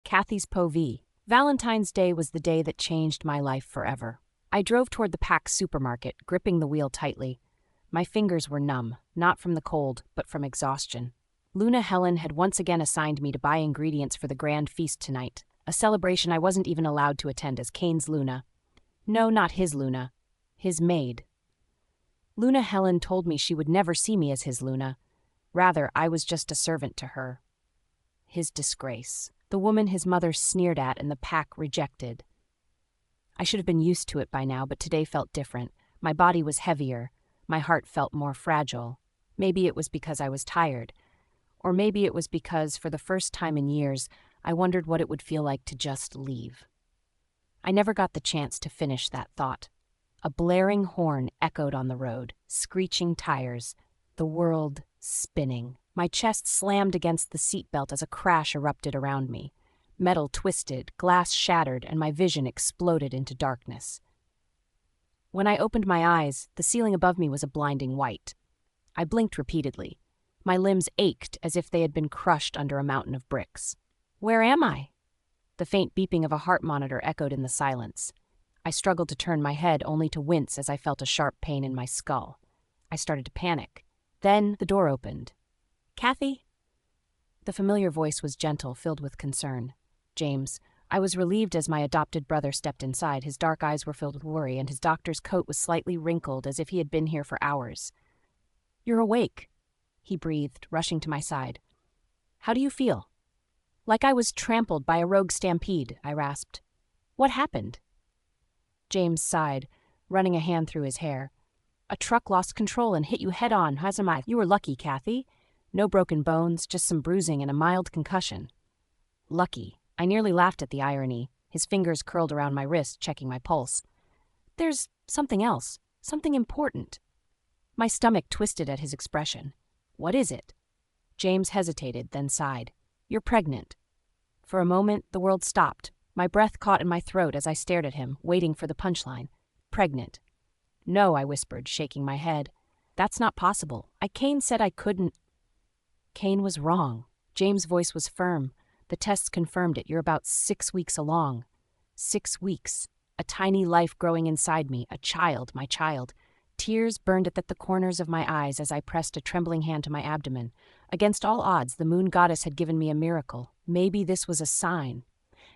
Kathy's POV. Valentine's Day was the day that changed my life forever. I drove toward the packed supermarket, gripping the wheel tightly. My fingers were numb, not from the cold, but from exhaustion. Luna Helen had once again assigned me to buy ingredients for the grand feast tonight, a celebration I wasn't even allowed to attend as Kane's Luna. No, not his Luna. His maid. Luna Helen told me she would never see me as his Luna. Rather, I was just a servant to her. His disgrace. The woman his mother sneered at and the pack rejected. I should have been used to it by now, but today felt different. My body was heavier. My heart felt more fragile. Maybe it was because I was tired. Or maybe it was because, for the first time in years, I wondered what it would feel like to just leave. I never got the chance to finish that thought. A blaring horn echoed on the road, screeching tires, the world spinning. My chest slammed against the seatbelt as a crash erupted around me. Metal twisted, glass shattered, and my vision exploded into darkness. When I opened my eyes, the ceiling above me was a blinding white. I blinked repeatedly. My limbs ached as if they had been crushed under a mountain of bricks. Where am I? The faint beeping of a heart monitor echoed in the silence. I struggled to turn my head, only to wince as I felt a sharp pain in my skull. I started to panic. Then the door opened. "Kathy?" The familiar voice was gentle, filled with concern. "James." I was relieved as my adopted brother stepped inside. His dark eyes were filled with worry, and his doctor's coat was slightly wrinkled as if he had been here for hours. "You're awake," he breathed, rushing to my side. "How do you feel?" "Like I was trampled by a rogue stampede," I rasped. "What happened?" James sighed, running a hand through his hair. "A truck lost control and hit you head-on. You were lucky, Kathy. No broken bones, just some bruising and a mild concussion." Lucky. I nearly laughed at the irony. His fingers curled around my wrist, checking my pulse. "There's something else. Something important." My stomach twisted at his expression. "What is it?" James hesitated, then sighed. "You're pregnant." For a moment, the world stopped. My breath caught in my throat as I stared at him, waiting for the punchline. "Pregnant." "No," I whispered, shaking my head. "That's not possible. Kane said I couldn't." Kane was wrong. James' voice was firm. "The tests confirmed it. You're about 6 weeks along." 6 weeks. A tiny life growing inside me. A child, my child. Tears burned at the corners of my eyes as I pressed a trembling hand to my abdomen. Against all odds, the moon goddess had given me a miracle. Maybe this was a sign.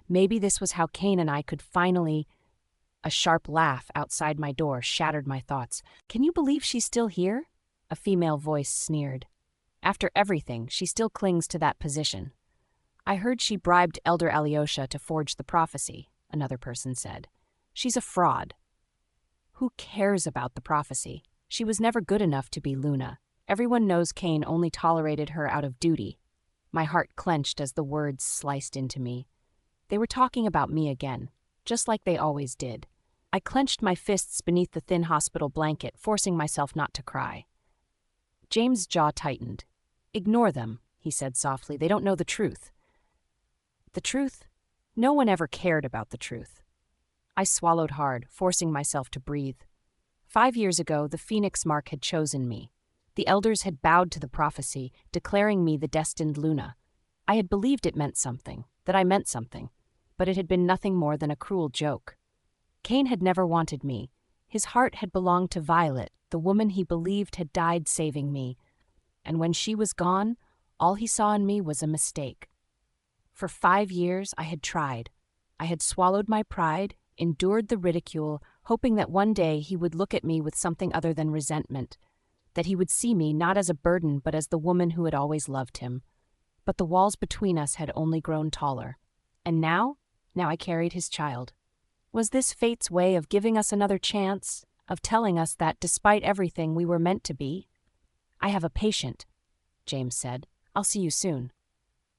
Maybe this was how Kane and I could finally... A sharp laugh outside my door shattered my thoughts. "Can you believe she's still here?" A female voice sneered. "After everything, she still clings to that position." "I heard she bribed Elder Alyosha to forge the prophecy," another person said. "She's a fraud." Who cares about the prophecy? She was never good enough to be Luna. Everyone knows Kane only tolerated her out of duty. My heart clenched as the words sliced into me. They were talking about me again, just like they always did. I clenched my fists beneath the thin hospital blanket, forcing myself not to cry. James' jaw tightened. "Ignore them," he said softly. "They don't know the truth." The truth? No one ever cared about the truth. I swallowed hard, forcing myself to breathe. 5 years ago, the Phoenix Mark had chosen me. The elders had bowed to the prophecy, declaring me the destined Luna. I had believed it meant something, that I meant something, but it had been nothing more than a cruel joke. Kane had never wanted me. His heart had belonged to Violet, the woman he believed had died saving me. And when she was gone, all he saw in me was a mistake. For 5 years, I had tried. I had swallowed my pride, endured the ridicule, hoping that one day he would look at me with something other than resentment, that he would see me not as a burden but as the woman who had always loved him. But the walls between us had only grown taller. And now I carried his child. Was this fate's way of giving us another chance, of telling us that, despite everything, we were meant to be? "I have a patient," James said. "I'll see you soon."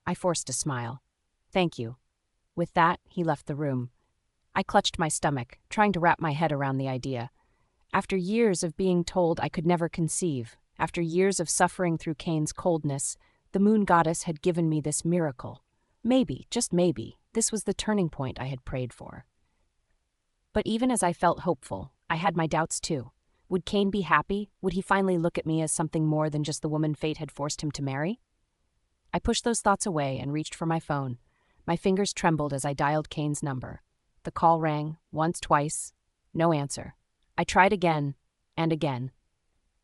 I forced a smile. "Thank you." With that, he left the room. I clutched my stomach, trying to wrap my head around the idea. After years of being told I could never conceive, after years of suffering through Kane's coldness, the moon goddess had given me this miracle. Maybe, just maybe, this was the turning point I had prayed for. But even as I felt hopeful, I had my doubts too. Would Kane be happy? Would he finally look at me as something more than just the woman fate had forced him to marry? I pushed those thoughts away and reached for my phone. My fingers trembled as I dialed Kane's number. The call rang, once, twice. No answer. I tried again and again.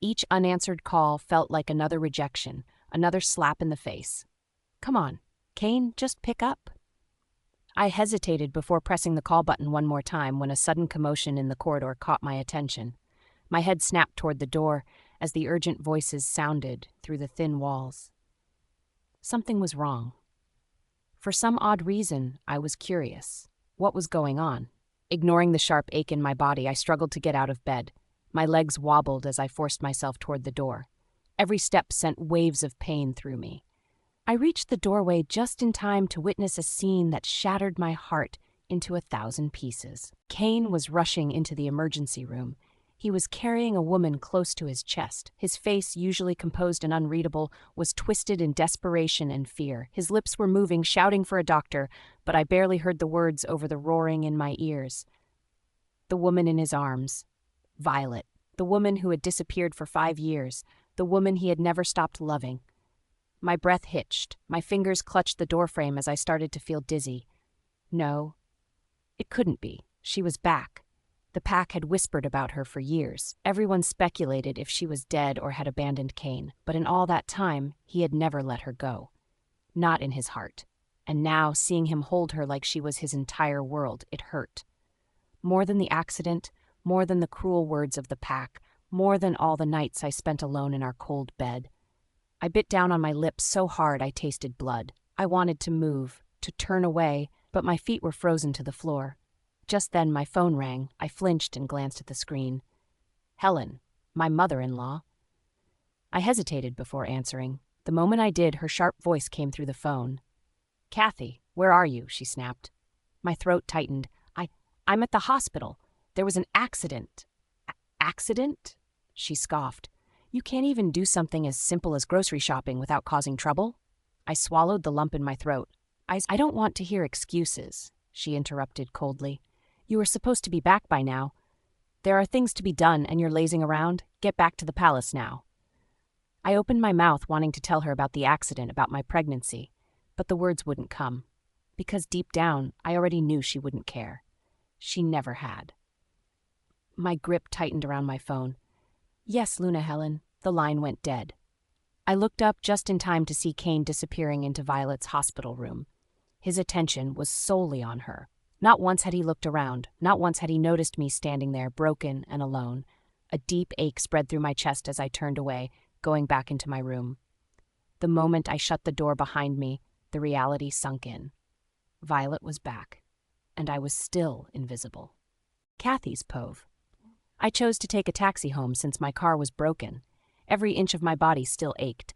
Each unanswered call felt like another rejection, another slap in the face. Come on, Kane, just pick up. I hesitated before pressing the call button one more time when a sudden commotion in the corridor caught my attention. My head snapped toward the door as the urgent voices sounded through the thin walls. Something was wrong. For some odd reason, I was curious. What was going on? Ignoring the sharp ache in my body, I struggled to get out of bed. My legs wobbled as I forced myself toward the door. Every step sent waves of pain through me. I reached the doorway just in time to witness a scene that shattered my heart into 1,000 pieces. Kane was rushing into the emergency room. He was carrying a woman close to his chest. His face, usually composed and unreadable, was twisted in desperation and fear. His lips were moving, shouting for a doctor, but I barely heard the words over the roaring in my ears. The woman in his arms. Violet. The woman who had disappeared for 5 years. The woman he had never stopped loving. My breath hitched. My fingers clutched the doorframe as I started to feel dizzy. No, it couldn't be. She was back. The pack had whispered about her for years. Everyone speculated if she was dead or had abandoned Kane, but in all that time, he had never let her go. Not in his heart. And now, seeing him hold her like she was his entire world, it hurt. More than the accident, more than the cruel words of the pack, more than all the nights I spent alone in our cold bed. I bit down on my lips so hard I tasted blood. I wanted to move, to turn away, but my feet were frozen to the floor. Just then my phone rang. I flinched and glanced at the screen. Helen, my mother-in-law. I hesitated before answering. The moment I did, her sharp voice came through the phone. Kathy, where are you? She snapped. My throat tightened. I'm at the hospital. There was an accident. Accident? She scoffed. You can't even do something as simple as grocery shopping without causing trouble? I swallowed the lump in my throat. I don't want to hear excuses, she interrupted coldly. You were supposed to be back by now. There are things to be done and you're lazing around. Get back to the palace now. I opened my mouth wanting to tell her about the accident, about my pregnancy, but the words wouldn't come. Because deep down, I already knew she wouldn't care. She never had. My grip tightened around my phone. Yes, Luna Helen. The line went dead. I looked up just in time to see Kane disappearing into Violet's hospital room. His attention was solely on her. Not once had he looked around. Not once had he noticed me standing there, broken and alone. A deep ache spread through my chest as I turned away, going back into my room. The moment I shut the door behind me, the reality sunk in. Violet was back, and I was still invisible. Kathy's Pove. I chose to take a taxi home since my car was broken. Every inch of my body still ached.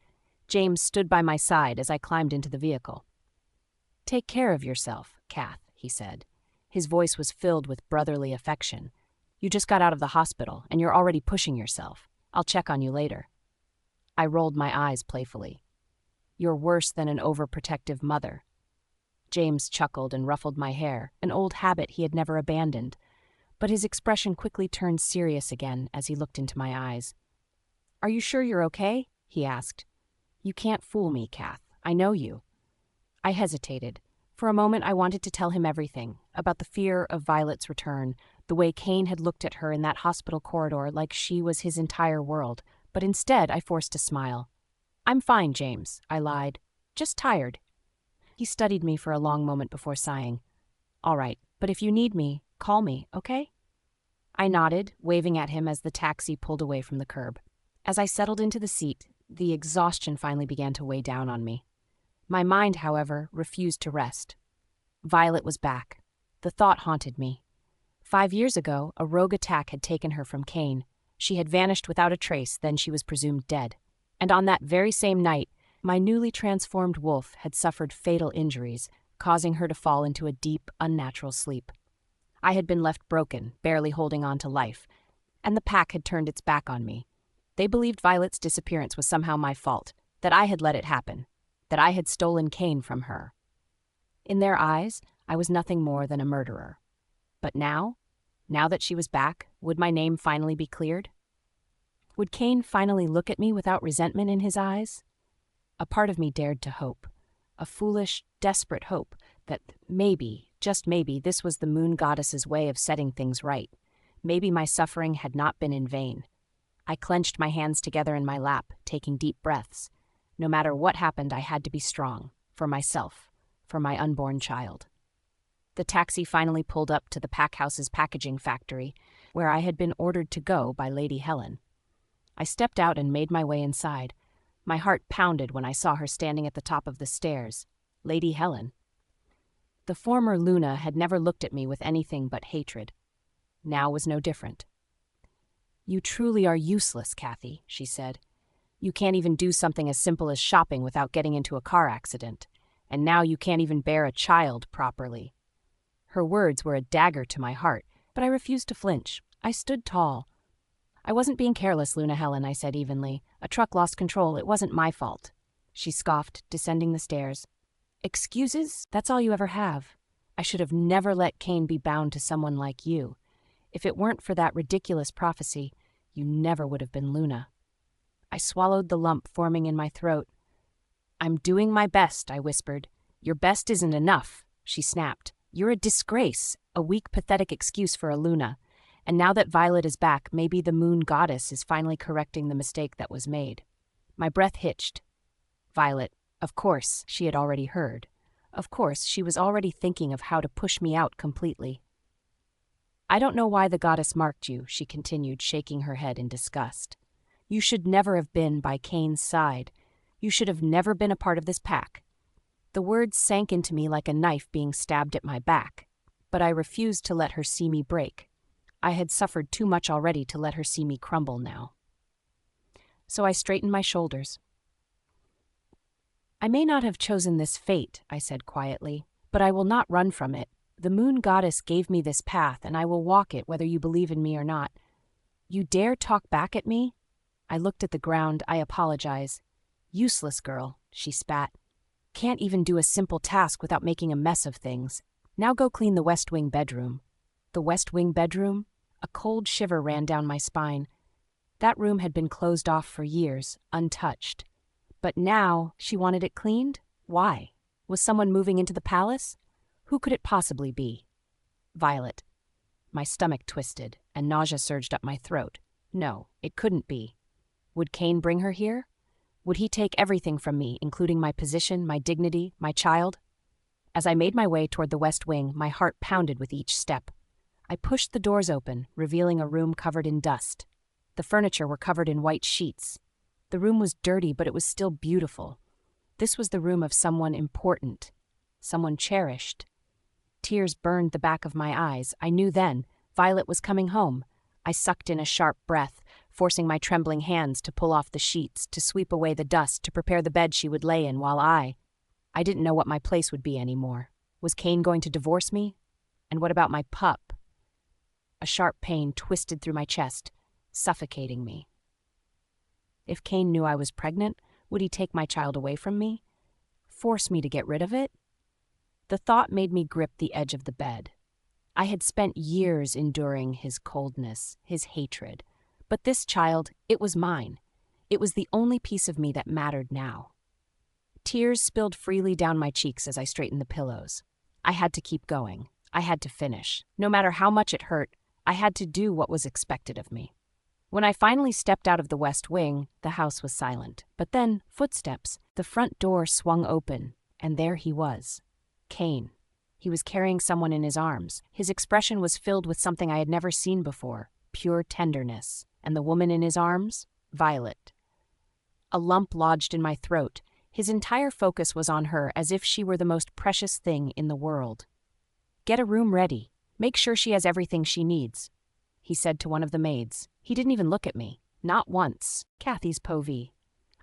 James stood by my side as I climbed into the vehicle. Take care of yourself, Kath, he said. His voice was filled with brotherly affection. You just got out of the hospital, and you're already pushing yourself. I'll check on you later. I rolled my eyes playfully. You're worse than an overprotective mother. James chuckled and ruffled my hair, an old habit he had never abandoned. But his expression quickly turned serious again as he looked into my eyes. Are you sure you're okay? He asked. You can't fool me, Kath. I know you. I hesitated. For a moment I wanted to tell him everything, about the fear of Violet's return, the way Kane had looked at her in that hospital corridor like she was his entire world, but instead I forced a smile. I'm fine, James, I lied. Just tired. He studied me for a long moment before sighing. All right, but if you need me, call me, okay? I nodded, waving at him as the taxi pulled away from the curb. As I settled into the seat, the exhaustion finally began to weigh down on me. My mind, however, refused to rest. Violet was back. The thought haunted me. 5 years ago, a rogue attack had taken her from Kane. She had vanished without a trace, then she was presumed dead. And on that very same night, my newly transformed wolf had suffered fatal injuries, causing her to fall into a deep, unnatural sleep. I had been left broken, barely holding on to life, and the pack had turned its back on me. They believed Violet's disappearance was somehow my fault, that I had let it happen, that I had stolen Kane from her. In their eyes, I was nothing more than a murderer. But now that she was back, would my name finally be cleared? Would Kane finally look at me without resentment in his eyes? A part of me dared to hope, a foolish, desperate hope that maybe, just maybe, this was the moon goddess's way of setting things right. Maybe my suffering had not been in vain. I clenched my hands together in my lap, taking deep breaths. No matter what happened, I had to be strong. For myself. For my unborn child. The taxi finally pulled up to the Packhouse's packaging factory, where I had been ordered to go by Lady Helen. I stepped out and made my way inside. My heart pounded when I saw her standing at the top of the stairs. Lady Helen. The former Luna had never looked at me with anything but hatred. Now was no different. "You truly are useless, Kathy," she said. "You can't even do something as simple as shopping without getting into a car accident. And now you can't even bear a child properly." Her words were a dagger to my heart, but I refused to flinch. I stood tall. "I wasn't being careless, Luna Helen," I said evenly. "A truck lost control. It wasn't my fault." She scoffed, descending the stairs. "Excuses? That's all you ever have. I should have never let Cain be bound to someone like you. If it weren't for that ridiculous prophecy, you never would have been Luna." I swallowed the lump forming in my throat. "I'm doing my best," I whispered. "Your best isn't enough," she snapped. "You're a disgrace, a weak, pathetic excuse for a Luna. And now that Violet is back, maybe the moon goddess is finally correcting the mistake that was made." My breath hitched. Violet, of course, she had already heard. Of course, she was already thinking of how to push me out completely. "I don't know why the goddess marked you," she continued, shaking her head in disgust. "You should never have been by Cain's side. You should have never been a part of this pack." The words sank into me like a knife being stabbed at my back, but I refused to let her see me break. I had suffered too much already to let her see me crumble now. So I straightened my shoulders. "I may not have chosen this fate," I said quietly, "but I will not run from it. The moon goddess gave me this path, and I will walk it whether you believe in me or not." "You dare talk back at me?" I looked at the ground. "I apologize." "Useless girl," she spat. "Can't even do a simple task without making a mess of things. Now go clean the West Wing bedroom." The West Wing bedroom? A cold shiver ran down my spine. That room had been closed off for years, untouched. But now she wanted it cleaned? Why? Was someone moving into the palace? Who could it possibly be? Violet. My stomach twisted, and nausea surged up my throat. No, it couldn't be. Would Cain bring her here? Would he take everything from me, including my position, my dignity, my child? As I made my way toward the West Wing, my heart pounded with each step. I pushed the doors open, revealing a room covered in dust. The furniture were covered in white sheets. The room was dirty, but it was still beautiful. This was the room of someone important, someone cherished. Tears burned the back of my eyes. I knew then Violet was coming home. I sucked in a sharp breath, forcing my trembling hands to pull off the sheets, to sweep away the dust, to prepare the bed she would lay in while I didn't know what my place would be anymore. Was Cain going to divorce me? And what about my pup? A sharp pain twisted through my chest, suffocating me. If Cain knew I was pregnant, would he take my child away from me? Force me to get rid of it? The thought made me grip the edge of the bed. I had spent years enduring his coldness, his hatred. But this child, it was mine. It was the only piece of me that mattered now. Tears spilled freely down my cheeks as I straightened the pillows. I had to keep going. I had to finish. No matter how much it hurt, I had to do what was expected of me. When I finally stepped out of the West Wing, the house was silent. But then, footsteps. The front door swung open, and there he was. Cain. He was carrying someone in his arms. His expression was filled with something I had never seen before, pure tenderness. And the woman in his arms? Violet. A lump lodged in my throat. His entire focus was on her, as if she were the most precious thing in the world. "Get a room ready. Make sure she has everything she needs," he said to one of the maids. He didn't even look at me. Not once. Kathy's povee.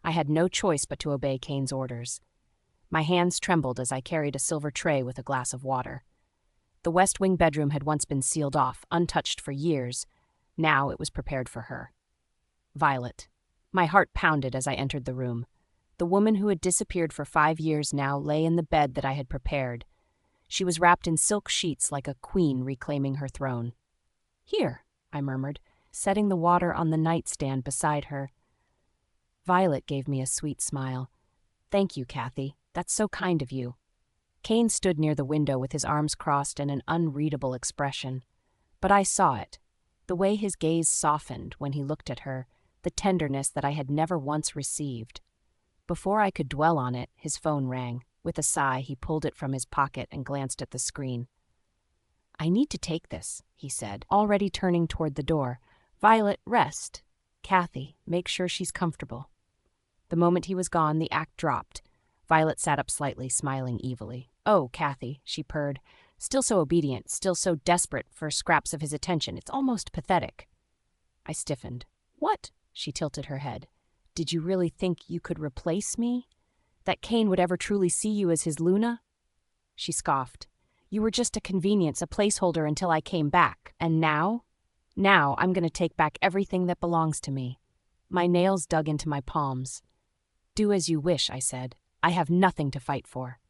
I had no choice but to obey Cain's orders. My hands trembled as I carried a silver tray with a glass of water. The West Wing bedroom had once been sealed off, untouched for years. Now it was prepared for her. Violet. My heart pounded as I entered the room. The woman who had disappeared for 5 years now lay in the bed that I had prepared. She was wrapped in silk sheets like a queen reclaiming her throne. "Here," I murmured, setting the water on the nightstand beside her. Violet gave me a sweet smile. "Thank you, Kathy. That's so kind of you." Kane stood near the window with his arms crossed and an unreadable expression. But I saw it. The way his gaze softened when he looked at her, the tenderness that I had never once received. Before I could dwell on it, his phone rang. With a sigh, he pulled it from his pocket and glanced at the screen. "I need to take this," he said, already turning toward the door. "Violet, rest. Kathy, make sure she's comfortable." The moment he was gone, the act dropped. Violet sat up slightly, smiling evilly. "Oh, Kathy," she purred. "Still so obedient, still so desperate for scraps of his attention. It's almost pathetic." I stiffened. "What?" She tilted her head. "Did you really think you could replace me? That Kane would ever truly see you as his Luna?" She scoffed. "You were just a convenience, a placeholder until I came back. And now? Now I'm going to take back everything that belongs to me." My nails dug into my palms. "Do as you wish," I said. "I have nothing to fight for."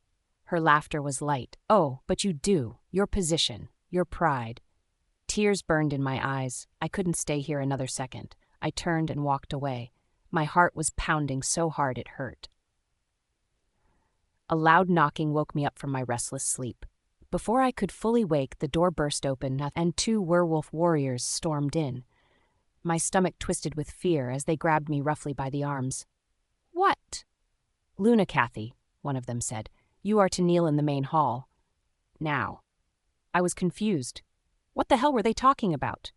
Her laughter was light. "Oh, but you do. Your position. Your pride." Tears burned in my eyes. I couldn't stay here another second. I turned and walked away. My heart was pounding so hard it hurt. A loud knocking woke me up from my restless sleep. Before I could fully wake, the door burst open and 2 werewolf warriors stormed in. My stomach twisted with fear as they grabbed me roughly by the arms. "What?" "Luna, Kathy," one of them said. "You are to kneel in the main hall. Now." I was confused. What the hell were they talking about?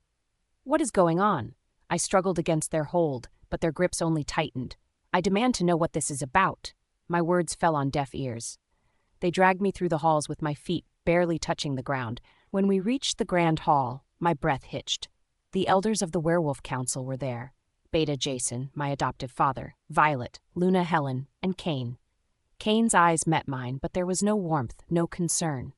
What is going on? I struggled against their hold, but their grips only tightened. "I demand to know what this is about." My words fell on deaf ears. They dragged me through the halls with my feet barely touching the ground. When we reached the grand hall, my breath hitched. The elders of the Werewolf Council were there. Beta Jason, my adoptive father, Violet, Luna Helen, and Kane. Kane's eyes met mine, but there was no warmth, no concern.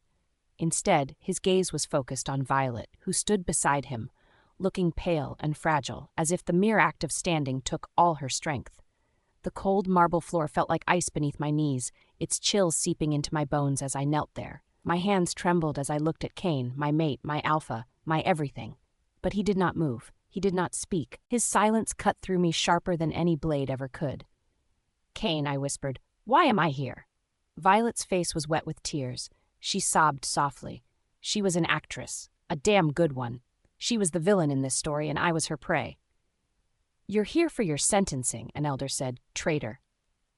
Instead, his gaze was focused on Violet, who stood beside him, looking pale and fragile, as if the mere act of standing took all her strength. The cold marble floor felt like ice beneath my knees, its chill seeping into my bones as I knelt there. My hands trembled as I looked at Kane, my mate, my alpha, my everything. But he did not move. He did not speak. His silence cut through me sharper than any blade ever could. "Kane," I whispered, "why am I here?" Violet's face was wet with tears. She sobbed softly. She was an actress, a damn good one. She was the villain in this story, and I was her prey. "You're here for your sentencing," an elder said. "Traitor."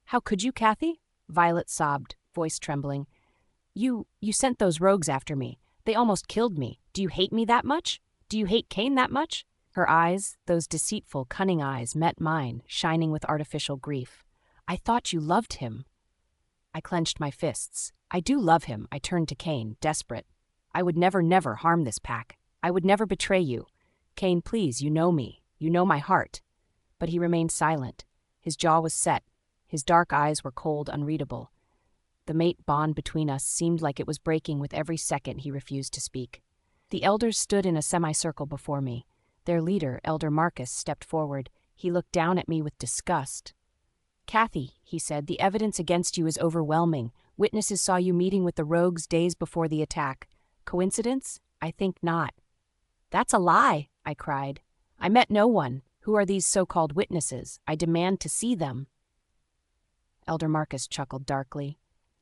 "How could you, Kathy?" Violet sobbed, voice trembling. You sent those rogues after me. They almost killed me. Do you hate me that much? Do you hate Kane that much?" Her eyes, those deceitful, cunning eyes, met mine, shining with artificial grief. "I thought you loved him." I clenched my fists. "I do love him," I turned to Kane, desperate. "I would never, never harm this pack. I would never betray you. Kane, please, you know me. You know my heart." But he remained silent. His jaw was set. His dark eyes were cold, unreadable. The mate bond between us seemed like it was breaking with every second he refused to speak. The elders stood in a semicircle before me. Their leader, Elder Marcus, stepped forward. He looked down at me with disgust. "Kathy," he said, "the evidence against you is overwhelming. Witnesses saw you meeting with the rogues days before the attack. Coincidence? I think not." "That's a lie," I cried. "I met no one. Who are these so-called witnesses? I demand to see them." Elder Marcus chuckled darkly.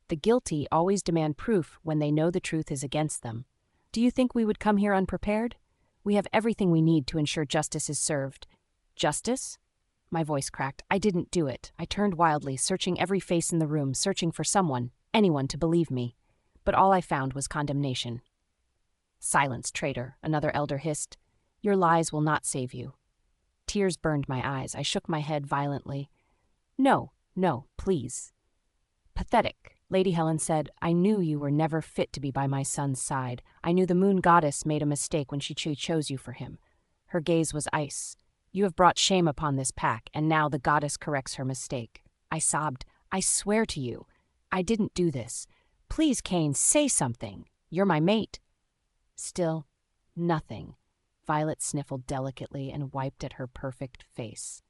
"The guilty always demand proof when they know the truth is against them. Do you think we would come here unprepared? We have everything we need to ensure justice is served." "Justice?" My voice cracked. "I didn't do it." I turned wildly, searching every face in the room, searching for someone, anyone to believe me. But all I found was condemnation. "Silence, traitor," another elder hissed. "Your lies will not save you." Tears burned my eyes. I shook my head violently. No, please." "Pathetic," Lady Helen said. "I knew you were never fit to be by my son's side. I knew the moon goddess made a mistake when she chose you for him." Her gaze was ice. "You have brought shame upon this pack, and now the goddess corrects her mistake." I sobbed. "I swear to you, I didn't do this. Please, Kane, say something. You're my mate." Still, nothing. Violet sniffled delicately and wiped at her perfect face.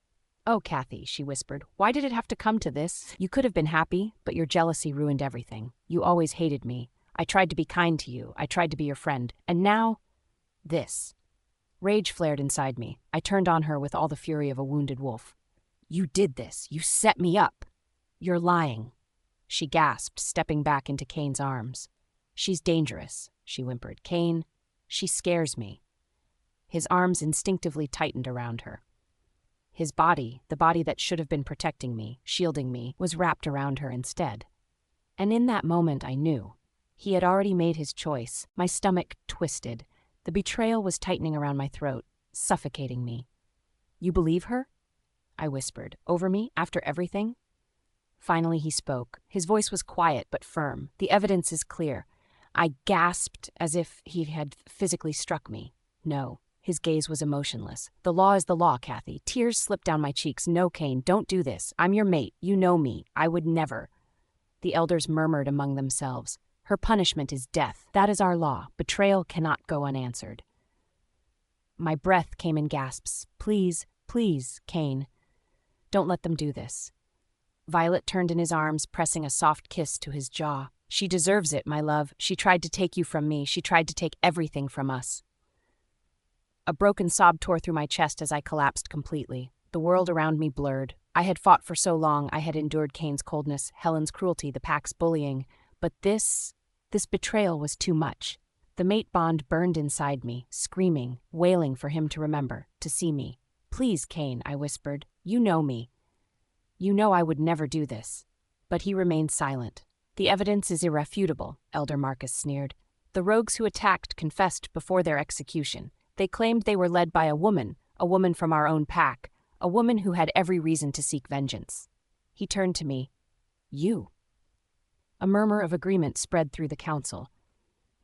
"Oh, Kathy," she whispered, "why did it have to come to this? You could have been happy, but your jealousy ruined everything. You always hated me. I tried to be kind to you. I tried to be your friend. And now, this." Rage flared inside me. I turned on her with all the fury of a wounded wolf. "You did this. You set me up." "You're lying." she gasped, stepping back into Kane's arms. She's dangerous, she whimpered. Kane, she scares me. His arms instinctively tightened around her. His body, the body that should have been protecting me, shielding me, was wrapped around her instead. And in that moment I knew. He had already made his choice. My stomach twisted. The betrayal was tightening around my throat, suffocating me. You believe her? I whispered. Over me, after everything? Finally he spoke. His voice was quiet but firm. The evidence is clear. I gasped as if he had physically struck me. No. His gaze was emotionless. The law is the law, Kathy. Tears slipped down my cheeks. No, Kane, don't do this. I'm your mate. You know me. I would never. The elders murmured among themselves. Her punishment is death. That is our law. Betrayal cannot go unanswered. My breath came in gasps. Please, please, Kane. Don't let them do this. Violet turned in his arms, pressing a soft kiss to his jaw. She deserves it, my love. She tried to take you from me. She tried to take everything from us. A broken sob tore through my chest as I collapsed completely. The world around me blurred. I had fought for so long. I had endured Kane's coldness, Helen's cruelty, the pack's bullying. But this betrayal was too much. The mate bond burned inside me, screaming, wailing for him to remember, to see me. Please, Kane, I whispered. You know me. You know I would never do this. But he remained silent. The evidence is irrefutable, Elder Marcus sneered. The rogues who attacked confessed before their execution. They claimed they were led by a woman from our own pack, a woman who had every reason to seek vengeance. He turned to me. You. A murmur of agreement spread through the council.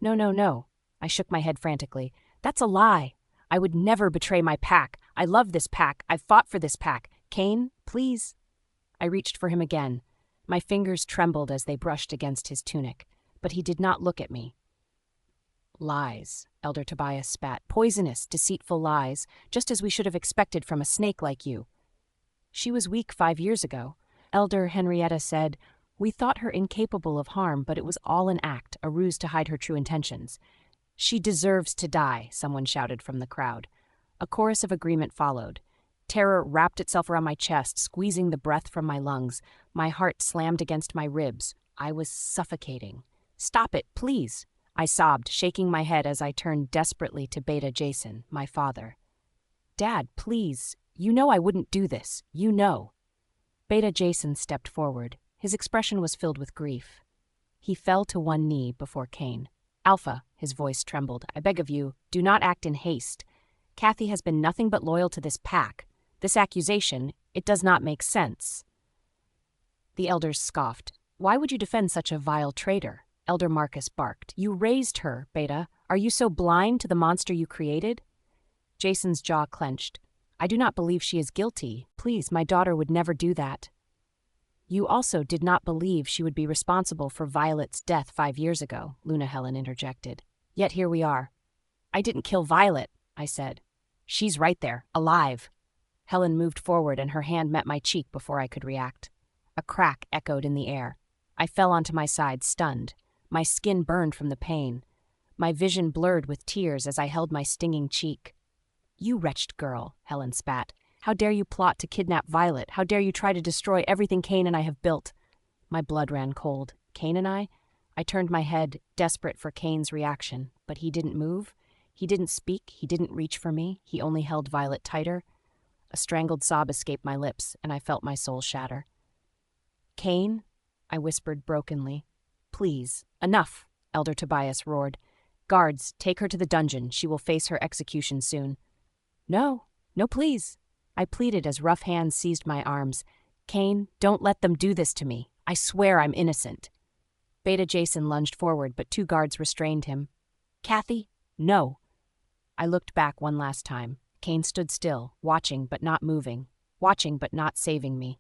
No, no, no. I shook my head frantically. That's a lie. I would never betray my pack. I love this pack. I've fought for this pack. Kane, please. I reached for him again. My fingers trembled as they brushed against his tunic, but he did not look at me. Lies, Elder Tobias spat. Poisonous, deceitful lies, just as we should have expected from a snake like you. She was weak 5 years ago. Elder Henrietta said, we thought her incapable of harm, but it was all an act, a ruse to hide her true intentions. She deserves to die, someone shouted from the crowd. A chorus of agreement followed. Terror wrapped itself around my chest, squeezing the breath from my lungs. My heart slammed against my ribs. I was suffocating. Stop it, please. I sobbed, shaking my head as I turned desperately to Beta Jason, my father. Dad, please. You know I wouldn't do this. You know. Beta Jason stepped forward. His expression was filled with grief. He fell to one knee before Kane. Alpha, his voice trembled, I beg of you, do not act in haste. Kathy has been nothing but loyal to this pack. This accusation, it does not make sense. The elders scoffed. Why would you defend such a vile traitor? Elder Marcus barked. You raised her, Beta. Are you so blind to the monster you created? Jason's jaw clenched. I do not believe she is guilty. Please, my daughter would never do that. You also did not believe she would be responsible for Violet's death 5 years ago, Luna Helen interjected. Yet here we are. I didn't kill Violet, I said. She's right there, alive. Helen moved forward and her hand met my cheek before I could react. A crack echoed in the air. I fell onto my side, stunned. My skin burned from the pain. My vision blurred with tears as I held my stinging cheek. You wretched girl, Helen spat. How dare you plot to kidnap Violet? How dare you try to destroy everything Kane and I have built? My blood ran cold. Kane and I? I turned my head, desperate for Kane's reaction, but he didn't move. He didn't speak. He didn't reach for me. He only held Violet tighter. A strangled sob escaped my lips, and I felt my soul shatter. Kane? I whispered brokenly. Please, enough, Elder Tobias roared. Guards, take her to the dungeon. She will face her execution soon. No, please. I pleaded as rough hands seized my arms. Kane, don't let them do this to me. I swear I'm innocent. Beta Jason lunged forward, but 2 guards restrained him. Kathy, no. I looked back one last time. Kane stood still, watching but not moving, watching but not saving me.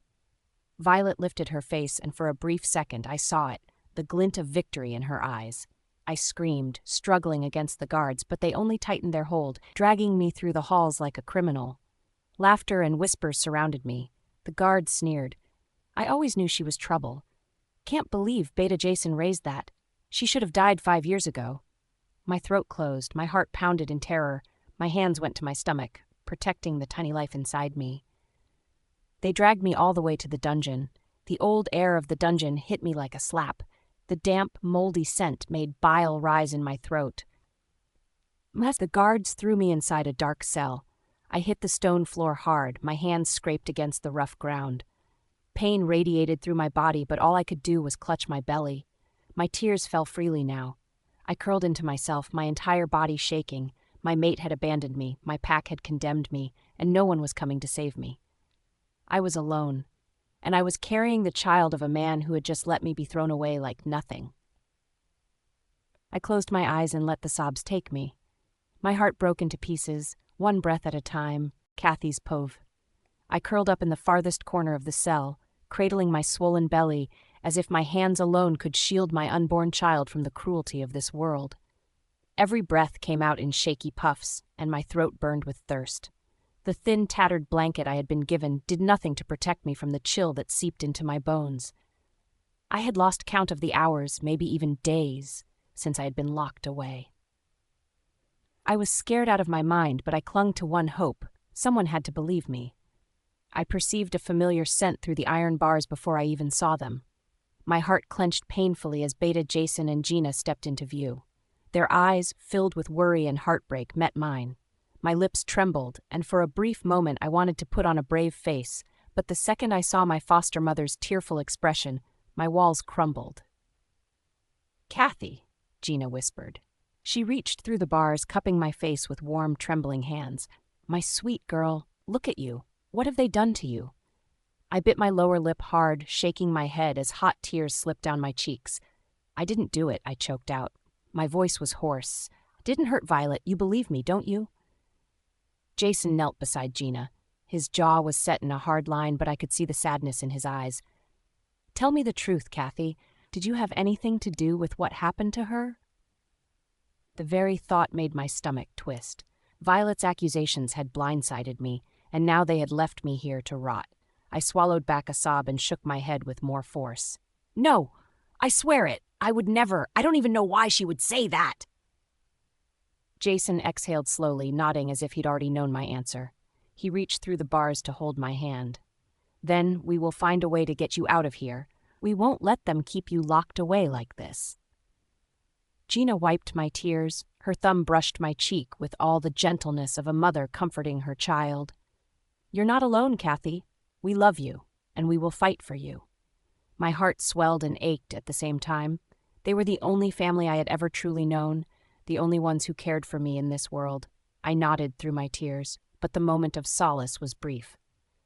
Violet lifted her face, and for a brief second I saw it, the glint of victory in her eyes. I screamed, struggling against the guards, but they only tightened their hold, dragging me through the halls like a criminal. Laughter and whispers surrounded me. The guards sneered. I always knew she was trouble. Can't believe Beta Jason raised that. She should have died 5 years ago. My throat closed, my heart pounded in terror. My hands went to my stomach, protecting the tiny life inside me. They dragged me all the way to the dungeon. The old air of the dungeon hit me like a slap. The damp, moldy scent made bile rise in my throat. As the guards threw me inside a dark cell, I hit the stone floor hard, my hands scraped against the rough ground. Pain radiated through my body, but all I could do was clutch my belly. My tears fell freely now. I curled into myself, my entire body shaking. My mate had abandoned me, my pack had condemned me, and no one was coming to save me. I was alone, and I was carrying the child of a man who had just let me be thrown away like nothing. I closed my eyes and let the sobs take me. My heart broke into pieces, one breath at a time, Kathy's pove. I curled up in the farthest corner of the cell, cradling my swollen belly, as if my hands alone could shield my unborn child from the cruelty of this world. Every breath came out in shaky puffs, and my throat burned with thirst. The thin, tattered blanket I had been given did nothing to protect me from the chill that seeped into my bones. I had lost count of the hours, maybe even days, since I had been locked away. I was scared out of my mind, but I clung to one hope. Someone had to believe me. I perceived a familiar scent through the iron bars before I even saw them. My heart clenched painfully as Beta, Jason, and Gina stepped into view. Their eyes, filled with worry and heartbreak, met mine. My lips trembled, and for a brief moment I wanted to put on a brave face, but the second I saw my foster mother's tearful expression, my walls crumbled. "Kathy," Gina whispered. She reached through the bars, cupping my face with warm, trembling hands. "My sweet girl, look at you. What have they done to you?" I bit my lower lip hard, shaking my head as hot tears slipped down my cheeks. "I didn't do it," I choked out. My voice was hoarse. "Didn't hurt Violet, you believe me, don't you?" Jason knelt beside Gina. His jaw was set in a hard line, but I could see the sadness in his eyes. "Tell me the truth, Kathy. Did you have anything to do with what happened to her?" The very thought made my stomach twist. Violet's accusations had blindsided me, and now they had left me here to rot. I swallowed back a sob and shook my head with more force. "No, I swear it. I would never. I don't even know why she would say that." Jason exhaled slowly, nodding as if he'd already known my answer. He reached through the bars to hold my hand. "Then we will find a way to get you out of here. We won't let them keep you locked away like this." Gina wiped my tears. Her thumb brushed my cheek with all the gentleness of a mother comforting her child. "You're not alone, Kathy. We love you, and we will fight for you." My heart swelled and ached at the same time. They were the only family I had ever truly known, the only ones who cared for me in this world. I nodded through my tears, but the moment of solace was brief.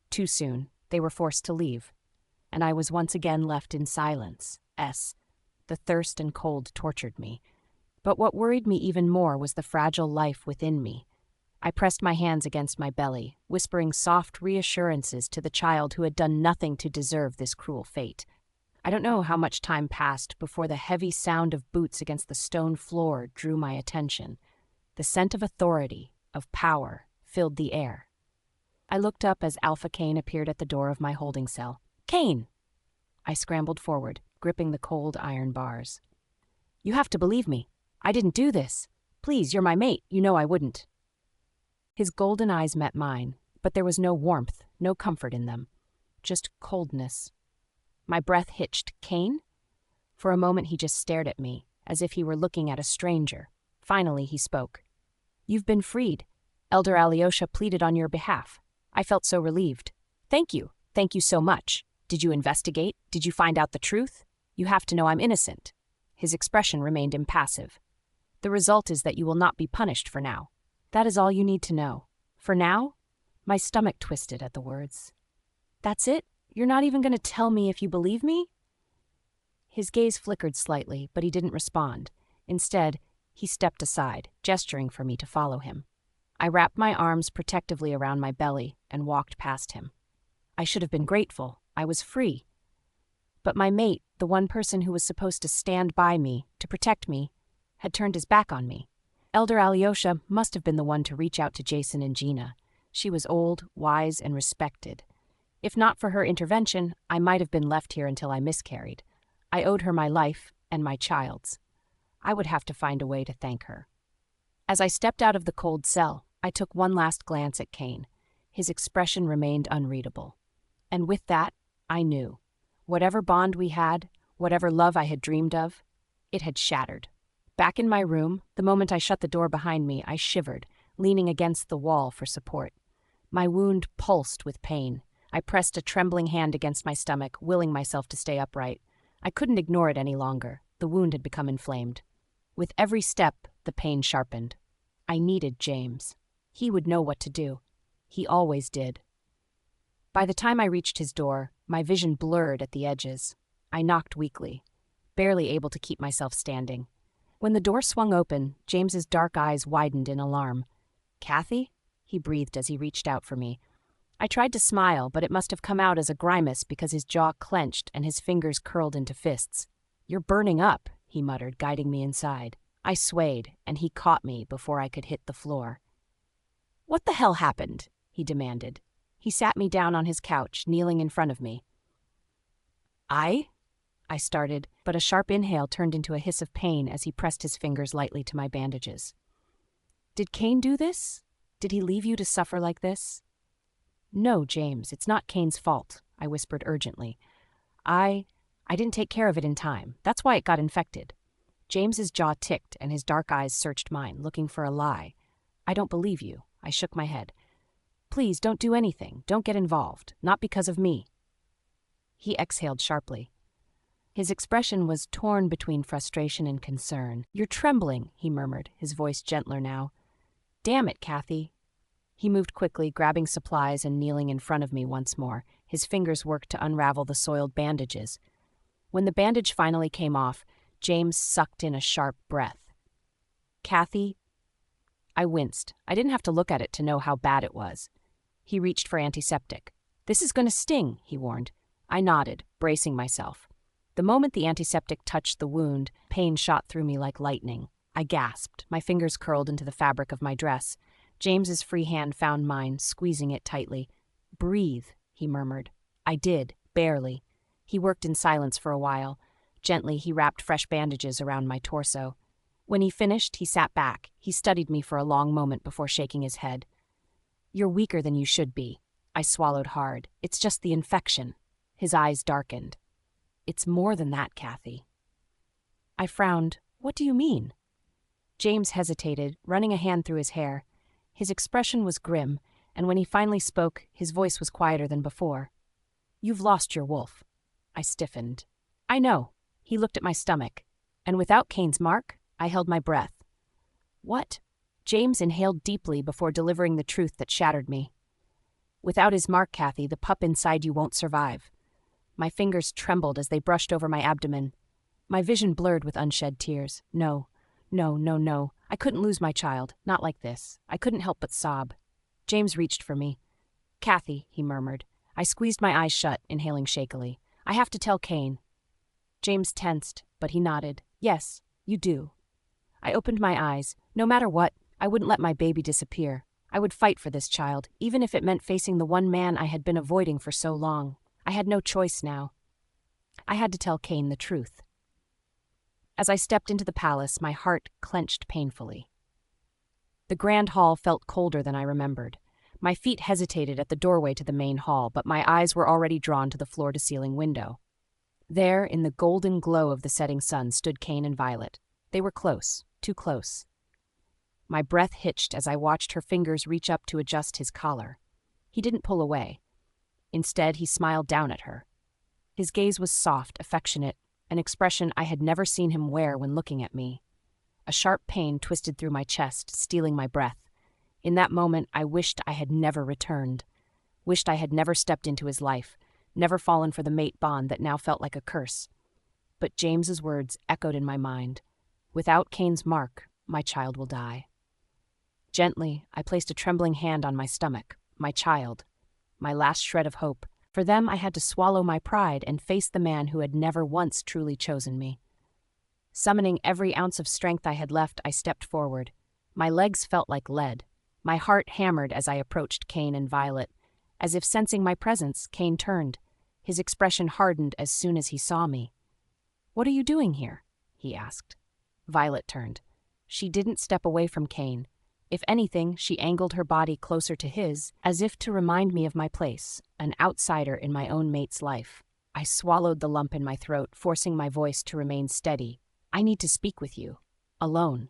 Too soon, they were forced to leave, and I was once again left in silence. The thirst and cold tortured me. But what worried me even more was the fragile life within me. I pressed my hands against my belly, whispering soft reassurances to the child who had done nothing to deserve this cruel fate. I don't know how much time passed before the heavy sound of boots against the stone floor drew my attention. The scent of authority, of power, filled the air. I looked up as Alpha Kane appeared at the door of my holding cell. "Kane!" I scrambled forward, gripping the cold iron bars. "You have to believe me. I didn't do this. Please, you're my mate. You know I wouldn't." His golden eyes met mine, but there was no warmth, no comfort in them. Just coldness. My breath hitched. "Kane?" For a moment he just stared at me, as if he were looking at a stranger. Finally he spoke. "You've been freed. Elder Alyosha pleaded on your behalf." I felt so relieved. "Thank you. Thank you so much. Did you investigate? Did you find out the truth? You have to know I'm innocent." His expression remained impassive. "The result is that you will not be punished for now. That is all you need to know. For now?" My stomach twisted at the words. "That's it? You're not even going to tell me if you believe me?" His gaze flickered slightly, but he didn't respond. Instead, he stepped aside, gesturing for me to follow him. I wrapped my arms protectively around my belly and walked past him. I should have been grateful. I was free. But my mate, the one person who was supposed to stand by me, to protect me, had turned his back on me. Elder Alyosha must have been the one to reach out to Jason and Gina. She was old, wise, and respected. If not for her intervention, I might have been left here until I miscarried. I owed her my life and my child's. I would have to find a way to thank her. As I stepped out of the cold cell, I took one last glance at Kane. His expression remained unreadable. And with that, I knew. Whatever bond we had, whatever love I had dreamed of, it had shattered. Back in my room, the moment I shut the door behind me, I shivered, leaning against the wall for support. My wound pulsed with pain. I pressed a trembling hand against my stomach, willing myself to stay upright. I couldn't ignore it any longer. The wound had become inflamed. With every step, the pain sharpened. I needed James. He would know what to do. He always did. By the time I reached his door, my vision blurred at the edges. I knocked weakly, barely able to keep myself standing. When the door swung open, James's dark eyes widened in alarm. "Kathy?" he breathed as he reached out for me. I tried to smile, but it must have come out as a grimace because his jaw clenched and his fingers curled into fists. "You're burning up," he muttered, guiding me inside. I swayed, and he caught me before I could hit the floor. "What the hell happened?" he demanded. He sat me down on his couch, kneeling in front of me. I started, but a sharp inhale turned into a hiss of pain as he pressed his fingers lightly to my bandages. "Did Kane do this? Did he leave you to suffer like this?" "No, James, it's not Kane's fault," I whispered urgently. I didn't take care of it in time. That's why it got infected." James's jaw ticked and his dark eyes searched mine, looking for a lie. "I don't believe you." I shook my head. "Please, don't do anything. Don't get involved. Not because of me." He exhaled sharply. His expression was torn between frustration and concern. "You're trembling," he murmured, his voice gentler now. "Damn it, Kathy." He moved quickly, grabbing supplies and kneeling in front of me once more. His fingers worked to unravel the soiled bandages. When the bandage finally came off, James sucked in a sharp breath. "Kathy?" I winced. I didn't have to look at it to know how bad it was. He reached for antiseptic. "This is going to sting," he warned. I nodded, bracing myself. The moment the antiseptic touched the wound, pain shot through me like lightning. I gasped. My fingers curled into the fabric of my dress. James's free hand found mine, squeezing it tightly. "Breathe," he murmured. I did, barely. He worked in silence for a while. Gently, he wrapped fresh bandages around my torso. When he finished, he sat back. He studied me for a long moment before shaking his head. "You're weaker than you should be." I swallowed hard. "It's just the infection." His eyes darkened. "It's more than that, Kathy." I frowned. "What do you mean?" James hesitated, running a hand through his hair. His expression was grim, and when he finally spoke, his voice was quieter than before. "You've lost your wolf." I stiffened. "I know." He looked at my stomach. "And without Kane's mark?" I held my breath. "What?" James inhaled deeply before delivering the truth that shattered me. "Without his mark, Kathy, the pup inside you won't survive." My fingers trembled as they brushed over my abdomen. My vision blurred with unshed tears. No. I couldn't lose my child. Not like this. I couldn't help but sob. James reached for me. "Kathy," he murmured. I squeezed my eyes shut, inhaling shakily. "I have to tell Kane." James tensed, but he nodded. "Yes, you do." I opened my eyes. No matter what, I wouldn't let my baby disappear. I would fight for this child, even if it meant facing the one man I had been avoiding for so long. I had no choice now. I had to tell Kane the truth. As I stepped into the palace, my heart clenched painfully. The grand hall felt colder than I remembered. My feet hesitated at the doorway to the main hall, but my eyes were already drawn to the floor-to-ceiling window. There, in the golden glow of the setting sun, stood Kane and Violet. They were close, too close. My breath hitched as I watched her fingers reach up to adjust his collar. He didn't pull away. Instead, he smiled down at her. His gaze was soft, affectionate, an expression I had never seen him wear when looking at me. A sharp pain twisted through my chest, stealing my breath. In that moment, I wished I had never returned. Wished I had never stepped into his life, never fallen for the mate bond that now felt like a curse. But James's words echoed in my mind. "Without Kane's mark, my child will die." Gently, I placed a trembling hand on my stomach. My child. My last shred of hope. For them, I had to swallow my pride and face the man who had never once truly chosen me. Summoning every ounce of strength I had left, I stepped forward. My legs felt like lead. My heart hammered as I approached Kane and Violet. As if sensing my presence, Kane turned. His expression hardened as soon as he saw me. "What are you doing here?" he asked. Violet turned. She didn't step away from Kane. If anything, she angled her body closer to his, as if to remind me of my place, an outsider in my own mate's life. I swallowed the lump in my throat, forcing my voice to remain steady. I need to speak with you. Alone.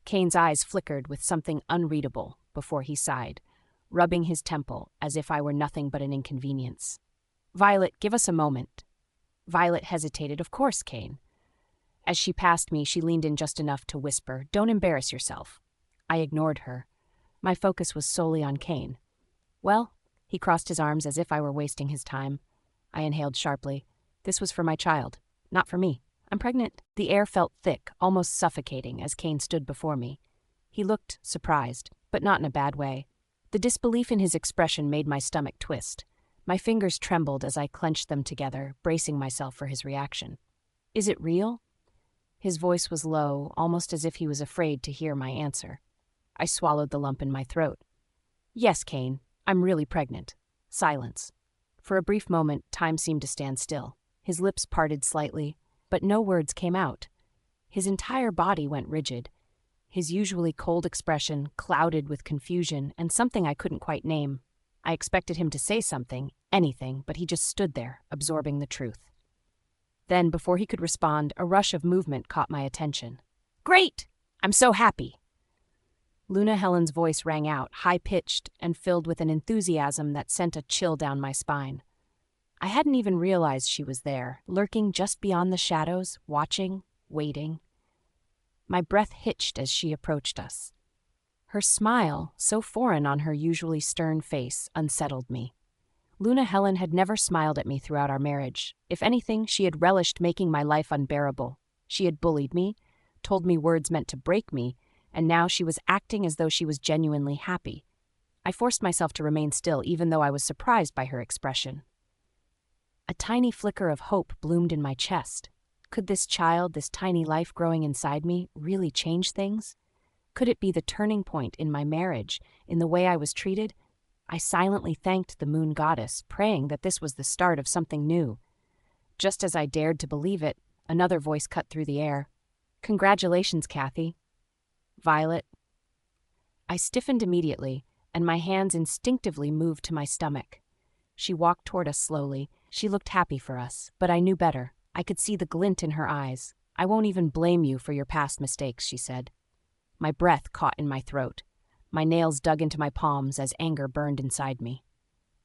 Kane's eyes flickered with something unreadable before he sighed, rubbing his temple as if I were nothing but an inconvenience. Violet, give us a moment. Violet hesitated. Of course, Kane. As she passed me, she leaned in just enough to whisper, don't embarrass yourself. I ignored her. My focus was solely on Kane. Well, he crossed his arms as if I were wasting his time. I inhaled sharply. This was for my child, not for me. I'm pregnant. The air felt thick, almost suffocating, as Kane stood before me. He looked surprised, but not in a bad way. The disbelief in his expression made my stomach twist. My fingers trembled as I clenched them together, bracing myself for his reaction. Is it real? His voice was low, almost as if he was afraid to hear my answer. I swallowed the lump in my throat. Yes, Kane, I'm really pregnant. Silence. For a brief moment, time seemed to stand still. His lips parted slightly, but no words came out. His entire body went rigid. His usually cold expression clouded with confusion and something I couldn't quite name. I expected him to say something, anything, but he just stood there, absorbing the truth. Then, before he could respond, a rush of movement caught my attention. Great! I'm so happy! Luna Helen's voice rang out, high-pitched and filled with an enthusiasm that sent a chill down my spine. I hadn't even realized she was there, lurking just beyond the shadows, watching, waiting. My breath hitched as she approached us. Her smile, so foreign on her usually stern face, unsettled me. Luna Helen had never smiled at me throughout our marriage. If anything, she had relished making my life unbearable. She had bullied me, told me words meant to break me, and now she was acting as though she was genuinely happy. I forced myself to remain still, even though I was surprised by her expression. A tiny flicker of hope bloomed in my chest. Could this child, this tiny life growing inside me, really change things? Could it be the turning point in my marriage, in the way I was treated? I silently thanked the moon goddess, praying that this was the start of something new. Just as I dared to believe it, another voice cut through the air. Congratulations, Kathy. Violet. I stiffened immediately, and my hands instinctively moved to my stomach. She walked toward us slowly. She looked happy for us, but I knew better. I could see the glint in her eyes. I won't even blame you for your past mistakes, she said. My breath caught in my throat. My nails dug into my palms as anger burned inside me.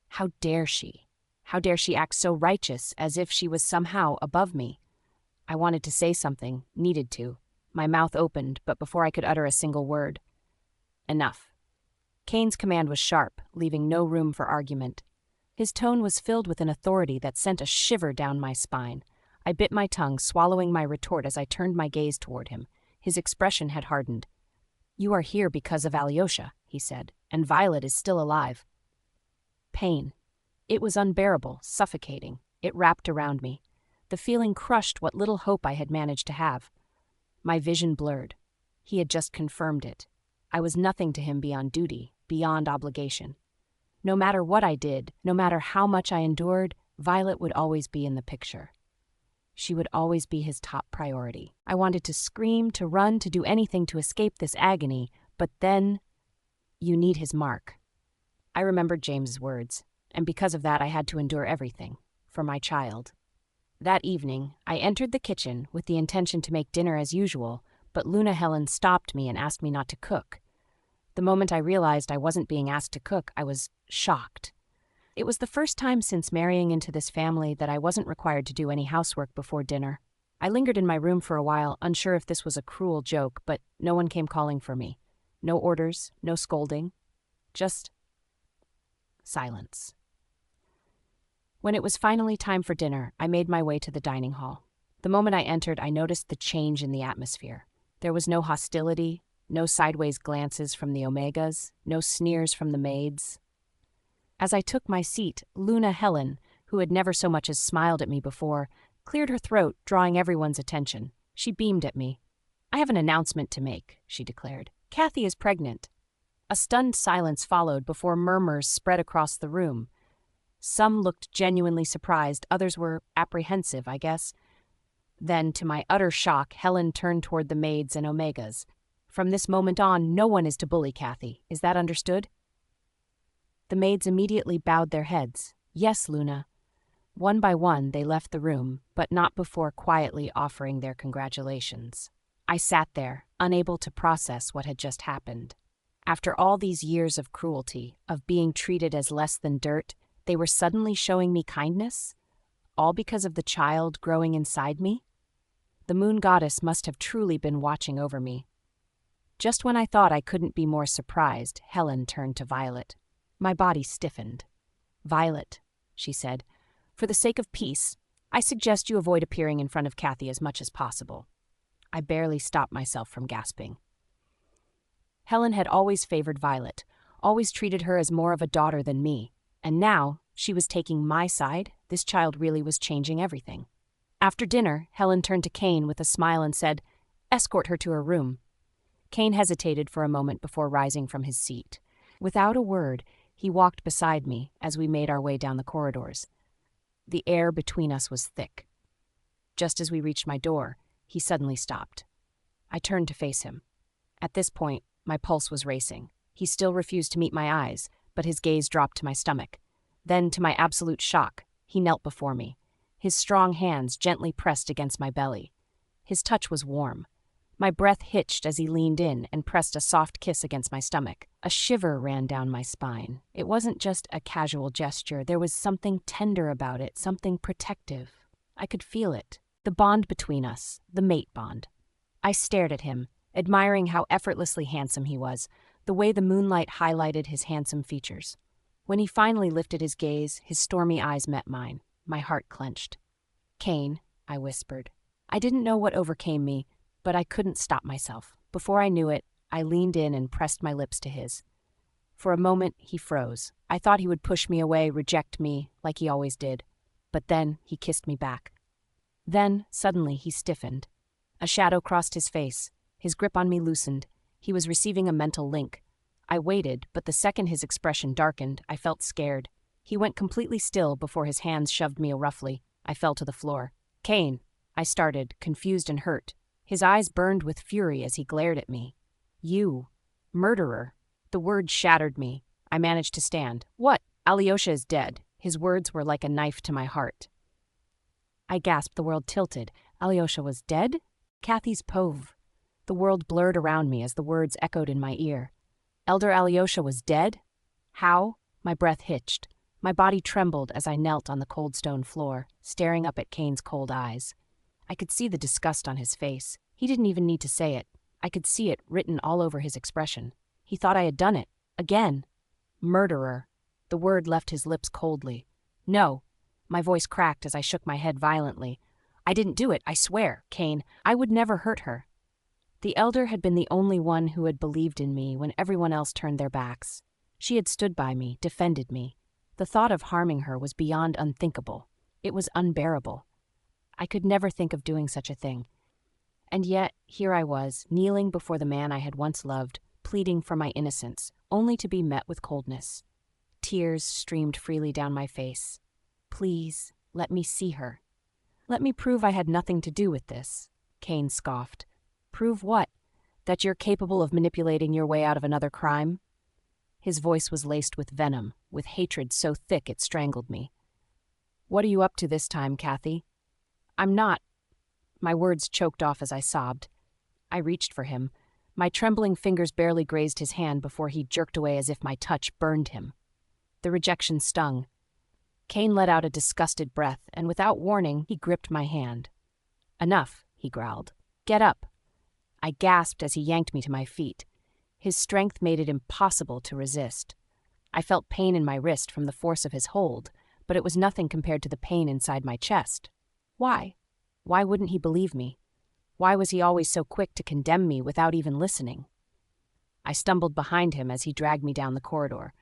How dare she? How dare she act so righteous, as if she was somehow above me? I wanted to say something, needed to. My mouth opened, but before I could utter a single word. Enough. Kane's command was sharp, leaving no room for argument. His tone was filled with an authority that sent a shiver down my spine. I bit my tongue, swallowing my retort as I turned my gaze toward him. His expression had hardened. You are here because of Alyosha, he said, and Violet is still alive. Pain. It was unbearable, suffocating. It wrapped around me. The feeling crushed what little hope I had managed to have. My vision blurred. He had just confirmed it. I was nothing to him beyond duty, beyond obligation. No matter what I did, no matter how much I endured, Violet would always be in the picture. She would always be his top priority. I wanted to scream, to run, to do anything to escape this agony, but then, you need his mark. I remembered James's words, and because of that I had to endure everything, for my child. That evening, I entered the kitchen with the intention to make dinner as usual, but Luna Helen stopped me and asked me not to cook. The moment I realized I wasn't being asked to cook, I was shocked. It was the first time since marrying into this family that I wasn't required to do any housework before dinner. I lingered in my room for a while, unsure if this was a cruel joke, but no one came calling for me. No orders, no scolding, just silence. When it was finally time for dinner, I made my way to the dining hall. The moment I entered, I noticed the change in the atmosphere. There was no hostility, no sideways glances from the Omegas, no sneers from the maids. As I took my seat, Luna Helen, who had never so much as smiled at me before, cleared her throat, drawing everyone's attention. She beamed at me. I have an announcement to make, she declared. Kathy is pregnant. A stunned silence followed before murmurs spread across the room. Some looked genuinely surprised, others were apprehensive, I guess. Then, to my utter shock, Helen turned toward the maids and Omegas. From this moment on, no one is to bully Kathy. Is that understood? The maids immediately bowed their heads. Yes, Luna. One by one, they left the room, but not before quietly offering their congratulations. I sat there, unable to process what had just happened. After all these years of cruelty, of being treated as less than dirt, they were suddenly showing me kindness? All because of the child growing inside me? The moon goddess must have truly been watching over me. Just when I thought I couldn't be more surprised, Helen turned to Violet. My body stiffened. "Violet," she said, "for the sake of peace, I suggest you avoid appearing in front of Kathy as much as possible." I barely stopped myself from gasping. Helen had always favored Violet, always treated her as more of a daughter than me, and now she was taking my side. This child really was changing everything. After dinner, Helen turned to Kane with a smile and said, "Escort her to her room." Kane hesitated for a moment before rising from his seat. Without a word, he walked beside me as we made our way down the corridors. The air between us was thick. Just as we reached my door, he suddenly stopped. I turned to face him. At this point, my pulse was racing. He still refused to meet my eyes, but his gaze dropped to my stomach. Then, to my absolute shock, he knelt before me. His strong hands gently pressed against my belly. His touch was warm. My breath hitched as he leaned in and pressed a soft kiss against my stomach. A shiver ran down my spine. It wasn't just a casual gesture. There was something tender about it, something protective. I could feel it. The bond between us, the mate bond. I stared at him, admiring how effortlessly handsome he was, the way the moonlight highlighted his handsome features. When he finally lifted his gaze, his stormy eyes met mine. My heart clenched. "Kane," I whispered. I didn't know what overcame me, but I couldn't stop myself. Before I knew it, I leaned in and pressed my lips to his. For a moment, he froze. I thought he would push me away, reject me, like he always did. But then he kissed me back. Then, suddenly, he stiffened. A shadow crossed his face. His grip on me loosened. He was receiving a mental link. I waited, but the second his expression darkened, I felt scared. He went completely still before his hands shoved me roughly. I fell to the floor. "Kane," I started, confused and hurt. His eyes burned with fury as he glared at me. "You. Murderer." The word shattered me. I managed to stand. "What? Alyosha is dead." His words were like a knife to my heart. I gasped. The world tilted. Alyosha was dead? Kathy's Pove. The world blurred around me as the words echoed in my ear. Elder Alyosha was dead? How? My breath hitched. My body trembled as I knelt on the cold stone floor, staring up at Kane's cold eyes. I could see the disgust on his face. He didn't even need to say it. I could see it written all over his expression. He thought I had done it. Again. Murderer. The word left his lips coldly. "No." My voice cracked as I shook my head violently. "I didn't do it, I swear, Kane. I would never hurt her." The elder had been the only one who had believed in me when everyone else turned their backs. She had stood by me, defended me. The thought of harming her was beyond unthinkable. It was unbearable. I could never think of doing such a thing. And yet, here I was, kneeling before the man I had once loved, pleading for my innocence, only to be met with coldness. Tears streamed freely down my face. "Please, let me see her. Let me prove I had nothing to do with this." Kane scoffed. "Prove what? That you're capable of manipulating your way out of another crime?" His voice was laced with venom, with hatred so thick it strangled me. "What are you up to this time, Kathy?" "I'm not." My words choked off as I sobbed. I reached for him. My trembling fingers barely grazed his hand before he jerked away as if my touch burned him. The rejection stung. Kane let out a disgusted breath, and without warning, he gripped my hand. "Enough," he growled. "Get up." I gasped as he yanked me to my feet. His strength made it impossible to resist. I felt pain in my wrist from the force of his hold, but it was nothing compared to the pain inside my chest. Why? Why wouldn't he believe me? Why was he always so quick to condemn me without even listening? I stumbled behind him as he dragged me down the corridor.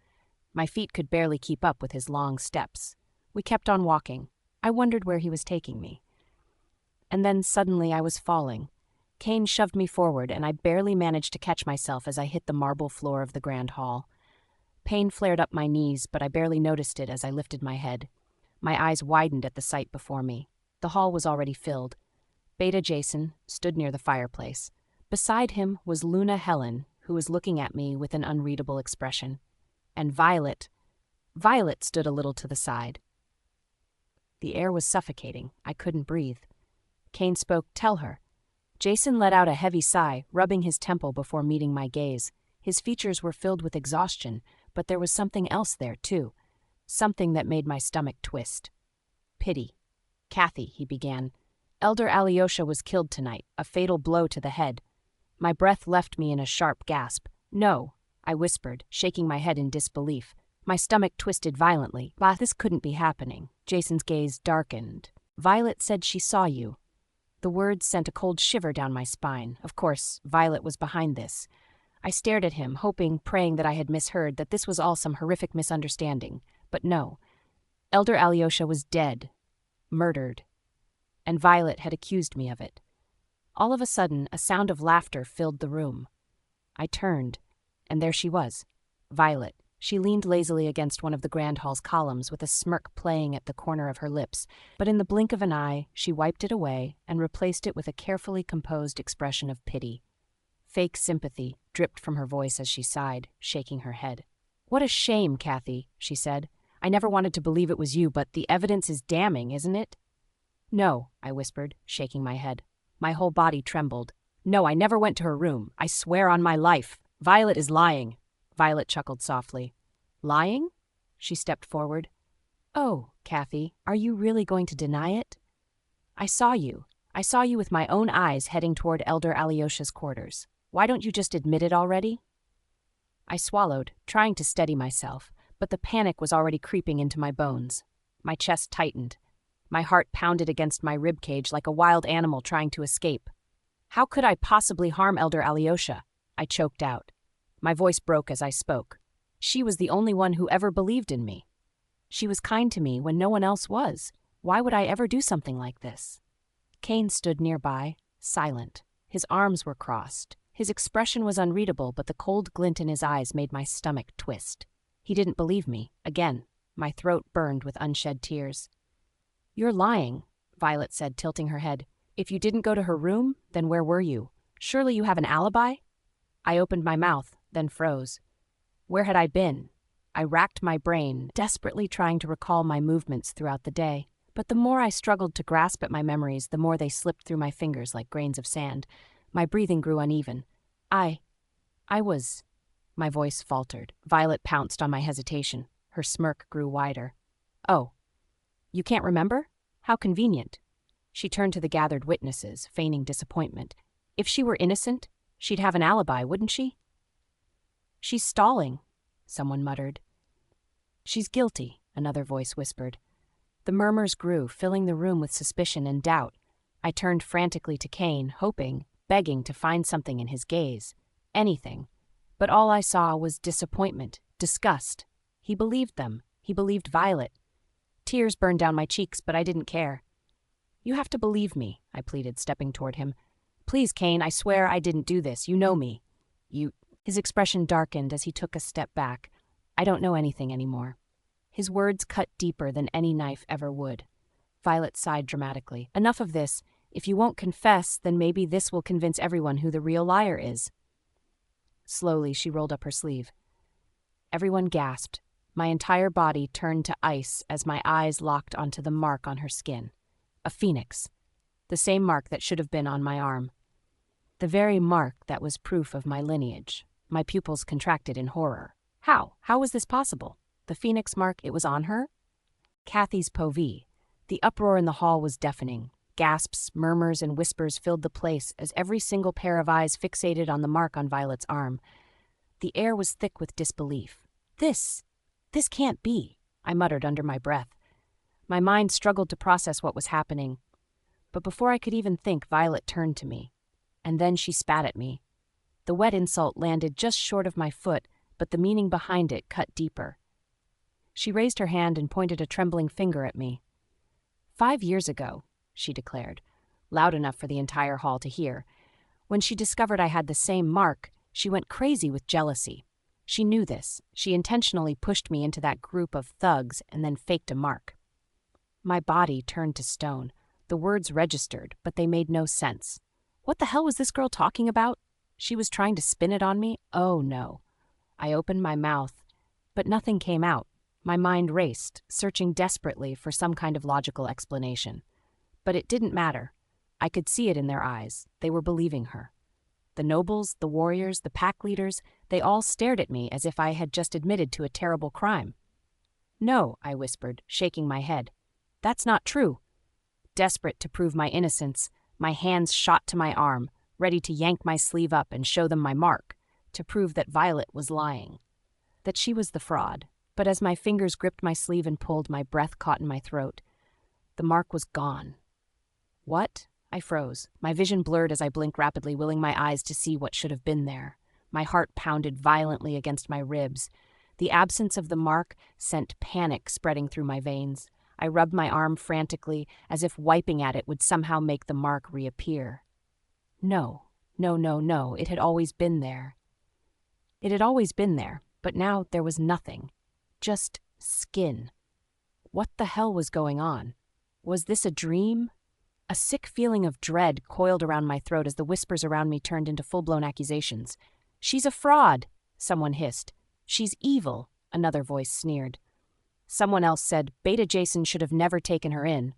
My feet could barely keep up with his long steps. We kept on walking. I wondered where he was taking me. And then suddenly I was falling. Kane shoved me forward, and I barely managed to catch myself as I hit the marble floor of the grand hall. Pain flared up my knees, but I barely noticed it as I lifted my head. My eyes widened at the sight before me. The hall was already filled. Beta Jason stood near the fireplace. Beside him was Luna Helen, who was looking at me with an unreadable expression. And Violet stood a little to the side. The air was suffocating. I couldn't breathe. Kane spoke, "Tell her." Jason let out a heavy sigh, rubbing his temple before meeting my gaze. His features were filled with exhaustion, but there was something else there, too. Something that made my stomach twist. Pity. "Kathy," he began. "Elder Alyosha was killed tonight, a fatal blow to the head." My breath left me in a sharp gasp. "No," I whispered, shaking my head in disbelief. My stomach twisted violently. This couldn't be happening. Jason's gaze darkened. "Violet said she saw you." The words sent a cold shiver down my spine. Of course, Violet was behind this. I stared at him, hoping, praying that I had misheard, that this was all some horrific misunderstanding. But no. Elder Alyosha was dead. Murdered. And Violet had accused me of it. All of a sudden, a sound of laughter filled the room. I turned, and there she was, Violet. She leaned lazily against one of the Grand Hall's columns with a smirk playing at the corner of her lips, but in the blink of an eye, she wiped it away and replaced it with a carefully composed expression of pity. Fake sympathy dripped from her voice as she sighed, shaking her head. "What a shame, Kathy," she said. "I never wanted to believe it was you, but the evidence is damning, isn't it?" "No," I whispered, shaking my head. My whole body trembled. "No, I never went to her room. I swear on my life. Violet is lying." Violet chuckled softly. "Lying?" She stepped forward. "Oh, Kathy, are you really going to deny it? I saw you. I saw you with my own eyes heading toward Elder Alyosha's quarters. Why don't you just admit it already?" I swallowed, trying to steady myself, but the panic was already creeping into my bones. My chest tightened. My heart pounded against my ribcage like a wild animal trying to escape. "How could I possibly harm Elder Alyosha?" I choked out. My voice broke as I spoke. She was the only one who ever believed in me. She was kind to me when no one else was. Why would I ever do something like this? Kane stood nearby, silent. His arms were crossed. His expression was unreadable, but the cold glint in his eyes made my stomach twist. He didn't believe me. Again, my throat burned with unshed tears. "You're lying," Violet said, tilting her head. "If you didn't go to her room, then where were you? Surely you have an alibi?" I opened my mouth, then froze. Where had I been? I racked my brain, desperately trying to recall my movements throughout the day. But the more I struggled to grasp at my memories, the more they slipped through my fingers like grains of sand. My breathing grew uneven. I was... My voice faltered. Violet pounced on my hesitation. Her smirk grew wider. "Oh, you can't remember? How convenient." She turned to the gathered witnesses, feigning disappointment. "If she were innocent, she'd have an alibi, wouldn't she?" "She's stalling," someone muttered. "She's guilty," another voice whispered. The murmurs grew, filling the room with suspicion and doubt. I turned frantically to Kane, hoping, begging to find something in his gaze. Anything. But all I saw was disappointment, disgust. He believed them. He believed Violet. Tears burned down my cheeks, but I didn't care. "You have to believe me," I pleaded, stepping toward him. "Please, Kane, I swear I didn't do this. You know me." His expression darkened as he took a step back. "I don't know anything anymore." His words cut deeper than any knife ever would. Violet sighed dramatically. "Enough of this. If you won't confess, then maybe this will convince everyone who the real liar is." Slowly, she rolled up her sleeve. Everyone gasped. My entire body turned to ice as my eyes locked onto the mark on her skin. A phoenix. The same mark that should have been on my arm. The very mark that was proof of my lineage. My pupils contracted in horror. How? How was this possible? The phoenix mark, it was on her? Kathy's povee. The uproar in the hall was deafening. Gasps, murmurs, and whispers filled the place as every single pair of eyes fixated on the mark on Violet's arm. The air was thick with disbelief. This can't be," I muttered under my breath. My mind struggled to process what was happening. But before I could even think, Violet turned to me. And then she spat at me. The wet insult landed just short of my foot, but the meaning behind it cut deeper. She raised her hand and pointed a trembling finger at me. 5 years ago, she declared, loud enough for the entire hall to hear. When she discovered I had the same mark, she went crazy with jealousy. She knew this. She intentionally pushed me into that group of thugs and then faked a mark. My body turned to stone. The words registered, but they made no sense. What the hell was this girl talking about? She was trying to spin it on me? Oh, no. I opened my mouth, but nothing came out. My mind raced, searching desperately for some kind of logical explanation. But it didn't matter. I could see it in their eyes. They were believing her. The nobles, the warriors, the pack leaders, they all stared at me as if I had just admitted to a terrible crime. "No," I whispered, shaking my head. "That's not true." Desperate to prove my innocence, my hands shot to my arm, ready to yank my sleeve up and show them my mark, to prove that Violet was lying, that she was the fraud. But as my fingers gripped my sleeve and pulled, my breath caught in my throat. The mark was gone. "What?" I froze. My vision blurred as I blinked rapidly, willing my eyes to see what should have been there. My heart pounded violently against my ribs. The absence of the mark sent panic spreading through my veins. I rubbed my arm frantically, as if wiping at it would somehow make the mark reappear. No, it had always been there. It had always been there, but now there was nothing. Just skin. What the hell was going on? Was this a dream? A sick feeling of dread coiled around my throat as the whispers around me turned into full-blown accusations. "She's a fraud," someone hissed. "She's evil," another voice sneered. Someone else said Beta Jason should have never taken her in.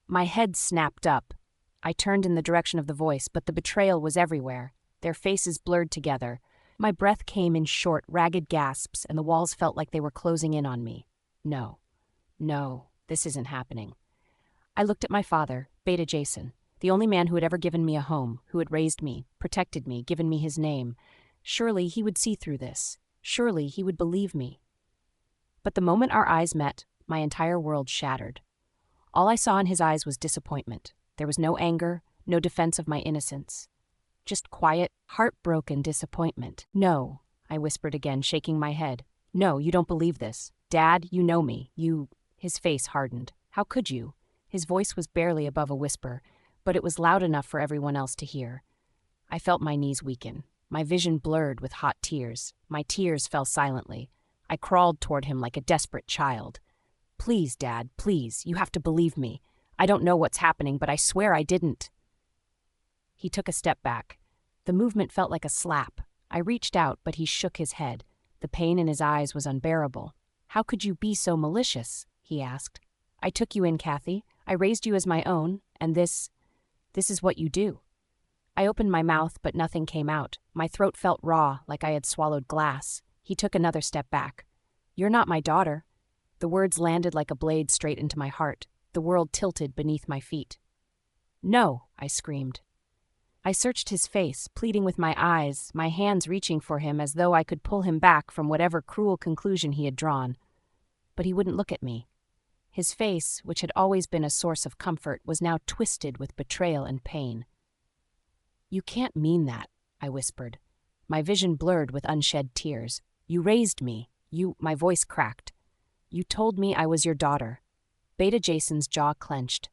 My head snapped up. I turned in the direction of the voice, but the betrayal was everywhere. Their faces blurred together. My breath came in short, ragged gasps, and the walls felt like they were closing in on me. No, this isn't happening. I looked at my father, Beta Jason, the only man who had ever given me a home, who had raised me, protected me, given me his name. Surely he would see through this. Surely he would believe me. But the moment our eyes met, my entire world shattered. All I saw in his eyes was disappointment. There was no anger, no defense of my innocence. Just quiet, heartbroken disappointment. "No," I whispered again, shaking my head. "No, you don't believe this. Dad, you know me. His face hardened. "How could you?" His voice was barely above a whisper, but it was loud enough for everyone else to hear. I felt my knees weaken. My vision blurred with hot tears. My tears fell silently. I crawled toward him like a desperate child. "Please, Dad, please, you have to believe me. I don't know what's happening, but I swear I didn't." He took a step back. The movement felt like a slap. I reached out, but he shook his head. The pain in his eyes was unbearable. "How could you be so malicious?" he asked. "I took you in, Kathy. I raised you as my own, and this is what you do." I opened my mouth, but nothing came out. My throat felt raw, like I had swallowed glass. He took another step back. "You're not my daughter." The words landed like a blade straight into my heart. The world tilted beneath my feet. "No," I screamed. I searched his face, pleading with my eyes, my hands reaching for him as though I could pull him back from whatever cruel conclusion he had drawn. But he wouldn't look at me. His face, which had always been a source of comfort, was now twisted with betrayal and pain. "You can't mean that," I whispered. My vision blurred with unshed tears. "You raised me. My voice cracked. You told me I was your daughter." Beta Jason's jaw clenched.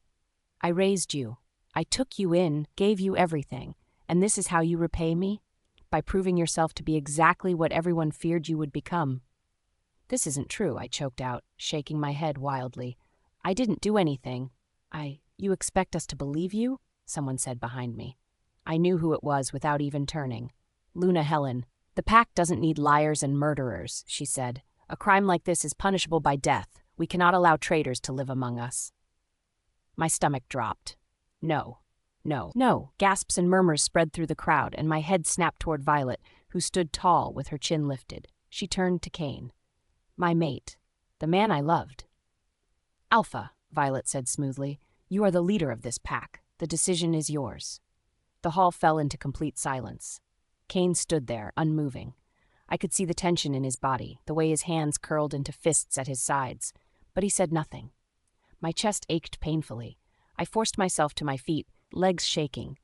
"I raised you. I took you in, gave you everything. And this is how you repay me? By proving yourself to be exactly what everyone feared you would become." "This isn't true," I choked out, shaking my head wildly. "I didn't do anything. You expect us to believe you?" someone said behind me. I knew who it was without even turning. Luna Helen. "The pack doesn't need liars and murderers," she said. "A crime like this is punishable by death. We cannot allow traitors to live among us." My stomach dropped. No. Gasps and murmurs spread through the crowd, and my head snapped toward Violet, who stood tall with her chin lifted. She turned to Cain. "My mate. The man I loved." "Alpha," Violet said smoothly. "You are the leader of this pack. The decision is yours." The hall fell into complete silence. Cain stood there, unmoving. I could see the tension in his body, the way his hands curled into fists at his sides. But he said nothing. My chest ached painfully. I forced myself to my feet, legs shaking.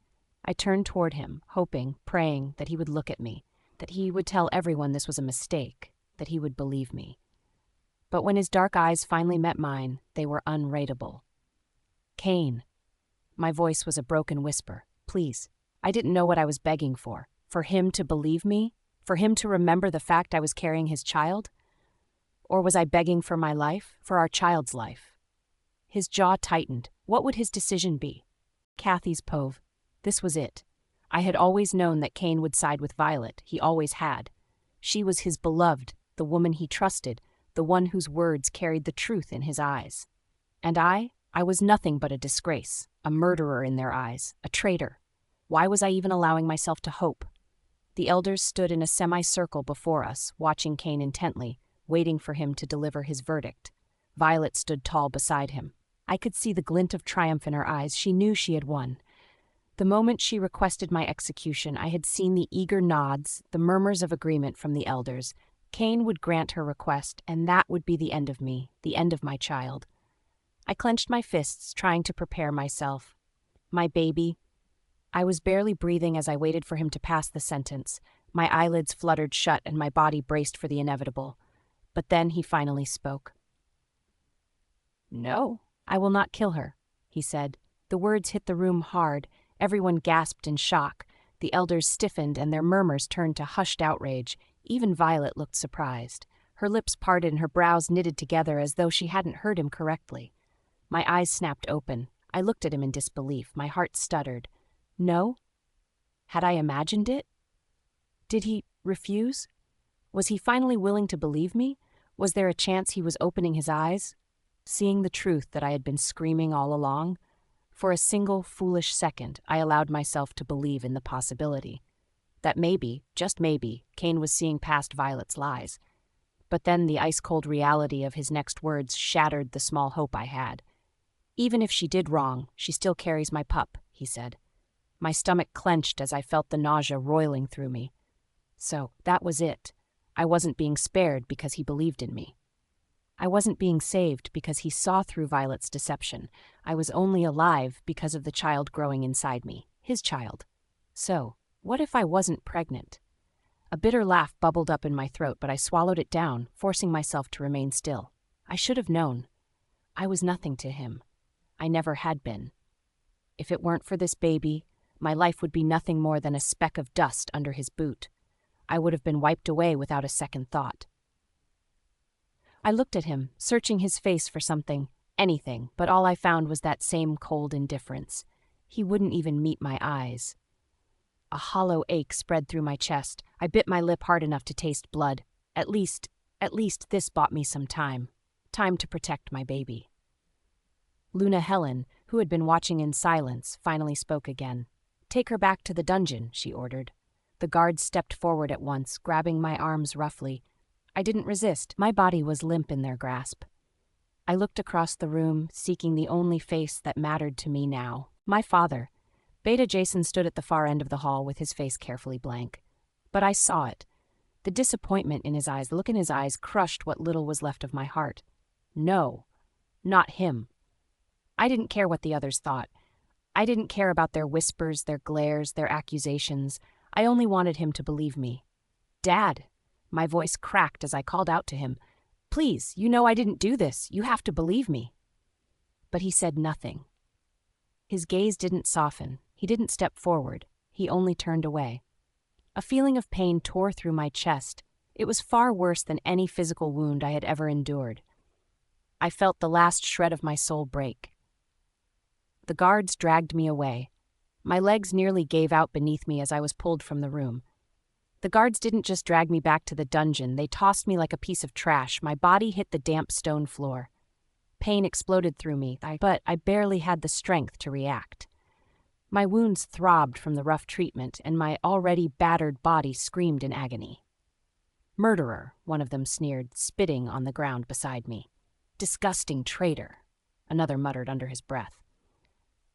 I turned toward him, hoping, praying that he would look at me, that he would tell everyone this was a mistake, that he would believe me. But when his dark eyes finally met mine, they were unreadable. "Cain." My voice was a broken whisper. "Please." I didn't know what I was begging for. For him to believe me? For him to remember the fact I was carrying his child? Or was I begging for my life, for our child's life? His jaw tightened. What would his decision be? Kathy's Pove. This was it. I had always known that Cain would side with Violet. He always had. She was his beloved, the woman he trusted, the one whose words carried the truth in his eyes. And I was nothing but a disgrace, a murderer in their eyes, a traitor. Why was I even allowing myself to hope? The elders stood in a semicircle before us, watching Cain intently, waiting for him to deliver his verdict. Violet stood tall beside him. I could see the glint of triumph in her eyes. She knew she had won. The moment she requested my execution, I had seen the eager nods, the murmurs of agreement from the elders. Cain would grant her request, and that would be the end of me, the end of my child. I clenched my fists, trying to prepare myself. My baby. I was barely breathing as I waited for him to pass the sentence. My eyelids fluttered shut and my body braced for the inevitable. But then he finally spoke. "No, I will not kill her," he said. The words hit the room hard. Everyone gasped in shock. The elders stiffened and their murmurs turned to hushed outrage. Even Violet looked surprised. Her lips parted and her brows knitted together as though she hadn't heard him correctly. My eyes snapped open. I looked at him in disbelief. My heart stuttered. No? Had I imagined it? Did he refuse? Was he finally willing to believe me? Was there a chance he was opening his eyes, seeing the truth that I had been screaming all along? For a single foolish second, I allowed myself to believe in the possibility that maybe, just maybe, Cain was seeing past Violet's lies. But then the ice-cold reality of his next words shattered the small hope I had. "Even if she did wrong, she still carries my pup," he said. My stomach clenched as I felt the nausea roiling through me. So, that was it. I wasn't being spared because he believed in me. I wasn't being saved because he saw through Violet's deception. I was only alive because of the child growing inside me, his child. So, what if I wasn't pregnant? A bitter laugh bubbled up in my throat, but I swallowed it down, forcing myself to remain still. I should have known. I was nothing to him. I never had been. If it weren't for this baby, my life would be nothing more than a speck of dust under his boot. I would have been wiped away without a second thought. I looked at him, searching his face for something, anything, but all I found was that same cold indifference. He wouldn't even meet my eyes. A hollow ache spread through my chest. I bit my lip hard enough to taste blood. At least this bought me some time. Time to protect my baby. Luna Helen, who had been watching in silence, finally spoke again. "Take her back to the dungeon," she ordered. The guards stepped forward at once, grabbing my arms roughly. I didn't resist. My body was limp in their grasp. I looked across the room, seeking the only face that mattered to me now. My father. Beta Jason stood at the far end of the hall with his face carefully blank. But I saw it. The disappointment in his eyes, the look in his eyes crushed what little was left of my heart. No, not him. I didn't care what the others thought. I didn't care about their whispers, their glares, their accusations. I only wanted him to believe me. "Dad!" My voice cracked as I called out to him. "Please, you know I didn't do this. You have to believe me." But he said nothing. His gaze didn't soften. He didn't step forward. He only turned away. A feeling of pain tore through my chest. It was far worse than any physical wound I had ever endured. I felt the last shred of my soul break. The guards dragged me away. My legs nearly gave out beneath me as I was pulled from the room. The guards didn't just drag me back to the dungeon, they tossed me like a piece of trash. My body hit the damp stone floor. Pain exploded through me, but I barely had the strength to react. My wounds throbbed from the rough treatment, and my already battered body screamed in agony. "Murderer," one of them sneered, spitting on the ground beside me. "Disgusting traitor," another muttered under his breath.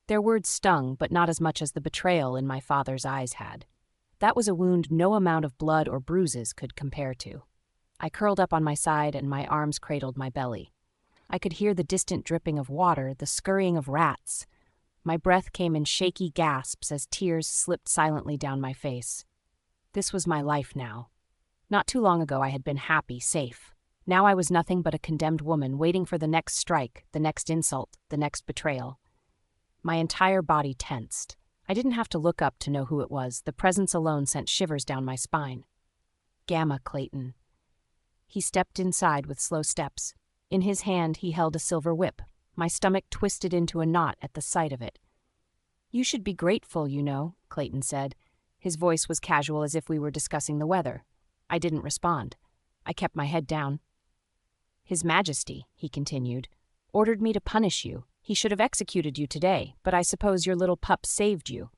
Their words stung, but not as much as the betrayal in my father's eyes had. That was a wound no amount of blood or bruises could compare to. I curled up on my side and my arms cradled my belly. I could hear the distant dripping of water, the scurrying of rats. My breath came in shaky gasps as tears slipped silently down my face. This was my life now. Not too long ago I had been happy, safe. Now I was nothing but a condemned woman waiting for the next strike, the next insult, the next betrayal. My entire body tensed. I didn't have to look up to know who it was. The presence alone sent shivers down my spine. Gamma Clayton. He stepped inside with slow steps. In his hand he held a silver whip. My stomach twisted into a knot at the sight of it. "You should be grateful, you know," Clayton said. His voice was casual, as if we were discussing the weather. I didn't respond. I kept my head down. His Majesty, he continued, ordered me to punish you. He should have executed you today, but I suppose your little pup saved you.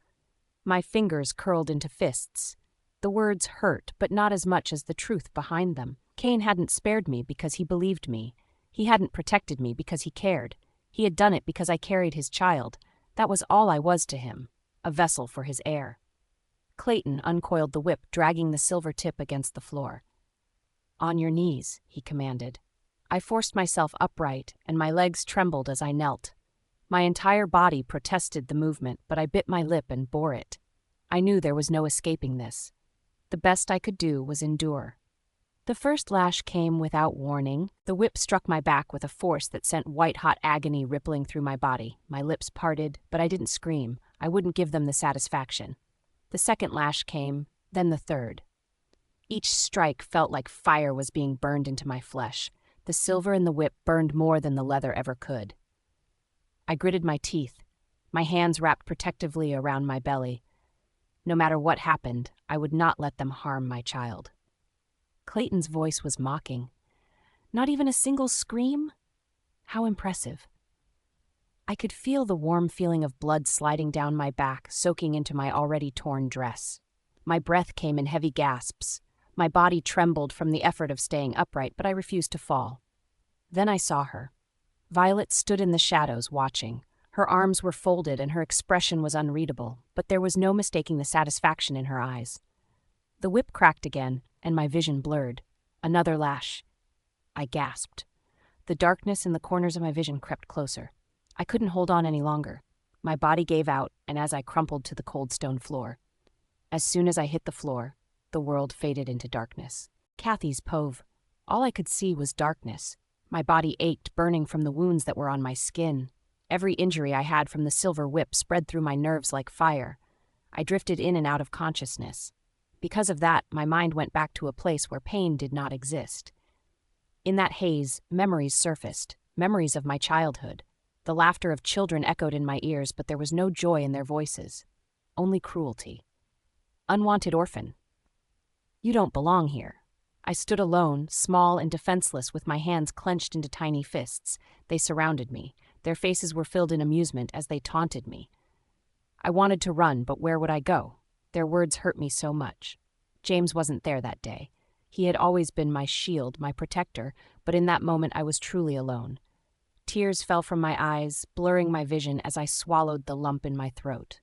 My fingers curled into fists. The words hurt, but not as much as the truth behind them. Cain hadn't spared me because he believed me. He hadn't protected me because he cared. He had done it because I carried his child. That was all I was to him, a vessel for his heir. Clayton uncoiled the whip, dragging the silver tip against the floor. On your knees, he commanded. I forced myself upright, and my legs trembled as I knelt. My entire body protested the movement, but I bit my lip and bore it. I knew there was no escaping this. The best I could do was endure. The first lash came without warning. The whip struck my back with a force that sent white-hot agony rippling through my body. My lips parted, but I didn't scream. I wouldn't give them the satisfaction. The second lash came, then the third. Each strike felt like fire was being burned into my flesh. The silver in the whip burned more than the leather ever could. I gritted my teeth, my hands wrapped protectively around my belly. No matter what happened, I would not let them harm my child. Clayton's voice was mocking. Not even a single scream? How impressive. I could feel the warm feeling of blood sliding down my back, soaking into my already torn dress. My breath came in heavy gasps. My body trembled from the effort of staying upright, but I refused to fall. Then I saw her. Violet stood in the shadows, watching. Her arms were folded and her expression was unreadable, but there was no mistaking the satisfaction in her eyes. The whip cracked again, and my vision blurred. Another lash. I gasped. The darkness in the corners of my vision crept closer. I couldn't hold on any longer. My body gave out, and as I crumpled to the cold stone floor. As soon as I hit the floor, the world faded into darkness. Kathy's Pove. All I could see was darkness. My body ached, burning from the wounds that were on my skin. Every injury I had from the silver whip spread through my nerves like fire. I drifted in and out of consciousness. Because of that, my mind went back to a place where pain did not exist. In that haze, memories surfaced, memories of my childhood. The laughter of children echoed in my ears, but there was no joy in their voices. Only cruelty. Unwanted orphan. You don't belong here. I stood alone, small and defenseless, with my hands clenched into tiny fists. They surrounded me. Their faces were filled in amusement as they taunted me. I wanted to run, but where would I go? Their words hurt me so much. James wasn't there that day. He had always been my shield, my protector, but in that moment I was truly alone. Tears fell from my eyes, blurring my vision as I swallowed the lump in my throat.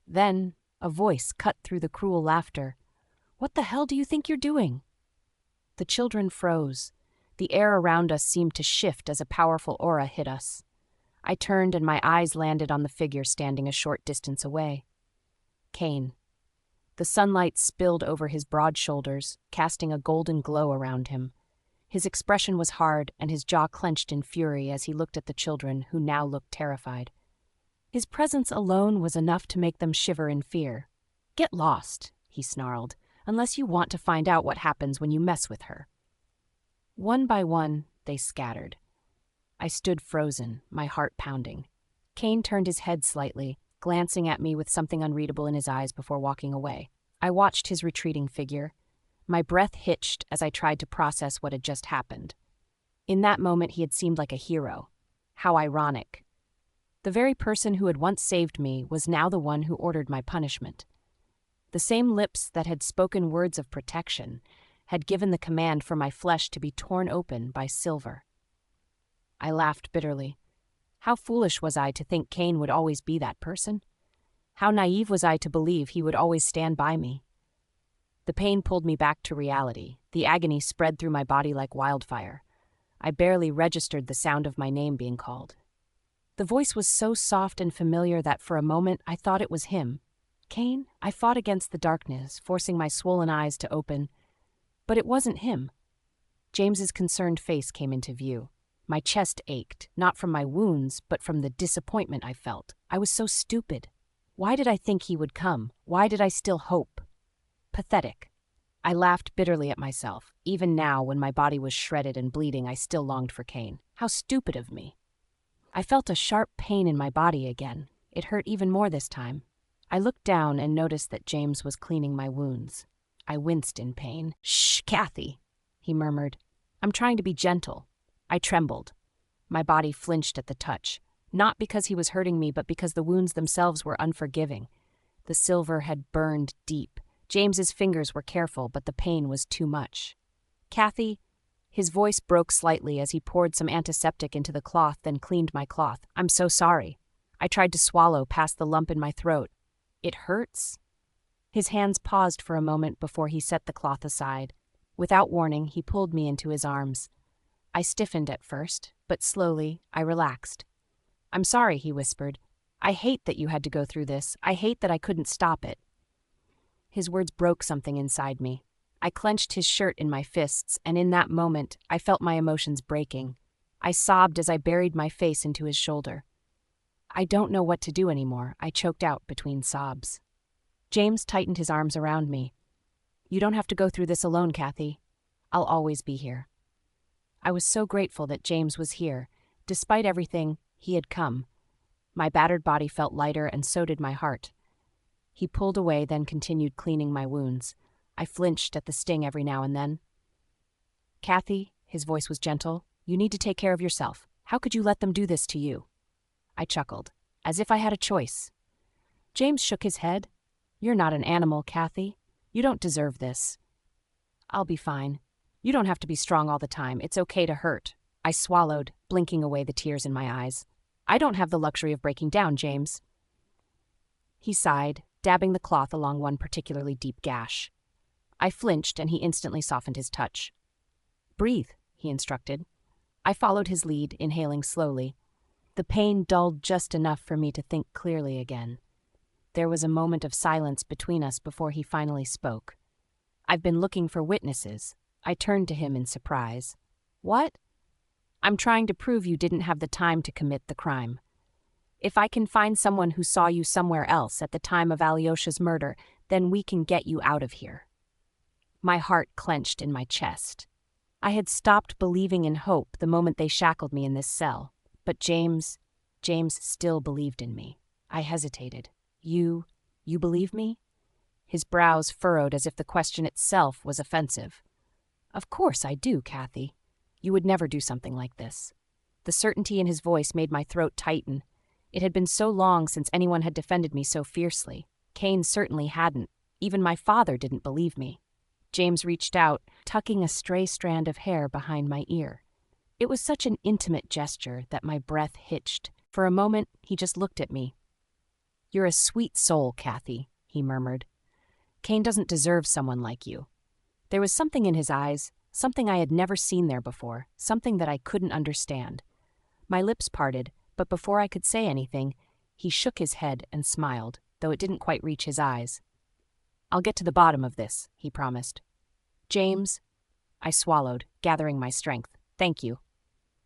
Then, a voice cut through the cruel laughter. What the hell do you think you're doing? The children froze. The air around us seemed to shift as a powerful aura hit us. I turned and my eyes landed on the figure standing a short distance away. Cain. The sunlight spilled over his broad shoulders, casting a golden glow around him. His expression was hard and his jaw clenched in fury as he looked at the children, who now looked terrified. His presence alone was enough to make them shiver in fear. Get lost, he snarled, unless you want to find out what happens when you mess with her. One by one, they scattered. I stood frozen, my heart pounding. Cain turned his head slightly, glancing at me with something unreadable in his eyes before walking away. I watched his retreating figure. My breath hitched as I tried to process what had just happened. In that moment, he had seemed like a hero. How ironic. The very person who had once saved me was now the one who ordered my punishment. The same lips that had spoken words of protection had given the command for my flesh to be torn open by silver. I laughed bitterly. How foolish was I to think Cain would always be that person? How naive was I to believe he would always stand by me? The pain pulled me back to reality. The agony spread through my body like wildfire. I barely registered the sound of my name being called. The voice was so soft and familiar that for a moment I thought it was him. Cain? I fought against the darkness, forcing my swollen eyes to open. But it wasn't him. James's concerned face came into view. My chest ached, not from my wounds, but from the disappointment I felt. I was so stupid. Why did I think he would come? Why did I still hope? Pathetic. I laughed bitterly at myself. Even now, when my body was shredded and bleeding, I still longed for Cain. How stupid of me. I felt a sharp pain in my body again. It hurt even more this time. I looked down and noticed that James was cleaning my wounds. I winced in pain. "Shh, Kathy," he murmured. I'm trying to be gentle. I trembled. My body flinched at the touch, not because he was hurting me, but because the wounds themselves were unforgiving. The silver had burned deep. James's fingers were careful, but the pain was too much. Kathy, his voice broke slightly as he poured some antiseptic into the cloth, then cleaned my cloth. I'm so sorry. I tried to swallow past the lump in my throat. It hurts? His hands paused for a moment before he set the cloth aside. Without warning, he pulled me into his arms. I stiffened at first, but slowly I relaxed. I'm sorry, he whispered. I hate that you had to go through this. I hate that I couldn't stop it. His words broke something inside me. I clenched his shirt in my fists, and in that moment, I felt my emotions breaking. I sobbed as I buried my face into his shoulder. I don't know what to do anymore, I choked out between sobs. James tightened his arms around me. You don't have to go through this alone, Kathy. I'll always be here. I was so grateful that James was here. Despite everything, he had come. My battered body felt lighter, and so did my heart. He pulled away, then continued cleaning my wounds. I flinched at the sting every now and then. Kathy, his voice was gentle, you need to take care of yourself. How could you let them do this to you? I chuckled, as if I had a choice. James shook his head. You're not an animal, Kathy. You don't deserve this. I'll be fine. You don't have to be strong all the time. It's okay to hurt. I swallowed, blinking away the tears in my eyes. I don't have the luxury of breaking down, James. He sighed, dabbing the cloth along one particularly deep gash. I flinched, and he instantly softened his touch. Breathe, he instructed. I followed his lead, inhaling slowly. The pain dulled just enough for me to think clearly again. There was a moment of silence between us before he finally spoke. I've been looking for witnesses. I turned to him in surprise. What? I'm trying to prove you didn't have the time to commit the crime. If I can find someone who saw you somewhere else at the time of Alyosha's murder, then we can get you out of here. My heart clenched in my chest. I had stopped believing in hope the moment they shackled me in this cell. But James still believed in me. I hesitated. You believe me? His brows furrowed as if the question itself was offensive. Of course I do, Kathy. You would never do something like this. The certainty in his voice made my throat tighten. It had been so long since anyone had defended me so fiercely. Kane certainly hadn't. Even my father didn't believe me. James reached out, tucking a stray strand of hair behind my ear. It was such an intimate gesture that my breath hitched. For a moment, he just looked at me. You're a sweet soul, Kathy, he murmured. Kane doesn't deserve someone like you. There was something in his eyes, something I had never seen there before, something that I couldn't understand. My lips parted, but before I could say anything, he shook his head and smiled, though it didn't quite reach his eyes. I'll get to the bottom of this, he promised. James, I swallowed, gathering my strength. Thank you.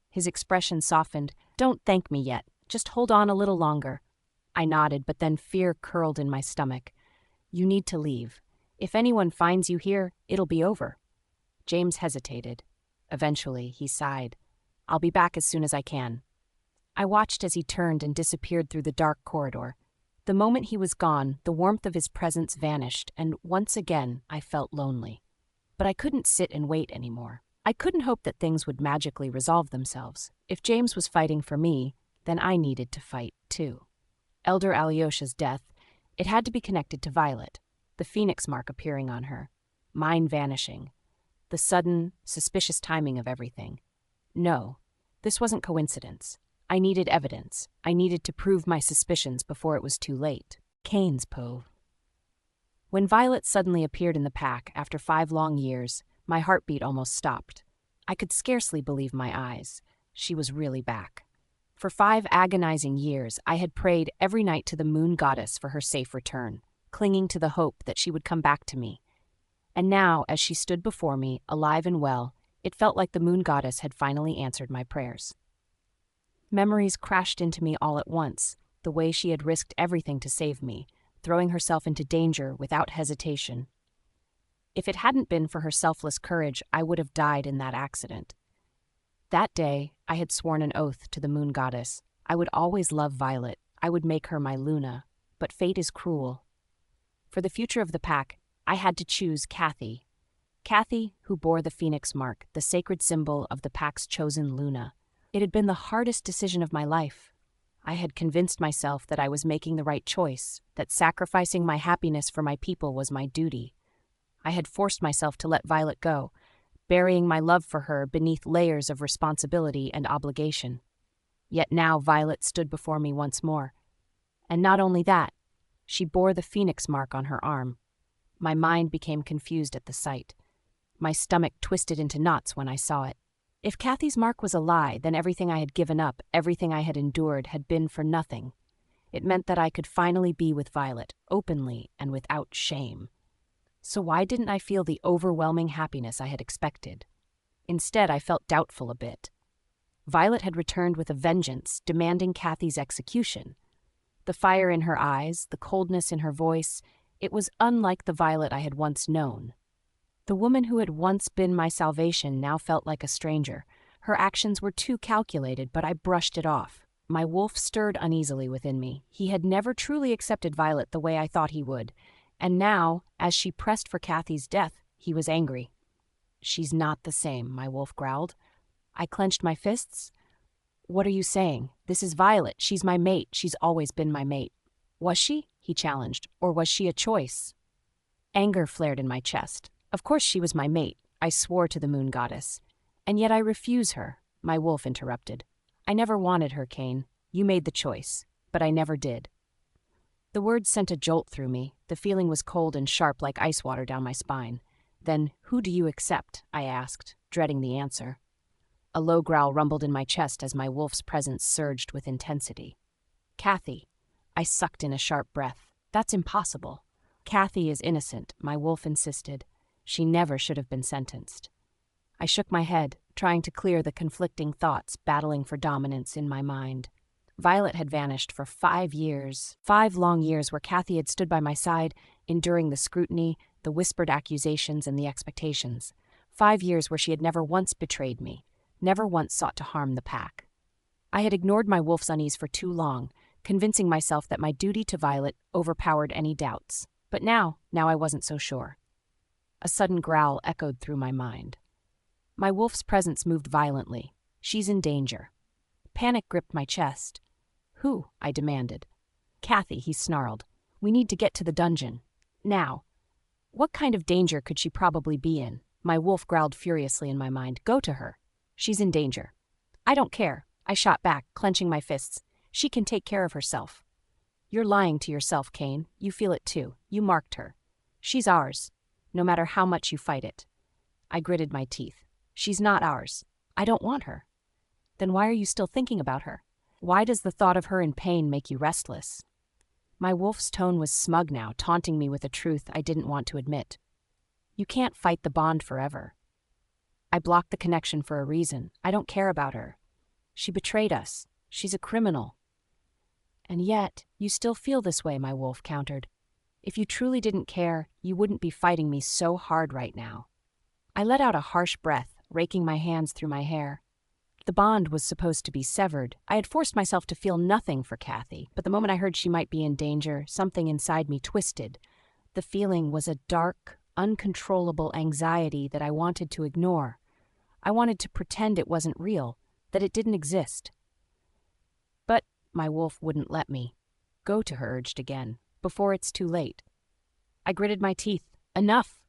His expression softened. Don't thank me yet. Just hold on a little longer. I nodded, but then fear curled in my stomach. You need to leave. If anyone finds you here, it'll be over. James hesitated. Eventually, he sighed. I'll be back as soon as I can. I watched as he turned and disappeared through the dark corridor. The moment he was gone, the warmth of his presence vanished, and once again, I felt lonely. But I couldn't sit and wait anymore. I couldn't hope that things would magically resolve themselves. If James was fighting for me, then I needed to fight, too. Elder Alyosha's death, it had to be connected to Violet, the phoenix mark appearing on her, mine vanishing, the sudden, suspicious timing of everything. No, this wasn't coincidence. I needed evidence. I needed to prove my suspicions before it was too late. Kane's Pove. When Violet suddenly appeared in the pack after 5 long years, my heartbeat almost stopped. I could scarcely believe my eyes. She was really back. For 5 agonizing years, I had prayed every night to the moon goddess for her safe return, clinging to the hope that she would come back to me. And now, as she stood before me, alive and well, it felt like the moon goddess had finally answered my prayers. Memories crashed into me all at once, the way she had risked everything to save me, throwing herself into danger without hesitation. If it hadn't been for her selfless courage, I would have died in that accident. That day, I had sworn an oath to the moon goddess. I would always love Violet. I would make her my Luna. But fate is cruel. For the future of the pack, I had to choose Kathy. Kathy, who bore the phoenix mark, the sacred symbol of the pack's chosen Luna. It had been the hardest decision of my life. I had convinced myself that I was making the right choice, that sacrificing my happiness for my people was my duty. I had forced myself to let Violet go, burying my love for her beneath layers of responsibility and obligation. Yet now Violet stood before me once more. And not only that, she bore the phoenix mark on her arm. My mind became confused at the sight. My stomach twisted into knots when I saw it. If Kathy's mark was a lie, then everything I had given up, everything I had endured, had been for nothing. It meant that I could finally be with Violet, openly and without shame. So why didn't I feel the overwhelming happiness I had expected? Instead, I felt doubtful a bit. Violet had returned with a vengeance, demanding Kathy's execution. The fire in her eyes, the coldness in her voice, it was unlike the Violet I had once known. The woman who had once been my salvation now felt like a stranger. Her actions were too calculated, but I brushed it off. My wolf stirred uneasily within me. He had never truly accepted Violet the way I thought he would, and now, as she pressed for Kathy's death, he was angry. "She's not the same," my wolf growled. I clenched my fists. "What are you saying? This is Violet. She's my mate. She's always been my mate." "Was she?" he challenged. "Or was she a choice?" Anger flared in my chest. Of course she was my mate, I swore to the moon goddess. And yet I refuse her, my wolf interrupted. "I never wanted her, Cain. You made the choice, but I never did." The words sent a jolt through me. The feeling was cold and sharp like ice water down my spine. "Then who do you accept?" I asked, dreading the answer. A low growl rumbled in my chest as my wolf's presence surged with intensity. "Kathy." I sucked in a sharp breath. "That's impossible." "Kathy is innocent," my wolf insisted. "She never should have been sentenced." I shook my head, trying to clear the conflicting thoughts battling for dominance in my mind. Violet had vanished for 5 years. 5 long years where Kathy had stood by my side, enduring the scrutiny, the whispered accusations, and the expectations. 5 years where she had never once betrayed me, never once sought to harm the pack. I had ignored my wolf's unease for too long, convincing myself that my duty to Violet overpowered any doubts. But now I wasn't so sure. A sudden growl echoed through my mind. My wolf's presence moved violently. "She's in danger." Panic gripped my chest. "Who?" I demanded. "Kathy," he snarled. "We need to get to the dungeon. Now." "What kind of danger could she probably be in?" My wolf growled furiously in my mind. "Go to her. She's in danger." "I don't care," I shot back, clenching my fists. "She can take care of herself." "You're lying to yourself, Cain. You feel it too. You marked her. She's ours, no matter how much you fight it." I gritted my teeth. "She's not ours. I don't want her." "Then why are you still thinking about her? Why does the thought of her in pain make you restless?" My wolf's tone was smug now, taunting me with a truth I didn't want to admit. "You can't fight the bond forever." "I blocked the connection for a reason. I don't care about her. She betrayed us. She's a criminal." "And yet, you still feel this way," my wolf countered. "If you truly didn't care, you wouldn't be fighting me so hard right now." I let out a harsh breath, raking my hands through my hair. The bond was supposed to be severed. I had forced myself to feel nothing for Kathy, but the moment I heard she might be in danger, something inside me twisted. The feeling was a dark, uncontrollable anxiety that I wanted to ignore. I wanted to pretend it wasn't real, that it didn't exist. But my wolf wouldn't let me. "Go to her," urged again, "before it's too late." I gritted my teeth. "Enough!"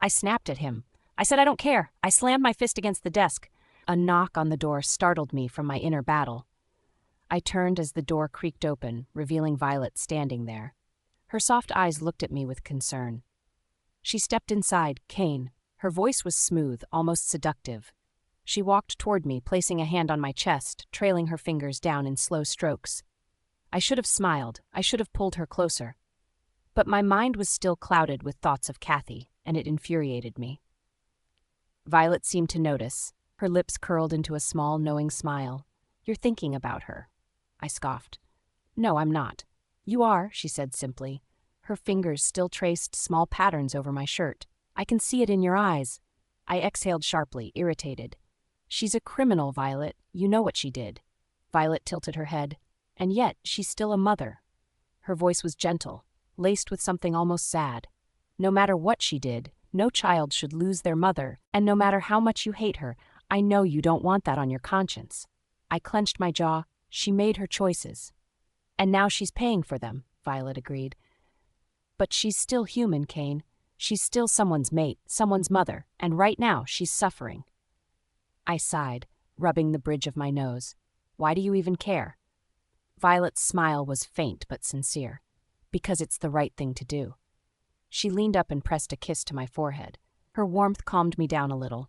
I snapped at him. I said, "I don't care." I slammed my fist against the desk. A knock on the door startled me from my inner battle. I turned as the door creaked open, revealing Violet standing there. Her soft eyes looked at me with concern. She stepped inside, Cain. Her voice was smooth, almost seductive. She walked toward me, placing a hand on my chest, trailing her fingers down in slow strokes. I should have smiled. I should have pulled her closer. But my mind was still clouded with thoughts of Kathy, and it infuriated me. Violet seemed to notice. Her lips curled into a small, knowing smile. "You're thinking about her." I scoffed. "No, I'm not." "You are," she said simply. Her fingers still traced small patterns over my shirt. "I can see it in your eyes." I exhaled sharply, irritated. "She's a criminal, Violet. You know what she did." Violet tilted her head. "And yet, she's still a mother." Her voice was gentle, laced with something almost sad. "No matter what she did, No child should lose their mother, and no matter how much you hate her, I know you don't want that on your conscience. I clenched my jaw. She made her choices. And now she's paying for them, Violet agreed. But she's still human, Kane. She's still someone's mate, someone's mother, and right now she's suffering. I sighed, rubbing the bridge of my nose. Why do you even care? Violet's smile was faint but sincere. Because it's the right thing to do. She leaned up and pressed a kiss to my forehead. Her warmth calmed me down a little.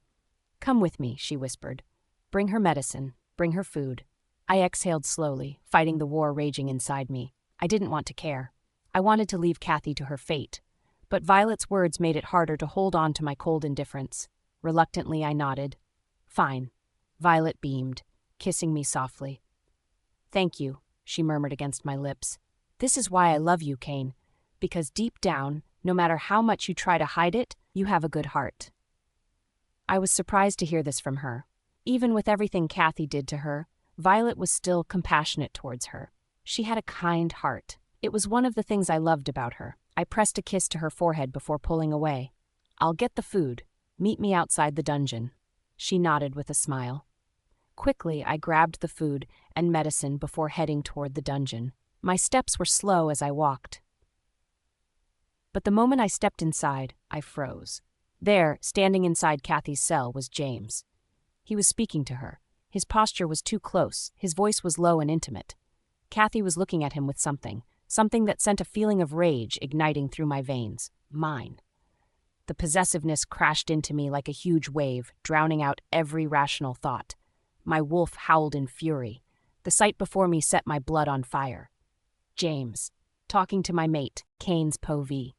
Come with me, she whispered. Bring her medicine, bring her food. I exhaled slowly, fighting the war raging inside me. I didn't want to care. I wanted to leave Kathy to her fate. But Violet's words made it harder to hold on to my cold indifference. Reluctantly, I nodded. Fine. Violet beamed, kissing me softly. Thank you, she murmured against my lips. This is why I love you, Kane. Because deep down, no matter how much you try to hide it, you have a good heart. I was surprised to hear this from her. Even with everything Kathy did to her, Violet was still compassionate towards her. She had a kind heart. It was one of the things I loved about her. I pressed a kiss to her forehead before pulling away. I'll get the food. Meet me outside the dungeon. She nodded with a smile. Quickly, I grabbed the food and medicine before heading toward the dungeon. My steps were slow as I walked. But the moment I stepped inside, I froze. There, standing inside Kathy's cell, was James. He was speaking to her. His posture was too close. His voice was low and intimate. Kathy was looking at him with something that sent a feeling of rage igniting through my veins. Mine. The possessiveness crashed into me like a huge wave, drowning out every rational thought. My wolf howled in fury. The sight before me set my blood on fire. James, talking to my mate, Kane's povee.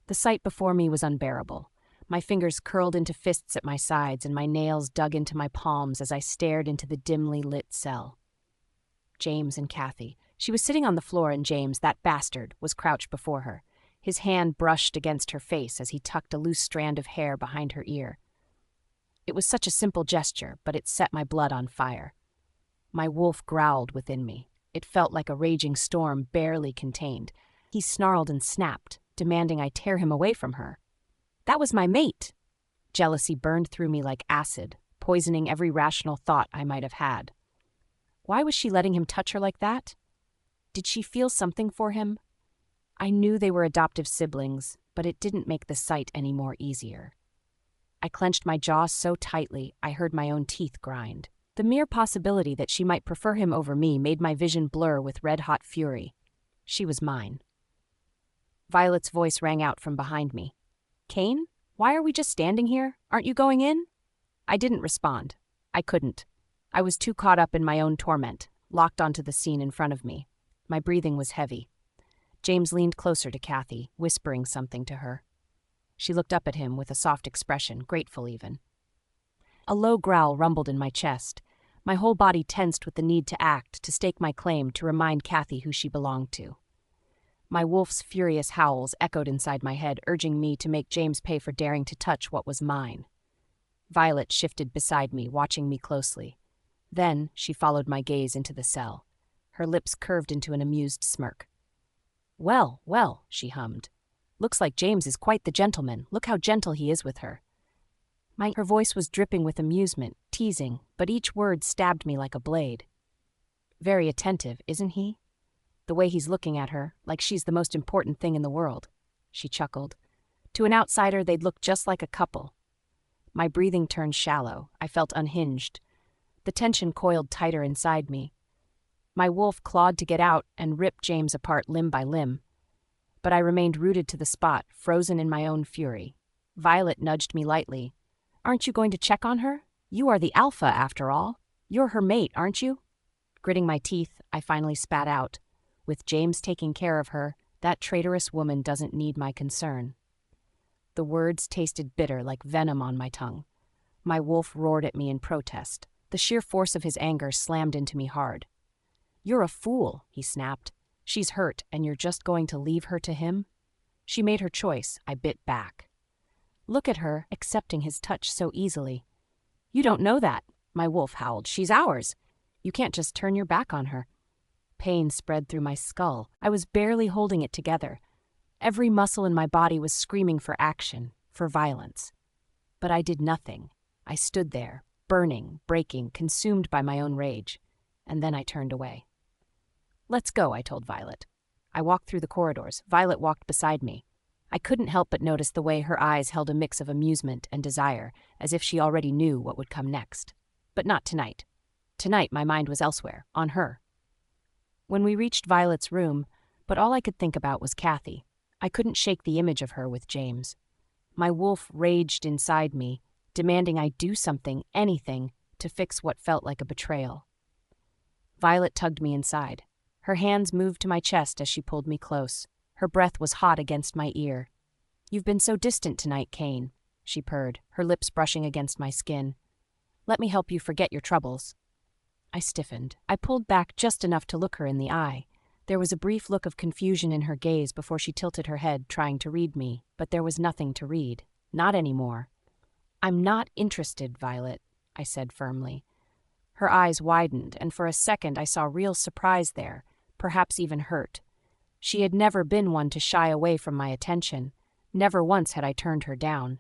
The sight before me was unbearable. My fingers curled into fists at my sides and my nails dug into my palms as I stared into the dimly lit cell. James and Kathy. She was sitting on the floor and James, that bastard, was crouched before her. His hand brushed against her face as he tucked a loose strand of hair behind her ear. It was such a simple gesture, but it set my blood on fire. My wolf growled within me. It felt like a raging storm barely contained. He snarled and snapped, demanding I tear him away from her. That was my mate. Jealousy burned through me like acid, poisoning every rational thought I might have had. Why was she letting him touch her like that? Did she feel something for him? I knew they were adoptive siblings, but it didn't make the sight any more easier. I clenched my jaw so tightly I heard my own teeth grind. The mere possibility that she might prefer him over me made my vision blur with red-hot fury. She was mine. Violet's voice rang out from behind me. Kane, why are we just standing here? Aren't you going in? I didn't respond. I couldn't. I was too caught up in my own torment, locked onto the scene in front of me. My breathing was heavy. James leaned closer to Kathy, whispering something to her. She looked up at him with a soft expression, grateful even. A low growl rumbled in my chest. My whole body tensed with the need to act, to stake my claim, to remind Kathy who she belonged to. My wolf's furious howls echoed inside my head, urging me to make James pay for daring to touch what was mine. Violet shifted beside me, watching me closely. Then she followed my gaze into the cell. Her lips curved into an amused smirk. Well, well, she hummed. Looks like James is quite the gentleman. Look how gentle he is with her. Her voice was dripping with amusement, teasing, but each word stabbed me like a blade. Very attentive, isn't he? The way he's looking at her, like she's the most important thing in the world. She chuckled. To an outsider, they'd look just like a couple. My breathing turned shallow. I felt unhinged. The tension coiled tighter inside me. My wolf clawed to get out and ripped James apart limb by limb. But I remained rooted to the spot, frozen in my own fury. Violet nudged me lightly. Aren't you going to check on her? You are the alpha, after all. You're her mate, aren't you? Gritting my teeth, I finally spat out. With James taking care of her, that traitorous woman doesn't need my concern. The words tasted bitter like venom on my tongue. My wolf roared at me in protest. The sheer force of his anger slammed into me hard. You're a fool, he snapped. She's hurt, and you're just going to leave her to him? She made her choice, I bit back. Look at her, accepting his touch so easily. You don't know that, my wolf howled. She's ours. You can't just turn your back on her. Pain spread through my skull. I was barely holding it together. Every muscle in my body was screaming for action. for violence. But I did nothing. I stood there, burning, breaking, consumed by my own rage. And then I turned away. "Let's go," I told Violet. I walked through the corridors. Violet walked beside me. I couldn't help but notice the way her eyes held a mix of amusement and desire, as if she already knew what would come next. But not tonight. Tonight my mind was elsewhere, on her. When we reached Violet's room, but all I could think about was Kathy. I couldn't shake the image of her with James. My wolf raged inside me, demanding I do something, anything, to fix what felt like a betrayal. Violet tugged me inside. Her hands moved to my chest as she pulled me close. Her breath was hot against my ear. "You've been so distant tonight, Kane," she purred, her lips brushing against my skin. "Let me help you forget your troubles." I stiffened. I pulled back just enough to look her in the eye. There was a brief look of confusion in her gaze before she tilted her head, trying to read me, but there was nothing to read. Not anymore. "I'm not interested, Violet," I said firmly. Her eyes widened, and for a second I saw real surprise there, perhaps even hurt. She had never been one to shy away from my attention. Never once had I turned her down.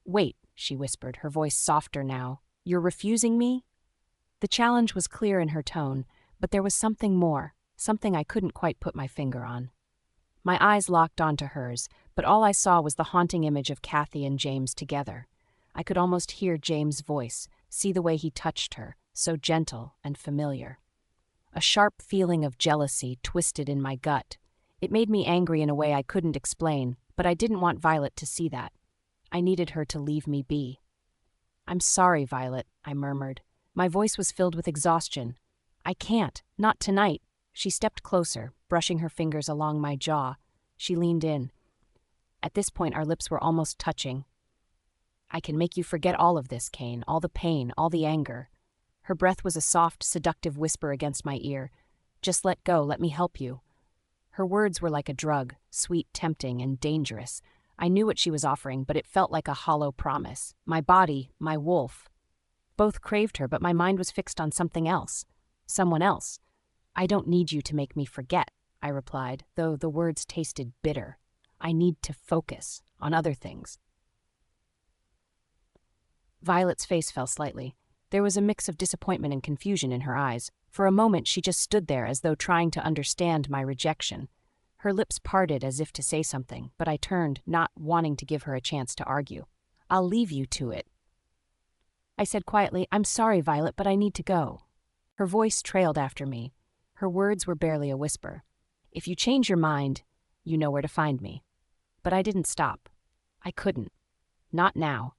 "Wait," she whispered, her voice softer now. "You're refusing me?" The challenge was clear in her tone, but there was something more, something I couldn't quite put my finger on. My eyes locked onto hers, but all I saw was the haunting image of Kathy and James together. I could almost hear James' voice, see the way he touched her, so gentle and familiar. A sharp feeling of jealousy twisted in my gut. It made me angry in a way I couldn't explain, but I didn't want Violet to see that. I needed her to leave me be. "I'm sorry, Violet," I murmured. My voice was filled with exhaustion. "I can't. Not tonight." She stepped closer, brushing her fingers along my jaw. She leaned in. At this point, our lips were almost touching. "I can make you forget all of this, Kane, all the pain, all the anger." Her breath was a soft, seductive whisper against my ear. "Just let go, let me help you." Her words were like a drug, sweet, tempting, and dangerous. I knew what she was offering, but it felt like a hollow promise. My body, my wolf. Both craved her, but my mind was fixed on something else. Someone else. "I don't need you to make me forget," I replied, though the words tasted bitter. "I need to focus on other things." Violet's face fell slightly. There was a mix of disappointment and confusion in her eyes. For a moment, she just stood there as though trying to understand my rejection. Her lips parted as if to say something, but I turned, not wanting to give her a chance to argue. "I'll leave you to it." I said quietly, "I'm sorry, Violet, but I need to go." Her voice trailed after me. Her words were barely a whisper. "If you change your mind, you know where to find me." But I didn't stop. I couldn't. Not now.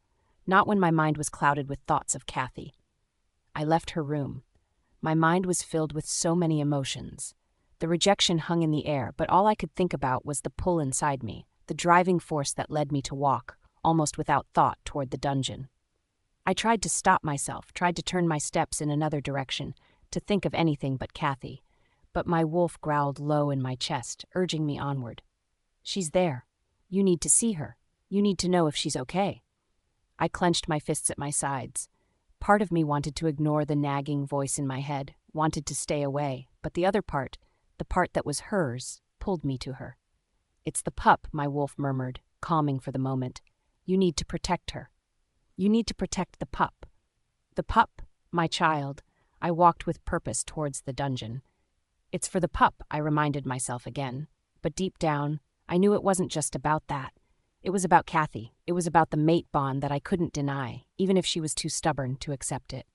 Not when my mind was clouded with thoughts of Kathy. I left her room. My mind was filled with so many emotions. The rejection hung in the air, but all I could think about was the pull inside me, the driving force that led me to walk, almost without thought, toward the dungeon. I tried to stop myself, tried to turn my steps in another direction, to think of anything but Kathy. But my wolf growled low in my chest, urging me onward. "She's there. You need to see her. You need to know if she's okay." I clenched my fists at my sides. Part of me wanted to ignore the nagging voice in my head, wanted to stay away, but the other part, the part that was hers, pulled me to her. "It's the pup," my wolf murmured, calming for the moment. "You need to protect her. You need to protect the pup." The pup, my child. I walked with purpose towards the dungeon. "It's for the pup," I reminded myself again. But deep down, I knew it wasn't just about that. It was about Kathy. It was about the mate bond that I couldn't deny, even if she was too stubborn to accept it.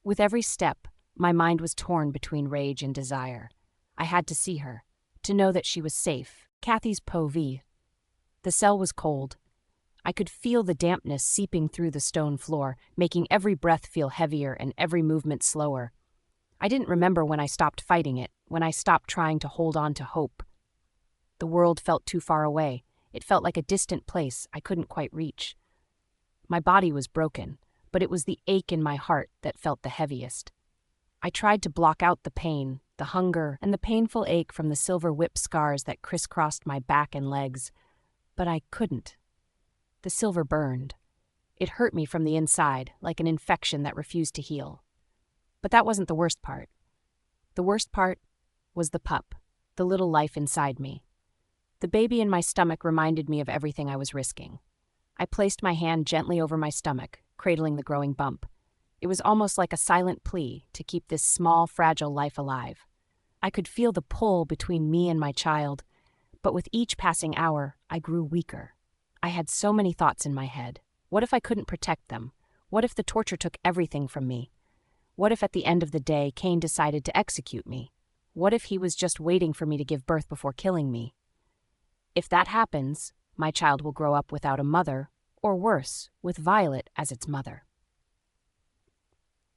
With every step, my mind was torn between rage and desire. I had to see her, to know that she was safe, Kathy's povie. The cell was cold. I could feel the dampness seeping through the stone floor, making every breath feel heavier and every movement slower. I didn't remember when I stopped fighting it, when I stopped trying to hold on to hope. The world felt too far away. It felt like a distant place I couldn't quite reach. My body was broken, but it was the ache in my heart that felt the heaviest. I tried to block out the pain, the hunger, and the painful ache from the silver whip scars that crisscrossed my back and legs, but I couldn't. The silver burned. It hurt me from the inside, like an infection that refused to heal. But that wasn't the worst part. The worst part was the pup, the little life inside me. The baby in my stomach reminded me of everything I was risking. I placed my hand gently over my stomach, cradling the growing bump. It was almost like a silent plea to keep this small, fragile life alive. I could feel the pull between me and my child, but with each passing hour, I grew weaker. I had so many thoughts in my head. What if I couldn't protect them? What if the torture took everything from me? What if at the end of the day, Cain decided to execute me? What if he was just waiting for me to give birth before killing me? If that happens, my child will grow up without a mother, or worse, with Violet as its mother.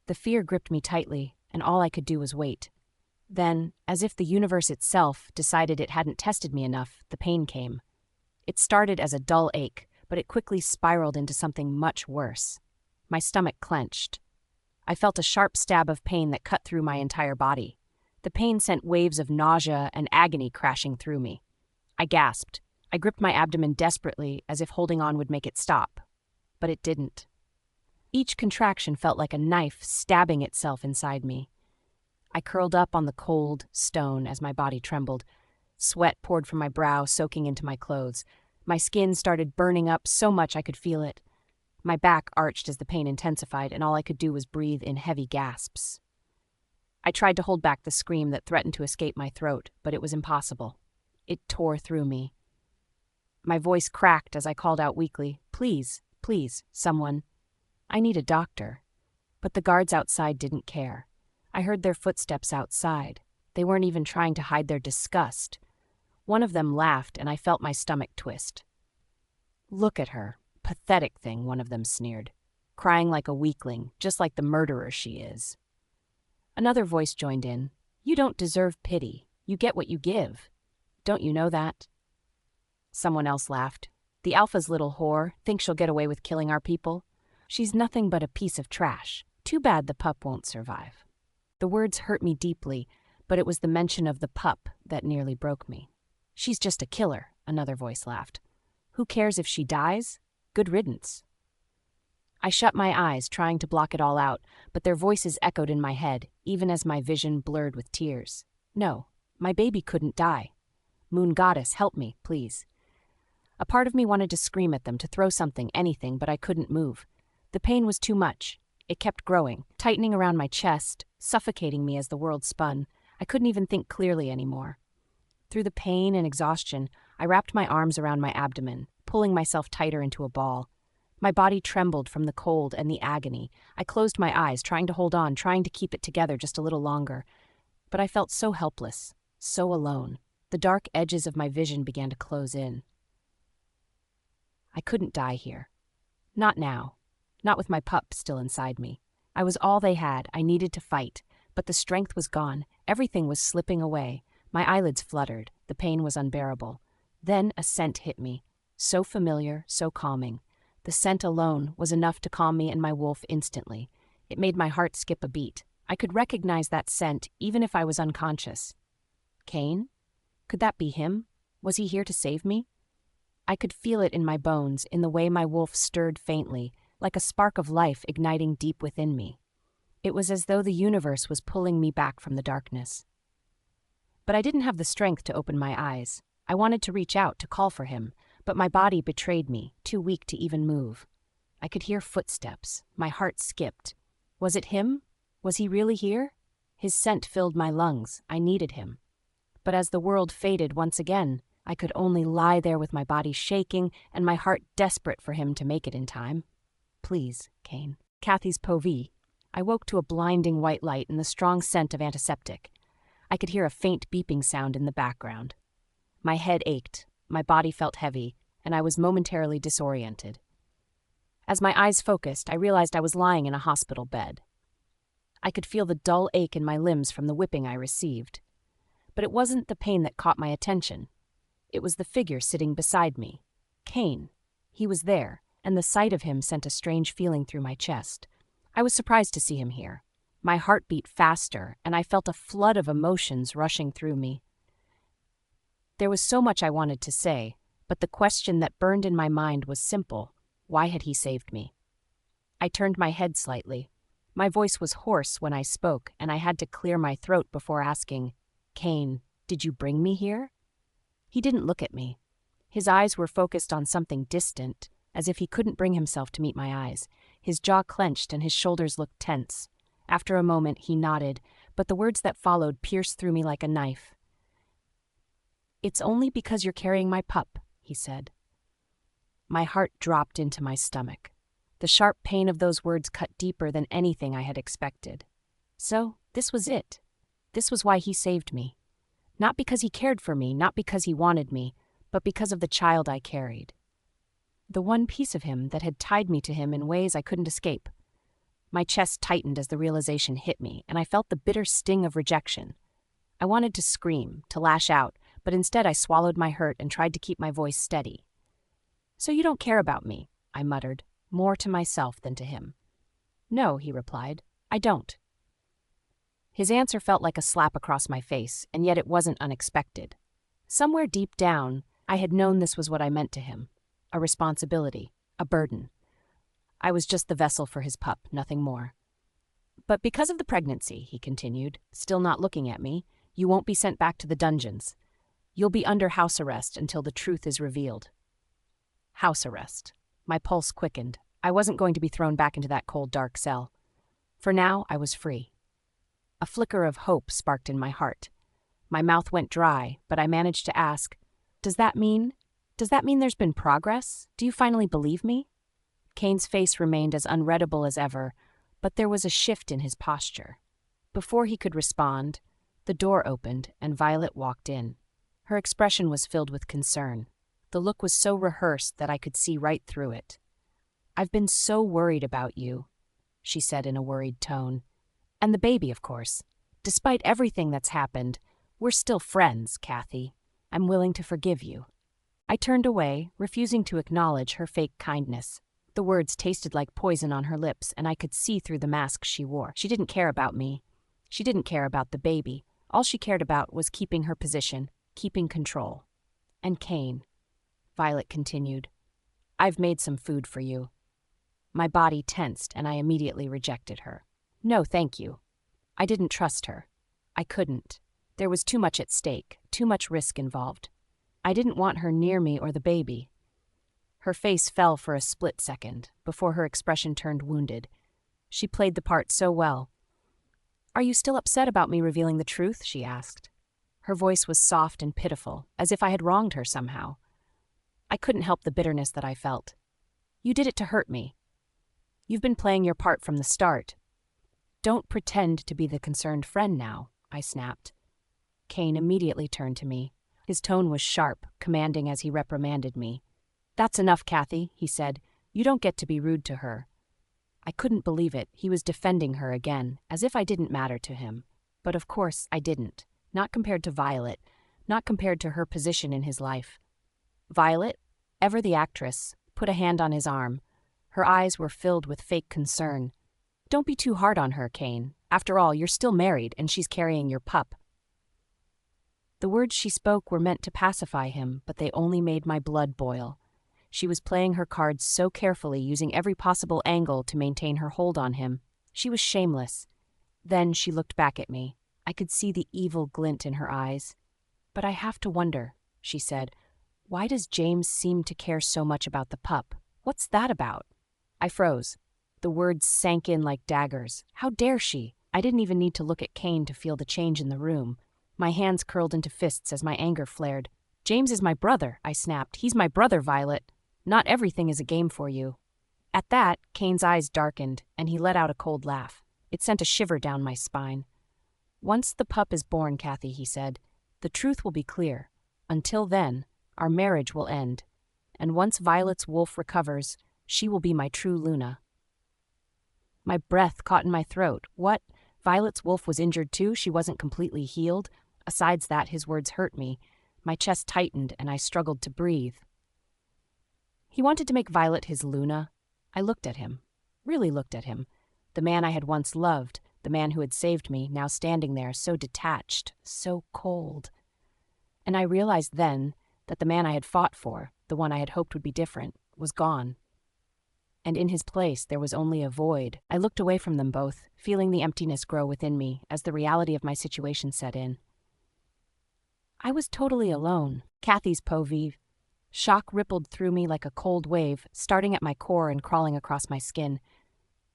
The fear gripped me tightly, and all I could do was wait. Then, as if the universe itself decided it hadn't tested me enough, the pain came. It started as a dull ache, but it quickly spiraled into something much worse. My stomach clenched. I felt a sharp stab of pain that cut through my entire body. The pain sent waves of nausea and agony crashing through me. I gasped. I gripped my abdomen desperately, as if holding on would make it stop. But it didn't. Each contraction felt like a knife stabbing itself inside me. I curled up on the cold stone as my body trembled. Sweat poured from my brow, soaking into my clothes. My skin started burning up so much I could feel it. My back arched as the pain intensified, and all I could do was breathe in heavy gasps. I tried to hold back the scream that threatened to escape my throat, but it was impossible. It tore through me. My voice cracked as I called out weakly, "Please, please, someone. I need a doctor." But the guards outside didn't care. I heard their footsteps outside. They weren't even trying to hide their disgust. One of them laughed, and I felt my stomach twist. "Look at her. Pathetic thing," one of them sneered. "Crying like a weakling, just like the murderer she is." Another voice joined in. "You don't deserve pity. You get what you give. Don't you know that?" Someone else laughed. "The Alpha's little whore thinks she'll get away with killing our people. She's nothing but a piece of trash. Too bad the pup won't survive." The words hurt me deeply, but it was the mention of the pup that nearly broke me. "She's just a killer," another voice laughed. "Who cares if she dies? Good riddance." I shut my eyes, trying to block it all out, but their voices echoed in my head, even as my vision blurred with tears. No, my baby couldn't die. Moon Goddess, help me, please. A part of me wanted to scream at them, to throw something, anything, but I couldn't move. The pain was too much. It kept growing, tightening around my chest, suffocating me as the world spun. I couldn't even think clearly anymore. Through the pain and exhaustion, I wrapped my arms around my abdomen, pulling myself tighter into a ball. My body trembled from the cold and the agony. I closed my eyes, trying to hold on, trying to keep it together just a little longer. But I felt so helpless, so alone. The dark edges of my vision began to close in. I couldn't die here. Not now. Not with my pup still inside me. I was all they had. I needed to fight. But the strength was gone. Everything was slipping away. My eyelids fluttered. The pain was unbearable. Then a scent hit me. So familiar, so calming. The scent alone was enough to calm me and my wolf instantly. It made my heart skip a beat. I could recognize that scent even if I was unconscious. Cain? Could that be him? Was he here to save me? I could feel it in my bones, in the way my wolf stirred faintly, like a spark of life igniting deep within me. It was as though the universe was pulling me back from the darkness. But I didn't have the strength to open my eyes. I wanted to reach out, to call for him, but my body betrayed me, too weak to even move. I could hear footsteps. My heart skipped. Was it him? Was he really here? His scent filled my lungs. I needed him. But as the world faded once again, I could only lie there with my body shaking and my heart desperate for him to make it in time. "Please, Cain." Kathy's povee. I woke to a blinding white light and the strong scent of antiseptic. I could hear a faint beeping sound in the background. My head ached, my body felt heavy, and I was momentarily disoriented. As my eyes focused, I realized I was lying in a hospital bed. I could feel the dull ache in my limbs from the whipping I received. But it wasn't the pain that caught my attention. It was the figure sitting beside me. Cain. He was there, and the sight of him sent a strange feeling through my chest. I was surprised to see him here. My heart beat faster, and I felt a flood of emotions rushing through me. There was so much I wanted to say, but the question that burned in my mind was simple. Why had he saved me? I turned my head slightly. My voice was hoarse when I spoke, and I had to clear my throat before asking, "Cain, did you bring me here?" He didn't look at me. His eyes were focused on something distant, as if he couldn't bring himself to meet my eyes. His jaw clenched and his shoulders looked tense. After a moment, he nodded, but the words that followed pierced through me like a knife. "It's only because you're carrying my pup," he said. My heart dropped into my stomach. The sharp pain of those words cut deeper than anything I had expected. So, this was it. This was why he saved me. Not because he cared for me, not because he wanted me, but because of the child I carried. The one piece of him that had tied me to him in ways I couldn't escape. My chest tightened as the realization hit me, and I felt the bitter sting of rejection. I wanted to scream, to lash out, but instead I swallowed my hurt and tried to keep my voice steady. "So you don't care about me," I muttered, more to myself than to him. "No," he replied, "I don't." His answer felt like a slap across my face, and yet it wasn't unexpected. Somewhere deep down, I had known this was what I meant to him. A responsibility, a burden. I was just the vessel for his pup, nothing more. "But because of the pregnancy," he continued, still not looking at me, "you won't be sent back to the dungeons. You'll be under house arrest until the truth is revealed." House arrest. My pulse quickened. I wasn't going to be thrown back into that cold, dark cell. For now, I was free. A flicker of hope sparked in my heart. My mouth went dry, but I managed to ask, Does that mean there's been progress? Do you finally believe me?" Kane's face remained as unreadable as ever, but there was a shift in his posture. Before he could respond, the door opened and Violet walked in. Her expression was filled with concern. The look was so rehearsed that I could see right through it. "I've been so worried about you," she said in a worried tone. "And the baby, of course. Despite everything that's happened, we're still friends, Kathy. I'm willing to forgive you." I turned away, refusing to acknowledge her fake kindness. The words tasted like poison on her lips, and I could see through the mask she wore. She didn't care about me. She didn't care about the baby. All she cared about was keeping her position, keeping control. "And Kane," Violet continued, "I've made some food for you." My body tensed, and I immediately rejected her. No, thank you. I didn't trust her. I couldn't. There was too much at stake, too much risk involved. I didn't want her near me or the baby. Her face fell for a split second, before her expression turned wounded. She played the part so well. "Are you still upset about me revealing the truth?" she asked. Her voice was soft and pitiful, as if I had wronged her somehow. I couldn't help the bitterness that I felt. "You did it to hurt me. You've been playing your part from the start. Don't pretend to be the concerned friend now," I snapped. Kane immediately turned to me. His tone was sharp, commanding as he reprimanded me. "That's enough, Kathy," he said. "You don't get to be rude to her." I couldn't believe it. He was defending her again, as if I didn't matter to him. But of course I didn't. Not compared to Violet. Not compared to her position in his life. Violet, ever the actress, put a hand on his arm. Her eyes were filled with fake concern. "Don't be too hard on her, Kane. After all, you're still married, and she's carrying your pup." The words she spoke were meant to pacify him, but they only made my blood boil. She was playing her cards so carefully, using every possible angle to maintain her hold on him. She was shameless. Then she looked back at me. I could see the evil glint in her eyes. "But I have to wonder," she said. "Why does James seem to care so much about the pup? What's that about?" I froze. The words sank in like daggers. How dare she? I didn't even need to look at Kane to feel the change in the room. My hands curled into fists as my anger flared. "James is my brother," I snapped. "He's my brother, Violet. Not everything is a game for you." At that, Kane's eyes darkened, and he let out a cold laugh. It sent a shiver down my spine. "Once the pup is born, Kathy," he said, "the truth will be clear. Until then, our marriage will end. And once Violet's wolf recovers, she will be my true Luna." My breath caught in my throat. What? Violet's wolf was injured too? She wasn't completely healed? Besides that, his words hurt me. My chest tightened, and I struggled to breathe. He wanted to make Violet his Luna. I looked at him. Really looked at him. The man I had once loved, the man who had saved me, now standing there, so detached, so cold. And I realized then that the man I had fought for, the one I had hoped would be different, was gone. And in his place there was only a void. I looked away from them both, feeling the emptiness grow within me as the reality of my situation set in. I was totally alone. Kathy's pauvre, Shock rippled through me like a cold wave, starting at my core and crawling across my skin.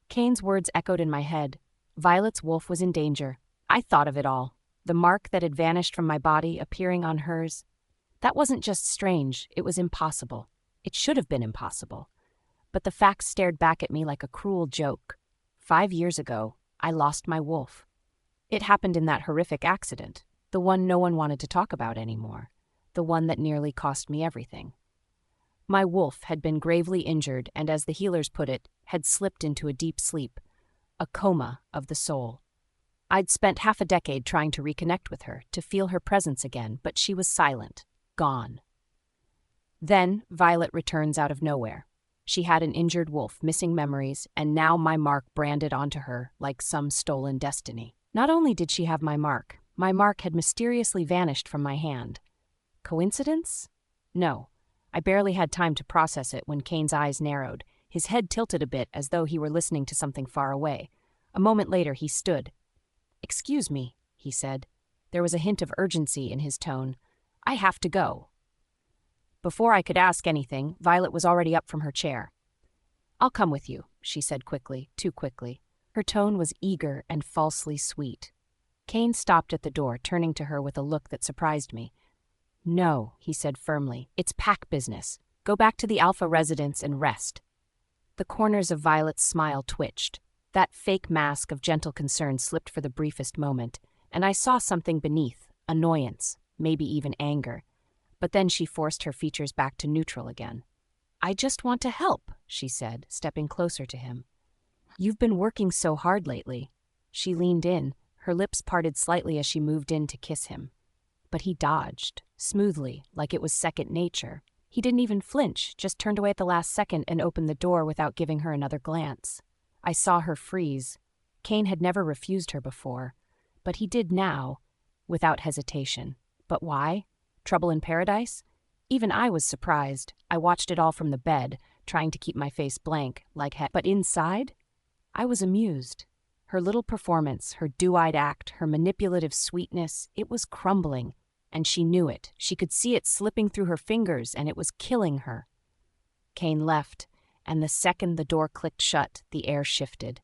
Kane's words echoed in my head. Violet's wolf was in danger. I thought of it all. The mark that had vanished from my body appearing on hers. That wasn't just strange, it was impossible. It should have been impossible. But the facts stared back at me like a cruel joke. 5 years ago, I lost my wolf. It happened in that horrific accident, the one no one wanted to talk about anymore, the one that nearly cost me everything. My wolf had been gravely injured and, as the healers put it, had slipped into a deep sleep, a coma of the soul. I'd spent half a decade trying to reconnect with her, to feel her presence again, but she was silent, gone. Then Violet returns out of nowhere. She had an injured wolf, missing memories, and now my mark branded onto her like some stolen destiny. Not only did she have my mark had mysteriously vanished from my hand. Coincidence? No. I barely had time to process it when Kane's eyes narrowed. His head tilted a bit as though he were listening to something far away. A moment later he stood. "Excuse me," he said. There was a hint of urgency in his tone. "I have to go." Before I could ask anything, Violet was already up from her chair. "I'll come with you," she said quickly, too quickly. Her tone was eager and falsely sweet. Kane stopped at the door, turning to her with a look that surprised me. "No," he said firmly. "It's pack business. Go back to the Alpha residence and rest." The corners of Violet's smile twitched. That fake mask of gentle concern slipped for the briefest moment, and I saw something beneath, annoyance, maybe even anger. But then she forced her features back to neutral again. "I just want to help," she said, stepping closer to him. "You've been working so hard lately." She leaned in, her lips parted slightly as she moved in to kiss him. But he dodged, smoothly, like it was second nature. He didn't even flinch, just turned away at the last second and opened the door without giving her another glance. I saw her freeze. Kane had never refused her before, but he did now, without hesitation. But why? Trouble in paradise? Even I was surprised. I watched it all from the bed, trying to keep my face blank, but inside? I was amused. Her little performance, her dew-eyed act, her manipulative sweetness, it was crumbling, and she knew it. She could see it slipping through her fingers, and it was killing her. Kane left, and the second the door clicked shut, the air shifted.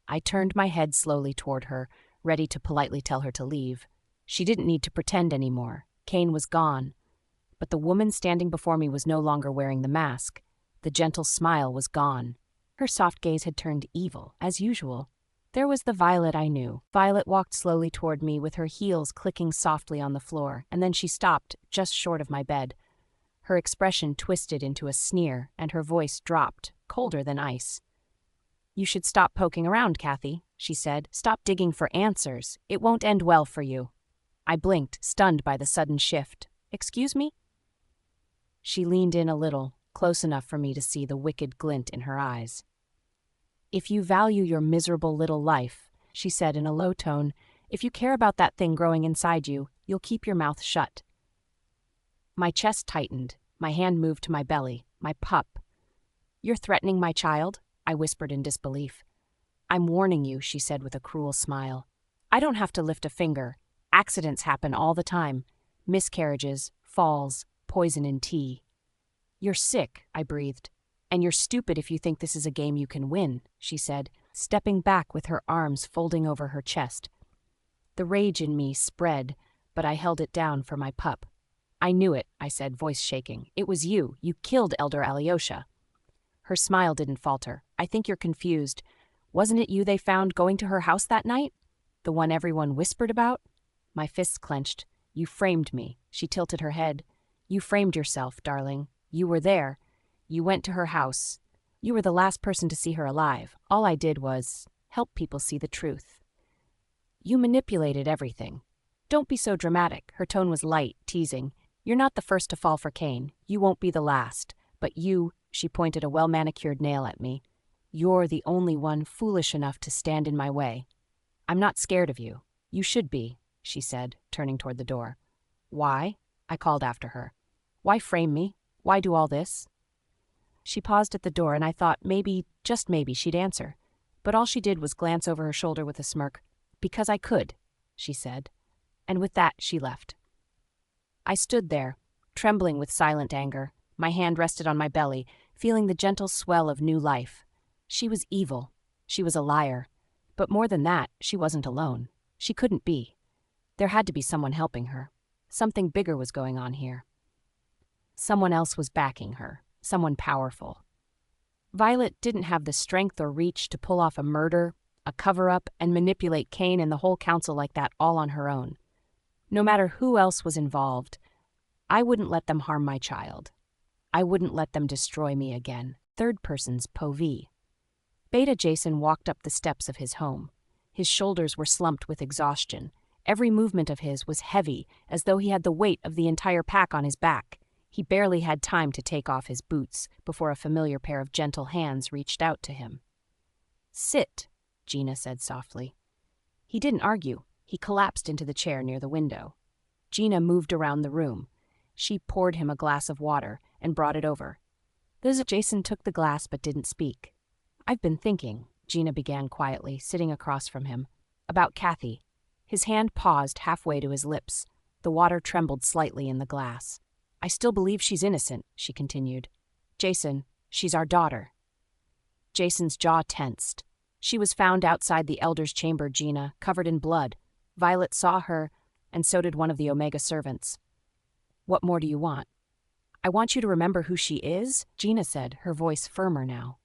I turned my head slowly toward her, ready to politely tell her to leave. She didn't need to pretend anymore. Kane was gone. But the woman standing before me was no longer wearing the mask. The gentle smile was gone. Her soft gaze had turned evil, as usual. There was the Violet I knew. Violet walked slowly toward me with her heels clicking softly on the floor, and then she stopped, just short of my bed. Her expression twisted into a sneer, and her voice dropped, colder than ice. "You should stop poking around, Kathy," she said. "Stop digging for answers. It won't end well for you." I blinked, stunned by the sudden shift. "Excuse me?" She leaned in a little, close enough for me to see the wicked glint in her eyes. "If you value your miserable little life," she said in a low tone, "if you care about that thing growing inside you, you'll keep your mouth shut." My chest tightened. My hand moved to my belly, my pup. "You're threatening my child?" I whispered in disbelief. "I'm warning you," she said with a cruel smile. "I don't have to lift a finger. Accidents happen all the time. Miscarriages, falls, poison in tea." "You're sick," I breathed. "And you're stupid if you think this is a game you can win," she said, stepping back with her arms folding over her chest. The rage in me spread, but I held it down for my pup. "I knew it," I said, voice shaking. "It was you. You killed Elder Alyosha." Her smile didn't falter. "I think you're confused. Wasn't it you they found going to her house that night? The one everyone whispered about?" My fists clenched. "You framed me." She tilted her head. "You framed yourself, darling. You were there. You went to her house. You were the last person to see her alive. All I did was help people see the truth. You manipulated everything. Don't be so dramatic." Her tone was light, teasing. "You're not the first to fall for Kane. You won't be the last. But you," she pointed a well-manicured nail at me, "you're the only one foolish enough to stand in my way. I'm not scared of you. You should be," she said, turning toward the door. "Why?" I called after her. "Why frame me? Why do all this?" She paused at the door, and I thought maybe, just maybe, she'd answer. But all she did was glance over her shoulder with a smirk. "Because I could," she said. And with that, she left. I stood there, trembling with silent anger. My hand rested on my belly, feeling the gentle swell of new life. She was evil. She was a liar. But more than that, she wasn't alone. She couldn't be. There had to be someone helping her. Something bigger was going on here. Someone else was backing her. Someone powerful. Violet didn't have the strength or reach to pull off a murder, a cover-up, and manipulate Kane and the whole council like that all on her own. No matter who else was involved, I wouldn't let them harm my child. I wouldn't let them destroy me again. Third person's POV. Beta Jason walked up the steps of his home. His shoulders were slumped with exhaustion. Every movement of his was heavy, as though he had the weight of the entire pack on his back. He barely had time to take off his boots before a familiar pair of gentle hands reached out to him. "Sit," Gina said softly. He didn't argue. He collapsed into the chair near the window. Gina moved around the room. She poured him a glass of water and brought it over. Jason took the glass but didn't speak. "I've been thinking," Gina began quietly, sitting across from him, "about Kathy." His hand paused halfway to his lips. The water trembled slightly in the glass. "I still believe she's innocent," she continued. "Jason, she's our daughter." Jason's jaw tensed. "She was found outside the Elder's chamber, Gina, covered in blood. Violet saw her, and so did one of the Omega servants. What more do you want?" "I want you to remember who she is," Gina said, her voice firmer now.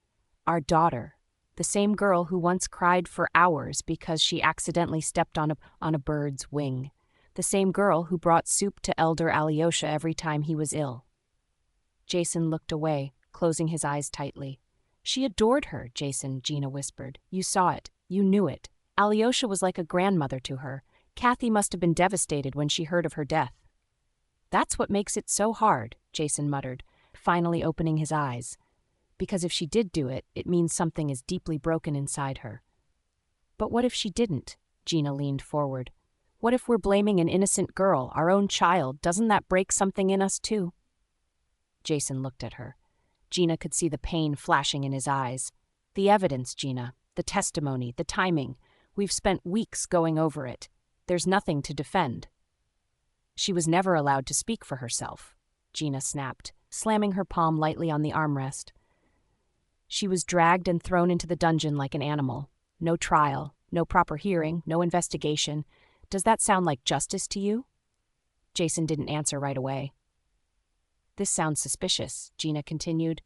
"Our daughter. The same girl who once cried for hours because she accidentally stepped on a bird's wing. The same girl who brought soup to Elder Alyosha every time he was ill." Jason looked away, closing his eyes tightly. "She adored her, Jason," Gina whispered. "You saw it. You knew it. Alyosha was like a grandmother to her. Kathy must have been devastated when she heard of her death." "That's what makes it so hard," Jason muttered, finally opening his eyes. "Because if she did do it, it means something is deeply broken inside her." "But what if she didn't?" Gina leaned forward. "What if we're blaming an innocent girl, our own child? Doesn't that break something in us, too?" Jason looked at her. Gina could see the pain flashing in his eyes. "The evidence, Gina. The testimony. The timing. We've spent weeks going over it. There's nothing to defend." "She was never allowed to speak for herself," Gina snapped, slamming her palm lightly on the armrest. "She was dragged and thrown into the dungeon like an animal. No trial, no proper hearing, no investigation. Does that sound like justice to you?" Jason didn't answer right away. "This sounds suspicious," Gina continued.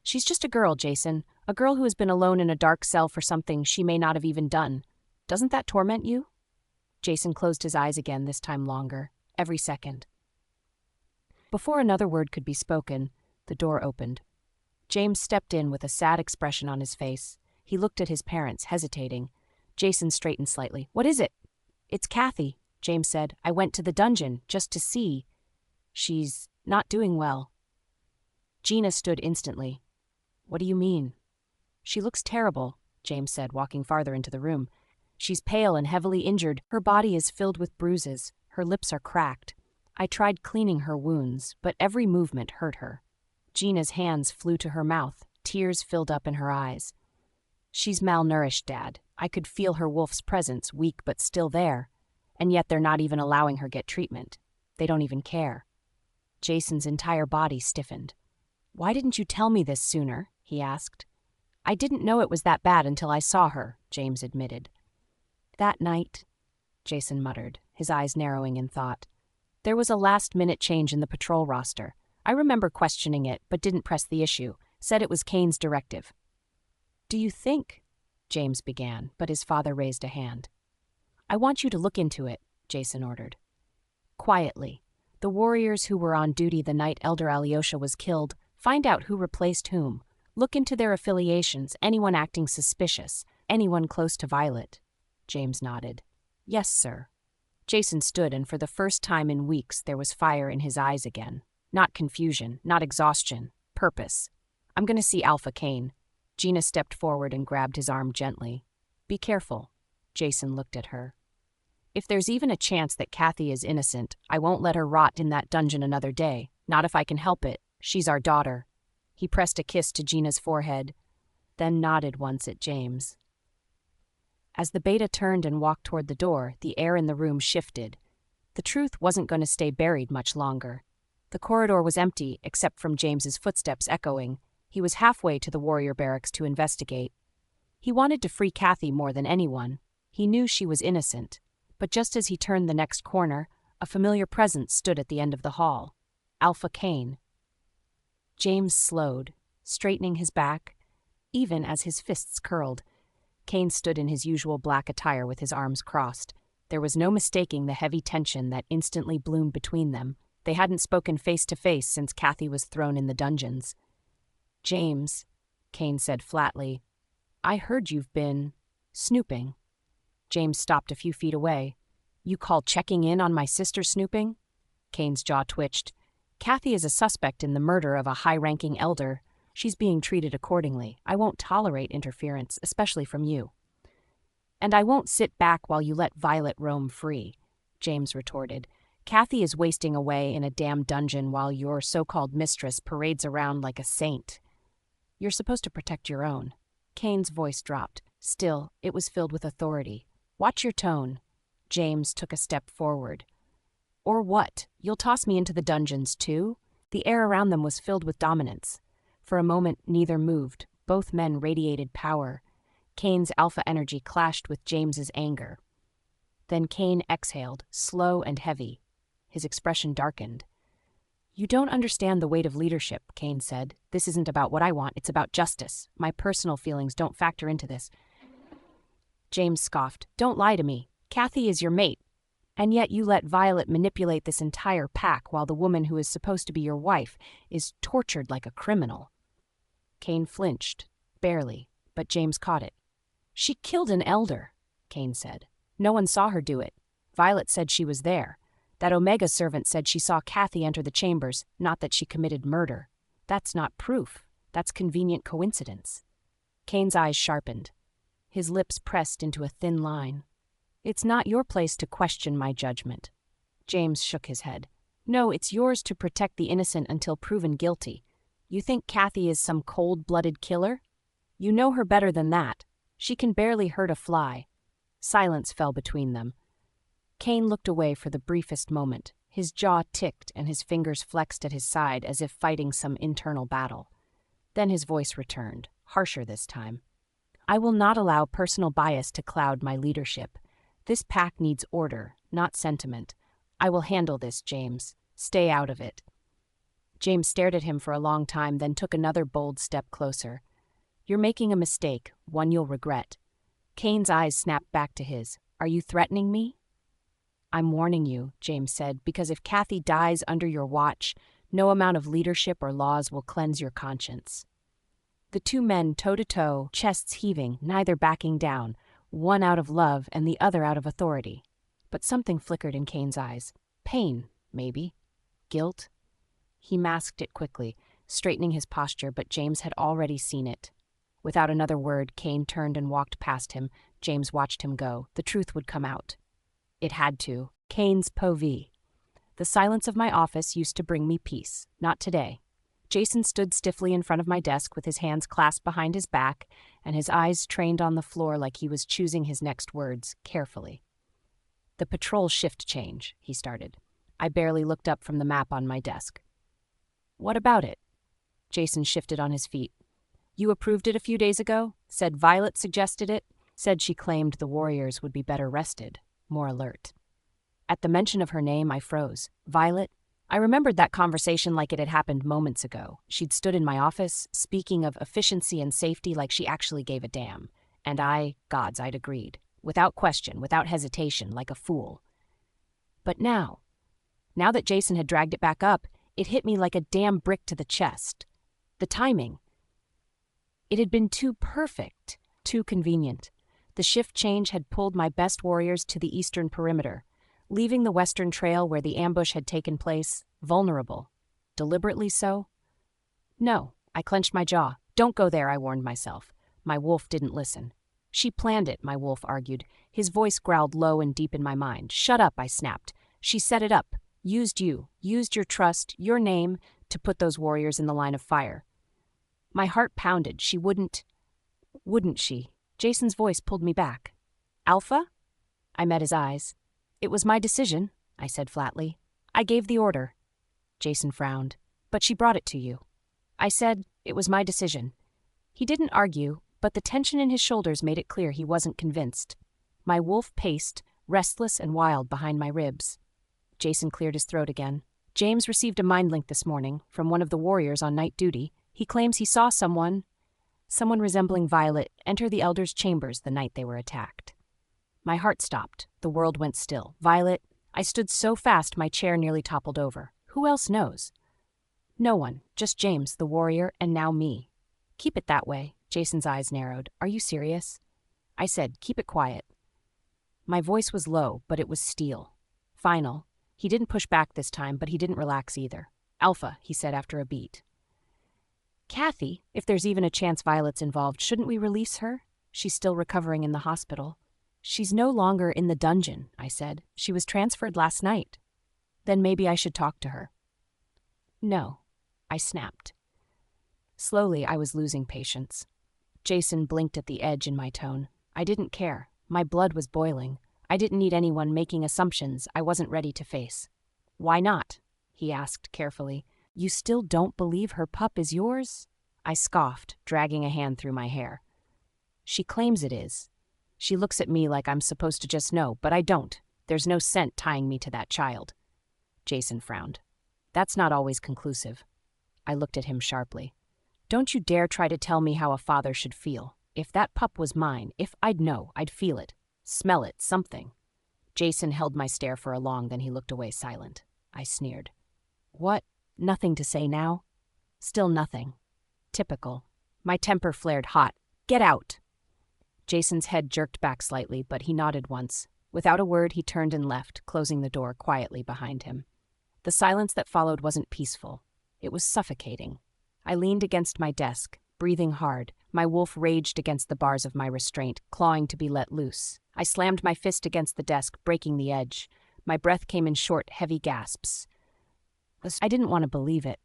"She's just a girl, Jason. A girl who has been alone in a dark cell for something she may not have even done. Doesn't that torment you?" Jason closed his eyes again, this time longer, every second. Before another word could be spoken, the door opened. James stepped in with a sad expression on his face. He looked at his parents, hesitating. Jason straightened slightly. "What is it?" "It's Kathy," James said. "I went to the dungeon, just to see. She's not doing well." Gina stood instantly. "What do you mean?" "She looks terrible," James said, walking farther into the room. "She's pale and heavily injured. Her body is filled with bruises. Her lips are cracked. I tried cleaning her wounds, but every movement hurt her." Gina's hands flew to her mouth. Tears filled up in her eyes. "She's malnourished, Dad. I could feel her wolf's presence, weak but still there. And yet they're not even allowing her get treatment. They don't even care." Jason's entire body stiffened. "Why didn't you tell me this sooner?" he asked. "I didn't know it was that bad until I saw her," James admitted. "That night," Jason muttered, his eyes narrowing in thought. "There was a last-minute change in the patrol roster. I remember questioning it, but didn't press the issue. Said it was Kane's directive." "Do you think?" James began, but his father raised a hand. "I want you to look into it," Jason ordered. "Quietly. The warriors who were on duty the night Elder Alyosha was killed, find out who replaced whom. Look into their affiliations, anyone acting suspicious, anyone close to Violet." James nodded. "Yes, sir." Jason stood, and for the first time in weeks there was fire in his eyes again. Not confusion, not exhaustion, purpose. "I'm going to see Alpha Kane." Gina stepped forward and grabbed his arm gently. "Be careful." Jason looked at her. "If there's even a chance that Kathy is innocent, I won't let her rot in that dungeon another day. Not if I can help it. She's our daughter." He pressed a kiss to Gina's forehead, then nodded once at James. As the beta turned and walked toward the door, the air in the room shifted. The truth wasn't going to stay buried much longer. The corridor was empty, except from James's footsteps echoing. He was halfway to the warrior barracks to investigate. He wanted to free Kathy more than anyone. He knew she was innocent. But just as he turned the next corner, a familiar presence stood at the end of the hall. Alpha Kane. James slowed, straightening his back, even as his fists curled. Kane stood in his usual black attire with his arms crossed. There was no mistaking the heavy tension that instantly bloomed between them. They hadn't spoken face to face since Kathy was thrown in the dungeons. "James," Kane said flatly, "I heard you've been snooping." James stopped a few feet away. "You call checking in on my sister snooping?" Kane's jaw twitched. "Kathy is a suspect in the murder of a high-ranking elder. She's being treated accordingly. I won't tolerate interference, especially from you." "And I won't sit back while you let Violet roam free," James retorted. "Kathy is wasting away in a damn dungeon while your so-called mistress parades around like a saint. You're supposed to protect your own." Kane's voice dropped. Still, it was filled with authority. "Watch your tone." James took a step forward. "Or what? You'll toss me into the dungeons, too?" The air around them was filled with dominance. For a moment, neither moved. Both men radiated power. Kane's alpha energy clashed with James's anger. Then Kane exhaled, slow and heavy. His expression darkened. "You don't understand the weight of leadership," Kane said. "This isn't about what I want, it's about justice. My personal feelings don't factor into this." James scoffed. "Don't lie to me. Kathy is your mate. And yet you let Violet manipulate this entire pack while the woman who is supposed to be your wife is tortured like a criminal." Kane flinched, barely, but James caught it. "She killed an elder," Kane said. "No one saw her do it. Violet said she was there. That Omega servant said she saw Kathy enter the chambers, not that she committed murder. That's not proof. That's convenient coincidence." Kane's eyes sharpened. His lips pressed into a thin line. "It's not your place to question my judgment." James shook his head. "No, it's yours to protect the innocent until proven guilty. You think Kathy is some cold-blooded killer? You know her better than that. She can barely hurt a fly." Silence fell between them. Kane looked away for the briefest moment. His jaw ticked and his fingers flexed at his side as if fighting some internal battle. Then his voice returned, harsher this time. "I will not allow personal bias to cloud my leadership. This pack needs order, not sentiment. I will handle this, James. Stay out of it." James stared at him for a long time, then took another bold step closer. "You're making a mistake, one you'll regret." Kane's eyes snapped back to his. "Are you threatening me?" "I'm warning you," James said, "because if Kathy dies under your watch, no amount of leadership or laws will cleanse your conscience." The two men, toe-to-toe, chests heaving, neither backing down, one out of love and the other out of authority. But something flickered in Kane's eyes. Pain, maybe. Guilt. He masked it quickly, straightening his posture, but James had already seen it. Without another word, Kane turned and walked past him. James watched him go. The truth would come out. It had to. Kane's POV. "The silence of my office used to bring me peace. Not today." Jason stood stiffly in front of my desk with his hands clasped behind his back and his eyes trained on the floor like he was choosing his next words carefully. "The patrol shift change," he started. I barely looked up from the map on my desk. "What about it?" Jason shifted on his feet. "You approved it a few days ago? Said Violet suggested it? Said she claimed the warriors would be better rested, more alert." At the mention of her name, I froze. Violet? I remembered that conversation like it had happened moments ago. She'd stood in my office, speaking of efficiency and safety like she actually gave a damn. And gods, I'd agreed. Without question, without hesitation, like a fool. But now that Jason had dragged it back up, it hit me like a damn brick to the chest. The timing. It had been too perfect, too convenient. The shift change had pulled my best warriors to the eastern perimeter, leaving the western trail where the ambush had taken place, vulnerable. Deliberately so? No, I clenched my jaw. "Don't go there," I warned myself. My wolf didn't listen. "She planned it," my wolf argued. His voice growled low and deep in my mind. "Shut up," I snapped. "She set it up. Used you. Used your trust, your name, to put those warriors in the line of fire." My heart pounded. She wouldn't she? Jason's voice pulled me back. "Alpha?" I met his eyes. "It was my decision," I said flatly. "I gave the order." Jason frowned. But she brought it to you. I said it was my decision. He didn't argue, but the tension in his shoulders made it clear he wasn't convinced. My wolf paced, restless and wild behind my ribs. Jason cleared his throat again. James received a mind link this morning from one of the warriors on night duty. He claims he saw someone resembling Violet enter the elders' chambers the night they were attacked. My heart stopped. The world went still. Violet, I stood so fast my chair nearly toppled over. Who else knows? No one, just James, the warrior, and now me. Keep it that way. Jason's eyes narrowed. Are you serious? I said, keep it quiet. My voice was low, but it was steel. Final. He didn't push back this time, but he didn't relax either. Alpha, he said after a beat. Kathy, if there's even a chance Violet's involved, shouldn't we release her? She's still recovering in the hospital. She's no longer in the dungeon, I said. She was transferred last night. Then maybe I should talk to her. No, I snapped. Slowly, I was losing patience. Jason blinked at the edge in my tone. I didn't care. My blood was boiling. I didn't need anyone making assumptions I wasn't ready to face. Why not? He asked carefully. You still don't believe her pup is yours? I scoffed, dragging a hand through my hair. She claims it is. She looks at me like I'm supposed to just know, but I don't. There's no scent tying me to that child. Jason frowned. That's not always conclusive. I looked at him sharply. Don't you dare try to tell me how a father should feel. If that pup was mine, if I'd know, I'd feel it. Smell it, something. Jason held my stare for a long, then he looked away silent. I sneered. What? Nothing to say now? Still nothing. Typical. My temper flared hot. Get out! Jason's head jerked back slightly, but he nodded once. Without a word, he turned and left, closing the door quietly behind him. The silence that followed wasn't peaceful. It was suffocating. I leaned against my desk, breathing hard. My wolf raged against the bars of my restraint, clawing to be let loose. I slammed my fist against the desk, breaking the edge. My breath came in short, heavy gasps. I didn't want to believe it.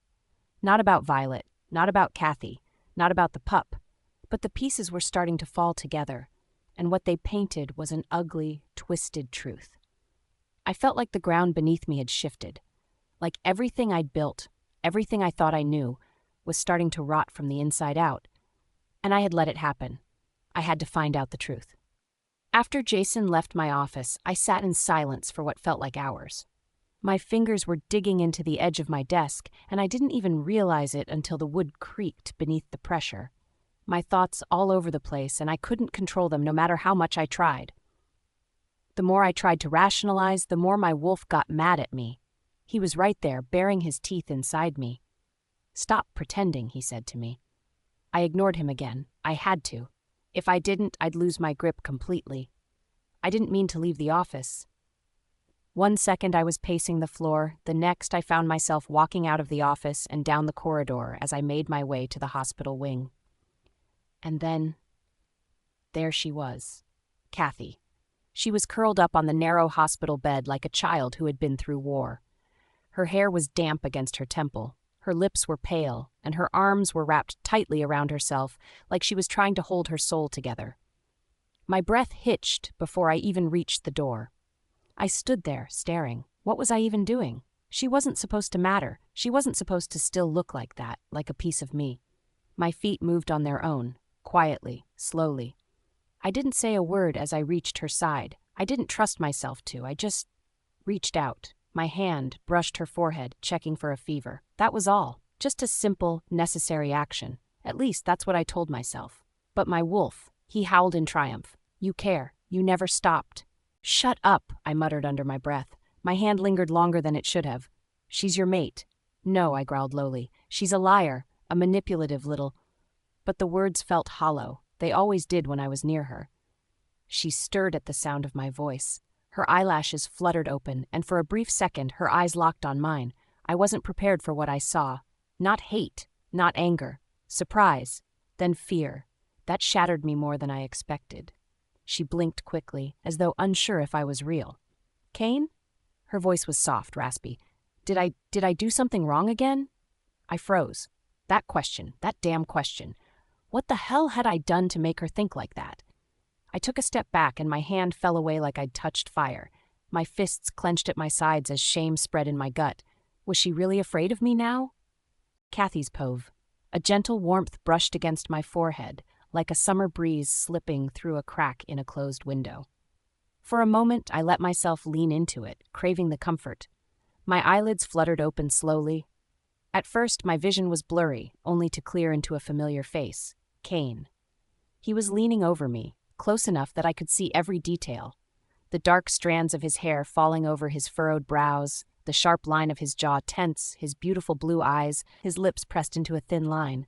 Not about Violet, not about Kathy, not about the pup. But the pieces were starting to fall together, and what they painted was an ugly, twisted truth. I felt like the ground beneath me had shifted. Like everything I'd built, everything I thought I knew, was starting to rot from the inside out. And I had let it happen. I had to find out the truth. After Jason left my office, I sat in silence for what felt like hours. My fingers were digging into the edge of my desk, and I didn't even realize it until the wood creaked beneath the pressure. My thoughts all over the place, and I couldn't control them no matter how much I tried. The more I tried to rationalize, the more my wolf got mad at me. He was right there, baring his teeth inside me. Stop pretending, he said to me. I ignored him again. I had to. If I didn't, I'd lose my grip completely. I didn't mean to leave the office. One second I was pacing the floor, the next I found myself walking out of the office and down the corridor as I made my way to the hospital wing. And then, there she was, Kathy. She was curled up on the narrow hospital bed like a child who had been through war. Her hair was damp against her temple, her lips were pale, and her arms were wrapped tightly around herself like she was trying to hold her soul together. My breath hitched before I even reached the door. I stood there, staring. What was I even doing? She wasn't supposed to matter. She wasn't supposed to still look like that, like a piece of me. My feet moved on their own, quietly, slowly. I didn't say a word as I reached her side. I didn't trust myself to. I just reached out. My hand brushed her forehead, checking for a fever. That was all. Just a simple, necessary action. At least that's what I told myself. But my wolf, he howled in triumph. You care. You never stopped. Shut up, I muttered under my breath. My hand lingered longer than it should have. She's your mate. No, I growled lowly. She's a liar, a manipulative little... But the words felt hollow. They always did when I was near her. She stirred at the sound of my voice. Her eyelashes fluttered open, and for a brief second her eyes locked on mine. I wasn't prepared for what I saw. Not hate, not anger. Surprise, then fear. That shattered me more than I expected. She blinked quickly, as though unsure if I was real. Kane? Her voice was soft, raspy. Did I do something wrong again? I froze. That question, that damn question. What the hell had I done to make her think like that? I took a step back and my hand fell away like I'd touched fire. My fists clenched at my sides as shame spread in my gut. Was she really afraid of me now? Kathy's pove. A gentle warmth brushed against my forehead, like a summer breeze slipping through a crack in a closed window. For a moment, I let myself lean into it, craving the comfort. My eyelids fluttered open slowly. At first, my vision was blurry, only to clear into a familiar face, Kane. He was leaning over me, close enough that I could see every detail. The dark strands of his hair falling over his furrowed brows, the sharp line of his jaw tense, his beautiful blue eyes, his lips pressed into a thin line.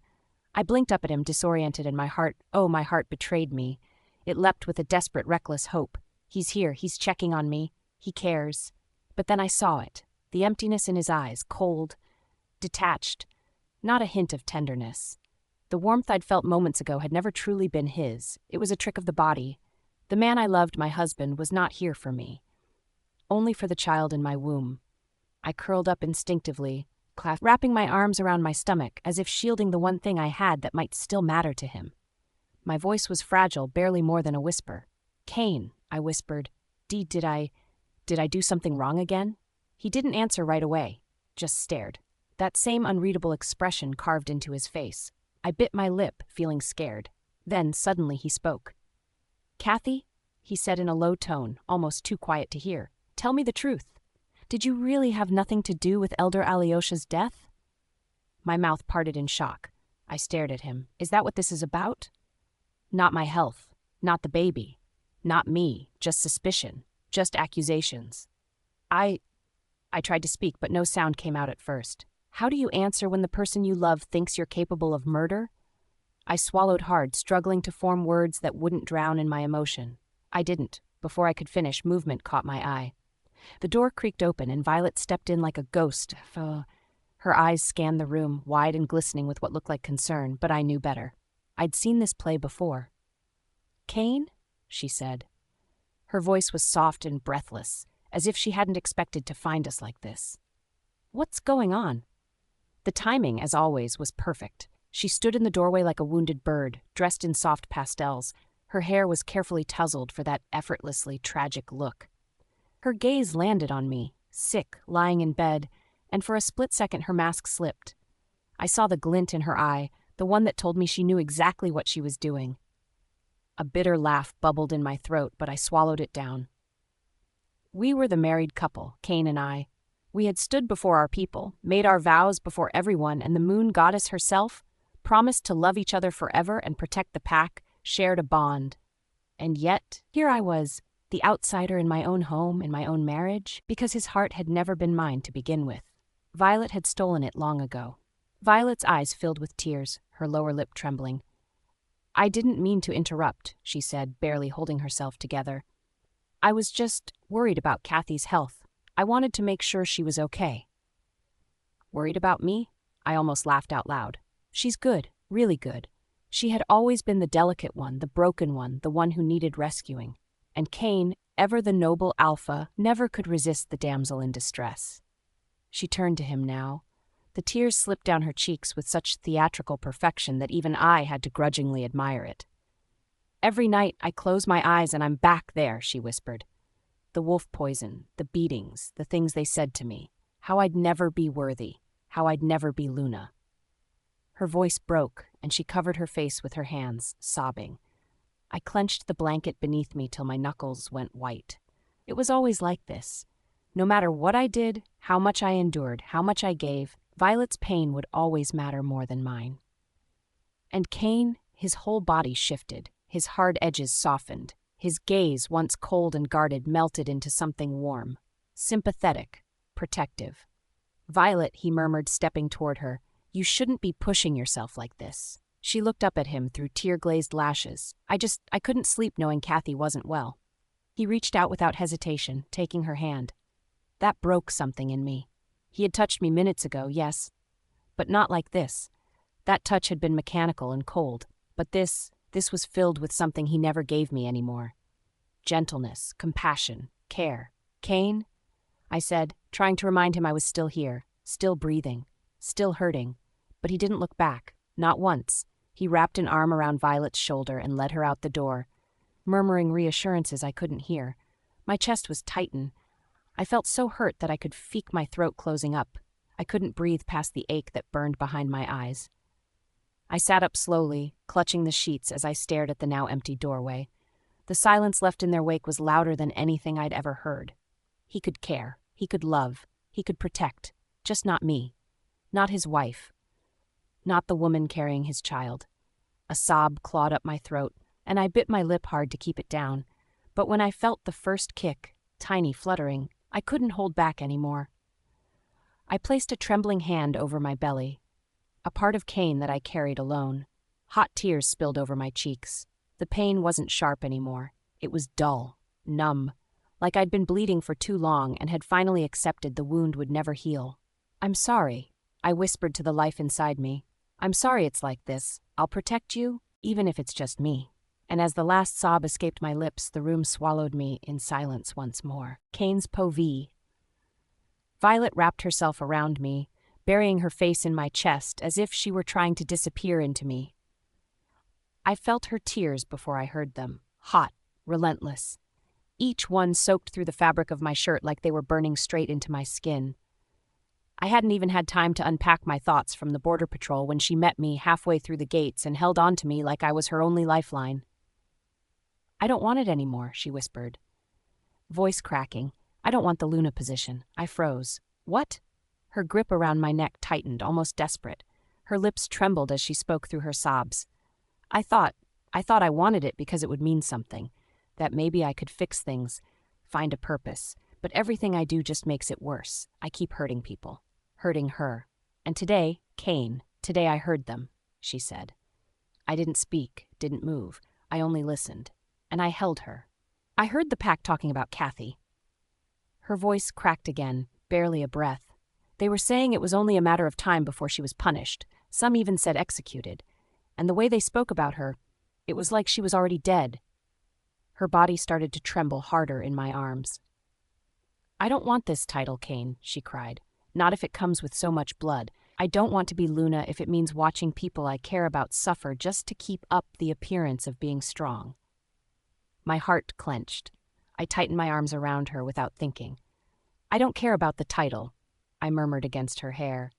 I blinked up at him, disoriented, and my heart betrayed me. It leapt with a desperate, reckless hope. He's here, he's checking on me, he cares. But then I saw it, the emptiness in his eyes, cold, detached, not a hint of tenderness. The warmth I'd felt moments ago had never truly been his. It was a trick of the body. The man I loved, my husband, was not here for me. Only for the child in my womb. I curled up instinctively, wrapping my arms around my stomach as if shielding the one thing I had that might still matter to him. My voice was fragile, barely more than a whisper. "Kane," I whispered. Did I do something wrong again?" He didn't answer right away, just stared. That same unreadable expression carved into his face. I bit my lip, feeling scared. Then, suddenly, he spoke. "Kathy," he said in a low tone, almost too quiet to hear, "tell me the truth. Did you really have nothing to do with Elder Alyosha's death?" My mouth parted in shock. I stared at him. "Is that what this is about?" "Not my health. Not the baby. Not me. Just suspicion. Just accusations." I tried to speak, but no sound came out at first. "How do you answer when the person you love thinks you're capable of murder?" I swallowed hard, struggling to form words that wouldn't drown in my emotion. I didn't. Before I could finish, movement caught my eye. The door creaked open, and Violet stepped in like a ghost. Her eyes scanned the room, wide and glistening with what looked like concern, but I knew better. I'd seen this play before. "Kane?" she said. Her voice was soft and breathless, as if she hadn't expected to find us like this. "What's going on?" The timing, as always, was perfect. She stood in the doorway like a wounded bird, dressed in soft pastels. Her hair was carefully tousled for that effortlessly tragic look. Her gaze landed on me, sick, lying in bed, and for a split second her mask slipped. I saw the glint in her eye, the one that told me she knew exactly what she was doing. A bitter laugh bubbled in my throat, but I swallowed it down. We were the married couple, Kane and I. We had stood before our people, made our vows before everyone, and the moon goddess herself, promised to love each other forever and protect the pack, shared a bond. And yet, here I was, the outsider in my own home, in my own marriage, because his heart had never been mine to begin with. Violet had stolen it long ago. Violet's eyes filled with tears, her lower lip trembling. "I didn't mean to interrupt," she said, barely holding herself together. "I was just worried about Kathy's health. I wanted to make sure she was okay." "Worried about me?" I almost laughed out loud. "She's good, really good. She had always been the delicate one, the broken one, the one who needed rescuing. And Kane, ever the noble alpha, never could resist the damsel in distress." She turned to him now. The tears slipped down her cheeks with such theatrical perfection that even I had to grudgingly admire it. "Every night I close my eyes and I'm back there," she whispered. "The wolf poison, the beatings, the things they said to me. How I'd never be worthy. How I'd never be Luna." Her voice broke, and she covered her face with her hands, sobbing. I clenched the blanket beneath me till my knuckles went white. It was always like this. No matter what I did, how much I endured, how much I gave, Violet's pain would always matter more than mine. And Kane, his whole body shifted, his hard edges softened, his gaze, once cold and guarded, melted into something warm, sympathetic, protective. "Violet," he murmured, stepping toward her, "you shouldn't be pushing yourself like this." She looked up at him through tear-glazed lashes. I couldn't sleep knowing Kathy wasn't well. He reached out without hesitation, taking her hand. That broke something in me. He had touched me minutes ago, yes, but not like this. That touch had been mechanical and cold, but this was filled with something he never gave me anymore. Gentleness, compassion, care. "Kane?" I said, trying to remind him I was still here, still breathing, still hurting, but he didn't look back, not once. He wrapped an arm around Violet's shoulder and led her out the door, murmuring reassurances I couldn't hear. My chest was tightened. I felt so hurt that I could feel my throat closing up. I couldn't breathe past the ache that burned behind my eyes. I sat up slowly, clutching the sheets as I stared at the now empty doorway. The silence left in their wake was louder than anything I'd ever heard. He could care, he could love, he could protect, just not me. Not his wife. Not the woman carrying his child. A sob clawed up my throat, and I bit my lip hard to keep it down. But when I felt the first kick, tiny fluttering, I couldn't hold back anymore. I placed a trembling hand over my belly, a part of Cain that I carried alone. Hot tears spilled over my cheeks. The pain wasn't sharp anymore. It was dull, numb, like I'd been bleeding for too long and had finally accepted the wound would never heal. "I'm sorry," I whispered to the life inside me. "I'm sorry it's like this. I'll protect you, even if it's just me." And as the last sob escaped my lips, the room swallowed me in silence once more. Cain's povee. Violet wrapped herself around me, burying her face in my chest as if she were trying to disappear into me. I felt her tears before I heard them, hot, relentless. Each one soaked through the fabric of my shirt like they were burning straight into my skin. I hadn't even had time to unpack my thoughts from the border patrol when she met me halfway through the gates and held on to me like I was her only lifeline. "I don't want it anymore," she whispered. Voice cracking. "I don't want the Luna position." I froze. "What?" Her grip around my neck tightened, almost desperate. Her lips trembled as she spoke through her sobs. I thought I wanted it because it would mean something, that maybe I could fix things, find a purpose. But everything I do just makes it worse. I keep hurting people, hurting her. And today, Cain, today I heard them," she said. I didn't speak, didn't move. I only listened. And I held her. "I heard the pack talking about Kathy." Her voice cracked again, barely a breath. "They were saying it was only a matter of time before she was punished. Some even said executed. And the way they spoke about her, it was like she was already dead." Her body started to tremble harder in my arms. "I don't want this title, Cain," she cried. "Not if it comes with so much blood. I don't want to be Luna if it means watching people I care about suffer just to keep up the appearance of being strong." My heart clenched. I tightened my arms around her without thinking. "I don't care about the title," I murmured against her hair.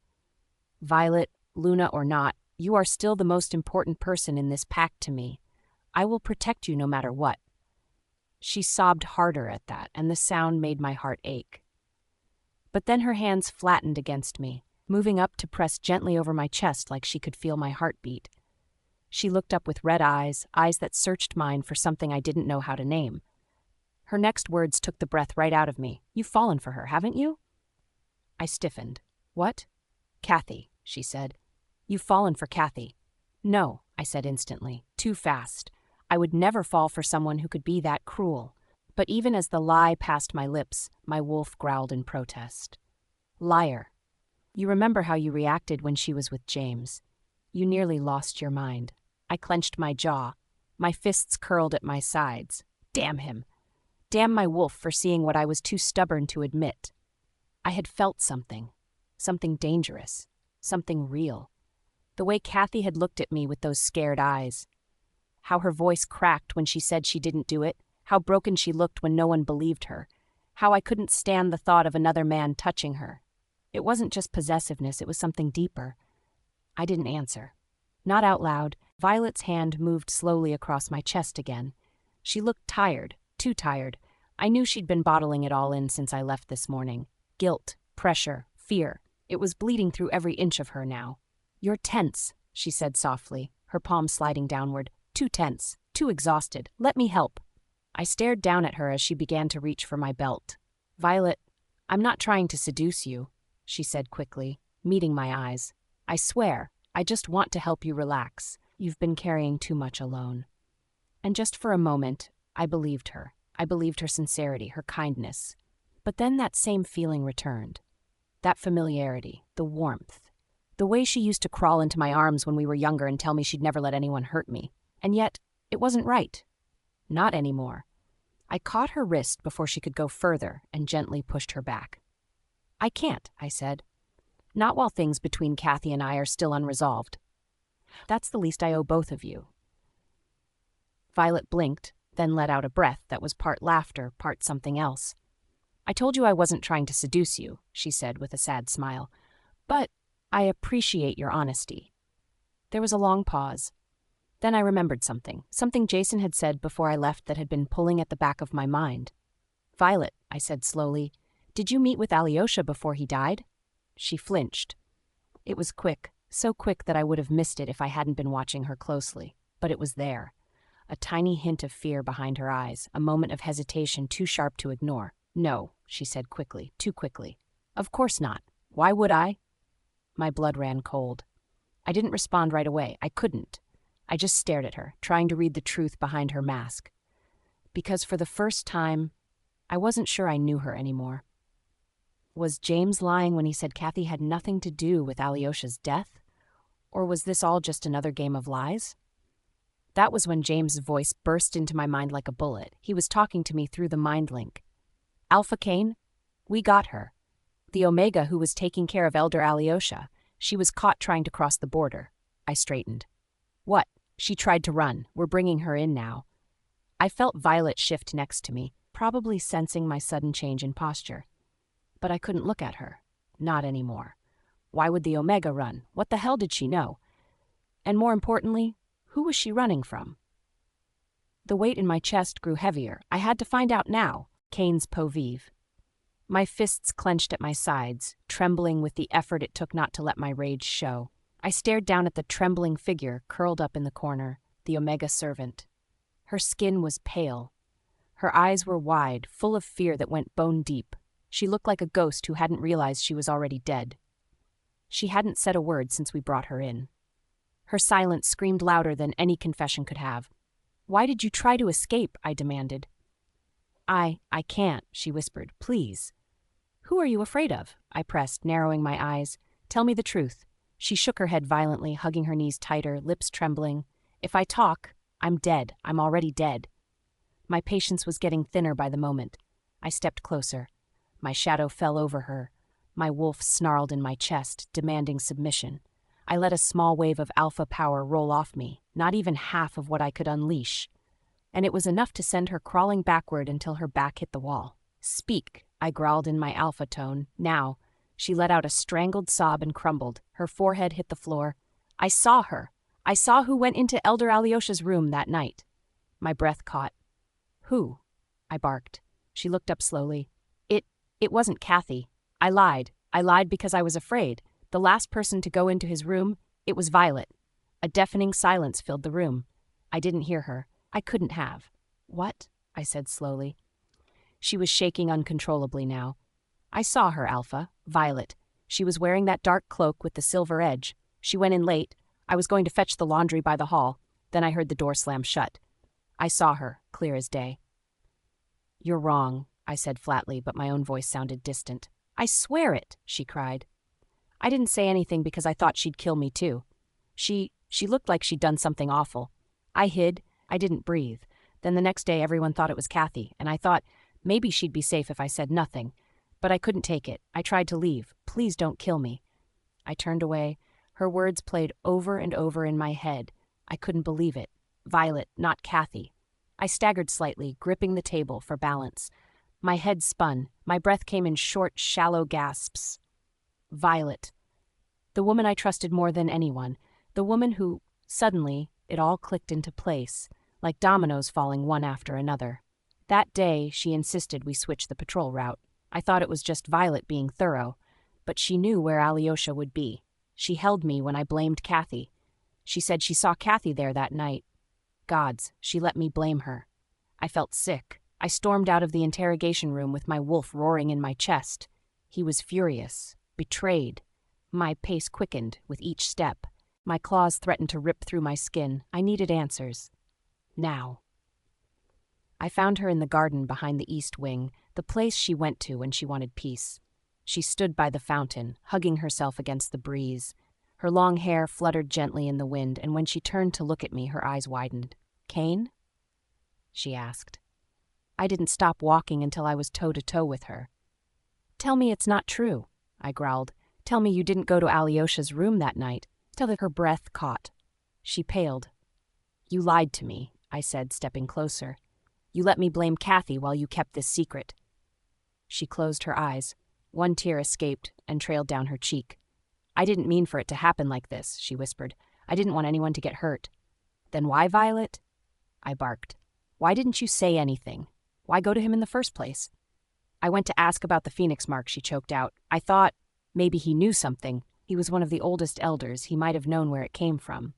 "Violet, Luna or not, you are still the most important person in this pack to me. I will protect you no matter what." She sobbed harder at that, and the sound made my heart ache. But then her hands flattened against me, moving up to press gently over my chest like she could feel my heartbeat. She looked up with red eyes, eyes that searched mine for something I didn't know how to name. Her next words took the breath right out of me. "You've fallen for her, haven't you?" I stiffened. "What?" "Kathy," she said. "You've fallen for Kathy." "No," I said instantly, too fast. I would never fall for someone who could be that cruel. But even as the lie passed my lips, my wolf growled in protest. "Liar. You remember how you reacted when she was with James. You nearly lost your mind." I clenched my jaw. My fists curled at my sides. Damn him. Damn my wolf for seeing what I was too stubborn to admit. I had felt something dangerous, something real. The way Kathy had looked at me with those scared eyes. How her voice cracked when she said she didn't do it. How broken she looked when no one believed her. How I couldn't stand the thought of another man touching her. It wasn't just possessiveness, it was something deeper. I didn't answer. Not out loud. Violet's hand moved slowly across my chest again. She looked tired, too tired. I knew she'd been bottling it all in since I left this morning. Guilt, pressure, fear. It was bleeding through every inch of her now. "You're tense," she said softly, her palm sliding downward. "Too tense, too exhausted. Let me help." I stared down at her as she began to reach for my belt. "Violet, I'm not trying to seduce you," she said quickly, meeting my eyes. "I swear, I just want to help you relax. You've been carrying too much alone." And just for a moment, I believed her. I believed her sincerity, her kindness. But then that same feeling returned. That familiarity, the warmth. The way she used to crawl into my arms when we were younger and tell me she'd never let anyone hurt me. And yet, it wasn't right. Not anymore. I caught her wrist before she could go further and gently pushed her back. "I can't," I said. "Not while things between Kathy and I are still unresolved. That's the least I owe both of you." Violet blinked, then let out a breath that was part laughter, part something else. "I told you I wasn't trying to seduce you," she said with a sad smile. But I appreciate your honesty." There was a long pause. Then I remembered something Jason had said before I left that had been pulling at the back of my mind. "Violet," I said slowly, "did you meet with Alyosha before he died?" She flinched. It was quick, so quick that I would have missed it if I hadn't been watching her closely. But it was there. A tiny hint of fear behind her eyes, a moment of hesitation too sharp to ignore. "No," she said quickly, too quickly. "Of course not. Why would I?" My blood ran cold. I didn't respond right away. I couldn't. I just stared at her, trying to read the truth behind her mask. Because for the first time, I wasn't sure I knew her anymore. Was James lying when he said Kathy had nothing to do with Alyosha's death? Or was this all just another game of lies? That was when James's voice burst into my mind like a bullet. He was talking to me through the mind link. "Alpha Kane, we got her. The Omega who was taking care of Elder Alyosha. She was caught trying to cross the border." I straightened. "What?" "She tried to run. We're bringing her in now." I felt Violet shift next to me, probably sensing my sudden change in posture. But I couldn't look at her. Not anymore. Why would the Omega run? What the hell did she know? And more importantly, who was she running from? The weight in my chest grew heavier. I had to find out now. Kane's peau vive. My fists clenched at my sides, trembling with the effort it took not to let my rage show. I stared down at the trembling figure curled up in the corner, the Omega servant. Her skin was pale. Her eyes were wide, full of fear that went bone deep. She looked like a ghost who hadn't realized she was already dead. She hadn't said a word since we brought her in. Her silence screamed louder than any confession could have. "Why did you try to escape?" I demanded. I can't," she whispered. "Please." "Who are you afraid of?" I pressed, narrowing my eyes. "Tell me the truth." She shook her head violently, hugging her knees tighter, lips trembling. "If I talk, I'm dead. I'm already dead." My patience was getting thinner by the moment. I stepped closer. My shadow fell over her. My wolf snarled in my chest, demanding submission. I let a small wave of alpha power roll off me, not even half of what I could unleash. And it was enough to send her crawling backward until her back hit the wall. "Speak," I growled in my alpha tone. "Now." She let out a strangled sob and crumbled. Her forehead hit the floor. "I saw her. I saw who went into Elder Alyosha's room that night." My breath caught. "Who?" I barked. She looked up slowly. It wasn't Kathy. I lied. I lied because I was afraid. The last person to go into his room, it was Violet." A deafening silence filled the room. I didn't hear her. I couldn't have. "What?" I said slowly. She was shaking uncontrollably now. "I saw her, Alpha. Violet. She was wearing that dark cloak with the silver edge. She went in late. I was going to fetch the laundry by the hall. Then I heard the door slam shut. I saw her, clear as day." "You're wrong," I said flatly, but my own voice sounded distant. "I swear it," she cried. I didn't say anything because I thought she'd kill me too. She looked like she'd done something awful. I hid. I didn't breathe. Then the next day everyone thought it was Kathy, and I thought maybe she'd be safe if I said nothing. But I couldn't take it. I tried to leave. "Please don't kill me." I turned away. Her words played over and over in my head. I couldn't believe it. Violet, not Kathy. I staggered slightly, gripping the table for balance. My head spun. My breath came in short, shallow gasps. Violet. The woman I trusted more than anyone. The woman who, suddenly, it all clicked into place, like dominoes falling one after another. That day, she insisted we switch the patrol route. I thought it was just Violet being thorough, but she knew where Alyosha would be. She held me when I blamed Kathy. She said she saw Kathy there that night. Gods, she let me blame her. I felt sick. I stormed out of the interrogation room with my wolf roaring in my chest. He was furious, betrayed. My pace quickened with each step. My claws threatened to rip through my skin. I needed answers. Now. I found her in the garden behind the east wing, the place she went to when she wanted peace. She stood by the fountain, hugging herself against the breeze. Her long hair fluttered gently in the wind, and when she turned to look at me, her eyes widened. "Kane?" she asked. I didn't stop walking until I was toe-to-toe with her. "Tell me it's not true," I growled. "Tell me you didn't go to Alyosha's room that night." Tell that her breath caught. She paled. "You lied to me," I said, stepping closer. "You let me blame Kathy while you kept this secret." She closed her eyes. One tear escaped and trailed down her cheek. I didn't mean for it to happen like this, she whispered. I didn't want anyone to get hurt. Then why, Violet? I barked. Why didn't you say anything? Why go to him in the first place? I went to ask about the phoenix mark, she choked out. I thought maybe he knew something. He was one of the oldest elders. He might have known where it came from.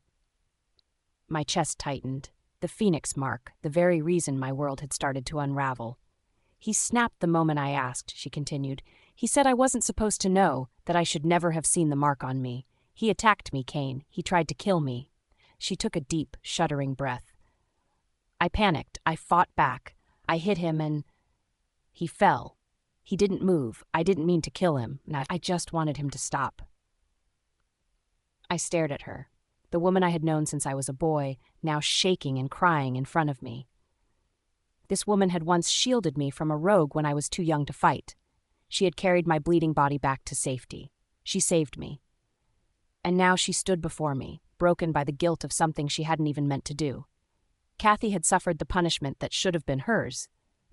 My chest tightened. The phoenix mark, the very reason my world had started to unravel. He snapped the moment I asked, she continued. He said I wasn't supposed to know, that I should never have seen the mark on me. He attacked me, Kane. He tried to kill me. She took a deep, shuddering breath. I panicked. I fought back. I hit him and he fell. He didn't move. I didn't mean to kill him. I just wanted him to stop. I stared at her, the woman I had known since I was a boy, now shaking and crying in front of me. This woman had once shielded me from a rogue when I was too young to fight. She had carried my bleeding body back to safety. She saved me. And now she stood before me, broken by the guilt of something she hadn't even meant to do. Kathy had suffered the punishment that should have been hers,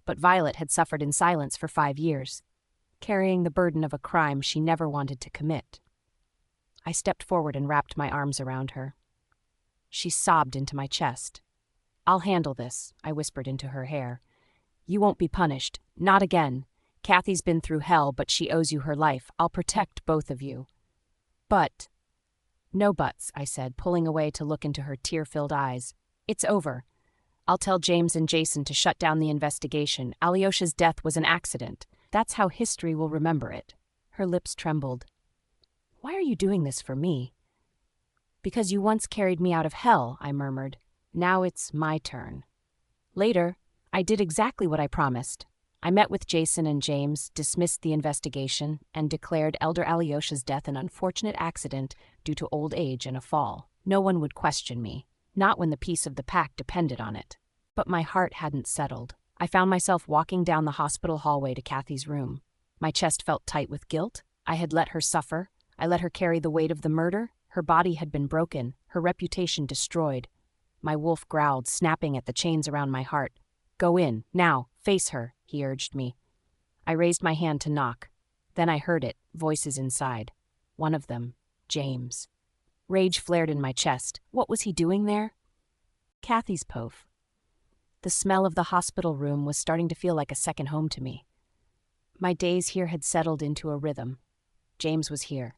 but Violet had suffered in silence for 5 years, carrying the burden of a crime she never wanted to commit. I stepped forward and wrapped my arms around her. She sobbed into my chest. I'll handle this, I whispered into her hair. You won't be punished. Not again. Kathy's been through hell, but she owes you her life. I'll protect both of you. But... No buts, I said, pulling away to look into her tear-filled eyes. It's over. I'll tell James and Jason to shut down the investigation. Alyosha's death was an accident. That's how history will remember it. Her lips trembled. Why are you doing this for me? Because you once carried me out of hell, I murmured. Now it's my turn. Later, I did exactly what I promised. I met with Jason and James, dismissed the investigation, and declared Elder Alyosha's death an unfortunate accident due to old age and a fall. No one would question me, not when the peace of the pack depended on it. But my heart hadn't settled. I found myself walking down the hospital hallway to Kathy's room. My chest felt tight with guilt. I had let her suffer. I let her carry the weight of the murder. Her body had been broken, her reputation destroyed. My wolf growled, snapping at the chains around my heart. Go in, now, face her, he urged me. I raised my hand to knock. Then I heard it, voices inside. One of them, James. Rage flared in my chest. What was he doing there? Kathy's pove. The smell of the hospital room was starting to feel like a second home to me. My days here had settled into a rhythm. James was here.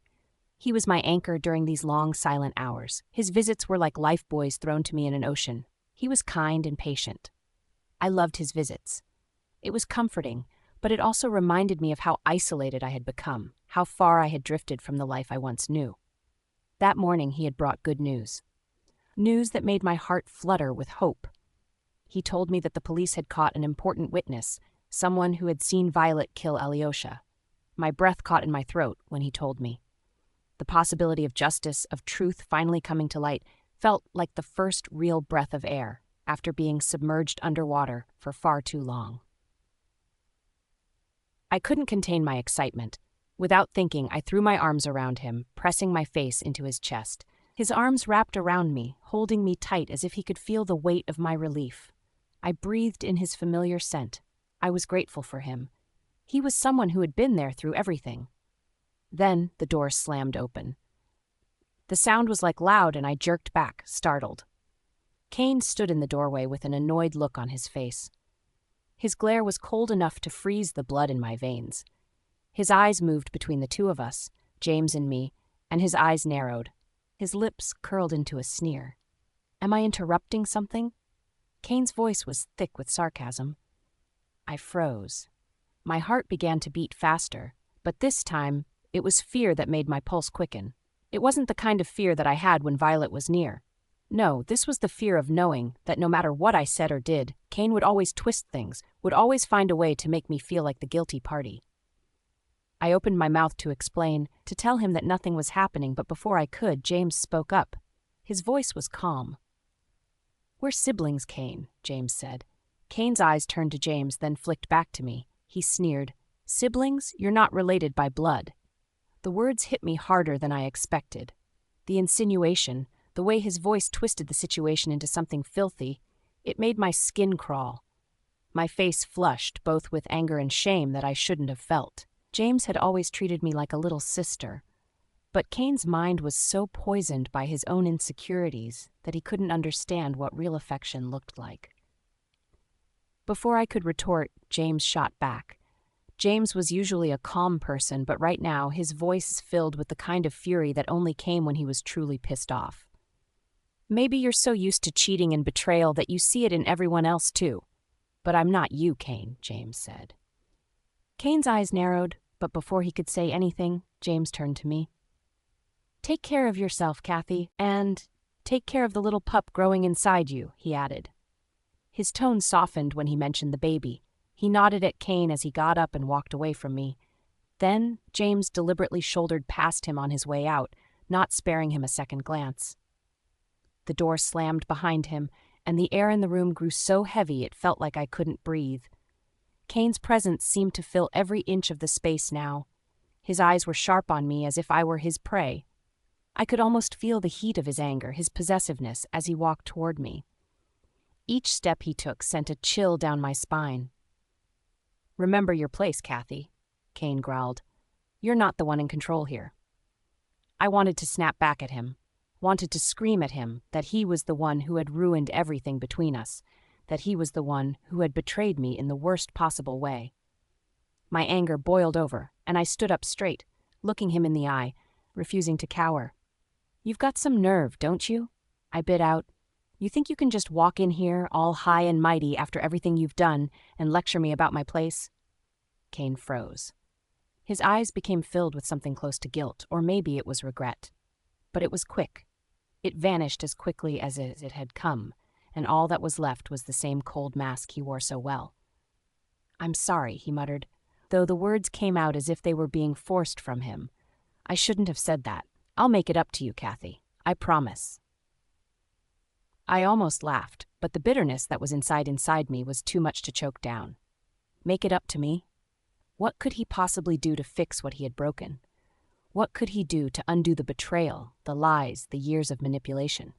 He was my anchor during these long, silent hours. His visits were like lifebuoys thrown to me in an ocean. He was kind and patient. I loved his visits. It was comforting, but it also reminded me of how isolated I had become, how far I had drifted from the life I once knew. That morning he had brought good news. News that made my heart flutter with hope. He told me that the police had caught an important witness, someone who had seen Violet kill Alyosha. My breath caught in my throat when he told me. The possibility of justice, of truth finally coming to light, felt like the first real breath of air after being submerged underwater for far too long. I couldn't contain my excitement. Without thinking, I threw my arms around him, pressing my face into his chest. His arms wrapped around me, holding me tight as if he could feel the weight of my relief. I breathed in his familiar scent. I was grateful for him. He was someone who had been there through everything. Then the door slammed open. The sound was loud, and I jerked back, startled. Kane stood in the doorway with an annoyed look on his face. His glare was cold enough to freeze the blood in my veins. His eyes moved between the two of us, James and me, and his eyes narrowed. His lips curled into a sneer. Am I interrupting something? Kane's voice was thick with sarcasm. I froze. My heart began to beat faster, but this time, it was fear that made my pulse quicken. It wasn't the kind of fear that I had when Violet was near. No, this was the fear of knowing that no matter what I said or did, Kane would always twist things, would always find a way to make me feel like the guilty party. I opened my mouth to explain, to tell him that nothing was happening, but before I could, James spoke up. His voice was calm. We're siblings, Kane, James said. Kane's eyes turned to James, then flicked back to me. He sneered. Siblings? You're not related by blood. The words hit me harder than I expected. The insinuation, the way his voice twisted the situation into something filthy, it made my skin crawl. My face flushed, both with anger and shame that I shouldn't have felt. James had always treated me like a little sister. But Kane's mind was so poisoned by his own insecurities that he couldn't understand what real affection looked like. Before I could retort, James shot back. James was usually a calm person, but right now his voice filled with the kind of fury that only came when he was truly pissed off. Maybe you're so used to cheating and betrayal that you see it in everyone else too. But I'm not you, Kane, James said. Kane's eyes narrowed, but before he could say anything, James turned to me. Take care of yourself, Kathy, and take care of the little pup growing inside you, he added. His tone softened when he mentioned the baby. He nodded at Kane as he got up and walked away from me. Then, James deliberately shouldered past him on his way out, not sparing him a second glance. The door slammed behind him, and the air in the room grew so heavy it felt like I couldn't breathe. Kane's presence seemed to fill every inch of the space now. His eyes were sharp on me as if I were his prey. I could almost feel the heat of his anger, his possessiveness, as he walked toward me. Each step he took sent a chill down my spine. Remember your place, Kathy, Kane growled. You're not the one in control here. I wanted to snap back at him, wanted to scream at him that he was the one who had ruined everything between us, that he was the one who had betrayed me in the worst possible way. My anger boiled over, and I stood up straight, looking him in the eye, refusing to cower. You've got some nerve, don't you? I bit out. You think you can just walk in here, all high and mighty after everything you've done, and lecture me about my place? Kane froze. His eyes became filled with something close to guilt, or maybe it was regret. But it was quick. It vanished as quickly as it had come, and all that was left was the same cold mask he wore so well. I'm sorry, he muttered, though the words came out as if they were being forced from him. I shouldn't have said that. I'll make it up to you, Kathy. I promise. I almost laughed, but the bitterness that was inside me was too much to choke down. Make it up to me? What could he possibly do to fix what he had broken? What could he do to undo the betrayal, the lies, the years of manipulation?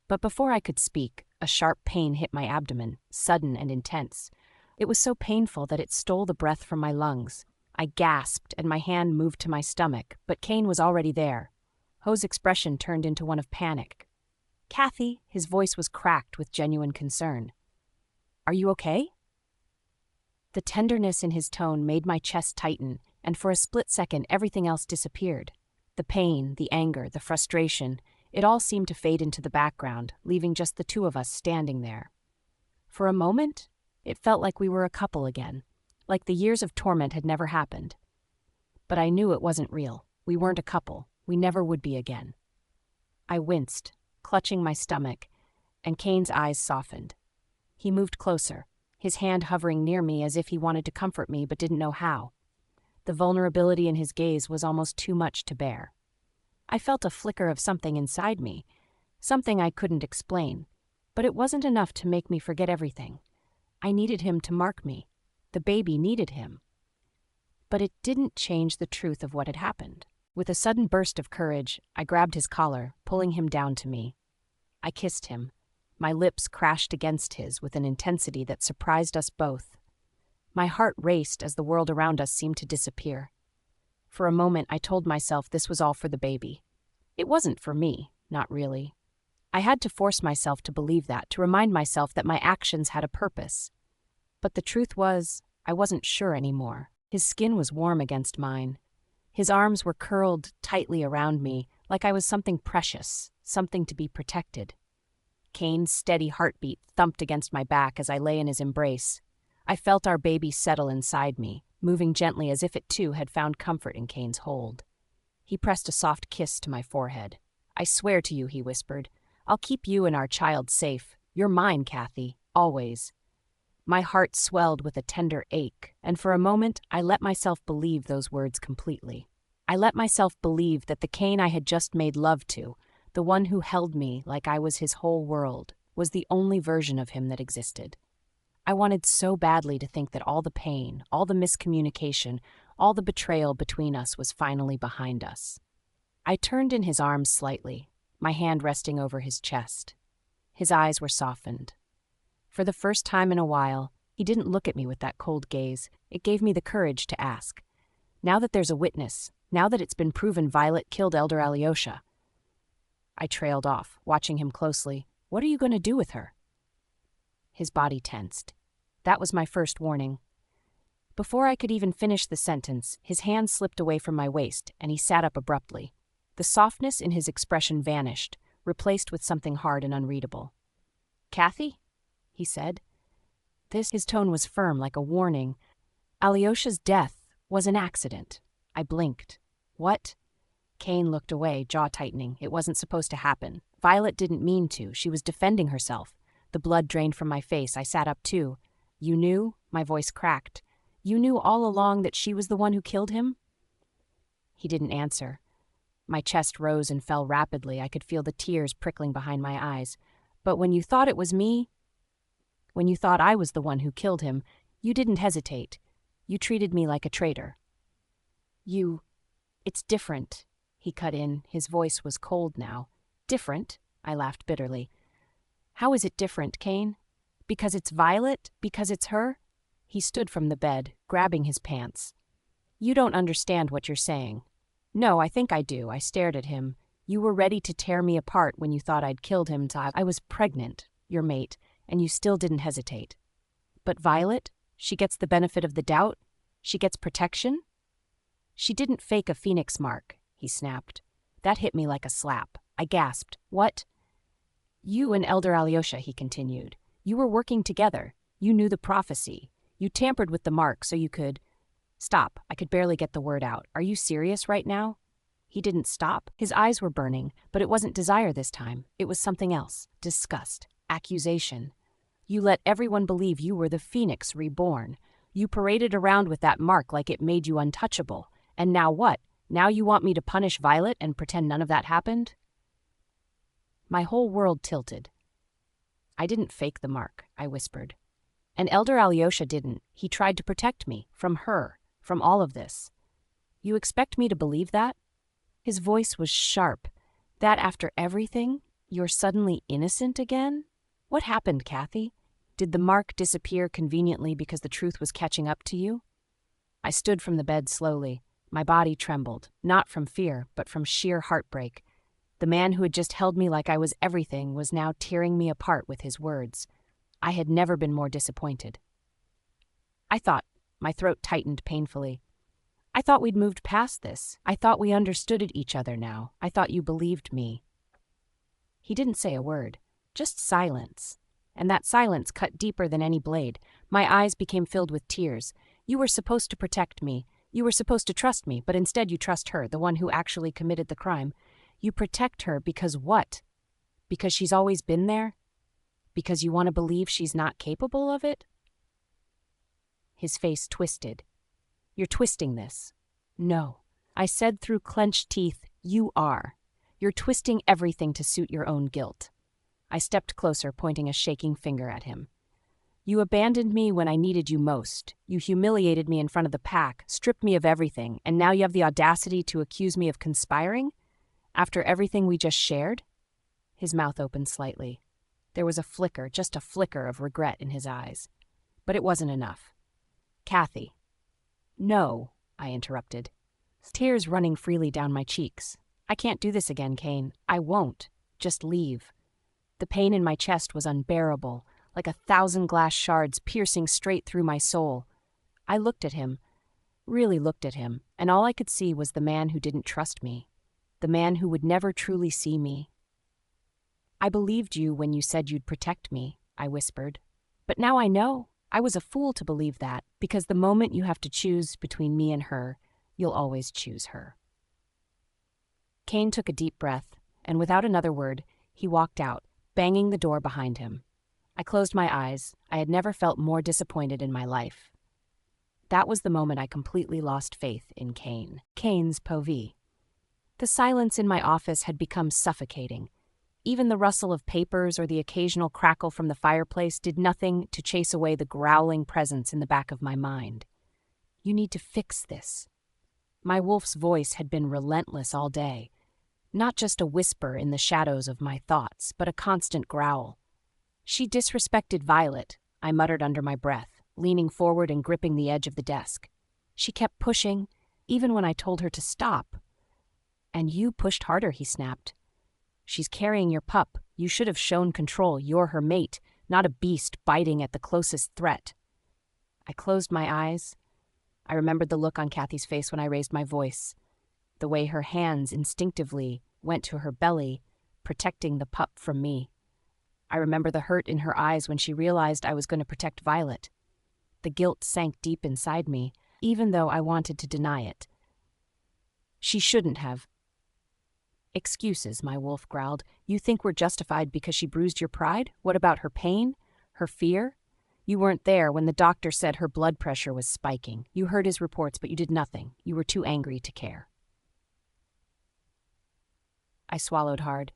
But before I could speak, a sharp pain hit my abdomen, sudden and intense. It was so painful that it stole the breath from my lungs. I gasped, and my hand moved to my stomach, but Kane was already there. Ho's expression turned into one of panic. Kathy, his voice was cracked with genuine concern. Are you okay? The tenderness in his tone made my chest tighten, and for a split second everything else disappeared. The pain, the anger, the frustration, it all seemed to fade into the background, leaving just the two of us standing there. For a moment, it felt like we were a couple again, like the years of torment had never happened. But I knew it wasn't real. We weren't a couple. We never would be again. I winced, clutching my stomach, and Kane's eyes softened. He moved closer, his hand hovering near me as if he wanted to comfort me but didn't know how. The vulnerability in his gaze was almost too much to bear. I felt a flicker of something inside me, something I couldn't explain, but it wasn't enough to make me forget everything. I needed him to mark me. The baby needed him. But it didn't change the truth of what had happened. With a sudden burst of courage, I grabbed his collar, pulling him down to me. I kissed him. My lips crashed against his with an intensity that surprised us both. My heart raced as the world around us seemed to disappear. For a moment, I told myself this was all for the baby. It wasn't for me, not really. I had to force myself to believe that, to remind myself that my actions had a purpose. But the truth was, I wasn't sure anymore. His skin was warm against mine. His arms were curled tightly around me, like I was something precious, something to be protected. Kane's steady heartbeat thumped against my back as I lay in his embrace. I felt our baby settle inside me, moving gently as if it too had found comfort in Kane's hold. He pressed a soft kiss to my forehead. I swear to you, he whispered, I'll keep you and our child safe. You're mine, Kathy, always. My heart swelled with a tender ache, and for a moment I let myself believe those words completely. I let myself believe that the Kane I had just made love to, the one who held me like I was his whole world, was the only version of him that existed. I wanted so badly to think that all the pain, all the miscommunication, all the betrayal between us was finally behind us. I turned in his arms slightly, my hand resting over his chest. His eyes were softened. For the first time in a while, he didn't look at me with that cold gaze. It gave me the courage to ask. Now that there's a witness, now that it's been proven Violet killed Elder Alyosha. I trailed off, watching him closely. What are you going to do with her? His body tensed. That was my first warning. Before I could even finish the sentence, his hand slipped away from my waist, and he sat up abruptly. The softness in his expression vanished, replaced with something hard and unreadable. "Kathy?" he said. His tone was firm, like a warning. Alyosha's death was an accident. I blinked. What? Kane looked away, jaw tightening. It wasn't supposed to happen. Violet didn't mean to. She was defending herself. The blood drained from my face. I sat up too. "You knew?" My voice cracked. "You knew all along that she was the one who killed him?" He didn't answer. My chest rose and fell rapidly. I could feel the tears prickling behind my eyes. "But when you thought it was me, when you thought I was the one who killed him, you didn't hesitate. You treated me like a traitor." It's different," he cut in. His voice was cold now. "Different?" I laughed bitterly. "How is it different, Kane? Because it's Violet? Because it's her?" He stood from the bed, grabbing his pants. "You don't understand what you're saying." "No, I think I do." I stared at him. "You were ready to tear me apart when you thought I'd killed him. I was pregnant, your mate, and you still didn't hesitate. But Violet, she gets the benefit of the doubt? She gets protection?" "She didn't fake a phoenix mark," he snapped. That hit me like a slap. I gasped. "What?" "You and Elder Alyosha," he continued. "You were working together. You knew the prophecy. You tampered with the mark so you could—" "Stop." I could barely get the word out. "Are you serious right now?" He didn't stop. His eyes were burning, but it wasn't desire this time. It was something else. Disgust. Accusation. "You let everyone believe you were the Phoenix reborn. You paraded around with that mark like it made you untouchable. And now what? Now you want me to punish Violet and pretend none of that happened?" My whole world tilted. "I didn't fake the mark," I whispered. "And Elder Alyosha didn't. He tried to protect me. From her. From all of this. You expect me to believe that?" His voice was sharp. "That after everything, you're suddenly innocent again? What happened, Kathy? Did the mark disappear conveniently because the truth was catching up to you?" I stood from the bed slowly. My body trembled, not from fear, but from sheer heartbreak. The man who had just held me like I was everything was now tearing me apart with his words. I had never been more disappointed. My throat tightened painfully. "I thought we'd moved past this. I thought we understood each other now. I thought you believed me." He didn't say a word, just silence. And that silence cut deeper than any blade. My eyes became filled with tears. "You were supposed to protect me. You were supposed to trust me, but instead you trust her, the one who actually committed the crime. You protect her because what? Because she's always been there? Because you want to believe she's not capable of it?" His face twisted. "You're twisting this." "No," I said through clenched teeth. "You are. You're twisting everything to suit your own guilt." I stepped closer, pointing a shaking finger at him. "You abandoned me when I needed you most. You humiliated me in front of the pack, stripped me of everything, and now you have the audacity to accuse me of conspiring? After everything we just shared?" His mouth opened slightly. There was a flicker, just a flicker of regret in his eyes. But it wasn't enough. "Kathy." "No," I interrupted. Tears running freely down my cheeks. "I can't do this again, Kane. I won't. Just leave." The pain in my chest was unbearable, like 1,000 glass shards piercing straight through my soul. I looked at him, really looked at him, and all I could see was the man who didn't trust me, the man who would never truly see me. "I believed you when you said you'd protect me," I whispered. "But now I know. I was a fool to believe that, because the moment you have to choose between me and her, you'll always choose her." Kane took a deep breath, and without another word, he walked out, banging the door behind him. I closed my eyes. I had never felt more disappointed in my life. That was the moment I completely lost faith in Kane. Kane's povee. The silence in my office had become suffocating. Even the rustle of papers or the occasional crackle from the fireplace did nothing to chase away the growling presence in the back of my mind. "You need to fix this." My wolf's voice had been relentless all day. Not just a whisper in the shadows of my thoughts, but a constant growl. "She disrespected Violet," I muttered under my breath, leaning forward and gripping the edge of the desk. "She kept pushing, even when I told her to stop. And you pushed harder, he snapped. She's carrying your pup. You should have shown control. You're her mate, not a beast biting at the closest threat. I closed my eyes. I remembered the look on Kathy's face when I raised my voice, the way her hands instinctively went to her belly, protecting the pup from me. I remember the hurt in her eyes when she realized I was going to protect Violet. The guilt sank deep inside me, even though I wanted to deny it. She shouldn't have. Excuses, my wolf growled. You think we're justified because she bruised your pride? What about her pain? Her fear? You weren't there when the doctor said her blood pressure was spiking. You heard his reports, but you did nothing. You were too angry to care. I swallowed hard.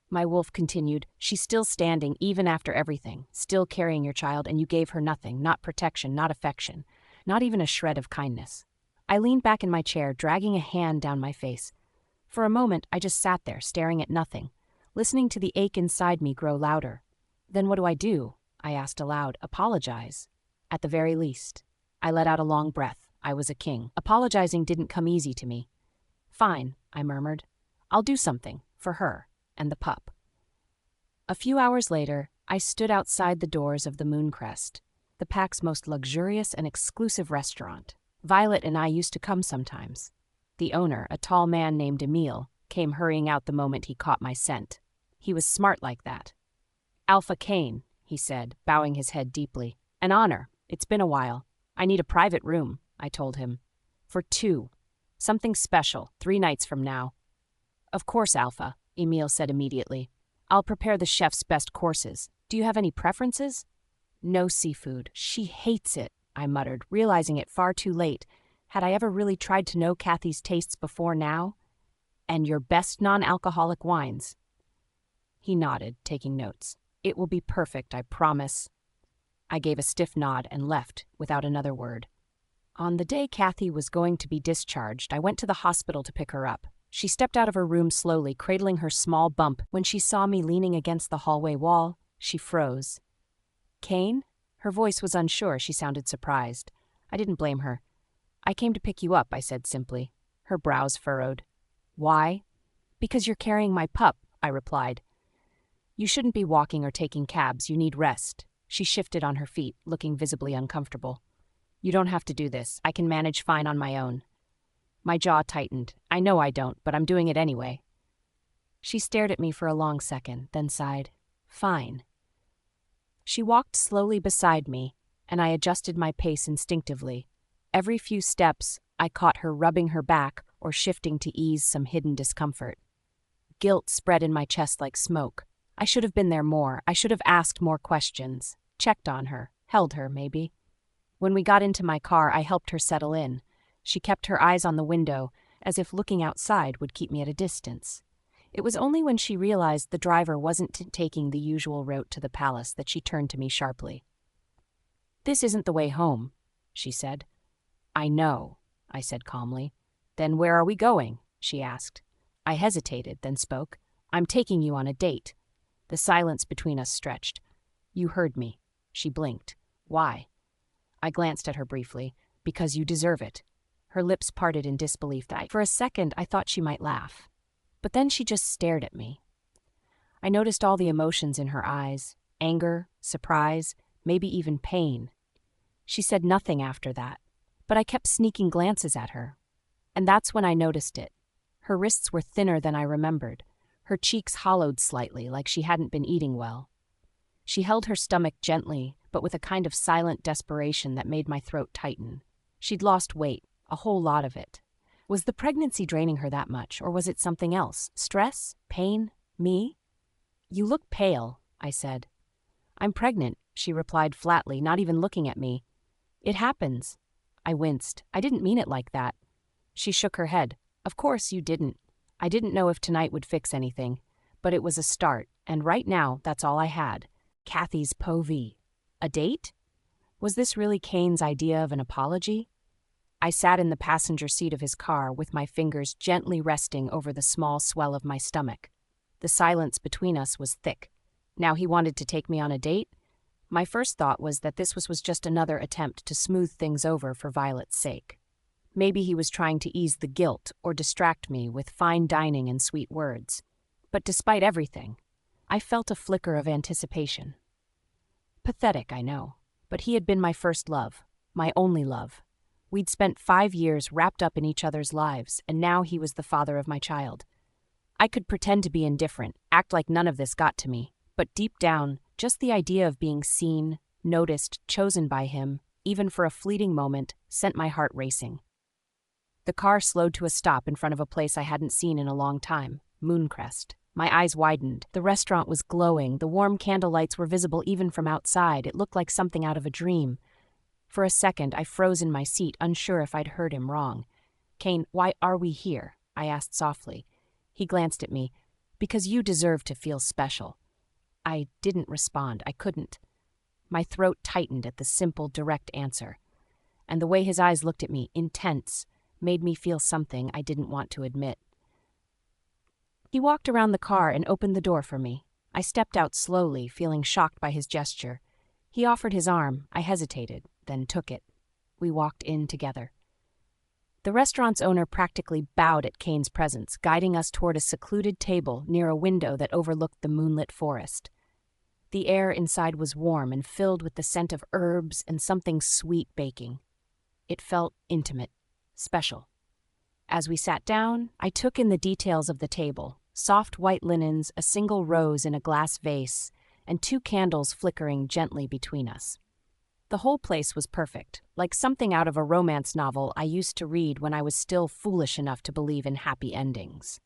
My wolf continued, she's still standing even after everything, still carrying your child, and you gave her nothing, not protection, not affection, not even a shred of kindness. I leaned back in my chair, dragging a hand down my face. For a moment, I just sat there, staring at nothing, listening to the ache inside me grow louder. Then what do? I asked aloud. Apologize. At the very least. I let out a long breath. I was a king. Apologizing didn't come easy to me. Fine, I murmured. I'll do something, for her, and the pup. A few hours later, I stood outside the doors of the Mooncrest, the pack's most luxurious and exclusive restaurant. Violet and I used to come sometimes. The owner, a tall man named Emile, came hurrying out the moment he caught my scent. He was smart like that. Alpha Kane, he said, bowing his head deeply. An honor. It's been a while. I need a private room, I told him. For 2. Something special, 3 nights from now. Of course, Alpha, Emile said immediately. I'll prepare the chef's best courses. Do you have any preferences? No seafood. She hates it, I muttered, realizing it far too late. Had I ever really tried to know Kathy's tastes before now? And your best non-alcoholic wines. He nodded, taking notes. It will be perfect, I promise. I gave a stiff nod and left, without another word. On the day Kathy was going to be discharged, I went to the hospital to pick her up. She stepped out of her room slowly, cradling her small bump. When she saw me leaning against the hallway wall, she froze. Kane? Her voice was unsure. She sounded surprised. I didn't blame her. I came to pick you up, I said simply. Her brows furrowed. Why? Because you're carrying my pup, I replied. You shouldn't be walking or taking cabs. You need rest. She shifted on her feet, looking visibly uncomfortable. You don't have to do this. I can manage fine on my own. My jaw tightened. I know I don't, but I'm doing it anyway. She stared at me for a long second, then sighed. Fine. She walked slowly beside me, and I adjusted my pace instinctively. Every few steps, I caught her rubbing her back or shifting to ease some hidden discomfort. Guilt spread in my chest like smoke. I should have been there more. I should have asked more questions, checked on her, held her, maybe. When we got into my car, I helped her settle in. She kept her eyes on the window, as if looking outside would keep me at a distance. It was only when she realized the driver wasn't taking the usual route to the palace that she turned to me sharply. This isn't the way home, she said. I know, I said calmly. Then where are we going? She asked. I hesitated, then spoke. I'm taking you on a date. The silence between us stretched. You heard me. She blinked. Why? I glanced at her briefly. Because you deserve it. Her lips parted in disbelief. For a second, I thought she might laugh. But then she just stared at me. I noticed all the emotions in her eyes. Anger, surprise, maybe even pain. She said nothing after that, but I kept sneaking glances at her. And that's when I noticed it. Her wrists were thinner than I remembered. Her cheeks hollowed slightly, like she hadn't been eating well. She held her stomach gently, but with a kind of silent desperation that made my throat tighten. She'd lost weight, a whole lot of it. Was the pregnancy draining her that much, or was it something else? Stress? Pain? Me? You look pale, I said. I'm pregnant, she replied flatly, not even looking at me. It happens. I winced. I didn't mean it like that. She shook her head. Of course you didn't. I didn't know if tonight would fix anything, but it was a start, and right now that's all I had. Kathy's povee. A date? Was this really Kane's idea of an apology? I sat in the passenger seat of his car with my fingers gently resting over the small swell of my stomach. The silence between us was thick. Now he wanted to take me on a date? My first thought was that this was just another attempt to smooth things over for Violet's sake. Maybe he was trying to ease the guilt or distract me with fine dining and sweet words. But despite everything, I felt a flicker of anticipation. Pathetic, I know, but he had been my first love, my only love. We'd spent 5 years wrapped up in each other's lives, and now he was the father of my child. I could pretend to be indifferent, act like none of this got to me, but deep down, just the idea of being seen, noticed, chosen by him, even for a fleeting moment, sent my heart racing. The car slowed to a stop in front of a place I hadn't seen in a long time, Mooncrest. My eyes widened. The restaurant was glowing. The warm candlelights were visible even from outside. It looked like something out of a dream. For a second, I froze in my seat, unsure if I'd heard him wrong. "Kane, why are we here?" I asked softly. He glanced at me. "Because you deserve to feel special." I didn't respond. I couldn't. My throat tightened at the simple, direct answer. And the way his eyes looked at me, intense, made me feel something I didn't want to admit. He walked around the car and opened the door for me. I stepped out slowly, feeling shocked by his gesture. He offered his arm. I hesitated, then took it. We walked in together. The restaurant's owner practically bowed at Kane's presence, guiding us toward a secluded table near a window that overlooked the moonlit forest. The air inside was warm and filled with the scent of herbs and something sweet baking. It felt intimate, special. As we sat down, I took in the details of the table: soft white linens, a single rose in a glass vase, and 2 candles flickering gently between us. The whole place was perfect, like something out of a romance novel I used to read when I was still foolish enough to believe in happy endings.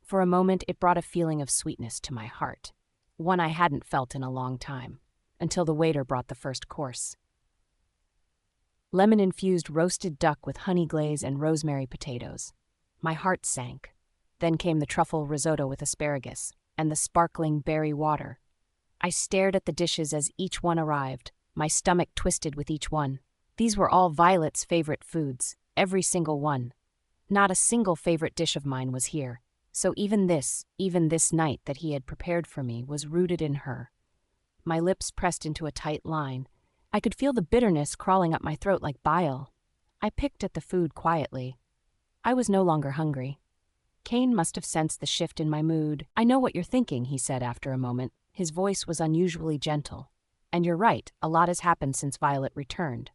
For a moment, it brought a feeling of sweetness to my heart, one I hadn't felt in a long time, until the waiter brought the first course. Lemon-infused roasted duck with honey glaze and rosemary potatoes. My heart sank. Then came the truffle risotto with asparagus, and the sparkling berry water. I stared at the dishes as each one arrived, my stomach twisted with each one. These were all Violet's favorite foods, every single one. Not a single favorite dish of mine was here, so even this night that he had prepared for me was rooted in her. My lips pressed into a tight line. I could feel the bitterness crawling up my throat like bile. I picked at the food quietly. I was no longer hungry. Kane must have sensed the shift in my mood. "I know what you're thinking," he said after a moment. His voice was unusually gentle. "And you're right, a lot has happened since Violet returned."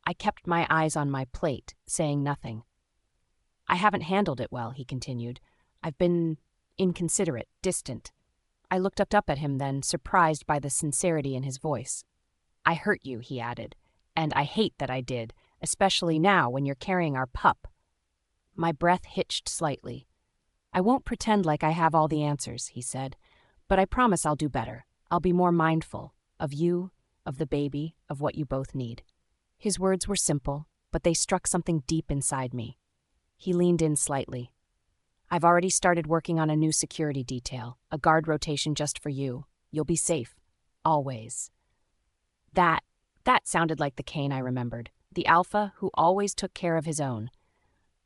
I kept my eyes on my plate, saying nothing. "I haven't handled it well," he continued. "I've been inconsiderate, distant." I looked up at him then, surprised by the sincerity in his voice. "I hurt you," he added, "and I hate that I did, especially now when you're carrying our pup." My breath hitched slightly. "I won't pretend like I have all the answers," he said, "but I promise I'll do better. I'll be more mindful of you, of the baby, of what you both need." His words were simple, but they struck something deep inside me. He leaned in slightly. "I've already started working on a new security detail, a guard rotation just for you. You'll be safe. Always." That sounded like the Kane I remembered, the alpha who always took care of his own.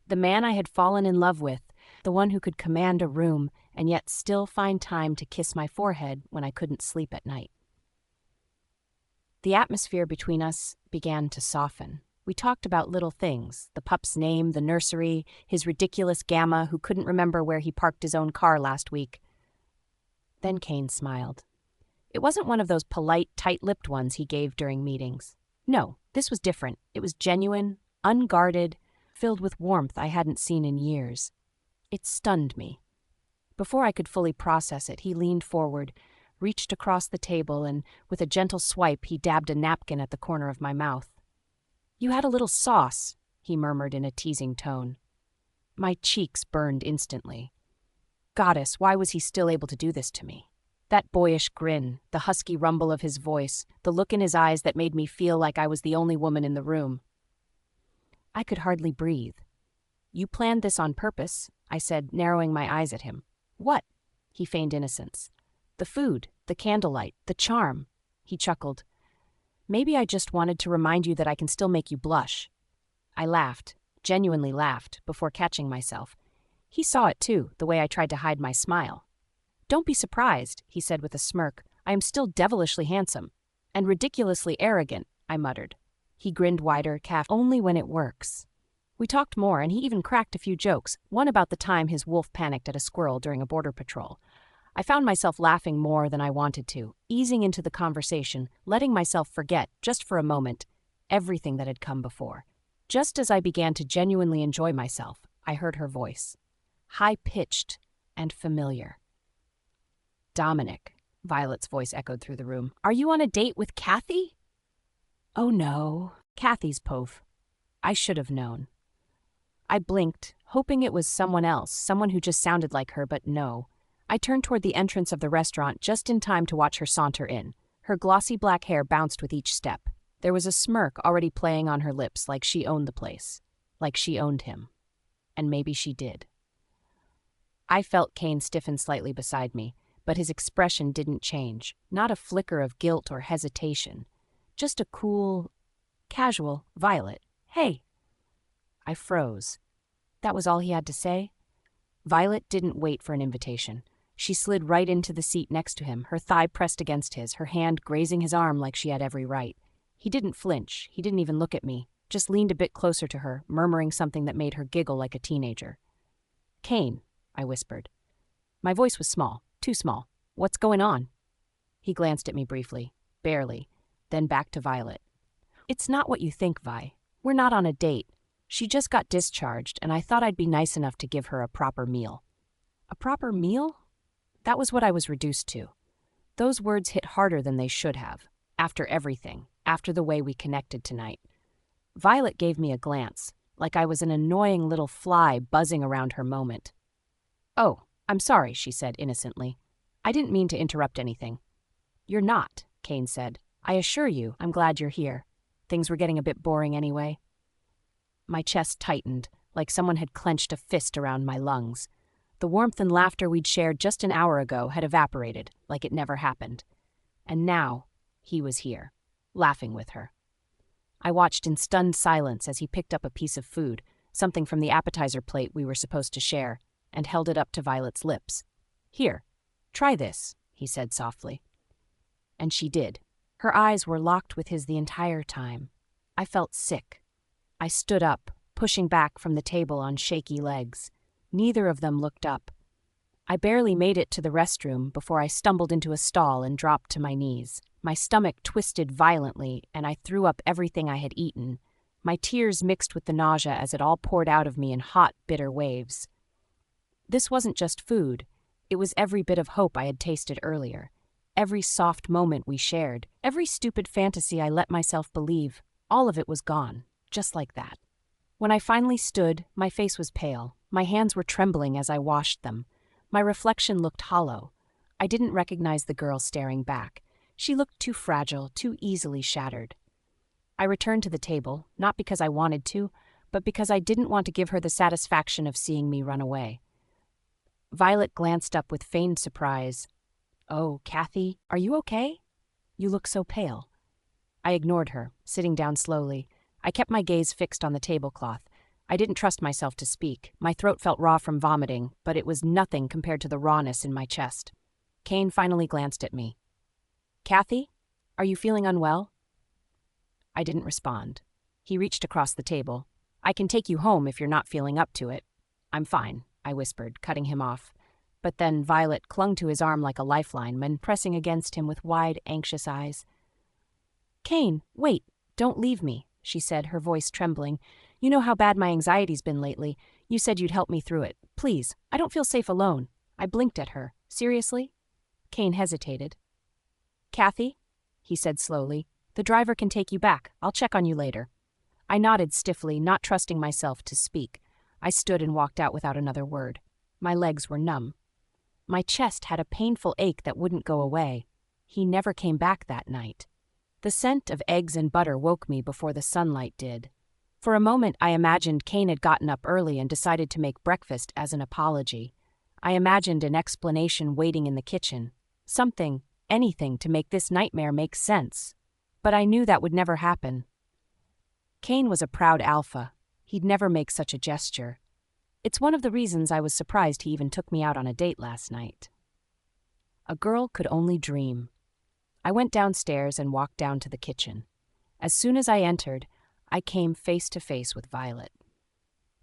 The man I had fallen in love with, the one who could command a room and yet still find time to kiss my forehead when I couldn't sleep at night. The atmosphere between us began to soften. We talked about little things: the pup's name, the nursery, his ridiculous Gamma who couldn't remember where he parked his own car last week. Then Kane smiled. It wasn't one of those polite, tight-lipped ones he gave during meetings. No, this was different. It was genuine, unguarded, filled with warmth I hadn't seen in years. It stunned me. Before I could fully process it, he leaned forward, reached across the table, and with a gentle swipe he dabbed a napkin at the corner of my mouth. "You had a little sauce," he murmured in a teasing tone. My cheeks burned instantly. Goddess, why was he still able to do this to me? That boyish grin, the husky rumble of his voice, the look in his eyes that made me feel like I was the only woman in the room. I could hardly breathe. "You planned this on purpose," I said, narrowing my eyes at him. "What?" He feigned innocence. "The food, the candlelight, the charm." He chuckled. "Maybe I just wanted to remind you that I can still make you blush." I laughed, genuinely laughed, before catching myself. He saw it too, the way I tried to hide my smile. "Don't be surprised," he said with a smirk. "I am still devilishly handsome. And ridiculously arrogant," I muttered. He grinned wider, only when it works. We talked more, and he even cracked a few jokes, one about the time his wolf panicked at a squirrel during a border patrol. I found myself laughing more than I wanted to, easing into the conversation, letting myself forget, just for a moment, everything that had come before. Just as I began to genuinely enjoy myself, I heard her voice, high-pitched and familiar. "Dominic," Violet's voice echoed through the room. "Are you on a date with Kathy?" Oh no, Kathy's pove. I should have known. I blinked, hoping it was someone else, someone who just sounded like her, but no. I turned toward the entrance of the restaurant just in time to watch her saunter in. Her glossy black hair bounced with each step. There was a smirk already playing on her lips, like she owned the place, like she owned him. And maybe she did. I felt Kane stiffen slightly beside me, but his expression didn't change, not a flicker of guilt or hesitation. Just a cool, casual, "Violet, hey." I froze. That was all he had to say? Violet didn't wait for an invitation. She slid right into the seat next to him, her thigh pressed against his, her hand grazing his arm like she had every right. He didn't flinch, he didn't even look at me, just leaned a bit closer to her, murmuring something that made her giggle like a teenager. "Kane," I whispered. My voice was small, too small. "What's going on?" He glanced at me briefly, barely, then back to Violet. "It's not what you think, Vi. We're not on a date. She just got discharged, and I thought I'd be nice enough to give her a proper meal." A proper meal? That was what I was reduced to. Those words hit harder than they should have, after everything, after the way we connected tonight. Violet gave me a glance, like I was an annoying little fly buzzing around her moment. "Oh, I'm sorry," she said innocently. "I didn't mean to interrupt anything." "You're not," Kane said. "I assure you, I'm glad you're here. Things were getting a bit boring anyway." My chest tightened, like someone had clenched a fist around my lungs. The warmth and laughter we'd shared just an hour ago had evaporated, like it never happened. And now, he was here, laughing with her. I watched in stunned silence as he picked up a piece of food, something from the appetizer plate we were supposed to share, and held it up to Violet's lips. "Here, try this," he said softly. And she did. Her eyes were locked with his the entire time. I felt sick. I stood up, pushing back from the table on shaky legs. Neither of them looked up. I barely made it to the restroom before I stumbled into a stall and dropped to my knees. My stomach twisted violently, and I threw up everything I had eaten. My tears mixed with the nausea as it all poured out of me in hot, bitter waves. This wasn't just food. It was every bit of hope I had tasted earlier. Every soft moment we shared, every stupid fantasy I let myself believe, all of it was gone, just like that. When I finally stood, my face was pale. My hands were trembling as I washed them. My reflection looked hollow. I didn't recognize the girl staring back. She looked too fragile, too easily shattered. I returned to the table, not because I wanted to, but because I didn't want to give her the satisfaction of seeing me run away. Violet glanced up with feigned surprise. "Oh, Kathy, are you okay? You look so pale." I ignored her, sitting down slowly. I kept my gaze fixed on the tablecloth. I didn't trust myself to speak. My throat felt raw from vomiting, but it was nothing compared to the rawness in my chest. Kane finally glanced at me. "Kathy, are you feeling unwell?" I didn't respond. He reached across the table. "I can take you home if you're not feeling up to it." "I'm fine," I whispered, cutting him off. But then Violet clung to his arm like a lifeline, pressing against him with wide, anxious eyes. "Kane, wait, don't leave me," she said, her voice trembling. "You know how bad my anxiety's been lately. You said you'd help me through it. Please, I don't feel safe alone." I blinked at her. "Seriously?" Kane hesitated. "Kathy," he said slowly, "the driver can take you back. I'll check on you later." I nodded stiffly, not trusting myself to speak. I stood and walked out without another word. My legs were numb. My chest had a painful ache that wouldn't go away. He never came back that night. The scent of eggs and butter woke me before the sunlight did. For a moment, I imagined Kane had gotten up early and decided to make breakfast as an apology. I imagined an explanation waiting in the kitchen. Something, anything to make this nightmare make sense. But I knew that would never happen. Kane was a proud alpha. He'd never make such a gesture. It's one of the reasons I was surprised he even took me out on a date last night. A girl could only dream. I went downstairs and walked down to the kitchen. As soon as I entered, I came face to face with Violet.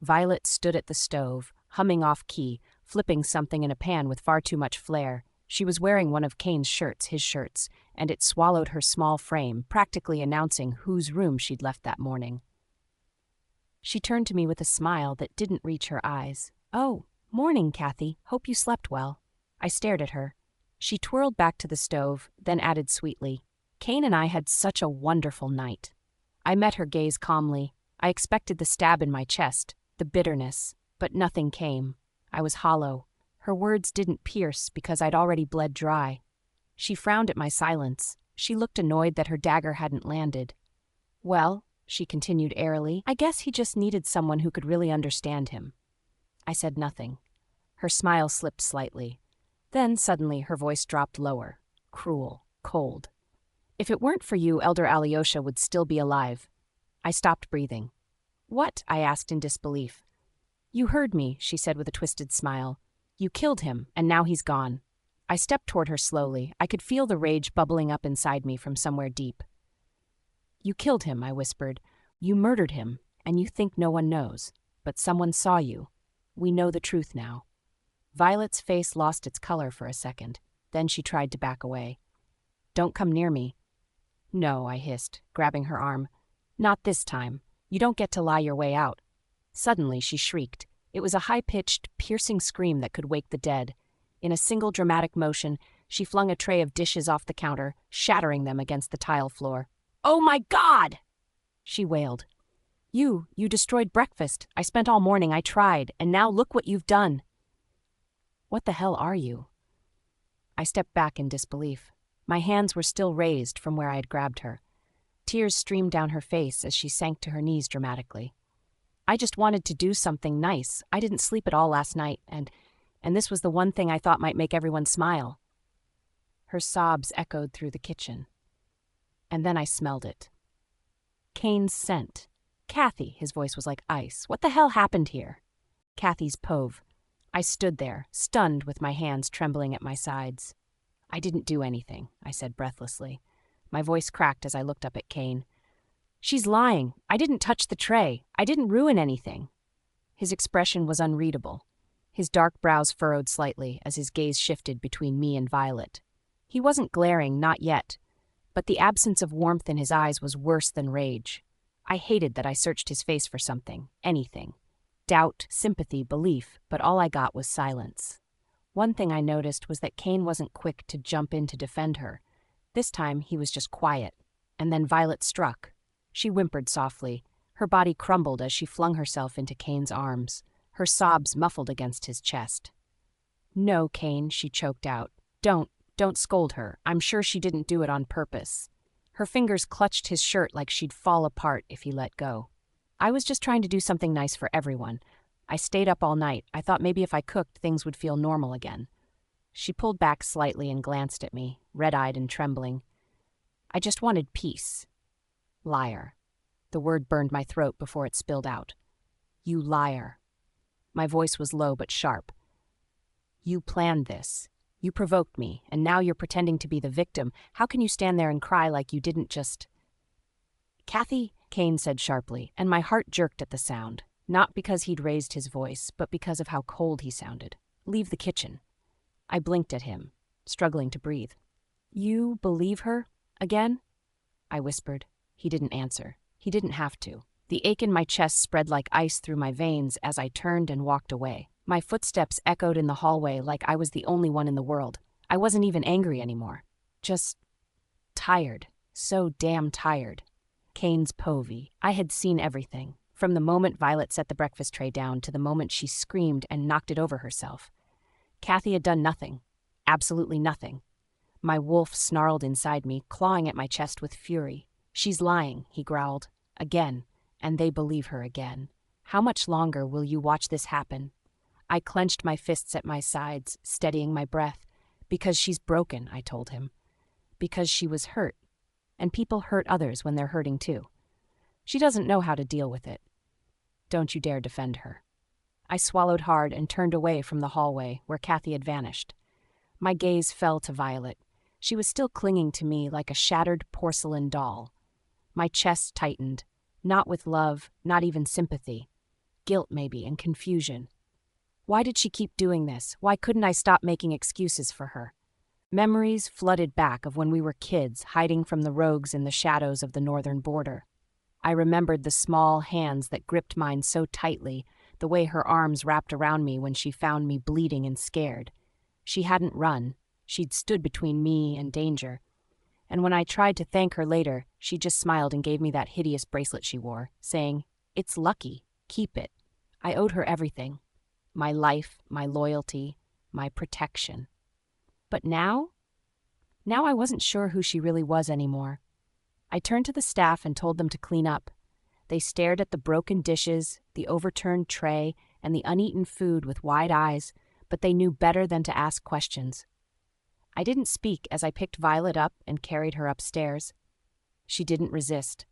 Violet stood at the stove, humming off-key, flipping something in a pan with far too much flair. She was wearing one of Kane's shirts, his shirts, and it swallowed her small frame, practically announcing whose room she'd left that morning. She turned to me with a smile that didn't reach her eyes. "Oh, morning, Kathy. Hope you slept well." I stared at her. She twirled back to the stove, then added sweetly, "Kane and I had such a wonderful night." I met her gaze calmly. I expected the stab in my chest, the bitterness, but nothing came. I was hollow. Her words didn't pierce because I'd already bled dry. She frowned at my silence. She looked annoyed that her dagger hadn't landed. "Well," she continued airily, "I guess he just needed someone who could really understand him." I said nothing. Her smile slipped slightly. Then suddenly her voice dropped lower, cruel, cold. "If it weren't for you, Elder Alyosha would still be alive." I stopped breathing. "What?" I asked in disbelief. "You heard me," she said with a twisted smile. "You killed him, and now he's gone." I stepped toward her slowly. I could feel the rage bubbling up inside me from somewhere deep. "You killed him," I whispered. "You murdered him, and you think no one knows. But someone saw you. We know the truth now." Violet's face lost its color for a second. Then she tried to back away. "Don't come near me." "No," I hissed, grabbing her arm. "Not this time. You don't get to lie your way out." Suddenly she shrieked. It was a high-pitched, piercing scream that could wake the dead. In a single dramatic motion, she flung a tray of dishes off the counter, shattering them against the tile floor. "Oh my God!" she wailed. You destroyed breakfast. I spent all morning, I tried, and now look what you've done." "What the hell are you?" I stepped back in disbelief. My hands were still raised from where I had grabbed her. Tears streamed down her face as she sank to her knees dramatically. "I just wanted to do something nice. I didn't sleep at all last night, and this was the one thing I thought might make everyone smile." Her sobs echoed through the kitchen. And then I smelled it. Kane's scent. "Kathy," his voice was like ice. "What the hell happened here?" Kathy's pove. I stood there, stunned with my hands trembling at my sides. "I didn't do anything," I said breathlessly. My voice cracked as I looked up at Kane. "She's lying. I didn't touch the tray. I didn't ruin anything." His expression was unreadable. His dark brows furrowed slightly as his gaze shifted between me and Violet. He wasn't glaring, not yet, but the absence of warmth in his eyes was worse than rage. I hated that I searched his face for something, anything. Doubt, sympathy, belief, but all I got was silence. One thing I noticed was that Kane wasn't quick to jump in to defend her. This time he was just quiet, and then Violet struck. She whimpered softly. Her body crumbled as she flung herself into Kane's arms, her sobs muffled against his chest. "No, Kane," she choked out. Don't scold her. I'm sure she didn't do it on purpose." Her fingers clutched his shirt like she'd fall apart if he let go. "I was just trying to do something nice for everyone. I stayed up all night. I thought maybe if I cooked, things would feel normal again." She pulled back slightly and glanced at me, red-eyed and trembling. "I just wanted peace." Liar. The word burned my throat before it spilled out. "You liar." My voice was low but sharp. "You planned this. You provoked me, and now you're pretending to be the victim. How can you stand there and cry like you didn't just—" "Kathy," Kane said sharply, and my heart jerked at the sound, not because he'd raised his voice, but because of how cold he sounded. "Leave the kitchen." I blinked at him, struggling to breathe. "You believe her? Again?" I whispered. He didn't answer. He didn't have to. The ache in my chest spread like ice through my veins as I turned and walked away. My footsteps echoed in the hallway like I was the only one in the world. I wasn't even angry anymore. Just tired. So damn tired. Kane's povey. I had seen everything, from the moment Violet set the breakfast tray down to the moment she screamed and knocked it over herself. Kathy had done nothing. Absolutely nothing. My wolf snarled inside me, clawing at my chest with fury. "She's lying," he growled. "Again. And they believe her again. How much longer will you watch this happen?" I clenched my fists at my sides, steadying my breath. "Because she's broken," I told him. "Because she was hurt. And people hurt others when they're hurting too. She doesn't know how to deal with it. Don't you dare defend her." I swallowed hard and turned away from the hallway where Kathy had vanished. My gaze fell to Violet. She was still clinging to me like a shattered porcelain doll. My chest tightened, not with love, not even sympathy. guilt maybe, and confusion. Why did she keep doing this? Why couldn't I stop making excuses for her? Memories flooded back of when we were kids, hiding from the rogues in the shadows of the northern border. I remembered the small hands that gripped mine so tightly, the way her arms wrapped around me when she found me bleeding and scared. She hadn't run. She'd stood between me and danger. And when I tried to thank her later, she just smiled and gave me that hideous bracelet she wore, saying, "It's lucky. Keep it." I owed her everything. My life, my loyalty, my protection. But now I wasn't sure who she really was anymore. I turned to the staff and told them to clean up. They stared at the broken dishes, the overturned tray, and the uneaten food with wide eyes, but they knew better than to ask questions. I didn't speak as I picked Violet up and carried her upstairs. She didn't resist.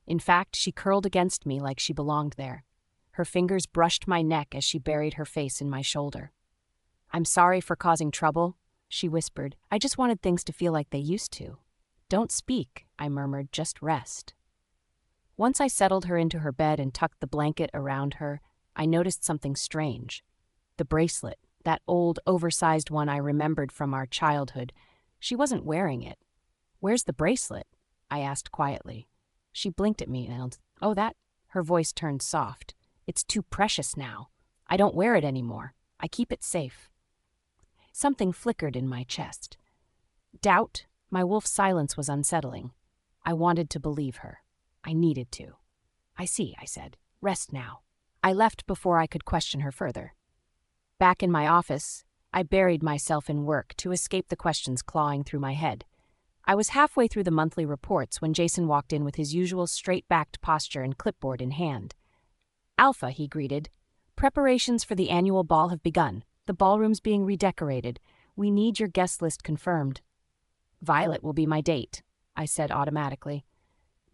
In fact, she curled against me like she belonged there. Her fingers brushed my neck as she buried her face in my shoulder. "I'm sorry for causing trouble," she whispered. "I just wanted things to feel like they used to." "Don't speak," I murmured, "just rest." Once I settled her into her bed and tucked the blanket around her, I noticed something strange. The bracelet, that old, oversized one I remembered from our childhood, she wasn't wearing it. "Where's the bracelet?" I asked quietly. She blinked at me and, "Oh, that," her voice turned soft. "It's too precious now. I don't wear it anymore. I keep it safe." Something flickered in my chest. Doubt, my wolf silence was unsettling. I wanted to believe her. I needed to. "I see," I said. "Rest now." I left before I could question her further. Back in my office, I buried myself in work to escape the questions clawing through my head. I was halfway through the monthly reports when Jason walked in with his usual straight-backed posture and clipboard in hand. "Alpha," he greeted. "Preparations for the annual ball have begun. The ballroom's being redecorated. We need your guest list confirmed." "Violet will be my date," I said automatically.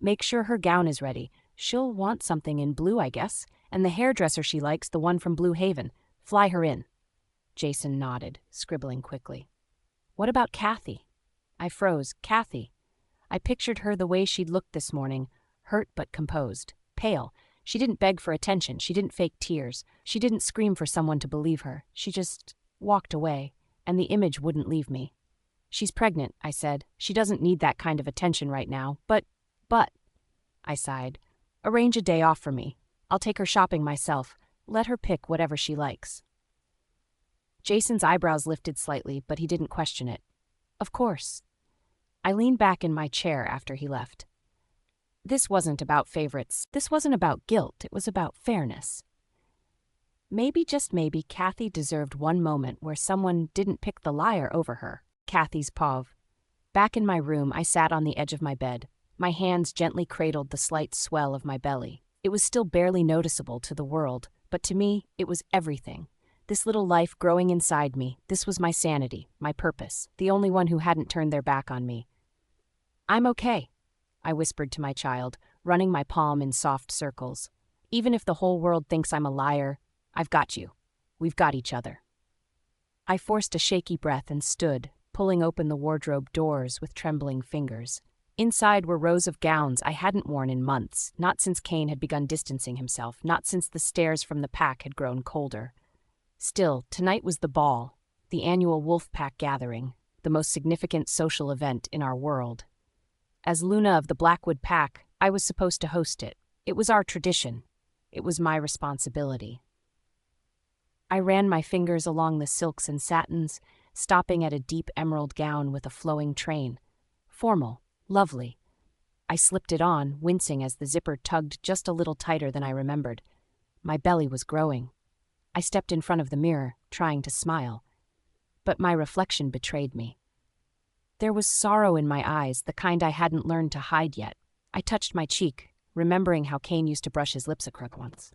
"Make sure her gown is ready. She'll want something in blue, I guess, and the hairdresser she likes, the one from Blue Haven. Fly her in." Jason nodded, scribbling quickly. "What about Kathy?" I froze. Kathy. I pictured her the way she'd looked this morning, hurt but composed, pale. She didn't beg for attention. She didn't fake tears. She didn't scream for someone to believe her. She just walked away, and the image wouldn't leave me. "She's pregnant," I said. "She doesn't need that kind of attention right now. But, I sighed. "Arrange a day off for me. I'll take her shopping myself. Let her pick whatever she likes." Jason's eyebrows lifted slightly, but he didn't question it. "Of course." I leaned back in my chair after he left. This wasn't about favorites. This wasn't about guilt. It was about fairness. Maybe, just maybe, Kathy deserved one moment where someone didn't pick the liar over her. Kathy's pav. Back in my room, I sat on the edge of my bed. My hands gently cradled the slight swell of my belly. It was still barely noticeable to the world, but to me, it was everything. This little life growing inside me, this was my sanity, my purpose, the only one who hadn't turned their back on me. "I'm okay," I whispered to my child, running my palm in soft circles. "Even if the whole world thinks I'm a liar, I've got you. We've got each other." I forced a shaky breath and stood, pulling open the wardrobe doors with trembling fingers. Inside were rows of gowns I hadn't worn in months, not since Kane had begun distancing himself, not since the stares from the pack had grown colder. Still, tonight was the ball, the annual wolf pack gathering, the most significant social event in our world. As Luna of the Blackwood Pack, I was supposed to host it. It was our tradition. It was my responsibility. I ran my fingers along the silks and satins, stopping at a deep emerald gown with a flowing train. Formal, lovely. I slipped it on, wincing as the zipper tugged just a little tighter than I remembered. My belly was growing. I stepped in front of the mirror, trying to smile. But my reflection betrayed me. There was sorrow in my eyes, the kind I hadn't learned to hide yet. I touched my cheek, remembering how Kane used to brush his lips across once.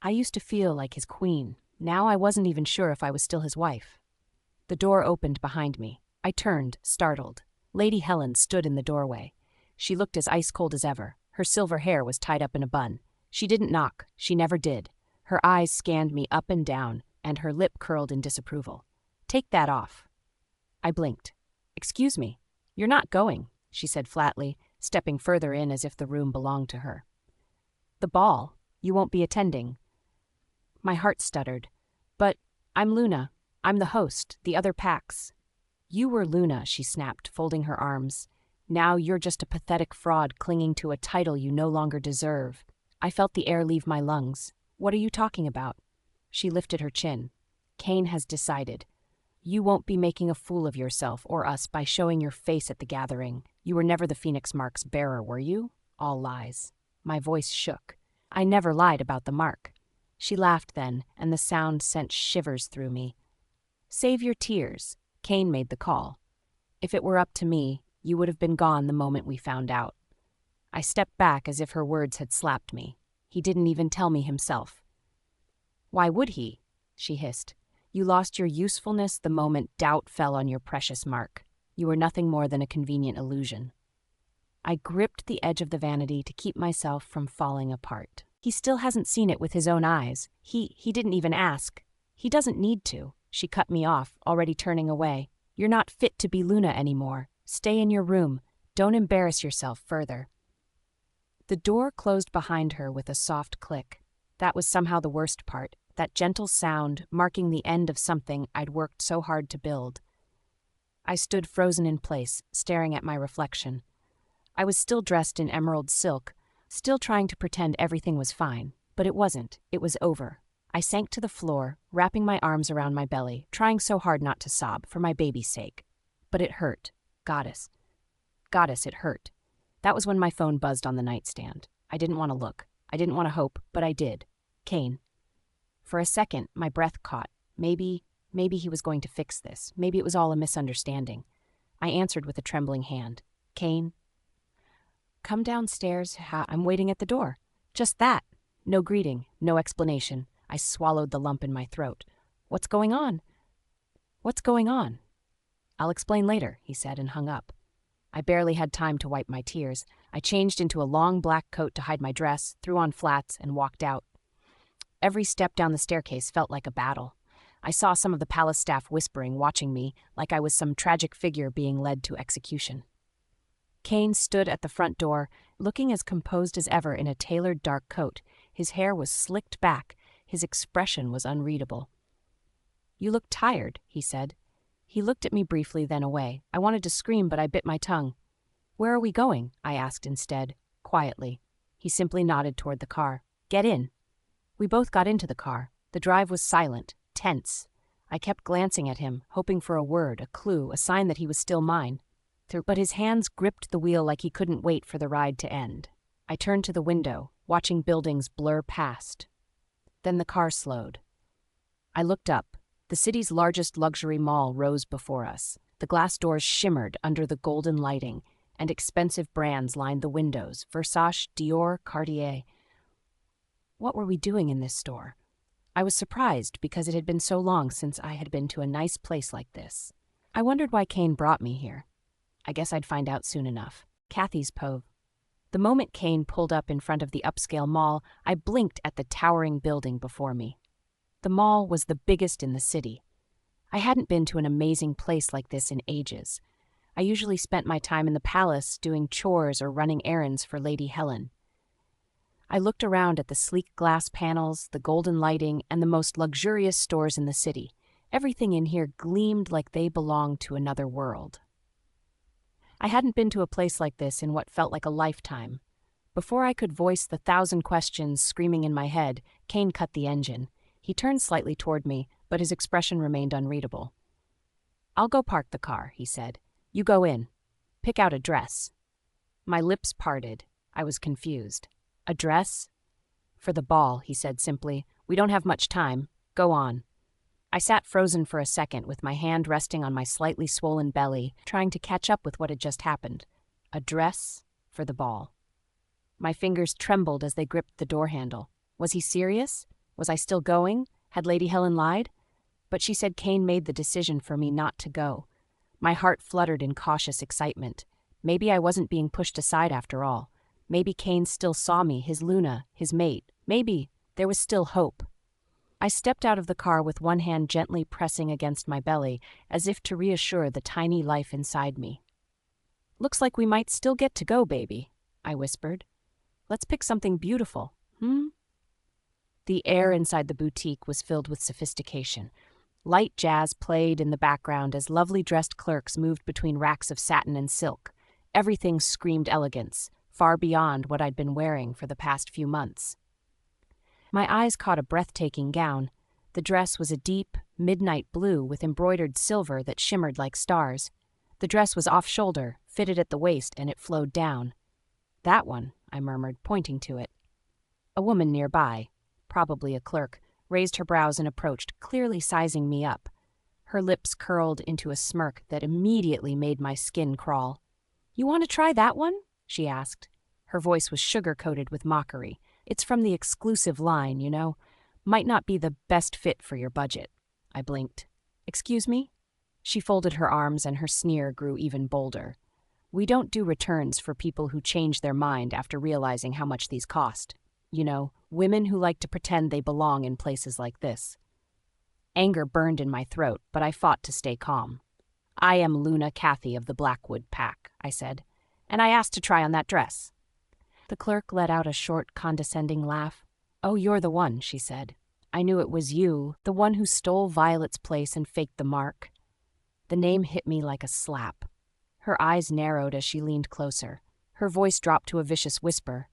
I used to feel like his queen. Now I wasn't even sure if I was still his wife. The door opened behind me. I turned, startled. Lady Helen stood in the doorway. She looked as ice-cold as ever. Her silver hair was tied up in a bun. She didn't knock. She never did. Her eyes scanned me up and down, and her lip curled in disapproval. "Take that off." I blinked. "Excuse me. You're not going," she said flatly, stepping further in as if the room belonged to her. "The ball. You won't be attending." My heart stuttered. But I'm Luna. I'm the host, the other Pax. You were Luna, she snapped, folding her arms. Now you're just a pathetic fraud clinging to a title you no longer deserve. I felt the air leave my lungs. What are you talking about? She lifted her chin. Kane has decided. You won't be making a fool of yourself or us by showing your face at the gathering. You were never the Phoenix Mark's bearer, were you? All lies. My voice shook. I never lied about the mark. She laughed then, and the sound sent shivers through me. Save your tears. Kane made the call. If it were up to me, you would have been gone the moment we found out. I stepped back as if her words had slapped me. He didn't even tell me himself. Why would he? She hissed. You lost your usefulness the moment doubt fell on your precious mark. You were nothing more than a convenient illusion. I gripped the edge of the vanity to keep myself from falling apart. He still hasn't seen it with his own eyes. He didn't even ask. He doesn't need to. She cut me off, already turning away. You're not fit to be Luna anymore. Stay in your room. Don't embarrass yourself further. The door closed behind her with a soft click. That was somehow the worst part, that gentle sound marking the end of something I'd worked so hard to build. I stood frozen in place, staring at my reflection. I was still dressed in emerald silk, still trying to pretend everything was fine, but it wasn't. It was over. I sank to the floor, wrapping my arms around my belly, trying so hard not to sob, for my baby's sake. But it hurt. Goddess, it hurt. That was when my phone buzzed on the nightstand. I didn't want to look. I didn't want to hope, but I did. Kane. For a second, my breath caught. Maybe he was going to fix this. Maybe it was all a misunderstanding. I answered with a trembling hand. Kane. Come downstairs. I'm waiting at the door. Just that. No greeting, no explanation. I swallowed the lump in my throat. What's going on? What's going on? I'll explain later, he said and hung up. I barely had time to wipe my tears. I changed into a long black coat to hide my dress, threw on flats, and walked out. Every step down the staircase felt like a battle. I saw some of the palace staff whispering, watching me, like I was some tragic figure being led to execution. Kane stood at the front door, looking as composed as ever in a tailored dark coat. His hair was slicked back. His expression was unreadable. You look tired, he said. He looked at me briefly, then away. I wanted to scream, but I bit my tongue. Where are we going? I asked instead, quietly. He simply nodded toward the car. Get in. We both got into the car. The drive was silent, tense. I kept glancing at him, hoping for a word, a clue, a sign that he was still mine. But his hands gripped the wheel like he couldn't wait for the ride to end. I turned to the window, watching buildings blur past. Then the car slowed. I looked up. The city's largest luxury mall rose before us. The glass doors shimmered under the golden lighting, and expensive brands lined the windows. Versace, Dior, Cartier. What were we doing in this store? I was surprised because it had been so long since I had been to a nice place like this. I wondered why Kane brought me here. I guess I'd find out soon enough. Kathy's Pove. The moment Kane pulled up in front of the upscale mall, I blinked at the towering building before me. The mall was the biggest in the city. I hadn't been to an amazing place like this in ages. I usually spent my time in the palace doing chores or running errands for Lady Helen. I looked around at the sleek glass panels, the golden lighting, and the most luxurious stores in the city. Everything in here gleamed like they belonged to another world. I hadn't been to a place like this in what felt like a lifetime. Before I could voice the 1,000 questions screaming in my head, Kane cut the engine. He turned slightly toward me, but his expression remained unreadable. I'll go park the car, he said. You go in. Pick out a dress. My lips parted. I was confused. A dress? For the ball, he said simply. We don't have much time. Go on. I sat frozen for a second with my hand resting on my slightly swollen belly, trying to catch up with what had just happened. A dress for the ball. My fingers trembled as they gripped the door handle. Was he serious? Was I still going? Had Lady Helen lied? But she said Kane made the decision for me not to go. My heart fluttered in cautious excitement. Maybe I wasn't being pushed aside after all. Maybe Kane still saw me, his Luna, his mate. Maybe there was still hope. I stepped out of the car with one hand gently pressing against my belly, as if to reassure the tiny life inside me. Looks like we might still get to go, baby, I whispered. Let's pick something beautiful, The air inside the boutique was filled with sophistication. Light jazz played in the background as lovely dressed clerks moved between racks of satin and silk. Everything screamed elegance, far beyond what I'd been wearing for the past few months. My eyes caught a breathtaking gown. The dress was a deep, midnight blue with embroidered silver that shimmered like stars. The dress was off-shoulder, fitted at the waist, and it flowed down. "That one," I murmured, pointing to it. A woman nearby, probably a clerk, raised her brows and approached, clearly sizing me up. Her lips curled into a smirk that immediately made my skin crawl. "You want to try that one?" she asked. Her voice was sugar-coated with mockery. "It's from the exclusive line, you know. Might not be the best fit for your budget." I blinked. "Excuse me?" She folded her arms and her sneer grew even bolder. "We don't do returns for people who change their mind after realizing how much these cost. You know, women who like to pretend they belong in places like this." Anger burned in my throat, but I fought to stay calm. "I am Luna Cathy of the Blackwood Pack," I said, "and I asked to try on that dress." The clerk let out a short, condescending laugh. "Oh, you're the one," she said. "I knew it was you, the one who stole Violet's place and faked the mark." The name hit me like a slap. Her eyes narrowed as she leaned closer. Her voice dropped to a vicious whisper.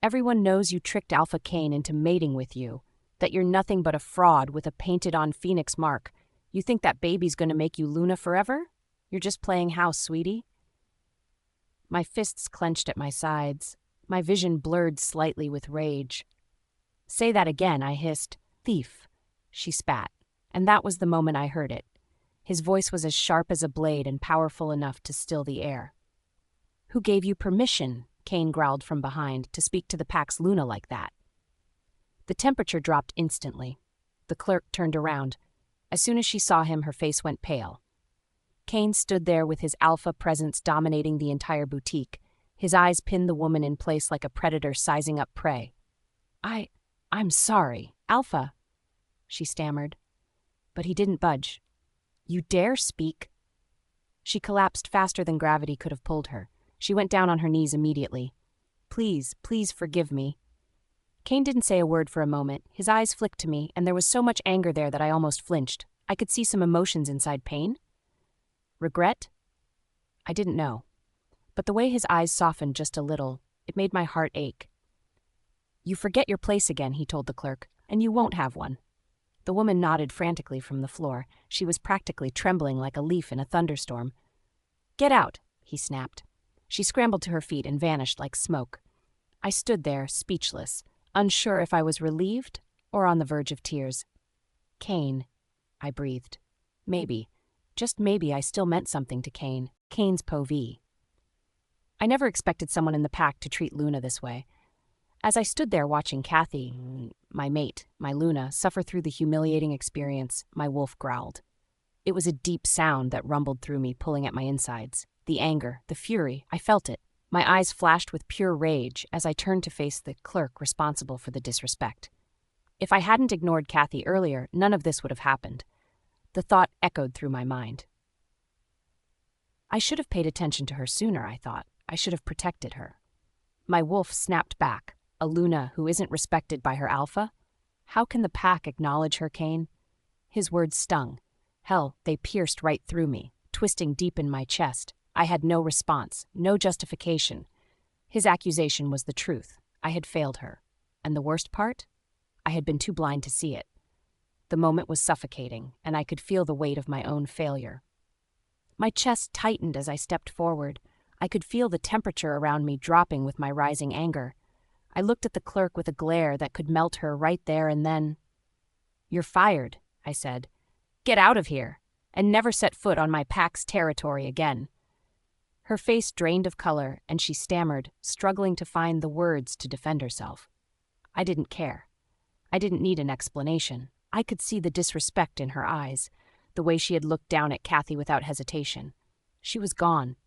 "Everyone knows you tricked Alpha Kane into mating with you, that you're nothing but a fraud with a painted-on phoenix mark. You think that baby's going to make you Luna forever? You're just playing house, sweetie." My fists clenched at my sides. My vision blurred slightly with rage. "Say that again," I hissed. "Thief," she spat, and that was the moment I heard it. His voice was as sharp as a blade and powerful enough to still the air. "Who gave you permission," Kane growled from behind, "to speak to the pack's Luna like that?" The temperature dropped instantly. The clerk turned around. As soon as she saw him, her face went pale. Kane stood there with his alpha presence dominating the entire boutique. His eyes pinned the woman in place like a predator sizing up prey. I'm sorry, Alpha," she stammered. But he didn't budge. "You dare speak?" She collapsed faster than gravity could have pulled her. She went down on her knees immediately. Please forgive me." Kane didn't say a word for a moment. His eyes flicked to me, and there was so much anger there that I almost flinched. I could see some emotions inside. Pain? Regret? I didn't know. But the way his eyes softened just a little, it made my heart ache. "You forget your place again," he told the clerk, "and you won't have one." The woman nodded frantically from the floor. She was practically trembling like a leaf in a thunderstorm. "Get out," he snapped. She scrambled to her feet and vanished like smoke. I stood there, speechless, unsure if I was relieved or on the verge of tears. "Kane," I breathed. Maybe, just maybe, I still meant something to Kane. Kane's povee. I never expected someone in the pack to treat Luna this way. As I stood there watching Cathy, my mate, my Luna, suffer through the humiliating experience, my wolf growled. It was a deep sound that rumbled through me, pulling at my insides. The anger, the fury, I felt it. My eyes flashed with pure rage as I turned to face the clerk responsible for the disrespect. If I hadn't ignored Cathy earlier, none of this would have happened. The thought echoed through my mind. I should have paid attention to her sooner, I thought. I should have protected her. My wolf snapped back. A Luna who isn't respected by her alpha? How can the pack acknowledge her, Kane? His words stung. Hell, they pierced right through me, twisting deep in my chest. I had no response, no justification. His accusation was the truth. I had failed her. And the worst part? I had been too blind to see it. The moment was suffocating, and I could feel the weight of my own failure. My chest tightened as I stepped forward. I could feel the temperature around me dropping with my rising anger. I looked at the clerk with a glare that could melt her right there and then. "You're fired," I said. "Get out of here, and never set foot on my pack's territory again." Her face drained of color, and she stammered, struggling to find the words to defend herself. I didn't care. I didn't need an explanation. I could see the disrespect in her eyes, the way she had looked down at Cathy without hesitation. She was gone,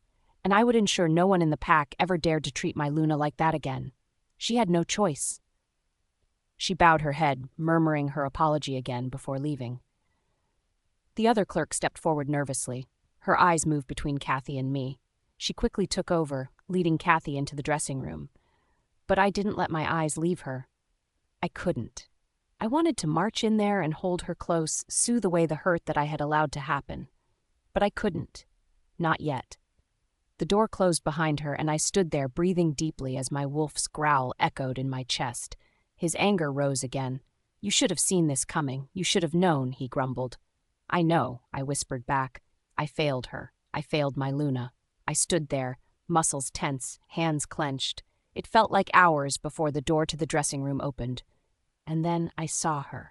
and I would ensure no one in the pack ever dared to treat my Luna like that again. She had no choice. She bowed her head, murmuring her apology again before leaving. The other clerk stepped forward nervously. Her eyes moved between Cathy and me. She quickly took over, leading Cathy into the dressing room. But I didn't let my eyes leave her. I couldn't. I wanted to march in there and hold her close, soothe away the hurt that I had allowed to happen. But I couldn't. Not yet. The door closed behind her, and I stood there breathing deeply as my wolf's growl echoed in my chest. His anger rose again. "You should have seen this coming. You should have known," he grumbled. "I know," I whispered back. I failed her. I failed my Luna. I stood there, muscles tense, hands clenched. It felt like hours before the door to the dressing room opened. And then I saw her.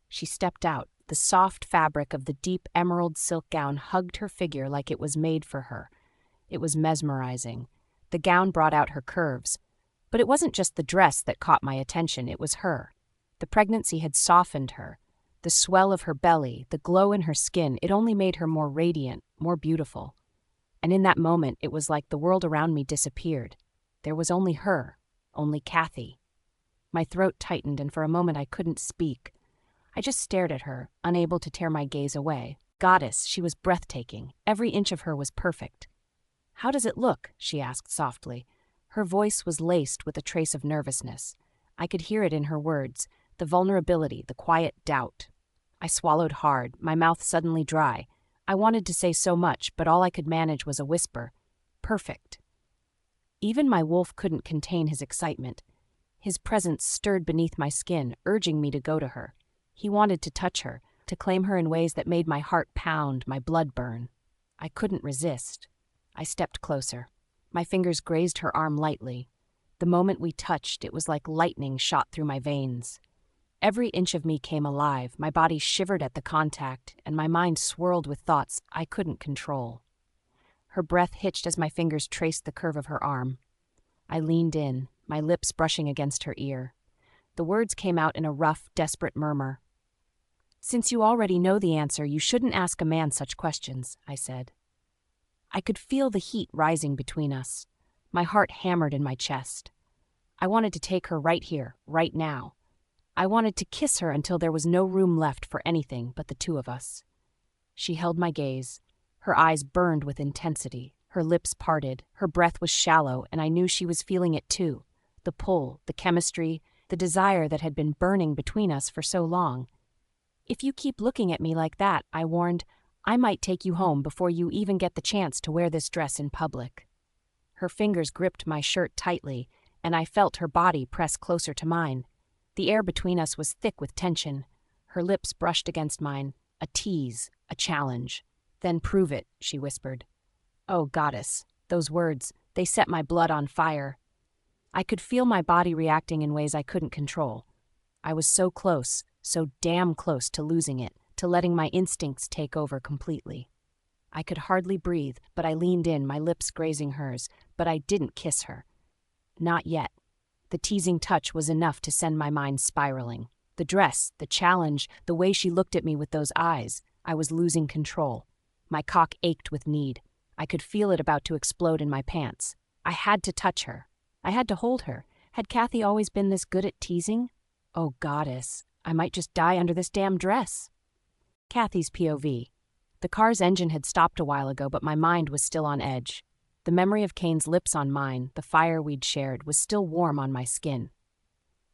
She stepped out. The soft fabric of the deep emerald silk gown hugged her figure like it was made for her. It was mesmerizing. The gown brought out her curves. But it wasn't just the dress that caught my attention, it was her. The pregnancy had softened her. The swell of her belly, the glow in her skin, it only made her more radiant, more beautiful. And in that moment, it was like the world around me disappeared. There was only her, only Kathy. My throat tightened, and for a moment I couldn't speak. I just stared at her, unable to tear my gaze away. Goddess, she was breathtaking. Every inch of her was perfect. "How does it look?" she asked softly. Her voice was laced with a trace of nervousness. I could hear it in her words, the vulnerability, the quiet doubt. I swallowed hard, my mouth suddenly dry. I wanted to say so much, but all I could manage was a whisper. Perfect. Even my wolf couldn't contain his excitement. His presence stirred beneath my skin, urging me to go to her. He wanted to touch her, to claim her in ways that made my heart pound, my blood burn. I couldn't resist. I stepped closer. My fingers grazed her arm lightly. The moment we touched, it was like lightning shot through my veins. Every inch of me came alive, my body shivered at the contact, and my mind swirled with thoughts I couldn't control. Her breath hitched as my fingers traced the curve of her arm. I leaned in, my lips brushing against her ear. The words came out in a rough, desperate murmur. "Since you already know the answer, you shouldn't ask a man such questions," I said. I could feel the heat rising between us. My heart hammered in my chest. I wanted to take her right here, right now. I wanted to kiss her until there was no room left for anything but the two of us. She held my gaze. Her eyes burned with intensity. Her lips parted. Her breath was shallow, and I knew she was feeling it too. The pull, the chemistry, the desire that had been burning between us for so long. "If you keep looking at me like that," I warned, "I might take you home before you even get the chance to wear this dress in public." Her fingers gripped my shirt tightly, and I felt her body press closer to mine. The air between us was thick with tension. Her lips brushed against mine, a tease, a challenge. "Then prove it," she whispered. Oh, goddess, those words, they set my blood on fire. I could feel my body reacting in ways I couldn't control. I was so close, so damn close to losing it, to letting my instincts take over completely. I could hardly breathe, but I leaned in, my lips grazing hers, but I didn't kiss her. Not yet. The teasing touch was enough to send my mind spiraling. The dress, the challenge, the way she looked at me with those eyes, I was losing control. My cock ached with need. I could feel it about to explode in my pants. I had to touch her. I had to hold her. Had Kathy always been this good at teasing? Oh, goddess, I might just die under this damn dress. Kathy's POV. The car's engine had stopped a while ago, but my mind was still on edge. The memory of Kane's lips on mine, the fire we'd shared, was still warm on my skin.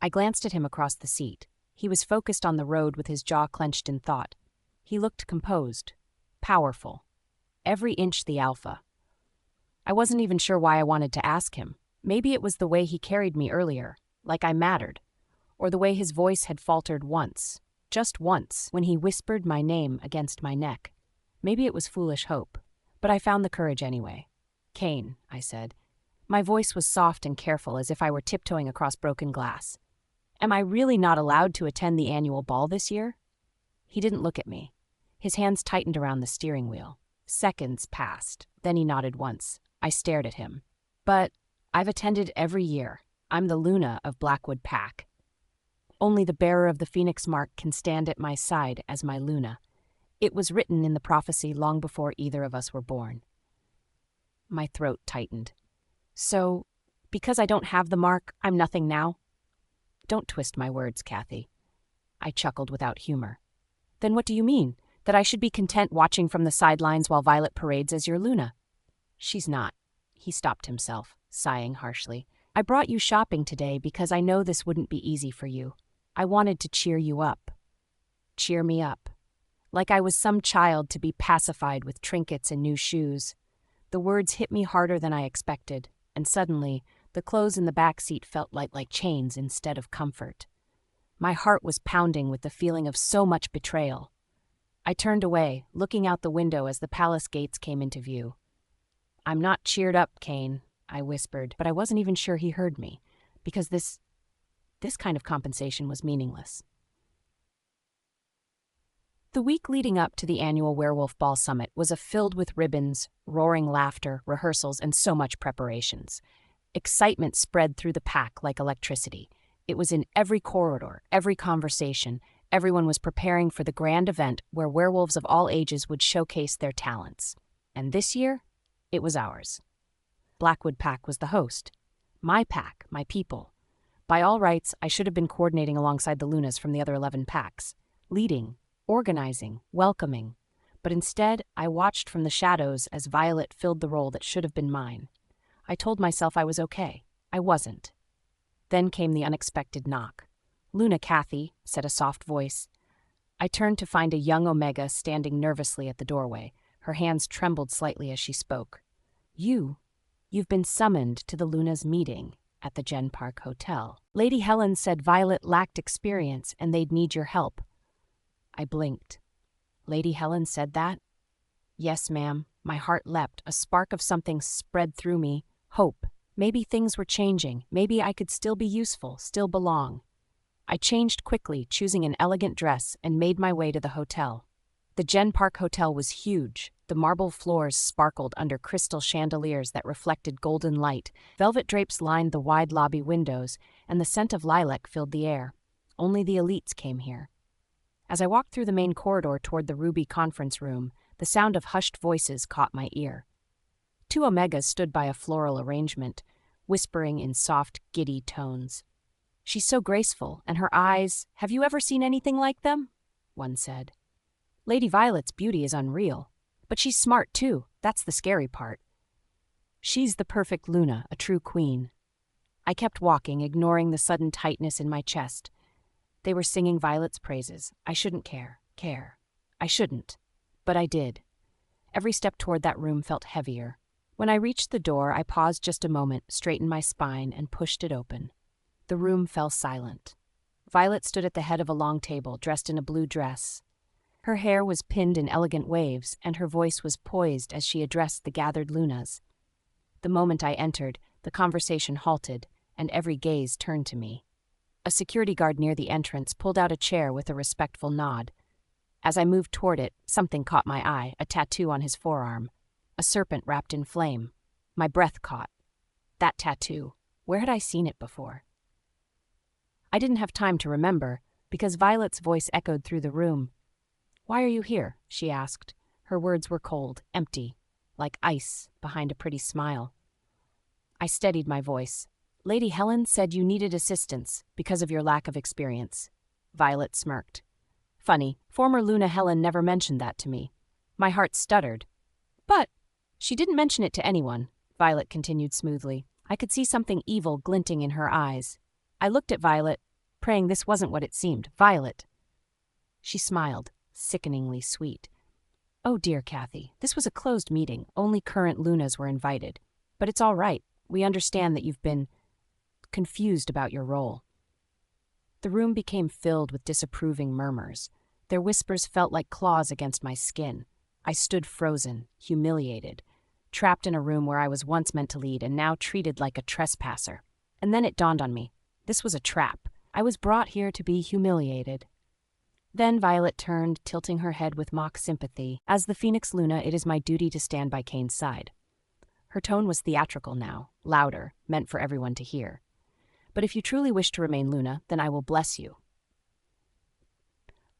I glanced at him across the seat. He was focused on the road with his jaw clenched in thought. He looked composed, powerful. Every inch the alpha. I wasn't even sure why I wanted to ask him. Maybe it was the way he carried me earlier, like I mattered, or the way his voice had faltered once, just once, when he whispered my name against my neck. Maybe it was foolish hope, but I found the courage anyway. "Kane," I said. My voice was soft and careful, as if I were tiptoeing across broken glass. "Am I really not allowed to attend the annual ball this year?" He didn't look at me. His hands tightened around the steering wheel. Seconds passed. Then he nodded once. I stared at him. "But I've attended every year. I'm the Luna of Blackwood Pack. Only the bearer of the Phoenix Mark can stand at my side as my Luna. It was written in the prophecy long before either of us were born." My throat tightened. "So, because I don't have the mark, I'm nothing now?" "Don't twist my words, Kathy." I chuckled without humor. "Then what do you mean? That I should be content watching from the sidelines while Violet parades as your Luna?" "She's not." He stopped himself, sighing harshly. "I brought you shopping today because I know this wouldn't be easy for you. I wanted to cheer you up. Cheer me up. Like I was some child to be pacified with trinkets and new shoes. The words hit me harder than I expected, and suddenly, the clothes in the back seat felt like chains instead of comfort. My heart was pounding with the feeling of so much betrayal. I turned away, looking out the window as the palace gates came into view. "I'm not cheered up, Kane," I whispered, but I wasn't even sure he heard me, because this kind of compensation was meaningless. The week leading up to the annual Werewolf Ball Summit was filled with ribbons, roaring laughter, rehearsals, and so much preparations. Excitement spread through the pack like electricity. It was in every corridor, every conversation. Everyone was preparing for the grand event where werewolves of all ages would showcase their talents. And this year, it was ours. Blackwood Pack was the host. My pack, my people. By all rights, I should have been coordinating alongside the Lunas from the other 11 packs, leading, organizing, welcoming. But instead, I watched from the shadows as Violet filled the role that should have been mine. I told myself I was okay. I wasn't. Then came the unexpected knock. "Luna Kathy," said a soft voice. I turned to find a young Omega standing nervously at the doorway. Her hands trembled slightly as she spoke. You've been summoned to the Luna's meeting at the Gen Park Hotel. Lady Helen said Violet lacked experience and they'd need your help." I blinked. Lady Helen said that? Yes, ma'am. My heart leapt. A spark of something spread through me. Hope. Maybe things were changing. Maybe I could still be useful, still belong. I changed quickly, choosing an elegant dress, and made my way to the hotel. The Gen Park Hotel was huge. The marble floors sparkled under crystal chandeliers that reflected golden light. Velvet drapes lined the wide lobby windows, and the scent of lilac filled the air. Only the elites came here. As I walked through the main corridor toward the Ruby conference room, the sound of hushed voices caught my ear. 2 Omegas stood by a floral arrangement, whispering in soft, giddy tones. "She's so graceful, and her eyes, have you ever seen anything like them?" one said. "Lady Violet's beauty is unreal, but she's smart too, that's the scary part. She's the perfect Luna, a true queen." I kept walking, ignoring the sudden tightness in my chest. They were singing Violet's praises. I shouldn't care. I shouldn't. But I did. Every step toward that room felt heavier. When I reached the door, I paused just a moment, straightened my spine, and pushed it open. The room fell silent. Violet stood at the head of a long table, dressed in a blue dress. Her hair was pinned in elegant waves, and her voice was poised as she addressed the gathered Lunas. The moment I entered, the conversation halted, and every gaze turned to me. A security guard near the entrance pulled out a chair with a respectful nod. As I moved toward it, something caught my eye, a tattoo on his forearm. A serpent wrapped in flame. My breath caught. That tattoo. Where had I seen it before? I didn't have time to remember, because Violet's voice echoed through the room. "Why are you here?" she asked. Her words were cold, empty, like ice behind a pretty smile. I steadied my voice. "Lady Helen said you needed assistance because of your lack of experience." Violet smirked. "Funny, former Luna Helen never mentioned that to me." My heart stuttered. "But she didn't mention it to anyone," Violet continued smoothly. I could see something evil glinting in her eyes. I looked at Violet, praying this wasn't what it seemed. "Violet." She smiled, sickeningly sweet. "Oh dear, Kathy, this was a closed meeting. Only current Lunas were invited. But it's all right. We understand that you've been confused about your role." The room became filled with disapproving murmurs. Their whispers felt like claws against my skin. I stood frozen, humiliated, trapped in a room where I was once meant to lead and now treated like a trespasser. And then it dawned on me. This was a trap. I was brought here to be humiliated. Then Violet turned, tilting her head with mock sympathy. "As the Phoenix Luna, it is my duty to stand by Kane's side." Her tone was theatrical now, louder, meant for everyone to hear. "But if you truly wish to remain Luna, then I will bless you."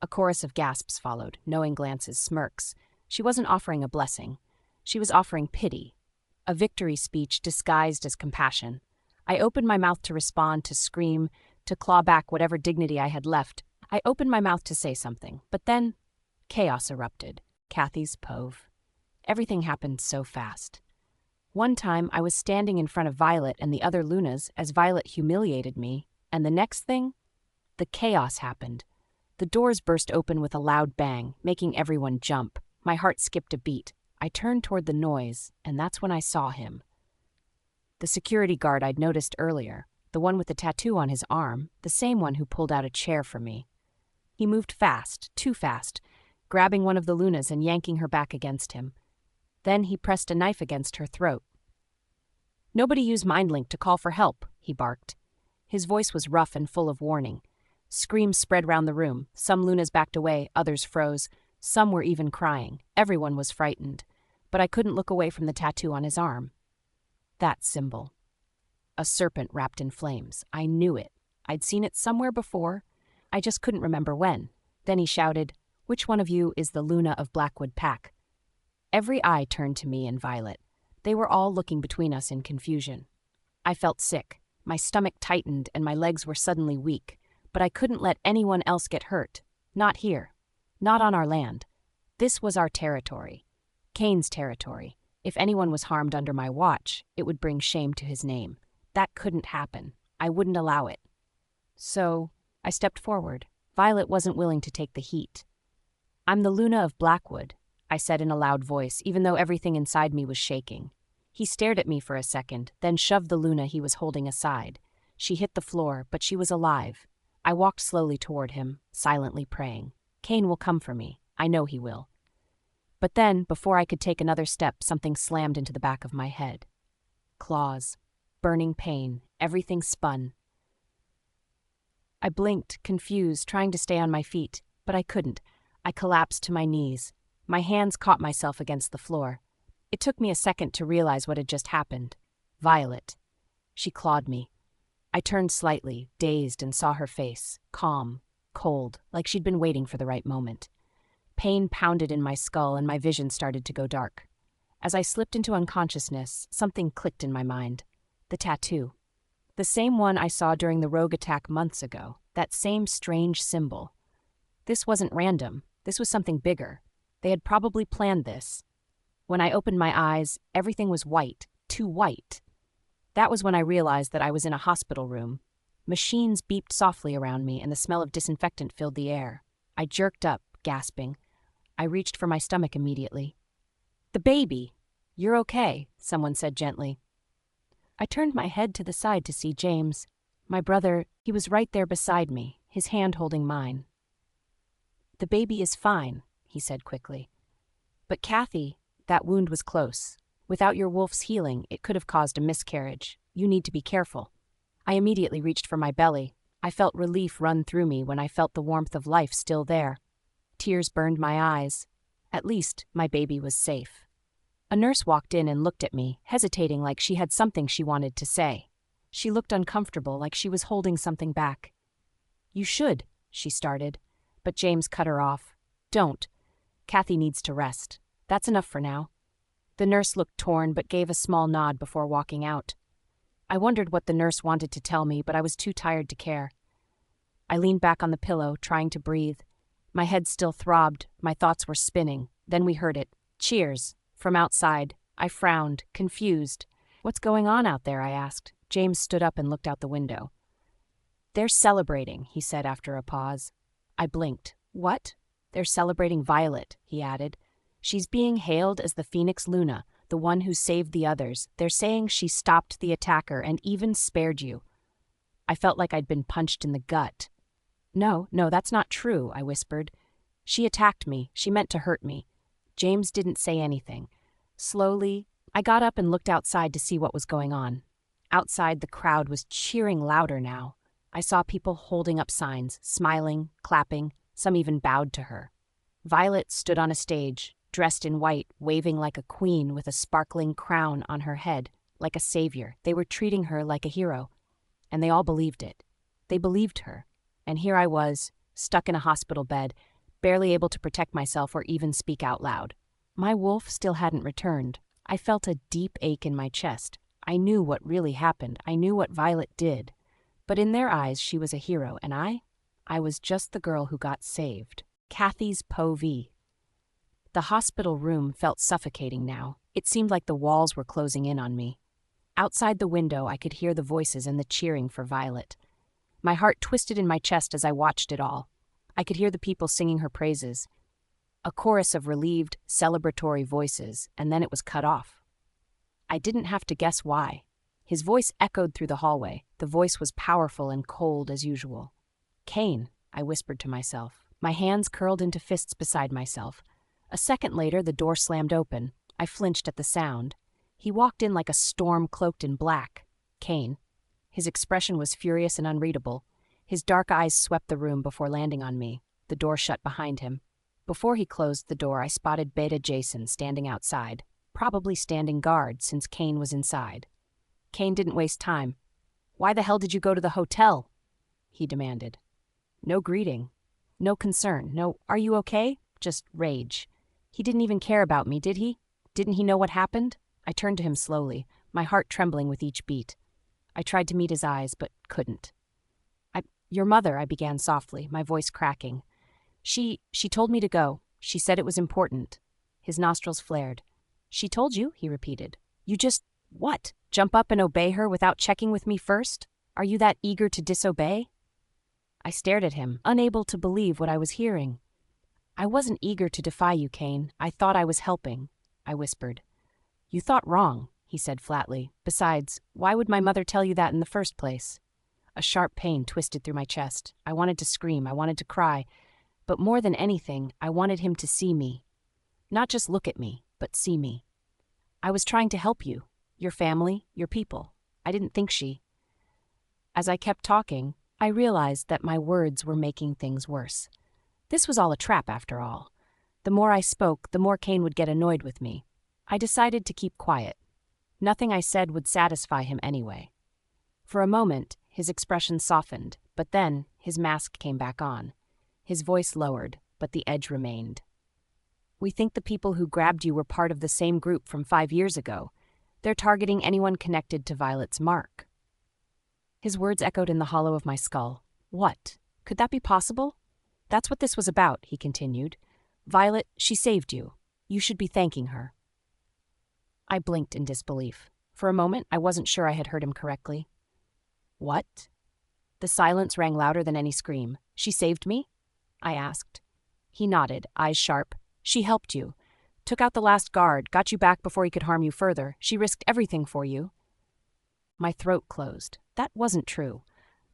A chorus of gasps followed, knowing glances, smirks. She wasn't offering a blessing. She was offering pity, a victory speech disguised as compassion. I opened my mouth to respond, to scream, to claw back whatever dignity I had left. I opened my mouth to say something, but then chaos erupted. Kathy's pove. Everything happened so fast. One time, I was standing in front of Violet and the other Lunas as Violet humiliated me, and the next thing, the chaos happened. The doors burst open with a loud bang, making everyone jump. My heart skipped a beat. I turned toward the noise, and that's when I saw him. The security guard I'd noticed earlier, the one with the tattoo on his arm, the same one who pulled out a chair for me. He moved fast, too fast, grabbing one of the Lunas and yanking her back against him. Then he pressed a knife against her throat. "Nobody use MindLink to call for help," he barked. His voice was rough and full of warning. Screams spread round the room. Some Lunas backed away, others froze. Some were even crying. Everyone was frightened. But I couldn't look away from the tattoo on his arm. That symbol. A serpent wrapped in flames. I knew it. I'd seen it somewhere before. I just couldn't remember when. Then he shouted, "Which one of you is the Luna of Blackwood Pack?" Every eye turned to me and Violet. They were all looking between us in confusion. I felt sick. My stomach tightened and my legs were suddenly weak. But I couldn't let anyone else get hurt. Not here. Not on our land. This was our territory. Kane's territory. If anyone was harmed under my watch, it would bring shame to his name. That couldn't happen. I wouldn't allow it. So, I stepped forward. Violet wasn't willing to take the heat. "I'm the Luna of Blackwood," I said in a loud voice, even though everything inside me was shaking. He stared at me for a second, then shoved the Luna he was holding aside. She hit the floor, but she was alive. I walked slowly toward him, silently praying. Kane will come for me. I know he will. But then, before I could take another step, something slammed into the back of my head. Claws. Burning pain. Everything spun. I blinked, confused, trying to stay on my feet, but I couldn't. I collapsed to my knees. My hands caught myself against the floor. It took me a second to realize what had just happened. Violet. She clawed me. I turned slightly, dazed, and saw her face, calm, cold, like she'd been waiting for the right moment. Pain pounded in my skull and my vision started to go dark. As I slipped into unconsciousness, something clicked in my mind. The tattoo. The same one I saw during the rogue attack months ago. That same strange symbol. This wasn't random. This was something bigger. They had probably planned this. When I opened my eyes, everything was white, too white. That was when I realized that I was in a hospital room. Machines beeped softly around me and the smell of disinfectant filled the air. I jerked up, gasping. I reached for my stomach immediately. "The baby! You're okay," someone said gently. I turned my head to the side to see James. My brother, he was right there beside me, his hand holding mine. "The baby is fine," he said quickly. "But Kathy, that wound was close. Without your wolf's healing, it could have caused a miscarriage. You need to be careful." I immediately reached for my belly. I felt relief run through me when I felt the warmth of life still there. Tears burned my eyes. At least, my baby was safe. A nurse walked in and looked at me, hesitating like she had something she wanted to say. She looked uncomfortable, like she was holding something back. "You should," she started, but James cut her off. "Don't. Kathy needs to rest. That's enough for now." The nurse looked torn but gave a small nod before walking out. I wondered what the nurse wanted to tell me, but I was too tired to care. I leaned back on the pillow, trying to breathe. My head still throbbed, my thoughts were spinning. Then we heard it. Cheers. From outside. I frowned, confused. "What's going on out there?" I asked. James stood up and looked out the window. "They're celebrating," he said after a pause. I blinked. "What?" "They're celebrating Violet," he added. "She's being hailed as the Phoenix Luna, the one who saved the others. They're saying she stopped the attacker and even spared you." I felt like I'd been punched in the gut. No, that's not true," I whispered. "She attacked me. She meant to hurt me." James didn't say anything. Slowly, I got up and looked outside to see what was going on. Outside, the crowd was cheering louder now. I saw people holding up signs, smiling, clapping. Some even bowed to her. Violet stood on a stage, dressed in white, waving like a queen with a sparkling crown on her head, like a savior. They were treating her like a hero. And they all believed it. They believed her. And here I was, stuck in a hospital bed, barely able to protect myself or even speak out loud. My wolf still hadn't returned. I felt a deep ache in my chest. I knew what really happened. I knew what Violet did. But in their eyes, she was a hero, and I was just the girl who got saved. Kathy's POV. The hospital room felt suffocating now. It seemed like the walls were closing in on me. Outside the window, I could hear the voices and the cheering for Violet. My heart twisted in my chest as I watched it all. I could hear the people singing her praises, a chorus of relieved, celebratory voices, and then it was cut off. I didn't have to guess why. His voice echoed through the hallway. The voice was powerful and cold as usual. "Kane," I whispered to myself, my hands curled into fists beside myself. A second later, the door slammed open. I flinched at the sound. He walked in like a storm cloaked in black. Kane. His expression was furious and unreadable. His dark eyes swept the room before landing on me. The door shut behind him. Before he closed the door, I spotted Beta Jason standing outside, probably standing guard since Kane was inside. Kane didn't waste time. "Why the hell did you go to the hotel?" he demanded. No greeting. No concern. No, "Are you okay?" Just rage. He didn't even care about me, did he? Didn't he know what happened? I turned to him slowly, my heart trembling with each beat. I tried to meet his eyes, but couldn't. "Your mother," I began softly, my voice cracking. She told me to go. She said it was important." His nostrils flared. "She told you?" he repeated. "You just, what, jump up and obey her without checking with me first? Are you that eager to disobey?" I stared at him, unable to believe what I was hearing. "I wasn't eager to defy you, Kane. I thought I was helping," I whispered. "You thought wrong," he said flatly. "Besides, why would my mother tell you that in the first place?" A sharp pain twisted through my chest. I wanted to scream, I wanted to cry, but more than anything, I wanted him to see me. Not just look at me, but see me. "I was trying to help you, your family, your people. I didn't think she..." As I kept talking, I realized that my words were making things worse. This was all a trap after all. The more I spoke, the more Kane would get annoyed with me. I decided to keep quiet. Nothing I said would satisfy him anyway. For a moment, his expression softened, but then his mask came back on. His voice lowered, but the edge remained. "We think the people who grabbed you were part of the same group from 5 years ago. They're targeting anyone connected to Violet's mark." His words echoed in the hollow of my skull. "What? Could that be possible?" "That's what this was about," he continued. "Violet, she saved you. You should be thanking her." I blinked in disbelief. For a moment, I wasn't sure I had heard him correctly. "What?" The silence rang louder than any scream. "She saved me?" I asked. He nodded, eyes sharp. "She helped you. Took out the last guard, got you back before he could harm you further. She risked everything for you." My throat closed. That wasn't true.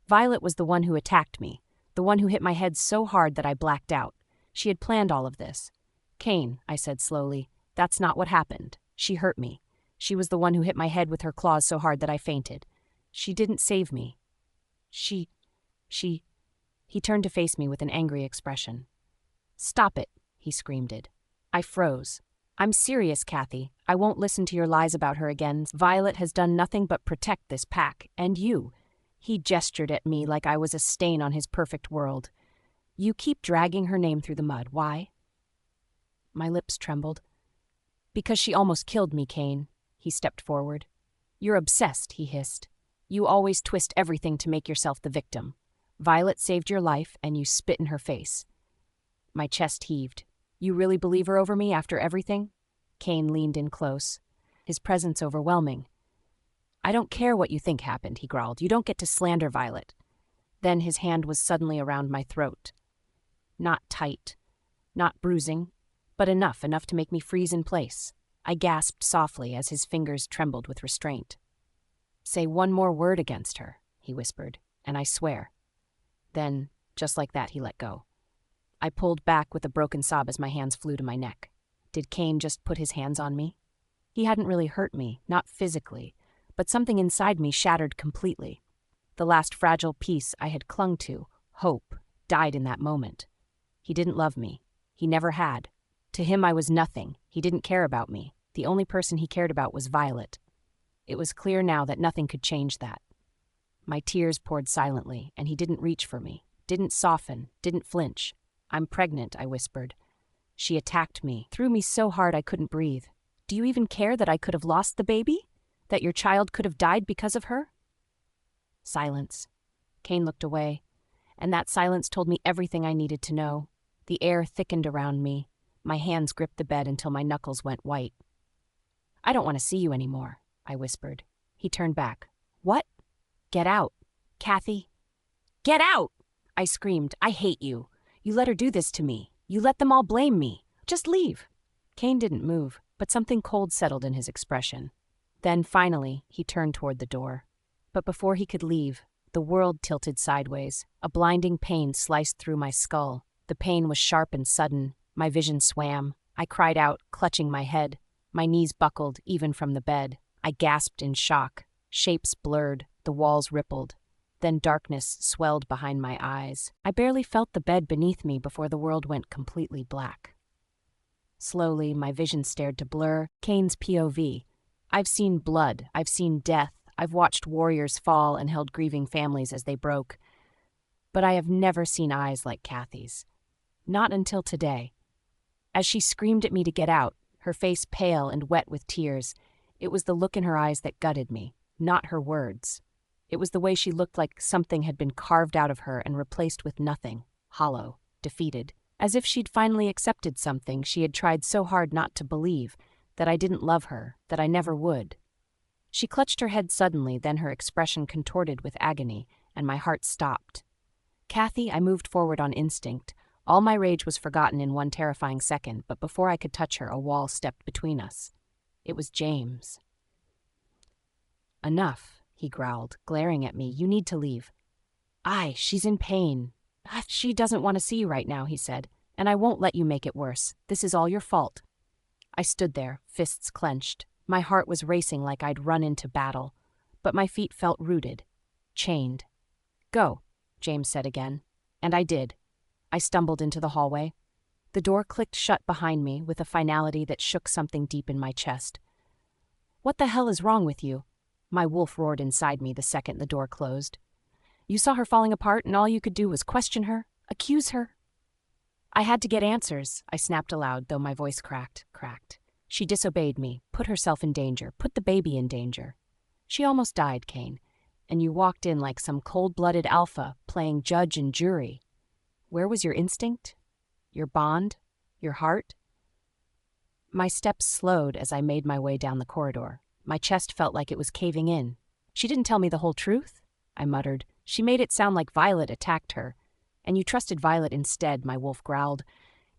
Violet was the one who attacked me, the one who hit my head so hard that I blacked out. She had planned all of this. "Kane," I said slowly, "that's not what happened. She hurt me. She was the one who hit my head with her claws so hard that I fainted. She didn't save me. She... He turned to face me with an angry expression. "Stop it," he screamed. I froze. "I'm serious, Kathy. I won't listen to your lies about her again. Violet has done nothing but protect this pack, and you." He gestured at me like I was a stain on his perfect world. "You keep dragging her name through the mud. Why?" My lips trembled. "Because she almost killed me, Kane." He stepped forward. "You're obsessed," he hissed. "You always twist everything to make yourself the victim. Violet saved your life, and you spit in her face." My chest heaved. "You really believe her over me after everything?" Kane leaned in close, his presence overwhelming. "I don't care what you think happened," he growled. "You don't get to slander Violet." Then his hand was suddenly around my throat. Not tight, not bruising, but enough to make me freeze in place. I gasped softly as his fingers trembled with restraint. "Say one more word against her," he whispered, "and I swear." Then, just like that, he let go. I pulled back with a broken sob as my hands flew to my neck. Did Kane just put his hands on me? He hadn't really hurt me, not physically, but something inside me shattered completely. The last fragile piece I had clung to, hope, died in that moment. He didn't love me. He never had. To him I was nothing. He didn't care about me. The only person he cared about was Violet. It was clear now that nothing could change that. My tears poured silently, and he didn't reach for me, didn't soften, didn't flinch. "I'm pregnant," I whispered. "She attacked me, threw me so hard I couldn't breathe. Do you even care that I could have lost the baby? That your child could have died because of her?" Silence. Kane looked away, and that silence told me everything I needed to know. The air thickened around me. My hands gripped the bed until my knuckles went white. "I don't want to see you anymore," I whispered. He turned back. "What?" "Get out. Kathy. Get out! I screamed. I hate you. You let her do this to me. You let them all blame me. Just leave. Kane didn't move, but something cold settled in his expression. Then, finally, he turned toward the door. But before he could leave, the world tilted sideways. A blinding pain sliced through my skull. The pain was sharp and sudden. My vision swam. I cried out, clutching my head. My knees buckled, even from the bed. I gasped in shock. Shapes blurred. The walls rippled. Then darkness swelled behind my eyes. I barely felt the bed beneath me before the world went completely black. Slowly, my vision stared to blur. Kane's POV. I've seen blood. I've seen death. I've watched warriors fall and held grieving families as they broke. But I have never seen eyes like Kathy's. Not until today. As she screamed at me to get out, her face pale and wet with tears, it was the look in her eyes that gutted me, not her words. It was the way she looked like something had been carved out of her and replaced with nothing, hollow, defeated, as if she'd finally accepted something she had tried so hard not to believe, that I didn't love her, that I never would. She clutched her head suddenly, then her expression contorted with agony, and my heart stopped. Kathy, I moved forward on instinct. All my rage was forgotten in one terrifying second, but before I could touch her, a wall stepped between us. It was James. Enough, he growled, glaring at me. You need to leave. She's in pain. She doesn't want to see you right now, he said, and I won't let you make it worse. This is all your fault. I stood there, fists clenched. My heart was racing like I'd run into battle, but my feet felt rooted, chained. Go, James said again, and I did. I stumbled into the hallway. The door clicked shut behind me with a finality that shook something deep in my chest. What the hell is wrong with you? My wolf roared inside me the second the door closed. You saw her falling apart and all you could do was question her, accuse her. I had to get answers, I snapped aloud, though my voice cracked. She disobeyed me, put herself in danger, put the baby in danger. She almost died, Kane, and you walked in like some cold-blooded alpha, playing judge and jury. Where was your instinct? Your bond? Your heart? My steps slowed as I made my way down the corridor. My chest felt like it was caving in. She didn't tell me the whole truth? I muttered. She made it sound like Violet attacked her. And you trusted Violet instead, my wolf growled.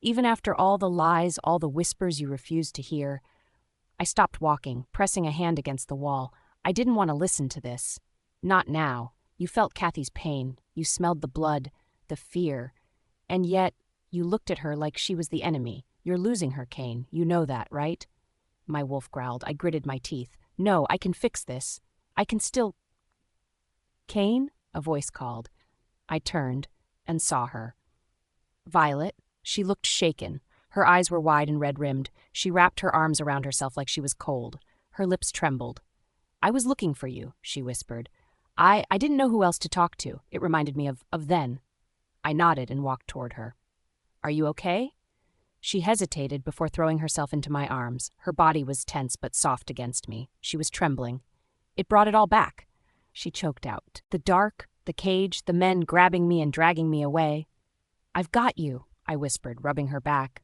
Even after all the lies, all the whispers you refused to hear. I stopped walking, pressing a hand against the wall. I didn't want to listen to this. Not now. You felt Kathy's pain. You smelled the blood, the fear. And yet, you looked at her like she was the enemy. You're losing her, Kane. You know that, right? My wolf growled. I gritted my teeth. No, I can fix this. I can still... Kane? A voice called. I turned and saw her. Violet. She looked shaken. Her eyes were wide and red-rimmed. She wrapped her arms around herself like she was cold. Her lips trembled. I was looking for you, she whispered. I didn't know who else to talk to. It reminded me of then. I nodded and walked toward her. Are you okay? She hesitated before throwing herself into my arms. Her body was tense but soft against me. She was trembling. It brought it all back. She choked out. The dark, the cage, the men grabbing me and dragging me away. I've got you, I whispered, rubbing her back.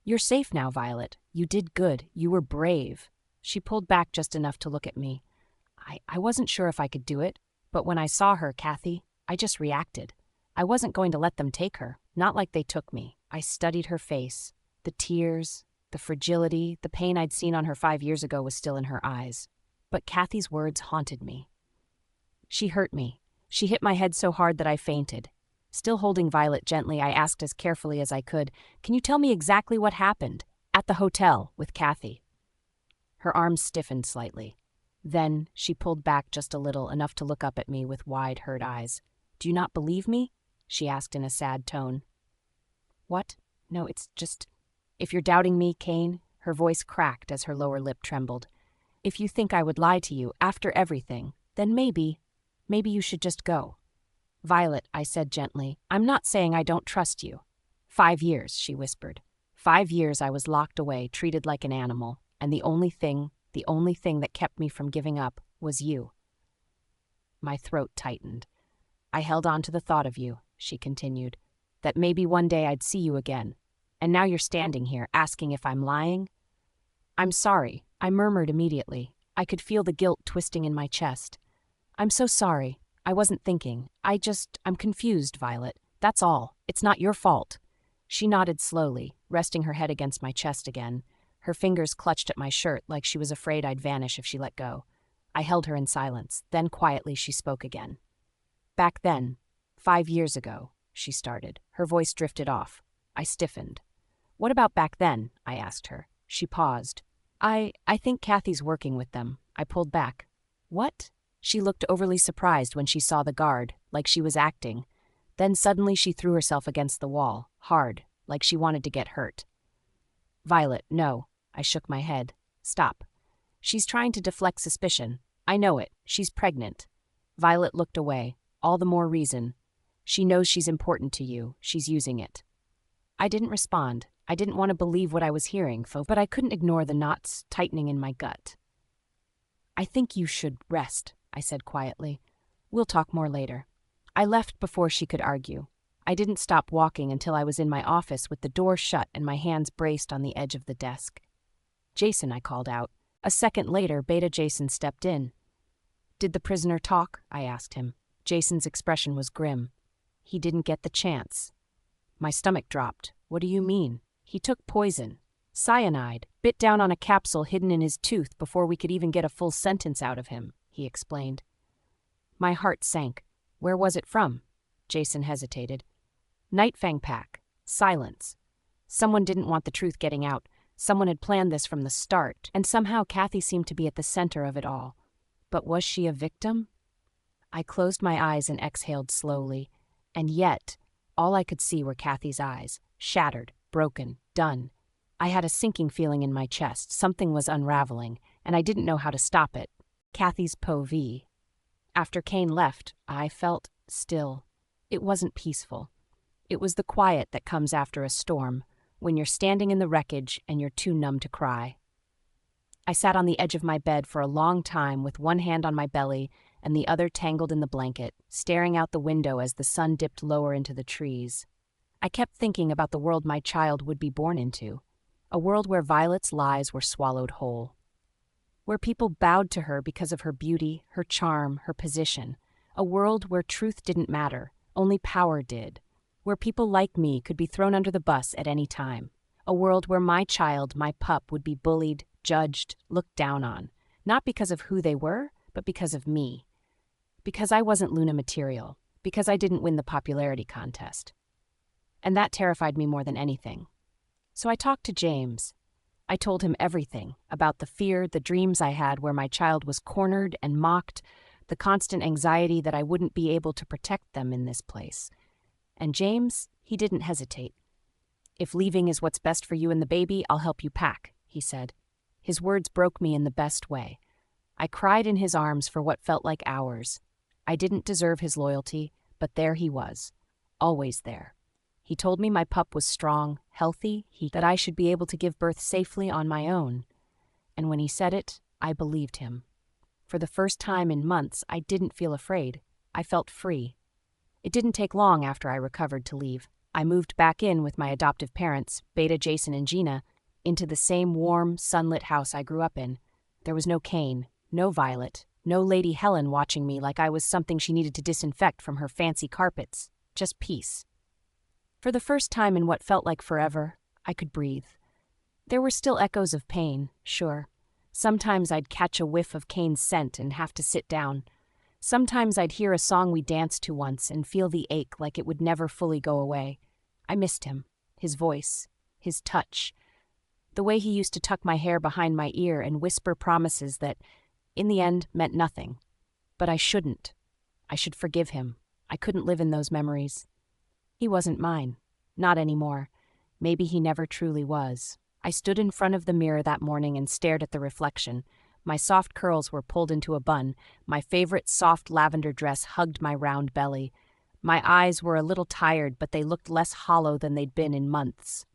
You're safe now, Violet. You did good. You were brave. She pulled back just enough to look at me. I wasn't sure if I could do it, but when I saw her, Kathy, I just reacted. I wasn't going to let them take her, not like they took me. I studied her face. The tears, the fragility, the pain I'd seen on her 5 years ago was still in her eyes. But Kathy's words haunted me. She hurt me. She hit my head so hard that I fainted. Still holding Violet gently, I asked as carefully as I could, "Can you tell me exactly what happened at the hotel with Kathy?" Her arms stiffened slightly. Then she pulled back just a little, enough to look up at me with wide, hurt eyes. "Do you not believe me?" she asked in a sad tone. "What? No, it's just... If you're doubting me, Kane," her voice cracked as her lower lip trembled. "If you think I would lie to you after everything, then maybe you should just go." "Violet," I said gently, "I'm not saying I don't trust you." 5 years, she whispered. 5 years I was locked away, treated like an animal, and the only thing that kept me from giving up was you. My throat tightened. "I held on to the thought of you," she continued, "that maybe one day I'd see you again. And now you're standing here, asking if I'm lying?" "I'm sorry," I murmured immediately. I could feel the guilt twisting in my chest. "I'm so sorry. I wasn't thinking. I'm confused, Violet. That's all. It's not your fault. She nodded slowly, resting her head against my chest again. Her fingers clutched at my shirt like she was afraid I'd vanish if she let go. I held her in silence. Then quietly she spoke again. Back then, 5 years ago, she started. Her voice drifted off. I stiffened. What about back then? I asked her. She paused. I think Kathy's working with them. I pulled back. What? She looked overly surprised when she saw the guard, like she was acting. Then suddenly she threw herself against the wall, hard, like she wanted to get hurt. Violet, no. I shook my head. Stop. She's trying to deflect suspicion. I know it. She's pregnant. Violet looked away. All the more reason. She knows she's important to you. She's using it. I didn't respond. I didn't want to believe what I was hearing, but I couldn't ignore the knots tightening in my gut. I think you should rest, I said quietly. We'll talk more later. I left before she could argue. I didn't stop walking until I was in my office with the door shut and my hands braced on the edge of the desk. Jason, I called out. A second later, Beta Jason stepped in. Did the prisoner talk? I asked him. Jason's expression was grim. He didn't get the chance. My stomach dropped. What do you mean? He took poison. Cyanide. Bit down on a capsule hidden in his tooth before we could even get a full sentence out of him, he explained. My heart sank. Where was it from? Jason hesitated. Nightfang Pack. Silence. Someone didn't want the truth getting out. Someone had planned this from the start, and somehow Kathy seemed to be at the center of it all. But was she a victim? I closed my eyes and exhaled slowly, and yet, all I could see were Kathy's eyes, shattered, broken, done. I had a sinking feeling in my chest. Something was unraveling, and I didn't know how to stop it. Kathy's POV. After Kane left, I felt still. It wasn't peaceful. It was the quiet that comes after a storm, when you're standing in the wreckage and you're too numb to cry. I sat on the edge of my bed for a long time with one hand on my belly and the other tangled in the blanket, staring out the window as the sun dipped lower into the trees. I kept thinking about the world my child would be born into, a world where Violet's lies were swallowed whole, where people bowed to her because of her beauty, her charm, her position, a world where truth didn't matter, only power did, where people like me could be thrown under the bus at any time, a world where my child, my pup, would be bullied, judged, looked down on, not because of who they were, but because of me. Because I wasn't Luna material, because I didn't win the popularity contest. And that terrified me more than anything. So I talked to James. I told him everything about the fear, the dreams I had where my child was cornered and mocked, the constant anxiety that I wouldn't be able to protect them in this place. And James, he didn't hesitate. If leaving is what's best for you and the baby, I'll help you pack, he said. His words broke me in the best way. I cried in his arms for what felt like hours. I didn't deserve his loyalty, but there he was, always there. He told me my pup was strong, healthy, that I should be able to give birth safely on my own. And when he said it, I believed him. For the first time in months, I didn't feel afraid. I felt free. It didn't take long after I recovered to leave. I moved back in with my adoptive parents, Beta, Jason, and Gina, into the same warm, sunlit house I grew up in. There was no Kane, no Violet, no Lady Helen watching me like I was something she needed to disinfect from her fancy carpets. Just peace. For the first time in what felt like forever, I could breathe. There were still echoes of pain, sure. Sometimes I'd catch a whiff of Kane's scent and have to sit down. Sometimes I'd hear a song we danced to once and feel the ache like it would never fully go away. I missed him, his voice, his touch, the way he used to tuck my hair behind my ear and whisper promises that, in the end, meant nothing. But I shouldn't. I should forgive him. I couldn't live in those memories. He wasn't mine. Not anymore. Maybe he never truly was. I stood in front of the mirror that morning and stared at the reflection. My soft curls were pulled into a bun. My favorite soft lavender dress hugged my round belly. My eyes were a little tired, but they looked less hollow than they'd been in months.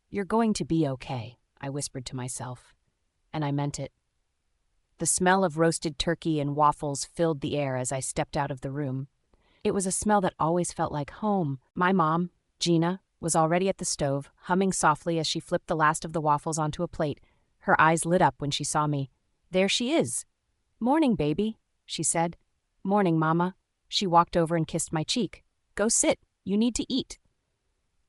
"You're going to be okay," I whispered to myself. And I meant it. The smell of roasted turkey and waffles filled the air as I stepped out of the room. It was a smell that always felt like home. My mom, Gina, was already at the stove, humming softly as she flipped the last of the waffles onto a plate. Her eyes lit up when she saw me. "There she is." "Morning, baby," she said. Morning, Mama. She walked over and kissed my cheek. Go sit. You need to eat.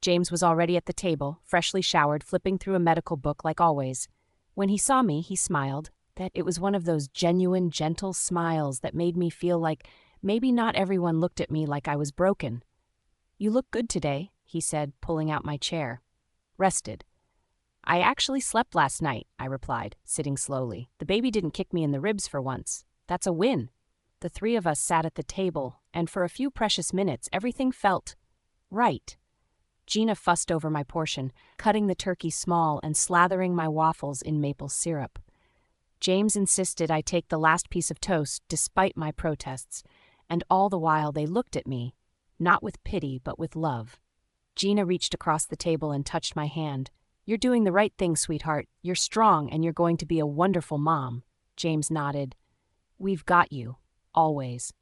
James was already at the table, freshly showered, flipping through a medical book like always. When he saw me, he smiled. It was one of those genuine, gentle smiles that made me feel like maybe not everyone looked at me like I was broken. You look good today, he said, pulling out my chair. Rested. I actually slept last night, I replied, sitting slowly. The baby didn't kick me in the ribs for once. That's a win. The three of us sat at the table, and for a few precious minutes, everything felt right. Gina fussed over my portion, cutting the turkey small and slathering my waffles in maple syrup. James insisted I take the last piece of toast despite my protests, and all the while they looked at me, not with pity but with love. Gina reached across the table and touched my hand. You're doing the right thing, sweetheart. You're strong and you're going to be a wonderful mom. James nodded. We've got you. Always.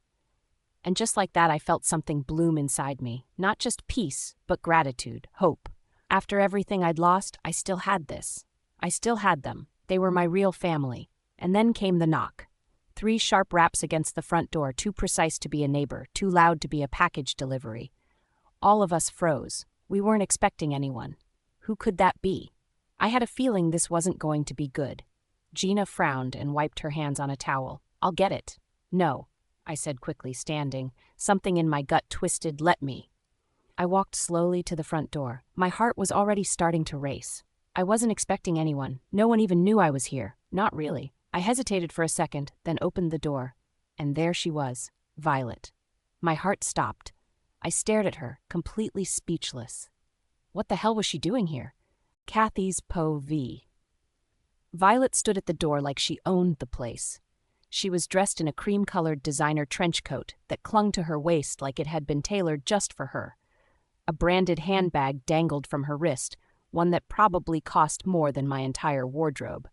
And just like that, I felt something bloom inside me. Not just peace, but gratitude, hope. After everything I'd lost, I still had this. I still had them. They were my real family. And then came the knock. 3 sharp raps against the front door, too precise to be a neighbor, too loud to be a package delivery. All of us froze. We weren't expecting anyone. Who could that be? I had a feeling this wasn't going to be good. Gina frowned and wiped her hands on a towel. I'll get it. No, I said quickly, standing. Something in my gut twisted. Let me. I walked slowly to the front door. My heart was already starting to race. I wasn't expecting anyone. No one even knew I was here. Not really. I hesitated for a second, then opened the door. And there she was, Violet. My heart stopped. I stared at her, completely speechless. What the hell was she doing here? Kathy's Po-V. Violet stood at the door like she owned the place. She was dressed in a cream-colored designer trench coat that clung to her waist like it had been tailored just for her. A branded handbag dangled from her wrist, one that probably cost more than my entire wardrobe.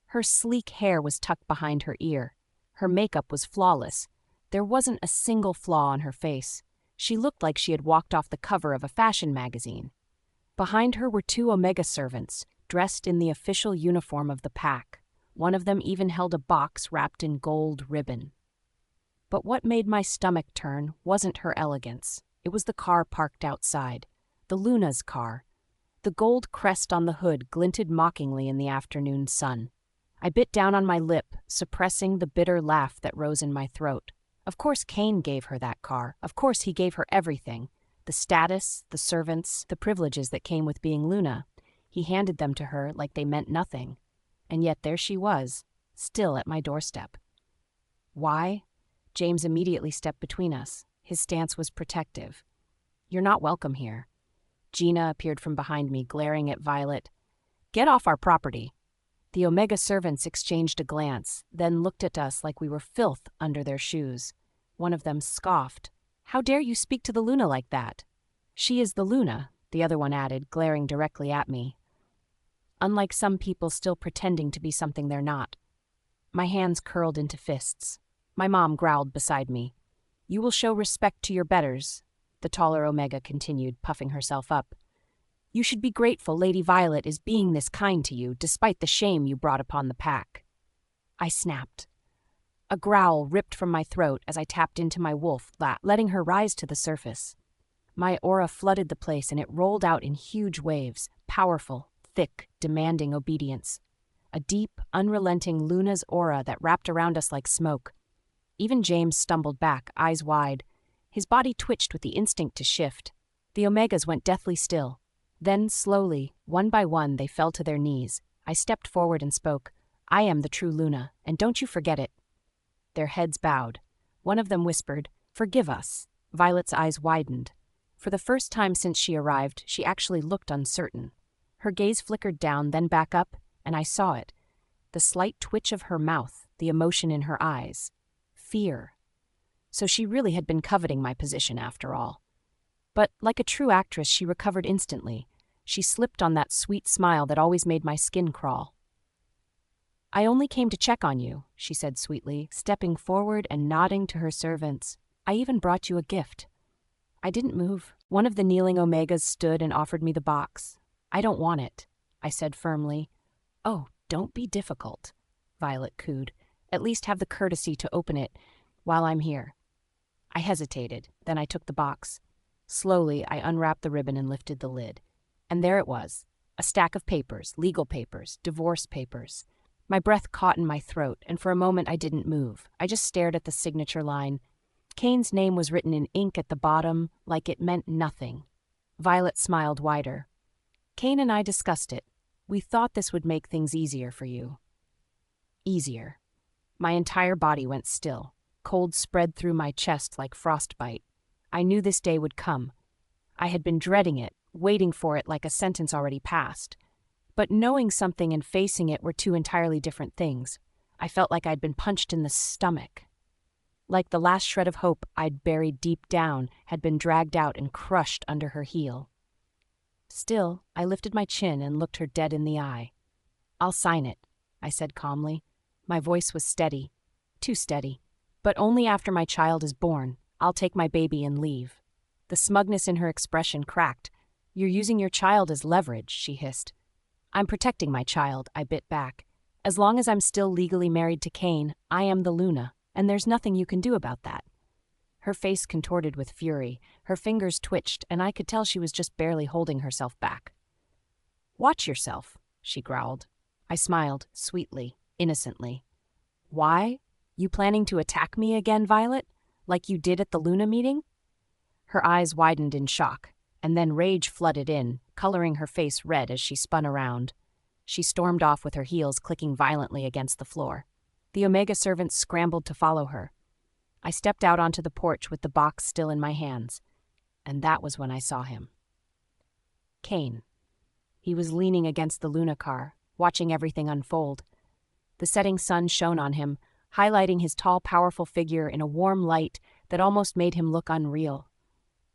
Her sleek hair was tucked behind her ear. Her makeup was flawless. There wasn't a single flaw on her face. She looked like she had walked off the cover of a fashion magazine. Behind her were 2 Omega servants, dressed in the official uniform of the pack. One of them even held a box wrapped in gold ribbon. But what made my stomach turn wasn't her elegance. It was the car parked outside. The Luna's car. The gold crest on the hood glinted mockingly in the afternoon sun. I bit down on my lip, suppressing the bitter laugh that rose in my throat. Of course Cain gave her that car. Of course he gave her everything. The status, the servants, the privileges that came with being Luna. He handed them to her like they meant nothing. And yet there she was, still at my doorstep. Why? James immediately stepped between us. His stance was protective. You're not welcome here. Gina appeared from behind me, glaring at Violet. Get off our property. The Omega servants exchanged a glance, then looked at us like we were filth under their shoes. One of them scoffed. How dare you speak to the Luna like that? She is the Luna, the other one added, glaring directly at me. Unlike some people still pretending to be something they're not. My hands curled into fists. My mom growled beside me. You will show respect to your betters, the taller Omega continued, puffing herself up. You should be grateful Lady Violet is being this kind to you, despite the shame you brought upon the pack. I snapped. A growl ripped from my throat as I tapped into my wolf, letting her rise to the surface. My aura flooded the place and it rolled out in huge waves, powerful, thick, demanding obedience. A deep, unrelenting Luna's aura that wrapped around us like smoke. Even James stumbled back, eyes wide. His body twitched with the instinct to shift. The Omegas went deathly still. Then, slowly, one by one, they fell to their knees. I stepped forward and spoke. I am the true Luna, and don't you forget it. Their heads bowed. One of them whispered, Forgive us. Violet's eyes widened. For the first time since she arrived, she actually looked uncertain. Her gaze flickered down, then back up, and I saw it. The slight twitch of her mouth, the emotion in her eyes. Fear. So she really had been coveting my position after all. But, like a true actress, she recovered instantly. She slipped on that sweet smile that always made my skin crawl. I only came to check on you, she said sweetly, stepping forward and nodding to her servants. I even brought you a gift. I didn't move. One of the kneeling Omegas stood and offered me the box. I don't want it, I said firmly. Oh, don't be difficult, Violet cooed. At least have the courtesy to open it while I'm here. I hesitated, then I took the box. Slowly, I unwrapped the ribbon and lifted the lid. And there it was, a stack of papers, legal papers, divorce papers. My breath caught in my throat, and for a moment I didn't move. I just stared at the signature line. Kane's name was written in ink at the bottom, like it meant nothing. Violet smiled wider. Kane and I discussed it. We thought this would make things easier for you. Easier. My entire body went still. Cold spread through my chest like frostbite. I knew this day would come. I had been dreading it, waiting for it like a sentence already passed. But knowing something and facing it were two entirely different things. I felt like I'd been punched in the stomach. Like the last shred of hope I'd buried deep down had been dragged out and crushed under her heel. Still, I lifted my chin and looked her dead in the eye. "I'll sign it," I said calmly. My voice was steady, too steady. "But only after my child is born. I'll take my baby and leave." The smugness in her expression cracked. "You're using your child as leverage," she hissed. "I'm protecting my child," I bit back. "As long as I'm still legally married to Kane, I am the Luna, and there's nothing you can do about that." Her face contorted with fury, her fingers twitched, and I could tell she was just barely holding herself back. "Watch yourself," she growled. I smiled, sweetly, innocently. "Why? You planning to attack me again, Violet? Like you did at the Luna meeting?" Her eyes widened in shock, and then rage flooded in, coloring her face red as she spun around. She stormed off with her heels clicking violently against the floor. The Omega servants scrambled to follow her. I stepped out onto the porch with the box still in my hands, and that was when I saw him. Kane. He was leaning against the Luna car, watching everything unfold. The setting sun shone on him, highlighting his tall, powerful figure in a warm light that almost made him look unreal.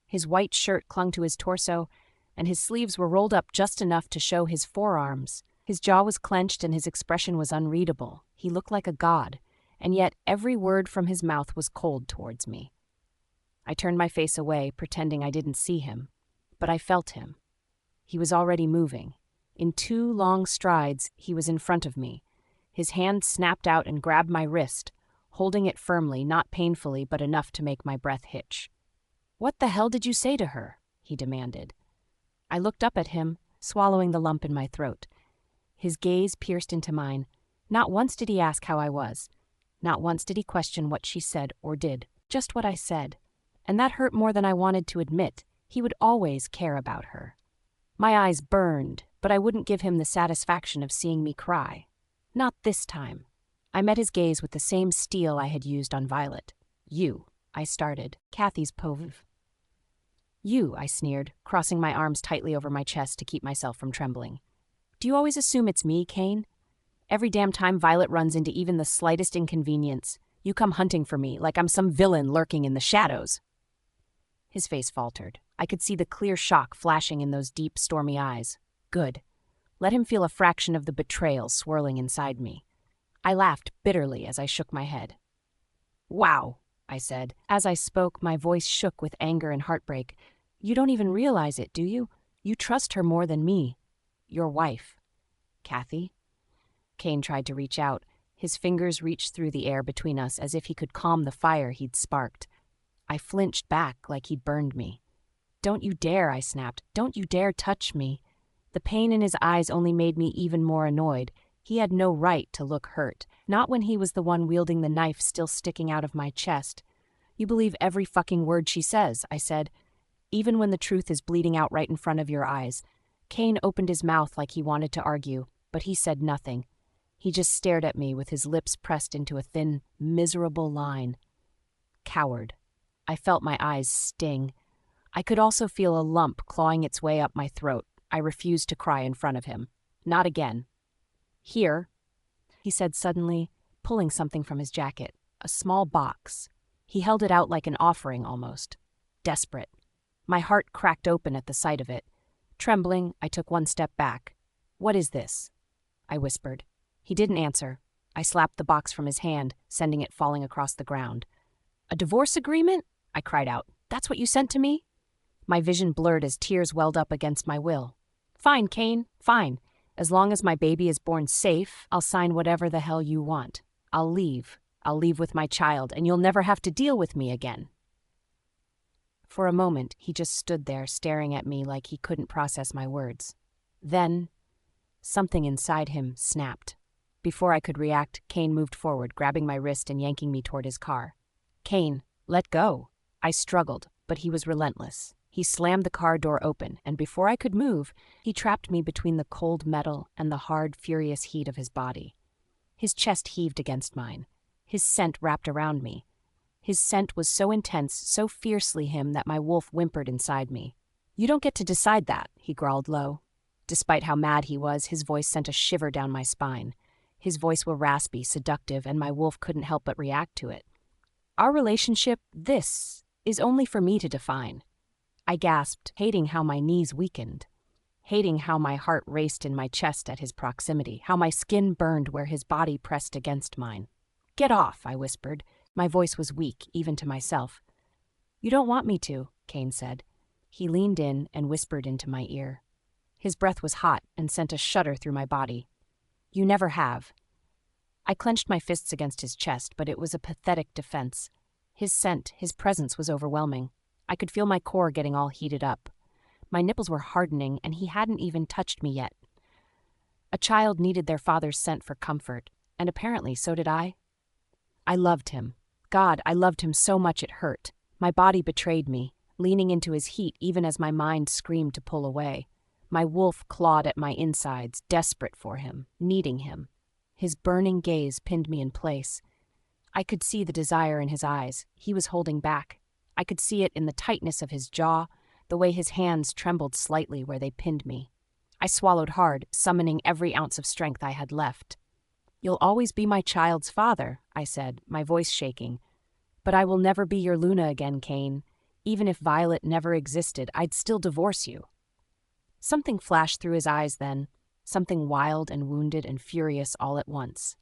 His white shirt clung to his torso, and his sleeves were rolled up just enough to show his forearms. His jaw was clenched and his expression was unreadable. He looked like a god, and yet every word from his mouth was cold towards me. I turned my face away, pretending I didn't see him, but I felt him. He was already moving. In 2 long strides, he was in front of me. His hand snapped out and grabbed my wrist, holding it firmly, not painfully, but enough to make my breath hitch. "What the hell did you say to her?" he demanded. I looked up at him, swallowing the lump in my throat. His gaze pierced into mine. Not once did he ask how I was. Not once did he question what she said or did, just what I said. And that hurt more than I wanted to admit. He would always care about her. My eyes burned, but I wouldn't give him the satisfaction of seeing me cry. Not this time. I met his gaze with the same steel I had used on Violet. "You," I started. "Kathy's pov." "You," I sneered, crossing my arms tightly over my chest to keep myself from trembling. "Do you always assume it's me, Kane? Every damn time Violet runs into even the slightest inconvenience, you come hunting for me like I'm some villain lurking in the shadows." His face faltered. I could see the clear shock flashing in those deep, stormy eyes. Good. Let him feel a fraction of the betrayal swirling inside me. I laughed bitterly as I shook my head. "Wow," I said. As I spoke, my voice shook with anger and heartbreak. "You don't even realize it, do you? You trust her more than me. Your wife. Kathy?" Kane tried to reach out. His fingers reached through the air between us as if he could calm the fire he'd sparked. I flinched back like he'd burned me. "Don't you dare," I snapped. "Don't you dare touch me." The pain in his eyes only made me even more annoyed. He had no right to look hurt, not when he was the one wielding the knife still sticking out of my chest. "You believe every fucking word she says," I said, "even when the truth is bleeding out right in front of your eyes." Kane opened his mouth like he wanted to argue, but he said nothing. He just stared at me with his lips pressed into a thin, miserable line. Coward. I felt my eyes sting. I could also feel a lump clawing its way up my throat. I refused to cry in front of him. Not again. "Here," he said suddenly, pulling something from his jacket. A small box. He held it out like an offering almost. Desperate. My heart cracked open at the sight of it. Trembling, I took one step back. "What is this?" I whispered. He didn't answer. I slapped the box from his hand, sending it falling across the ground. "A divorce agreement?" I cried out. "That's what you sent to me?" My vision blurred as tears welled up against my will. "Fine, Kane, fine. As long as my baby is born safe, I'll sign whatever the hell you want. I'll leave. I'll leave with my child, and you'll never have to deal with me again." For a moment, he just stood there staring at me like he couldn't process my words. Then, something inside him snapped. Before I could react, Kane moved forward, grabbing my wrist and yanking me toward his car. "Kane, let go." I struggled, but he was relentless. He slammed the car door open, and before I could move, he trapped me between the cold metal and the hard, furious heat of his body. His chest heaved against mine. His scent wrapped around me. His scent was so intense, so fiercely him, that my wolf whimpered inside me. "You don't get to decide that," he growled low. Despite how mad he was, his voice sent a shiver down my spine. His voice was raspy, seductive, and my wolf couldn't help but react to it. "Our relationship, this, is only for me to define." I gasped, hating how my knees weakened, hating how my heart raced in my chest at his proximity, how my skin burned where his body pressed against mine. "Get off," I whispered. My voice was weak, even to myself. "You don't want me to," Kane said. He leaned in and whispered into my ear. His breath was hot and sent a shudder through my body. "You never have." I clenched my fists against his chest, but it was a pathetic defense. His scent, his presence was overwhelming. I could feel my core getting all heated up. My nipples were hardening, and he hadn't even touched me yet. A child needed their father's scent for comfort, and apparently so did I. I loved him. God, I loved him so much it hurt. My body betrayed me, leaning into his heat even as my mind screamed to pull away. My wolf clawed at my insides, desperate for him, needing him. His burning gaze pinned me in place. I could see the desire in his eyes. He was holding back. I could see it in the tightness of his jaw, the way his hands trembled slightly where they pinned me. I swallowed hard, summoning every ounce of strength I had left. "You'll always be my child's father," I said, my voice shaking. "But I will never be your Luna again, Kane. Even if Violet never existed, I'd still divorce you." Something flashed through his eyes then, something wild and wounded and furious all at once.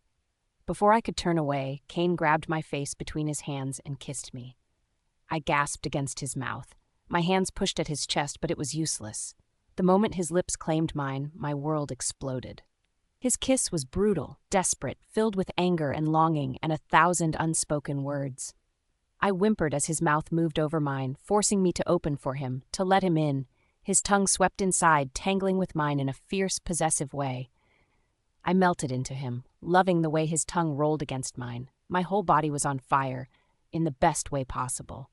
Before I could turn away, Kane grabbed my face between his hands and kissed me. I gasped against his mouth. My hands pushed at his chest, but it was useless. The moment his lips claimed mine, my world exploded. His kiss was brutal, desperate, filled with anger and longing and 1,000 unspoken words. I whimpered as his mouth moved over mine, forcing me to open for him, to let him in. His tongue swept inside, tangling with mine in a fierce, possessive way. I melted into him, loving the way his tongue rolled against mine. My whole body was on fire, in the best way possible.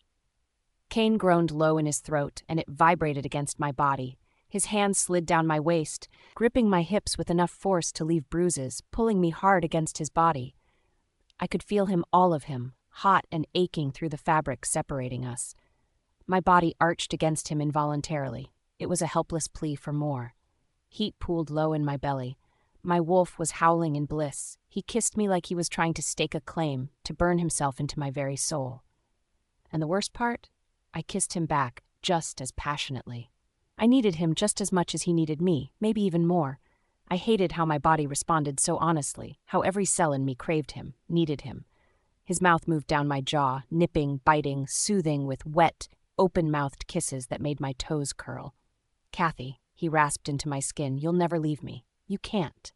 Kane groaned low in his throat, and it vibrated against my body. His hands slid down my waist, gripping my hips with enough force to leave bruises, pulling me hard against his body. I could feel him, all of him, hot and aching through the fabric separating us. My body arched against him involuntarily. It was a helpless plea for more. Heat pooled low in my belly. My wolf was howling in bliss. He kissed me like he was trying to stake a claim, to burn himself into my very soul. And the worst part? I kissed him back, just as passionately. I needed him just as much as he needed me, maybe even more. I hated how my body responded so honestly, how every cell in me craved him, needed him. His mouth moved down my jaw, nipping, biting, soothing with wet, open-mouthed kisses that made my toes curl. "Kathy," he rasped into my skin, "you'll never leave me. You can't."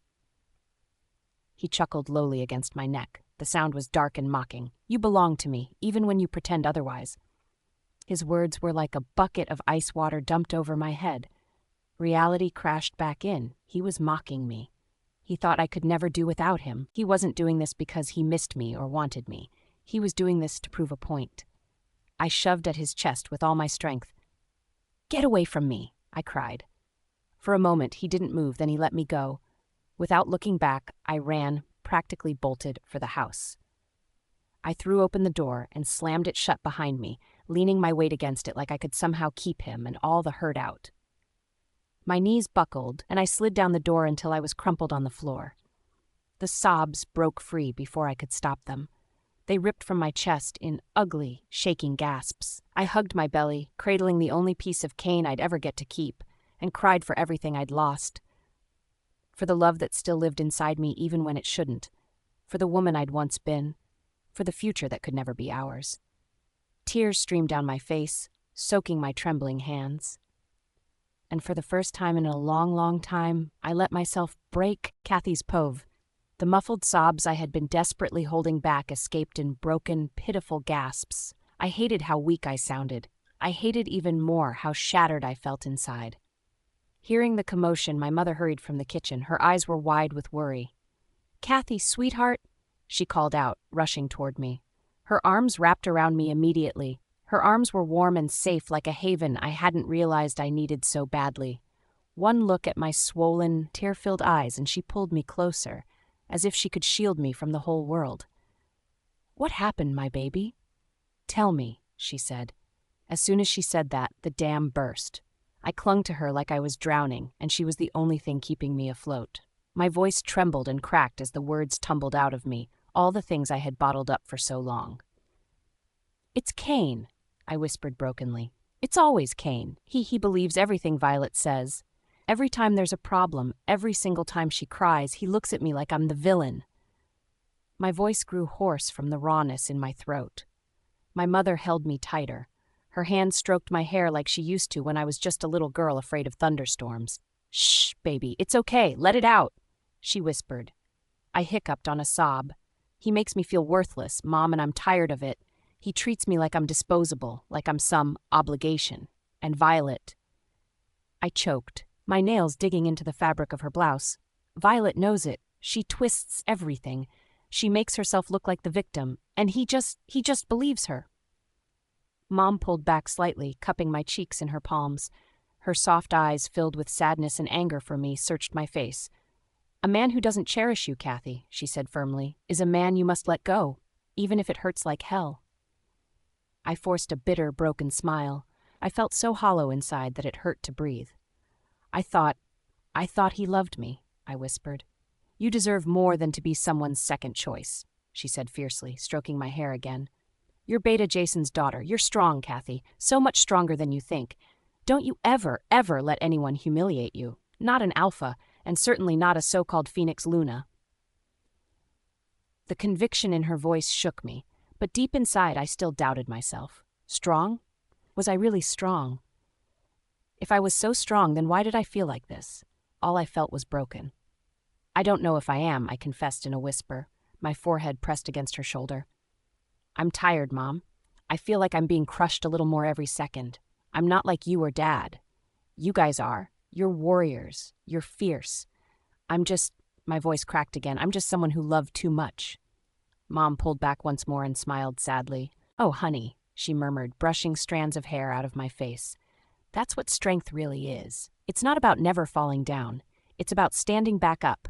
He chuckled lowly against my neck. The sound was dark and mocking. "You belong to me, even when you pretend otherwise." His words were like a bucket of ice water dumped over my head. Reality crashed back in. He was mocking me. He thought I could never do without him. He wasn't doing this because he missed me or wanted me. He was doing this to prove a point. I shoved at his chest with all my strength. "Get away from me," I cried. For a moment, he didn't move, then he let me go. Without looking back, I ran, practically bolted, for the house. I threw open the door and slammed it shut behind me, leaning my weight against it like I could somehow keep him and all the hurt out. My knees buckled, and I slid down the door until I was crumpled on the floor. The sobs broke free before I could stop them. They ripped from my chest in ugly, shaking gasps. I hugged my belly, cradling the only piece of Kane I'd ever get to keep, and cried for everything I'd lost. For the love that still lived inside me even when it shouldn't. For the woman I'd once been. For the future that could never be ours. Tears streamed down my face, soaking my trembling hands. And for the first time in a long, long time, I let myself break Kathy's pove. The muffled sobs I had been desperately holding back escaped in broken, pitiful gasps. I hated how weak I sounded. I hated even more how shattered I felt inside. Hearing the commotion, my mother hurried from the kitchen. Her eyes were wide with worry. "Kathy, sweetheart," she called out, rushing toward me. Her arms wrapped around me immediately. Her arms were warm and safe, like a haven I hadn't realized I needed so badly. One look at my swollen, tear-filled eyes, and she pulled me closer, as if she could shield me from the whole world. "What happened, my baby?" "Tell me," she said. As soon as she said that, the dam burst. I clung to her like I was drowning, and she was the only thing keeping me afloat. My voice trembled and cracked as the words tumbled out of me, all the things I had bottled up for so long. "It's Kane," I whispered brokenly. "It's always Kane. He believes everything Violet says. Every time there's a problem, every single time she cries, he looks at me like I'm the villain." My voice grew hoarse from the rawness in my throat. My mother held me tighter. Her hand stroked my hair like she used to when I was just a little girl afraid of thunderstorms. "Shh, baby, it's okay, let it out," she whispered. I hiccuped on a sob. "He makes me feel worthless, Mom, and I'm tired of it. He treats me like I'm disposable, like I'm some obligation. And Violet—" I choked, my nails digging into the fabric of her blouse. "Violet knows it. She twists everything. She makes herself look like the victim, and he just believes her." Mom pulled back slightly, cupping my cheeks in her palms. Her soft eyes, filled with sadness and anger for me, searched my face. "A man who doesn't cherish you, Kathy," she said firmly, "is a man you must let go, even if it hurts like hell." I forced a bitter, broken smile. I felt so hollow inside that it hurt to breathe. I thought he loved me," I whispered. "You deserve more than to be someone's second choice," she said fiercely, stroking my hair again. "You're Beta Jason's daughter. You're strong, Kathy, so much stronger than you think. Don't you ever let anyone humiliate you. Not an alpha, and certainly not a so-called Phoenix Luna." The conviction in her voice shook me, but deep inside I still doubted myself. Strong? Was I really strong? If I was so strong, then why did I feel like this? All I felt was broken. "I don't know if I am," I confessed in a whisper, my forehead pressed against her shoulder. "I'm tired, Mom. I feel like I'm being crushed a little more every second. I'm not like you or Dad. You guys are. You're warriors. You're fierce. I'm just—" my voice cracked again. "I'm just someone who loved too much." Mom pulled back once more and smiled sadly. "Oh, honey," she murmured, brushing strands of hair out of my face. "That's what strength really is. It's not about never falling down. It's about standing back up,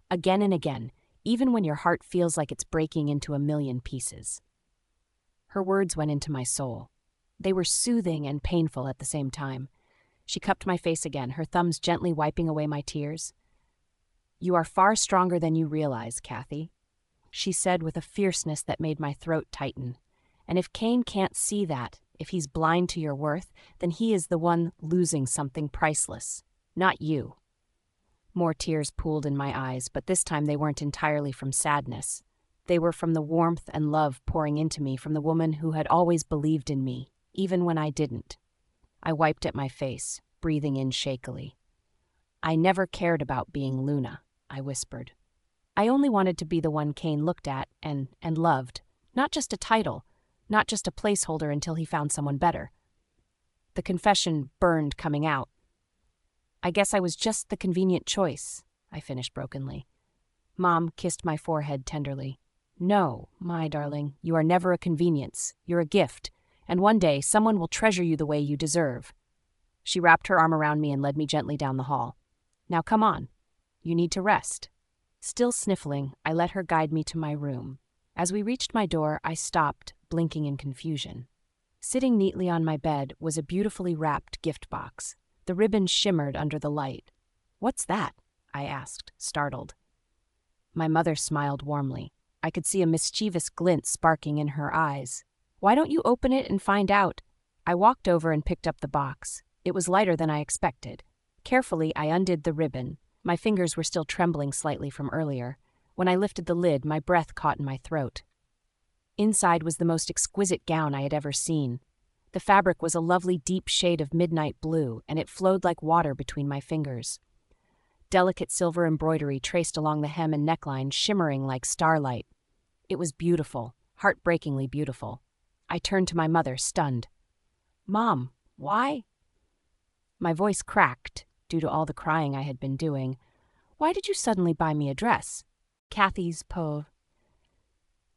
again and again, even when your heart feels like it's breaking into a million pieces." Her words went into my soul. They were soothing and painful at the same time. She cupped my face again, her thumbs gently wiping away my tears. "You are far stronger than you realize, Kathy," she said with a fierceness that made my throat tighten. "And if Kane can't see that, if he's blind to your worth, then he is the one losing something priceless, not you." More tears pooled in my eyes, but this time they weren't entirely from sadness. They were from the warmth and love pouring into me from the woman who had always believed in me, even when I didn't. I wiped at my face, breathing in shakily. "I never cared about being Luna," I whispered. "I only wanted to be the one Kane looked at and loved. Not just a title, not just a placeholder until he found someone better." The confession burned coming out. "I guess I was just the convenient choice," I finished brokenly. Mom kissed my forehead tenderly. "No, my darling, you are never a convenience. You're a gift, and one day someone will treasure you the way you deserve." She wrapped her arm around me and led me gently down the hall. "Now come on. You need to rest." Still sniffling, I let her guide me to my room. As we reached my door, I stopped, blinking in confusion. Sitting neatly on my bed was a beautifully wrapped gift box. The ribbon shimmered under the light. "What's that?" I asked, startled. My mother smiled warmly. I could see a mischievous glint sparking in her eyes. "Why don't you open it and find out?" I walked over and picked up the box. It was lighter than I expected. Carefully, I undid the ribbon. My fingers were still trembling slightly from earlier. When I lifted the lid, my breath caught in my throat. Inside was the most exquisite gown I had ever seen. The fabric was a lovely deep shade of midnight blue, and it flowed like water between my fingers. Delicate silver embroidery traced along the hem and neckline, shimmering like starlight. It was beautiful, heartbreakingly beautiful. I turned to my mother, stunned. Mom, why? My voice cracked due to all the crying I had been doing. Why did you suddenly buy me a dress? Kathy's po.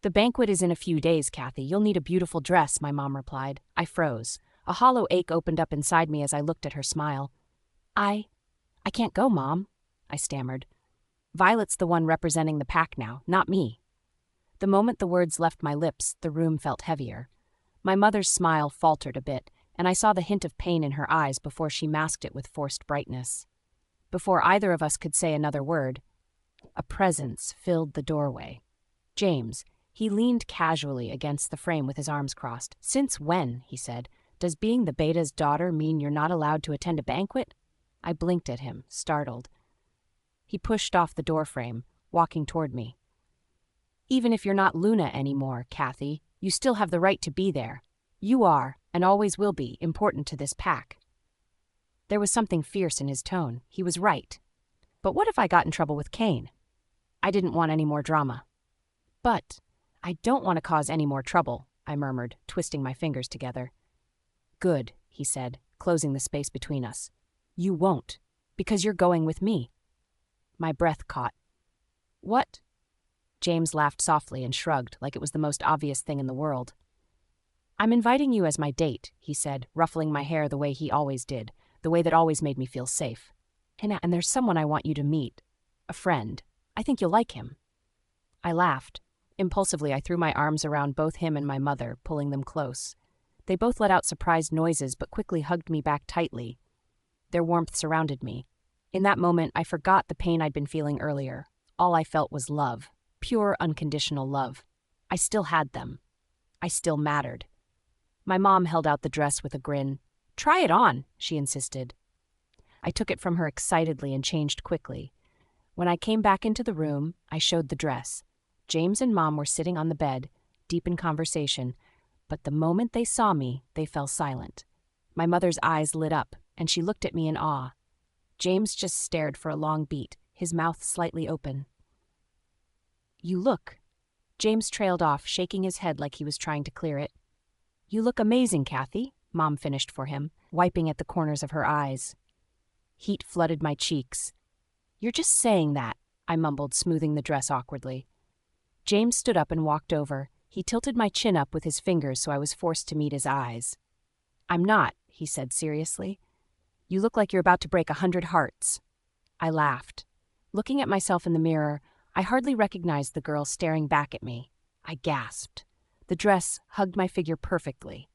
The banquet is in a few days, Kathy. You'll need a beautiful dress, my mom replied. I froze. A hollow ache opened up inside me as I looked at her smile. I can't go, Mom, I stammered. Violet's the one representing the pack now, not me. The moment the words left my lips, the room felt heavier. My mother's smile faltered a bit, and I saw the hint of pain in her eyes before she masked it with forced brightness. Before either of us could say another word, a presence filled the doorway. James. He leaned casually against the frame with his arms crossed. Since when, he said, does being the beta's daughter mean you're not allowed to attend a banquet? I blinked at him, startled. He pushed off the doorframe, walking toward me. Even if you're not Luna anymore, Kathy, you still have the right to be there. You are, and always will be, important to this pack. There was something fierce in his tone. He was right. But what if I got in trouble with Kane? I didn't want any more drama. But I don't want to cause any more trouble, I murmured, twisting my fingers together. Good, he said, closing the space between us. You won't, because you're going with me. My breath caught. What? James laughed softly and shrugged like it was the most obvious thing in the world. I'm inviting you as my date, he said, ruffling my hair the way he always did, the way that always made me feel safe. And there's someone I want you to meet. A friend. I think you'll like him. I laughed. Impulsively, I threw my arms around both him and my mother, pulling them close. They both let out surprised noises but quickly hugged me back tightly. Their warmth surrounded me. In that moment, I forgot the pain I'd been feeling earlier. All I felt was love. Pure, unconditional love. I still had them. I still mattered. My mom held out the dress with a grin. Try it on, she insisted. I took it from her excitedly and changed quickly. When I came back into the room, I showed the dress. James and Mom were sitting on the bed, deep in conversation, but the moment they saw me, they fell silent. My mother's eyes lit up, and she looked at me in awe. James just stared for a long beat, his mouth slightly open. You look. James trailed off, shaking his head like he was trying to clear it. You look amazing, Kathy, Mom finished for him, wiping at the corners of her eyes. Heat flooded my cheeks. You're just saying that, I mumbled, smoothing the dress awkwardly. James stood up and walked over. He tilted my chin up with his fingers so I was forced to meet his eyes. I'm not, he said seriously. You look like you're about to break 100 hearts. I laughed. Looking at myself in the mirror, I hardly recognized the girl staring back at me. I gasped. The dress hugged my figure perfectly.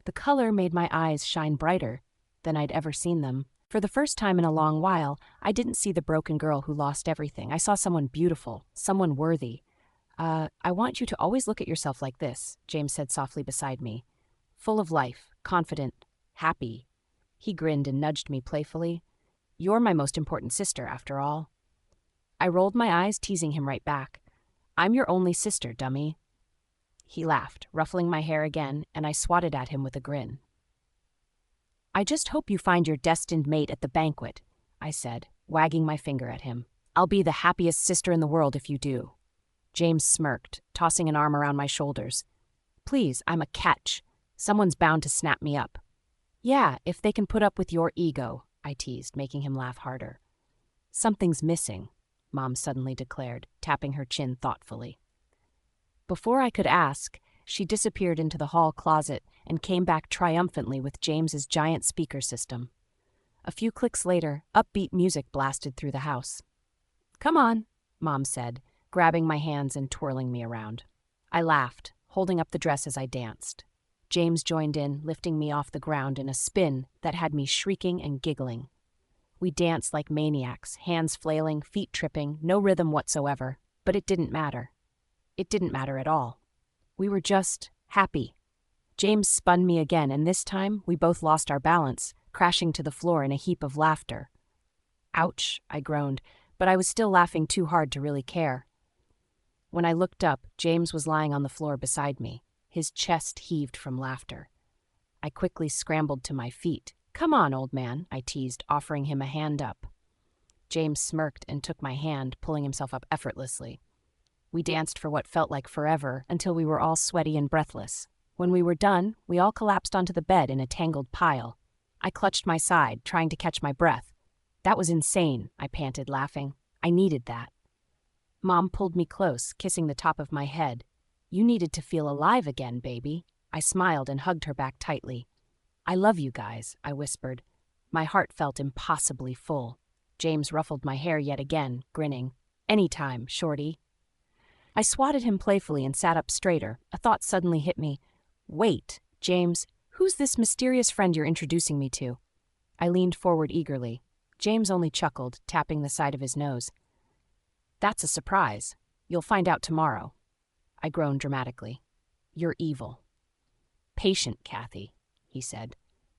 The color made my eyes shine brighter than I'd ever seen them. For the first time in a long while, I didn't see the broken girl who lost everything. I saw someone beautiful, someone worthy. I want you to always look at yourself like this, James said softly beside me. Full of life, confident, happy. He grinned and nudged me playfully. You're my most important sister, after all. I rolled my eyes, teasing him right back. I'm your only sister, dummy. He laughed, ruffling my hair again, and I swatted at him with a grin. I just hope you find your destined mate at the banquet, I said, wagging my finger at him. I'll be the happiest sister in the world if you do. James smirked, tossing an arm around my shoulders. Please, I'm a catch. Someone's bound to snap me up. Yeah, if they can put up with your ego, I teased, making him laugh harder. Something's missing, Mom suddenly declared, tapping her chin thoughtfully. Before I could ask, she disappeared into the hall closet and came back triumphantly with James's giant speaker system. A few clicks later, upbeat music blasted through the house. Come on, Mom said, grabbing my hands and twirling me around. I laughed, holding up the dress as I danced. James joined in, lifting me off the ground in a spin that had me shrieking and giggling. We danced like maniacs, hands flailing, feet tripping, no rhythm whatsoever. But it didn't matter. It didn't matter at all. We were just happy. James spun me again, and this time we both lost our balance, crashing to the floor in a heap of laughter. Ouch, I groaned, but I was still laughing too hard to really care. When I looked up, James was lying on the floor beside me. His chest heaved from laughter. I quickly scrambled to my feet. Come on, old man, I teased, offering him a hand up. James smirked and took my hand, pulling himself up effortlessly. We danced for what felt like forever until we were all sweaty and breathless. When we were done, we all collapsed onto the bed in a tangled pile. I clutched my side, trying to catch my breath. That was insane, I panted, laughing. I needed that. Mom pulled me close, kissing the top of my head. You needed to feel alive again, baby. I smiled and hugged her back tightly. I love you guys, I whispered. My heart felt impossibly full. James ruffled my hair yet again, grinning. Anytime, shorty. I swatted him playfully and sat up straighter. A thought suddenly hit me. Wait, James, who's this mysterious friend you're introducing me to? I leaned forward eagerly. James only chuckled, tapping the side of his nose. That's a surprise. You'll find out tomorrow. I groaned dramatically. You're evil. Patient, Kathy, he said.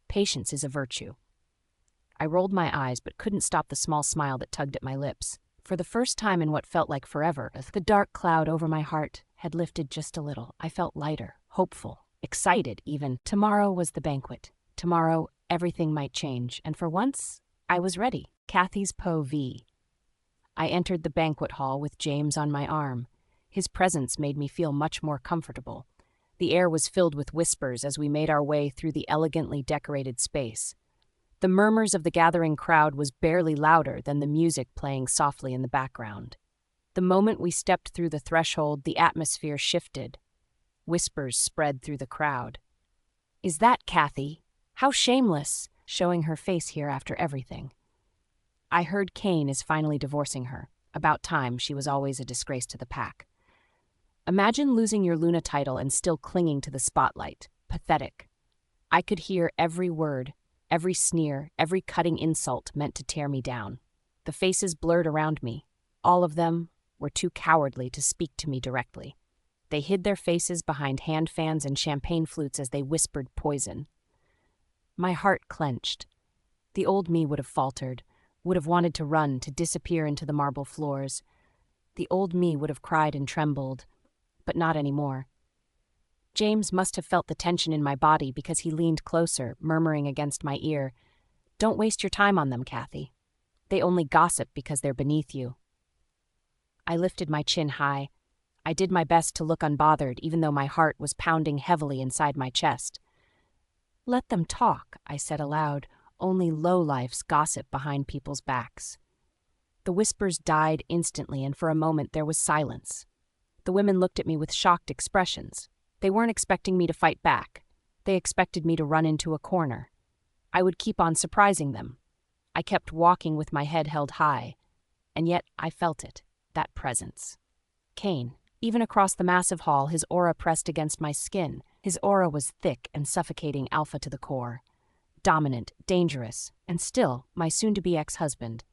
Patience is a virtue. I rolled my eyes but couldn't stop the small smile that tugged at my lips. For the first time in what felt like forever, the dark cloud over my heart had lifted just a little. I felt lighter, hopeful, excited even. Tomorrow was the banquet. Tomorrow, everything might change, and for once, I was ready. Kathy's Po V. I entered the banquet hall with James on my arm. His presence made me feel much more comfortable. The air was filled with whispers as we made our way through the elegantly decorated space. The murmurs of the gathering crowd was barely louder than the music playing softly in the background. The moment we stepped through the threshold, the atmosphere shifted. Whispers spread through the crowd. Is that Kathy? How shameless, showing her face here after everything. I heard Kane is finally divorcing her. About time, she was always a disgrace to the pack. Imagine losing your Luna title and still clinging to the spotlight. Pathetic. I could hear every word, every sneer, every cutting insult meant to tear me down. The faces blurred around me. All of them were too cowardly to speak to me directly. They hid their faces behind hand fans and champagne flutes as they whispered poison. My heart clenched. The old me would have faltered, would have wanted to run, to disappear into the marble floors. The old me would have cried and trembled, but not anymore. James must have felt the tension in my body because he leaned closer, murmuring against my ear, "Don't waste your time on them, Kathy. They only gossip because they're beneath you." I lifted my chin high. I did my best to look unbothered, even though my heart was pounding heavily inside my chest. "Let them talk," I said aloud. "Only lowlifes gossip behind people's backs." The whispers died instantly, and for a moment there was silence. The women looked at me with shocked expressions. They weren't expecting me to fight back. They expected me to run into a corner. I would keep on surprising them. I kept walking with my head held high, and yet I felt it, that presence. Kane, even across the massive hall, his aura pressed against my skin. His aura was thick and suffocating, alpha to the core. Dominant, dangerous, and still my soon-to-be ex-husband.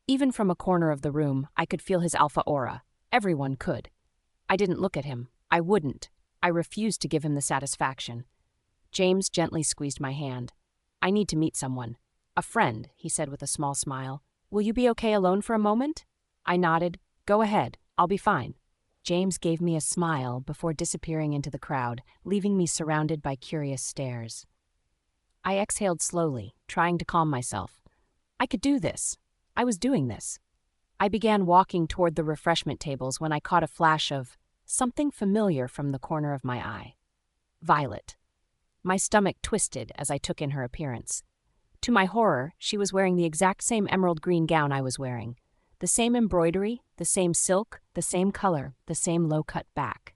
Even from a corner of the room, I could feel his alpha aura. Everyone could. I didn't look at him. I wouldn't. I refused to give him the satisfaction. James gently squeezed my hand. "I need to meet someone. A friend," he said with a small smile. "Will you be okay alone for a moment?" I nodded. "Go ahead. I'll be fine." James gave me a smile before disappearing into the crowd, leaving me surrounded by curious stares. I exhaled slowly, trying to calm myself. I could do this. I was doing this. I began walking toward the refreshment tables when I caught a flash of something familiar from the corner of my eye. Violet. My stomach twisted as I took in her appearance. To my horror, she was wearing the exact same emerald green gown I was wearing. The same embroidery, the same silk, the same color, the same low-cut back.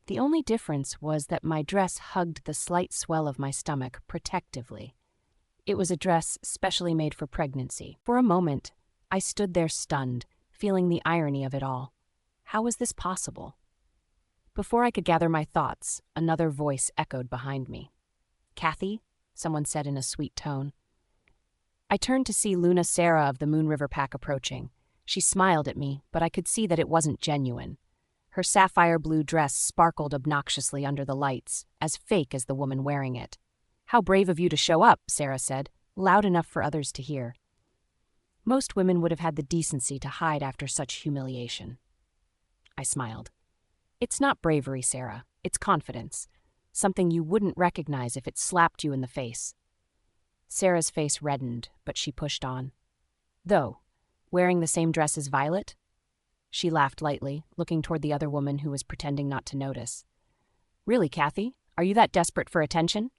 The only difference was that my dress hugged the slight swell of my stomach protectively. It was a dress specially made for pregnancy. For a moment, I stood there stunned, feeling the irony of it all. How was this possible? Before I could gather my thoughts, another voice echoed behind me. "Kathy?" someone said in a sweet tone. I turned to see Luna Sarah of the Moon River Pack approaching. She smiled at me, but I could see that it wasn't genuine. Her sapphire blue dress sparkled obnoxiously under the lights, as fake as the woman wearing it. "How brave of you to show up," Sarah said, loud enough for others to hear. Most women would have had the decency to hide after such humiliation. I smiled. "It's not bravery, Sarah. It's confidence. Something you wouldn't recognize if it slapped you in the face." Sarah's face reddened, but she pushed on. "Though, wearing the same dress as Violet?" She laughed lightly, looking toward the other woman who was pretending not to notice. "Really, Kathy? Are you that desperate for attention?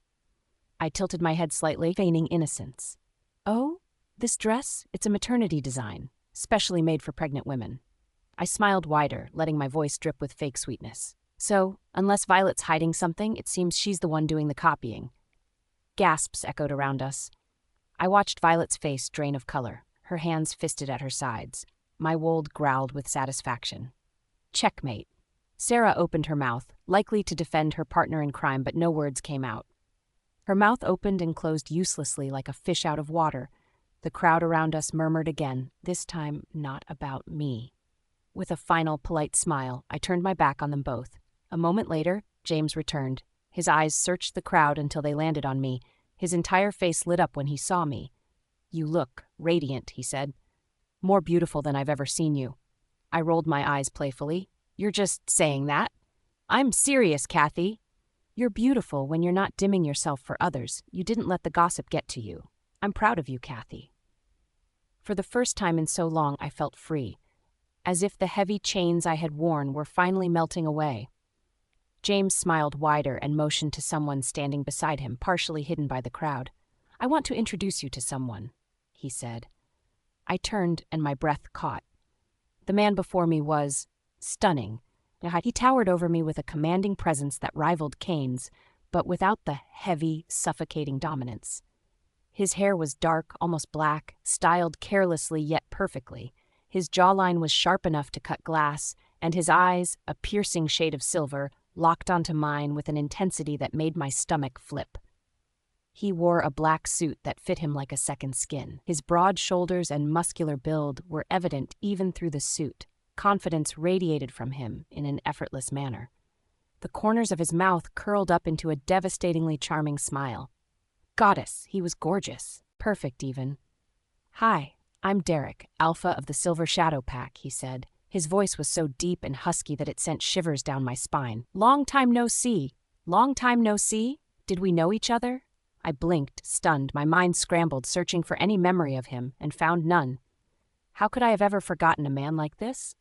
I tilted my head slightly, feigning innocence. Oh, this dress? It's a maternity design, specially made for pregnant women. I smiled wider, letting my voice drip with fake sweetness. So, unless Violet's hiding something, it seems she's the one doing the copying. Gasps echoed around us. I watched Violet's face drain of color, her hands fisted at her sides. My wold growled with satisfaction. Checkmate. Sarah opened her mouth, likely to defend her partner in crime, but no words came out. Her mouth opened and closed uselessly like a fish out of water. The crowd around us murmured again, this time not about me. With a final, polite smile, I turned my back on them both. A moment later, James returned. His eyes searched the crowd until they landed on me. His entire face lit up when he saw me. You look radiant, he said. More beautiful than I've ever seen you. I rolled my eyes playfully. You're just saying that. I'm serious, Kathy. You're beautiful when you're not dimming yourself for others. You didn't let the gossip get to you. I'm proud of you, Kathy. For the first time in so long, I felt free, as if the heavy chains I had worn were finally melting away. James smiled wider and motioned to someone standing beside him, partially hidden by the crowd. I want to introduce you to someone, he said. I turned and my breath caught. The man before me was stunning. He towered over me with a commanding presence that rivaled Kane's, but without the heavy, suffocating dominance. His hair was dark, almost black, styled carelessly yet perfectly. His jawline was sharp enough to cut glass, and his eyes, a piercing shade of silver, locked onto mine with an intensity that made my stomach flip. He wore a black suit that fit him like a second skin. His broad shoulders and muscular build were evident even through the suit. Confidence radiated from him in an effortless manner. The corners of his mouth curled up into a devastatingly charming smile. Goddess, he was gorgeous. Perfect, even. Hi, I'm Derek, Alpha of the Silver Shadow Pack, he said. His voice was so deep and husky that it sent shivers down my spine. Long time no see. Long time no see? Did we know each other? I blinked, stunned, my mind scrambled, searching for any memory of him, and found none. How could I have ever forgotten a man like this?